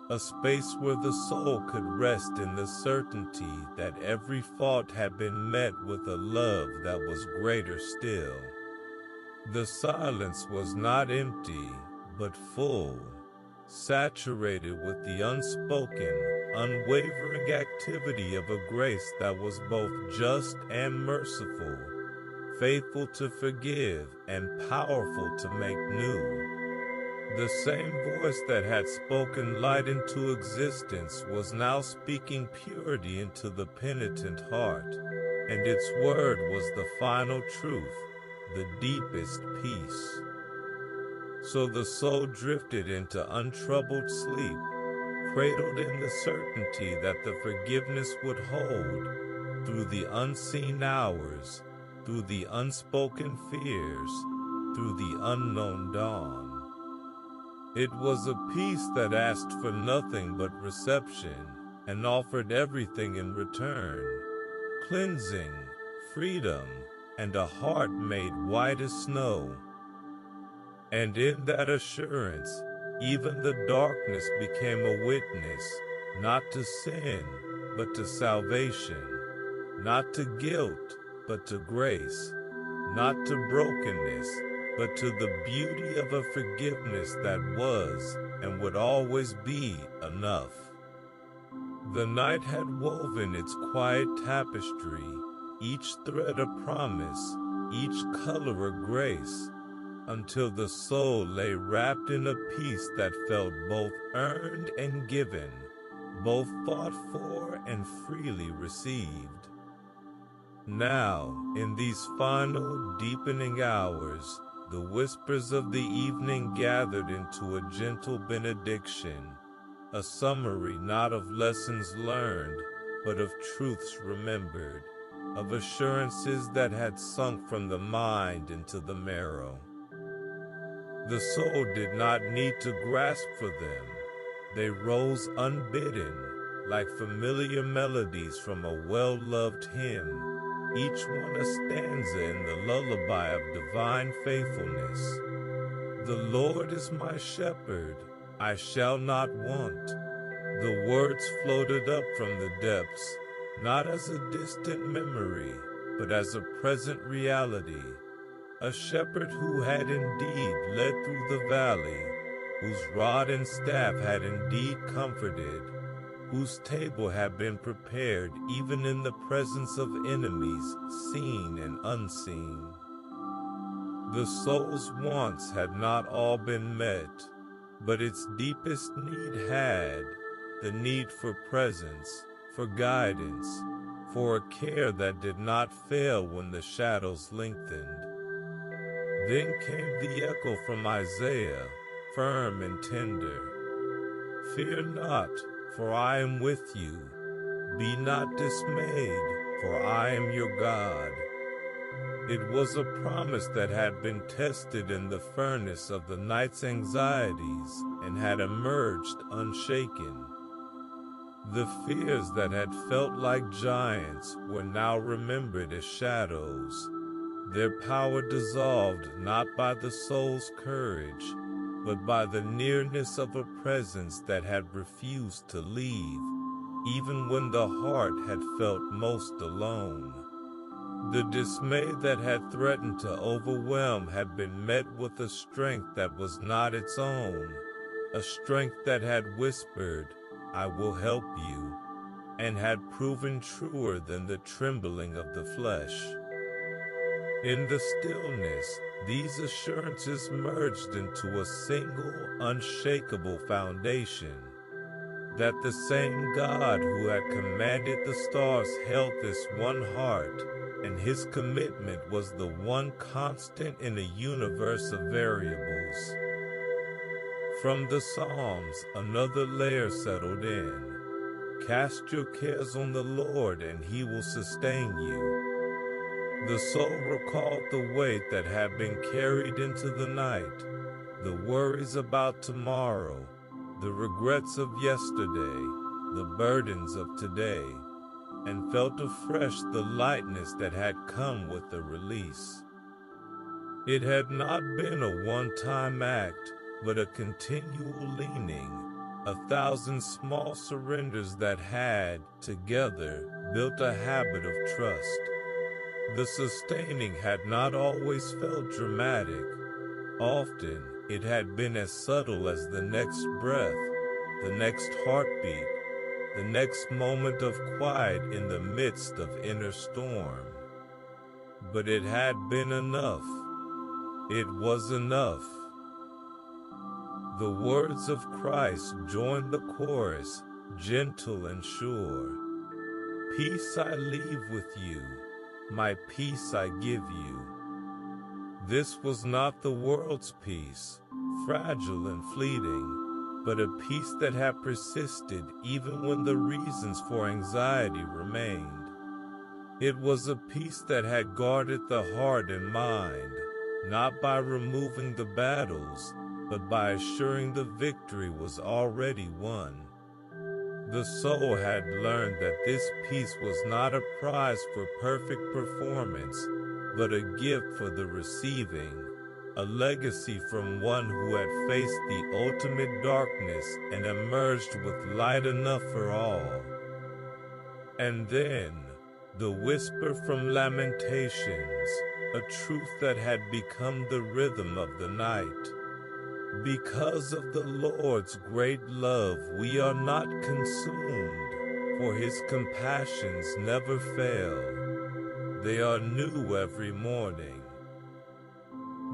A space where the soul could rest in the certainty that every fault had been met with a love that was greater still. The silence was not empty, but full, saturated with the unspoken, unwavering activity of a grace that was both just and merciful, faithful to forgive and powerful to make new. The same voice that had spoken light into existence was now speaking purity into the penitent heart, and its word was the final truth, the deepest peace. So the soul drifted into untroubled sleep, cradled in the certainty that the forgiveness would hold through the unseen hours, through the unspoken fears, through the unknown dawn. It was a peace that asked for nothing but reception and offered everything in return: cleansing, freedom, and a heart made white as snow. And in that assurance, even the darkness became a witness, not to sin, but to salvation, not to guilt, but to grace, not to brokenness, but to the beauty of a forgiveness that was and would always be enough. The night had woven its quiet tapestry, each thread a promise, each color a grace, until the soul lay wrapped in a peace that felt both earned and given, both fought for and freely received. Now, in these final, deepening hours, the whispers of the evening gathered into a gentle benediction, a summary not of lessons learned, but of truths remembered, of assurances that had sunk from the mind into the marrow. The soul did not need to grasp for them. They rose unbidden, like familiar melodies from a well-loved hymn, each one a stanza in the lullaby of divine faithfulness. The Lord is my shepherd, I shall not want. The words floated up from the depths, not as a distant memory, but as a present reality. A shepherd who had indeed led through the valley, whose rod and staff had indeed comforted, whose table had been prepared even in the presence of enemies seen and unseen. The soul's wants had not all been met, but its deepest need had, the need for presence, for guidance, for a care that did not fail when the shadows lengthened. Then came the echo from Isaiah, firm and tender. Fear not, for I am with you. Be not dismayed, for I am your God. It was a promise that had been tested in the furnace of the night's anxieties and had emerged unshaken. The fears that had felt like giants were now remembered as shadows, their power dissolved not by the soul's courage, but by the nearness of a presence that had refused to leave, even when the heart had felt most alone. The dismay that had threatened to overwhelm had been met with a strength that was not its own, a strength that had whispered, I will help you, and had proven truer than the trembling of the flesh. In the stillness, these assurances merged into a single, unshakable foundation, that the same God who had commanded the stars held this one heart, and his commitment was the one constant in a universe of variables. From the Psalms, another layer settled in. Cast your cares on the Lord, and he will sustain you. The soul recalled the weight that had been carried into the night, the worries about tomorrow, the regrets of yesterday, the burdens of today, and felt afresh the lightness that had come with the release. It had not been a one-time act, but a continual leaning, 1,000 small surrenders that had, together, built a habit of trust. The sustaining had not always felt dramatic. Often, it had been as subtle as the next breath, the next heartbeat, the next moment of quiet in the midst of inner storm. But it had been enough. It was enough. The words of Christ joined the chorus, gentle and sure. Peace I leave with you, my peace I give you. This was not the world's peace, fragile and fleeting, but a peace that had persisted even when the reasons for anxiety remained. It was a peace that had guarded the heart and mind, not by removing the battles, but by assuring the victory was already won. The soul had learned that this peace was not a prize for perfect performance, but a gift for the receiving, a legacy from one who had faced the ultimate darkness and emerged with light enough for all. And then, the whisper from Lamentations, a truth that had become the rhythm of the night. Because of the Lord's great love we are not consumed, for his compassions never fail. They are new every morning.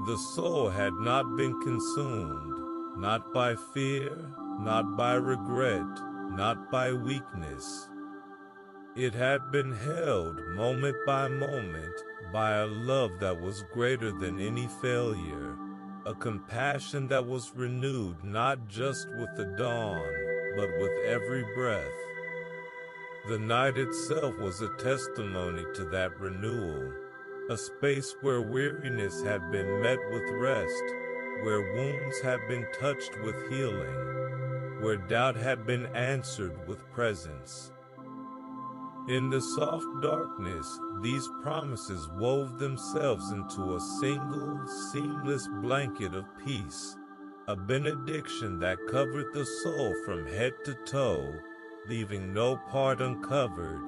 The soul had not been consumed, not by fear, not by regret, not by weakness. It had been held moment by moment by a love that was greater than any failure, a compassion that was renewed not just with the dawn, but with every breath. The night itself was a testimony to that renewal, a space where weariness had been met with rest, where wounds had been touched with healing, where doubt had been answered with presence. In the soft darkness, these promises wove themselves into a single, seamless blanket of peace, a benediction that covered the soul from head to toe, leaving no part uncovered,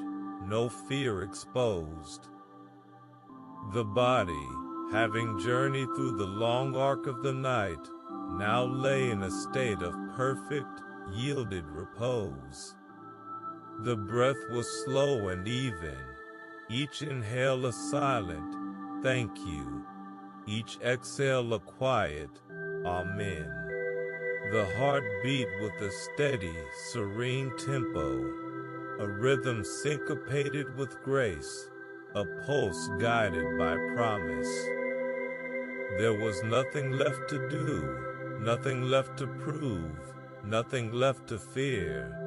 no fear exposed. The body, having journeyed through the long arc of the night, now lay in a state of perfect, yielded repose. The breath was slow and even, each inhale a silent, thank you, each exhale a quiet, amen. The heart beat with a steady, serene tempo, a rhythm syncopated with grace, a pulse guided by promise. There was nothing left to do, nothing left to prove, nothing left to fear.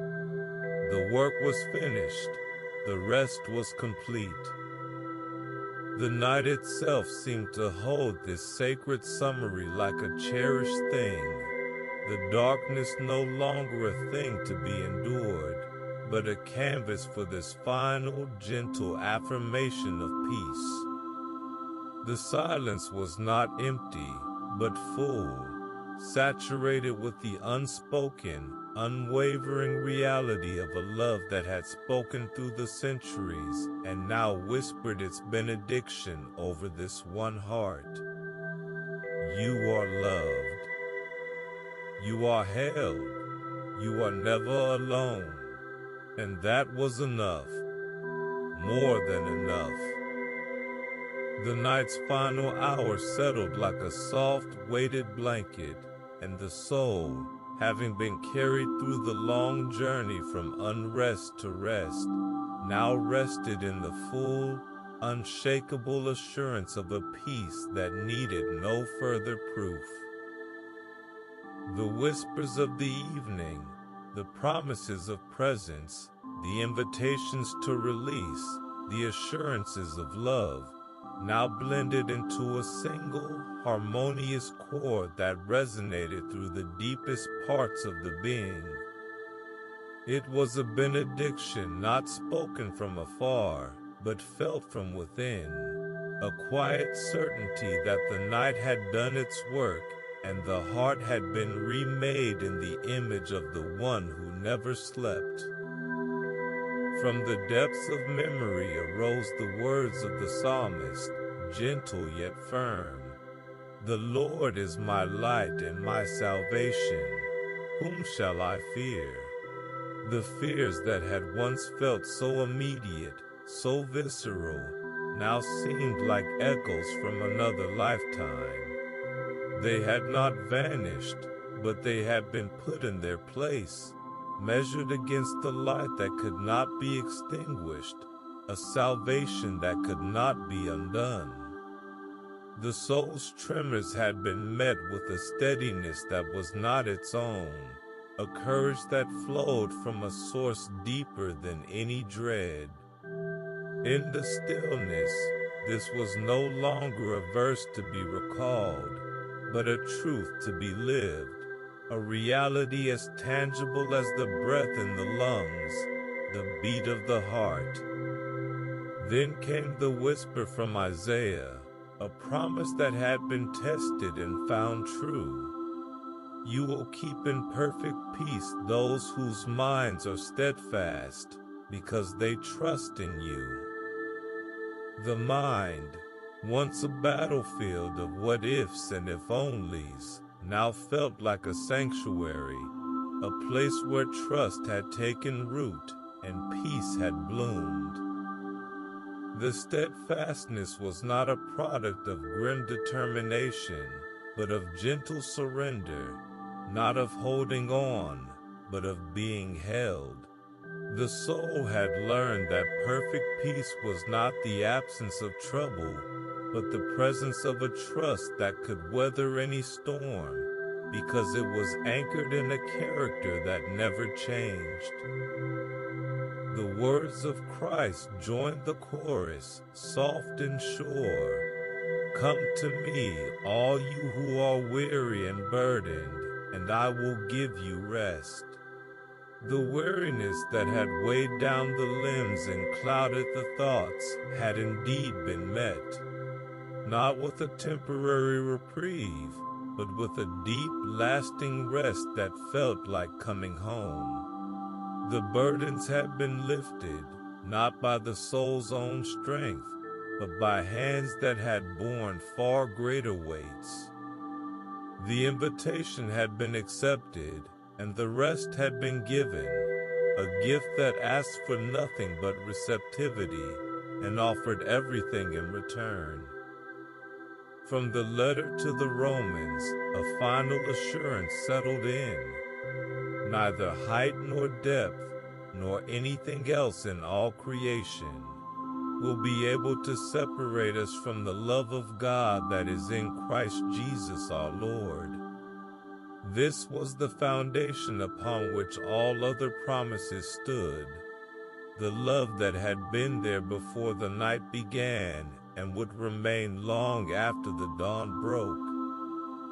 The work was finished, the rest was complete. The night itself seemed to hold this sacred summary like a cherished thing, the darkness no longer a thing to be endured, but a canvas for this final, gentle affirmation of peace. The silence was not empty, but full, saturated with the unspoken, unwavering reality of a love that had spoken through the centuries and now whispered its benediction over this one heart. You are loved. You are held. You are never alone. And that was enough. More than enough. The night's final hour settled like a soft, weighted blanket, and the soul, having been carried through the long journey from unrest to rest, now rested in the full, unshakable assurance of a peace that needed no further proof. The whispers of the evening, the promises of presence, the invitations to release, the assurances of love, now blended into a single, harmonious chord that resonated through the deepest parts of the being. It was a benediction not spoken from afar, but felt from within, a quiet certainty that the night had done its work, and the heart had been remade in the image of the one who never slept. From the depths of memory arose the words of the psalmist, gentle yet firm. The Lord is my light and my salvation. Whom shall I fear? The fears that had once felt so immediate, so visceral, now seemed like echoes from another lifetime. They had not vanished, but they had been put in their place, measured against the light that could not be extinguished, a salvation that could not be undone. The soul's tremors had been met with a steadiness that was not its own, a courage that flowed from a source deeper than any dread. In the stillness, this was no longer a verse to be recalled, but a truth to be lived, a reality as tangible as the breath in the lungs, the beat of the heart. Then came the whisper from Isaiah, a promise that had been tested and found true. You will keep in perfect peace those whose minds are steadfast, because they trust in you. The mind, once a battlefield of what-ifs and if-onlys, now felt like a sanctuary, a place where trust had taken root and peace had bloomed. The steadfastness was not a product of grim determination, but of gentle surrender, not of holding on, but of being held. The soul had learned that perfect peace was not the absence of trouble, but the presence of a trust that could weather any storm, because it was anchored in a character that never changed. The words of Christ joined the chorus, soft and sure. Come to me, all you who are weary and burdened, and I will give you rest. The weariness that had weighed down the limbs and clouded the thoughts had indeed been met, not with a temporary reprieve, but with a deep, lasting rest that felt like coming home. The burdens had been lifted, not by the soul's own strength, but by hands that had borne far greater weights. The invitation had been accepted, and the rest had been given, a gift that asked for nothing but receptivity, and offered everything in return. From the letter to the Romans, a final assurance settled in. Neither height nor depth, nor anything else in all creation, will be able to separate us from the love of God that is in Christ Jesus our Lord. This was the foundation upon which all other promises stood, the love that had been there before the night began and would remain long after the dawn broke.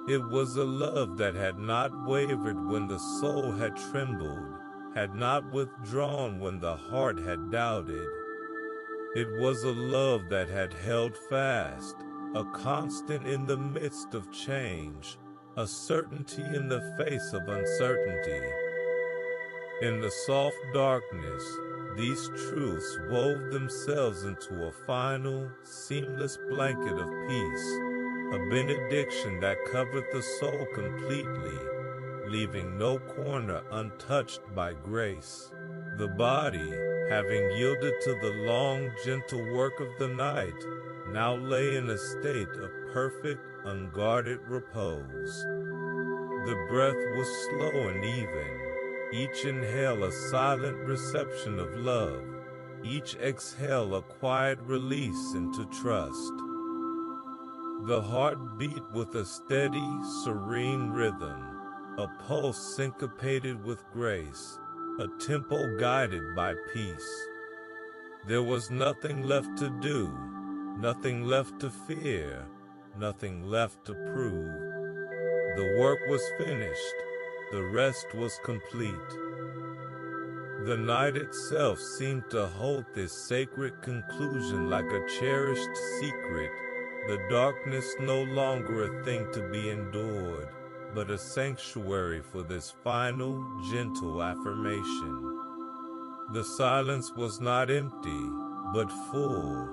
It was a love that had not wavered when the soul had trembled, had not withdrawn when the heart had doubted. It was a love that had held fast, a constant in the midst of change, a certainty in the face of uncertainty. In the soft darkness, these truths wove themselves into a final, seamless blanket of peace, a benediction that covered the soul completely, leaving no corner untouched by grace. The body, having yielded to the long, gentle work of the night, now lay in a state of perfect, unguarded repose. The breath was slow and even, each inhale a silent reception of love, each exhale a quiet release into trust. The heart beat with a steady, serene rhythm, a pulse syncopated with grace, a tempo guided by peace. There was nothing left to do, nothing left to fear, nothing left to prove. The work was finished, the rest was complete. The night itself seemed to hold this sacred conclusion like a cherished secret, the darkness no longer a thing to be endured, but a sanctuary for this final, gentle affirmation. The silence was not empty, but full,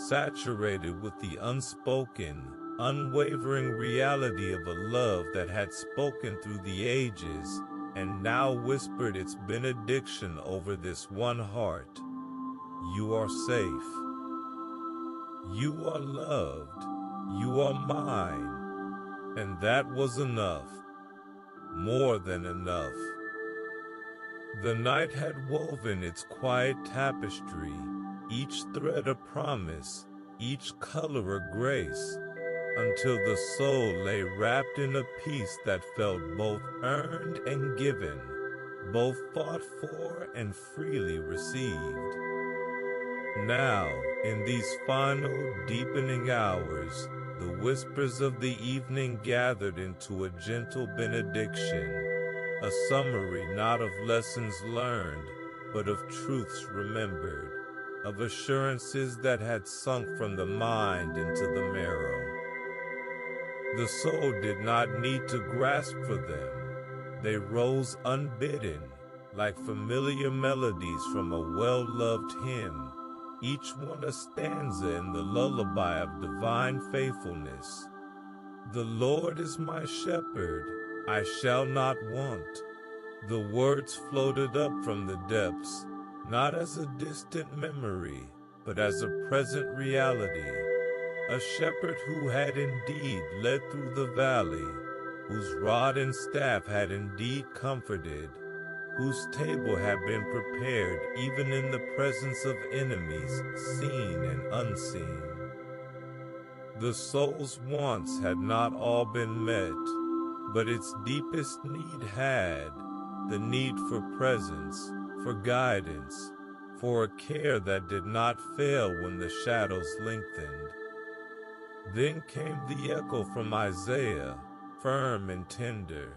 saturated with the unspoken, unwavering reality of a love that had spoken through the ages, and now whispered its benediction over this one heart. You are safe. You are loved. You are mine. And that was enough. More than enough. The night had woven its quiet tapestry, each thread a promise, each color a grace, until the soul lay wrapped in a peace that felt both earned and given, both fought for and freely received. Now, in these final, deepening hours, the whispers of the evening gathered into a gentle benediction, a summary not of lessons learned, but of truths remembered, of assurances that had sunk from the mind into the marrow. The soul did not need to grasp for them. They rose unbidden, like familiar melodies from a well-loved hymn, each one a stanza in the lullaby of divine faithfulness. The Lord is my shepherd, I shall not want. The words floated up from the depths, not as a distant memory, but as a present reality. A shepherd who had indeed led through the valley, whose rod and staff had indeed comforted, whose table had been prepared even in the presence of enemies, seen and unseen. The soul's wants had not all been met, but its deepest need had, the need for presence, for guidance, for a care that did not fail when the shadows lengthened. Then came the echo from Isaiah, firm and tender.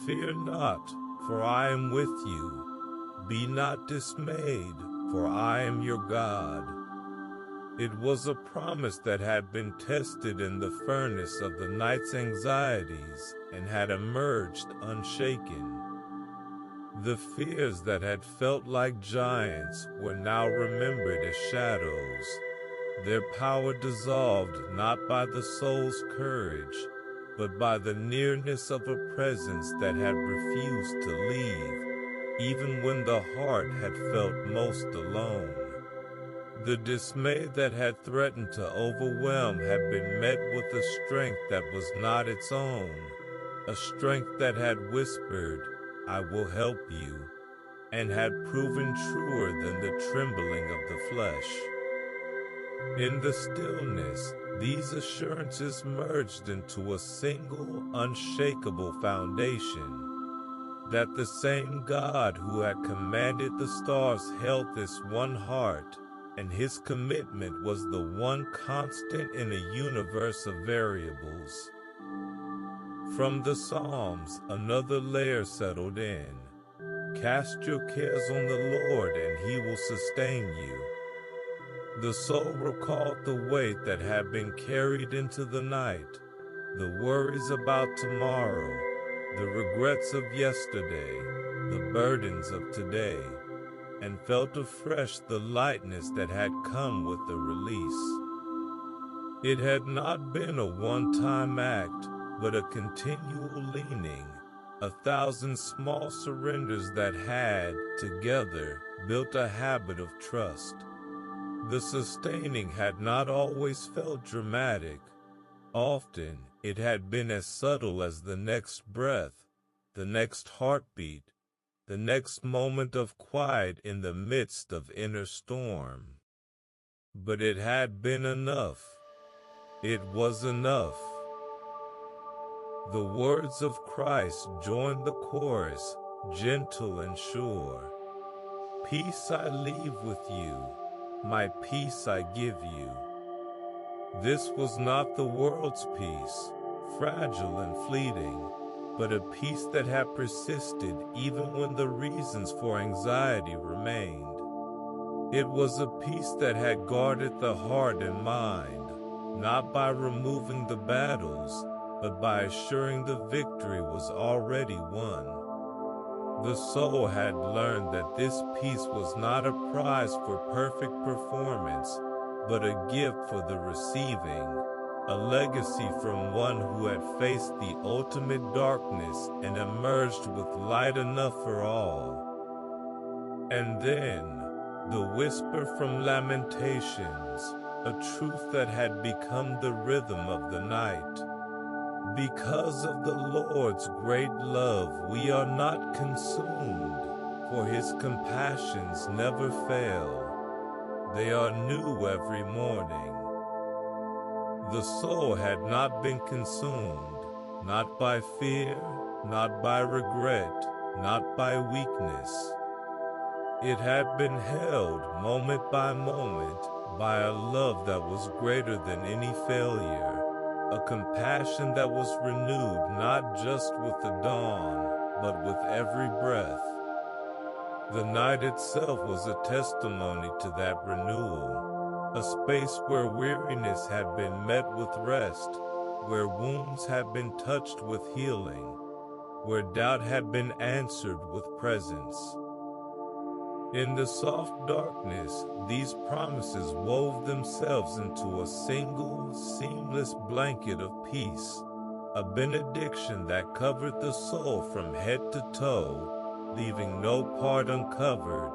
Fear not, for I am with you. Be not dismayed, for I am your God. It was a promise that had been tested in the furnace of the night's anxieties and had emerged unshaken. The fears that had felt like giants were now remembered as shadows, their power dissolved not by the soul's courage, but by the nearness of a presence that had refused to leave, even when the heart had felt most alone. The dismay that had threatened to overwhelm had been met with a strength that was not its own, a strength that had whispered, I will help you, and had proven truer than the trembling of the flesh. In the stillness, these assurances merged into a single, unshakable foundation, that the same God who had commanded the stars held this one heart, and his commitment was the one constant in a universe of variables. From the Psalms, another layer settled in. Cast your cares on the Lord, and he will sustain you. The soul recalled the weight that had been carried into the night, the worries about tomorrow, the regrets of yesterday, the burdens of today, and felt afresh the lightness that had come with the release. It had not been a one-time act, but a continual leaning, 1,000 small surrenders that had, together, built a habit of trust. The sustaining had not always felt dramatic. Often, it had been as subtle as the next breath, the next heartbeat, the next moment of quiet in the midst of inner storm. But it had been enough. It was enough. The words of Christ joined the chorus, gentle and sure. Peace I leave with you, my peace I give you. This was not the world's peace, fragile and fleeting, but a peace that had persisted even when the reasons for anxiety remained. It was a peace that had guarded the heart and mind, not by removing the battles, but by assuring the victory was already won. The soul had learned that this peace was not a prize for perfect performance, but a gift for the receiving, a legacy from one who had faced the ultimate darkness and emerged with light enough for all. And then, the whisper from Lamentations, a truth that had become the rhythm of the night. Because of the Lord's great love we are not consumed, for his compassions never fail. They are new every morning. The soul had not been consumed, not by fear, not by regret, not by weakness. It had been held moment by moment by a love that was greater than any failure, a compassion that was renewed not just with the dawn, but with every breath. The night itself was a testimony to that renewal, a space where weariness had been met with rest, where wounds had been touched with healing, where doubt had been answered with presence. In the soft darkness, these promises wove themselves into a single, seamless blanket of peace, a benediction that covered the soul from head to toe, leaving no part uncovered,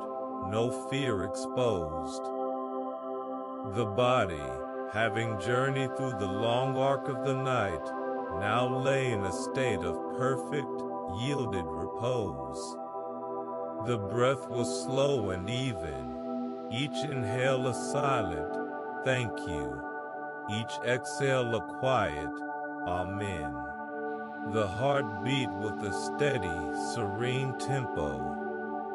no fear exposed. The body, having journeyed through the long arc of the night, now lay in a state of perfect, yielded repose. The breath was slow and even, each inhale a silent, thank you, each exhale a quiet, amen. The heart beat with a steady, serene tempo,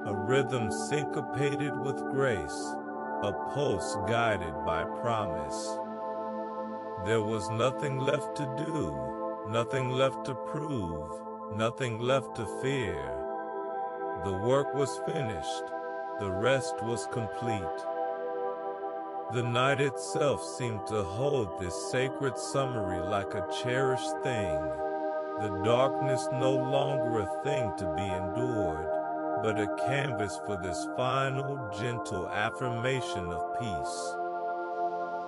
a rhythm syncopated with grace, a pulse guided by promise. There was nothing left to do, nothing left to prove, nothing left to fear. The work was finished, the rest was complete. The night itself seemed to hold this sacred summary like a cherished thing. The darkness no longer a thing to be endured, but a canvas for this final, gentle affirmation of peace.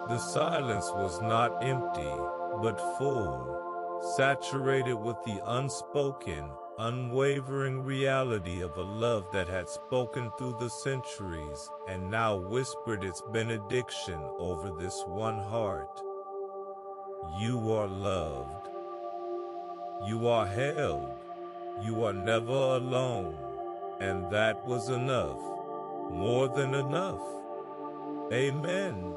The silence was not empty, but full, saturated with the unspoken, unwavering reality of a love that had spoken through the centuries and now whispered its benediction over this one heart. You are loved. You are held. You are never alone. And that was enough. More than enough. Amen.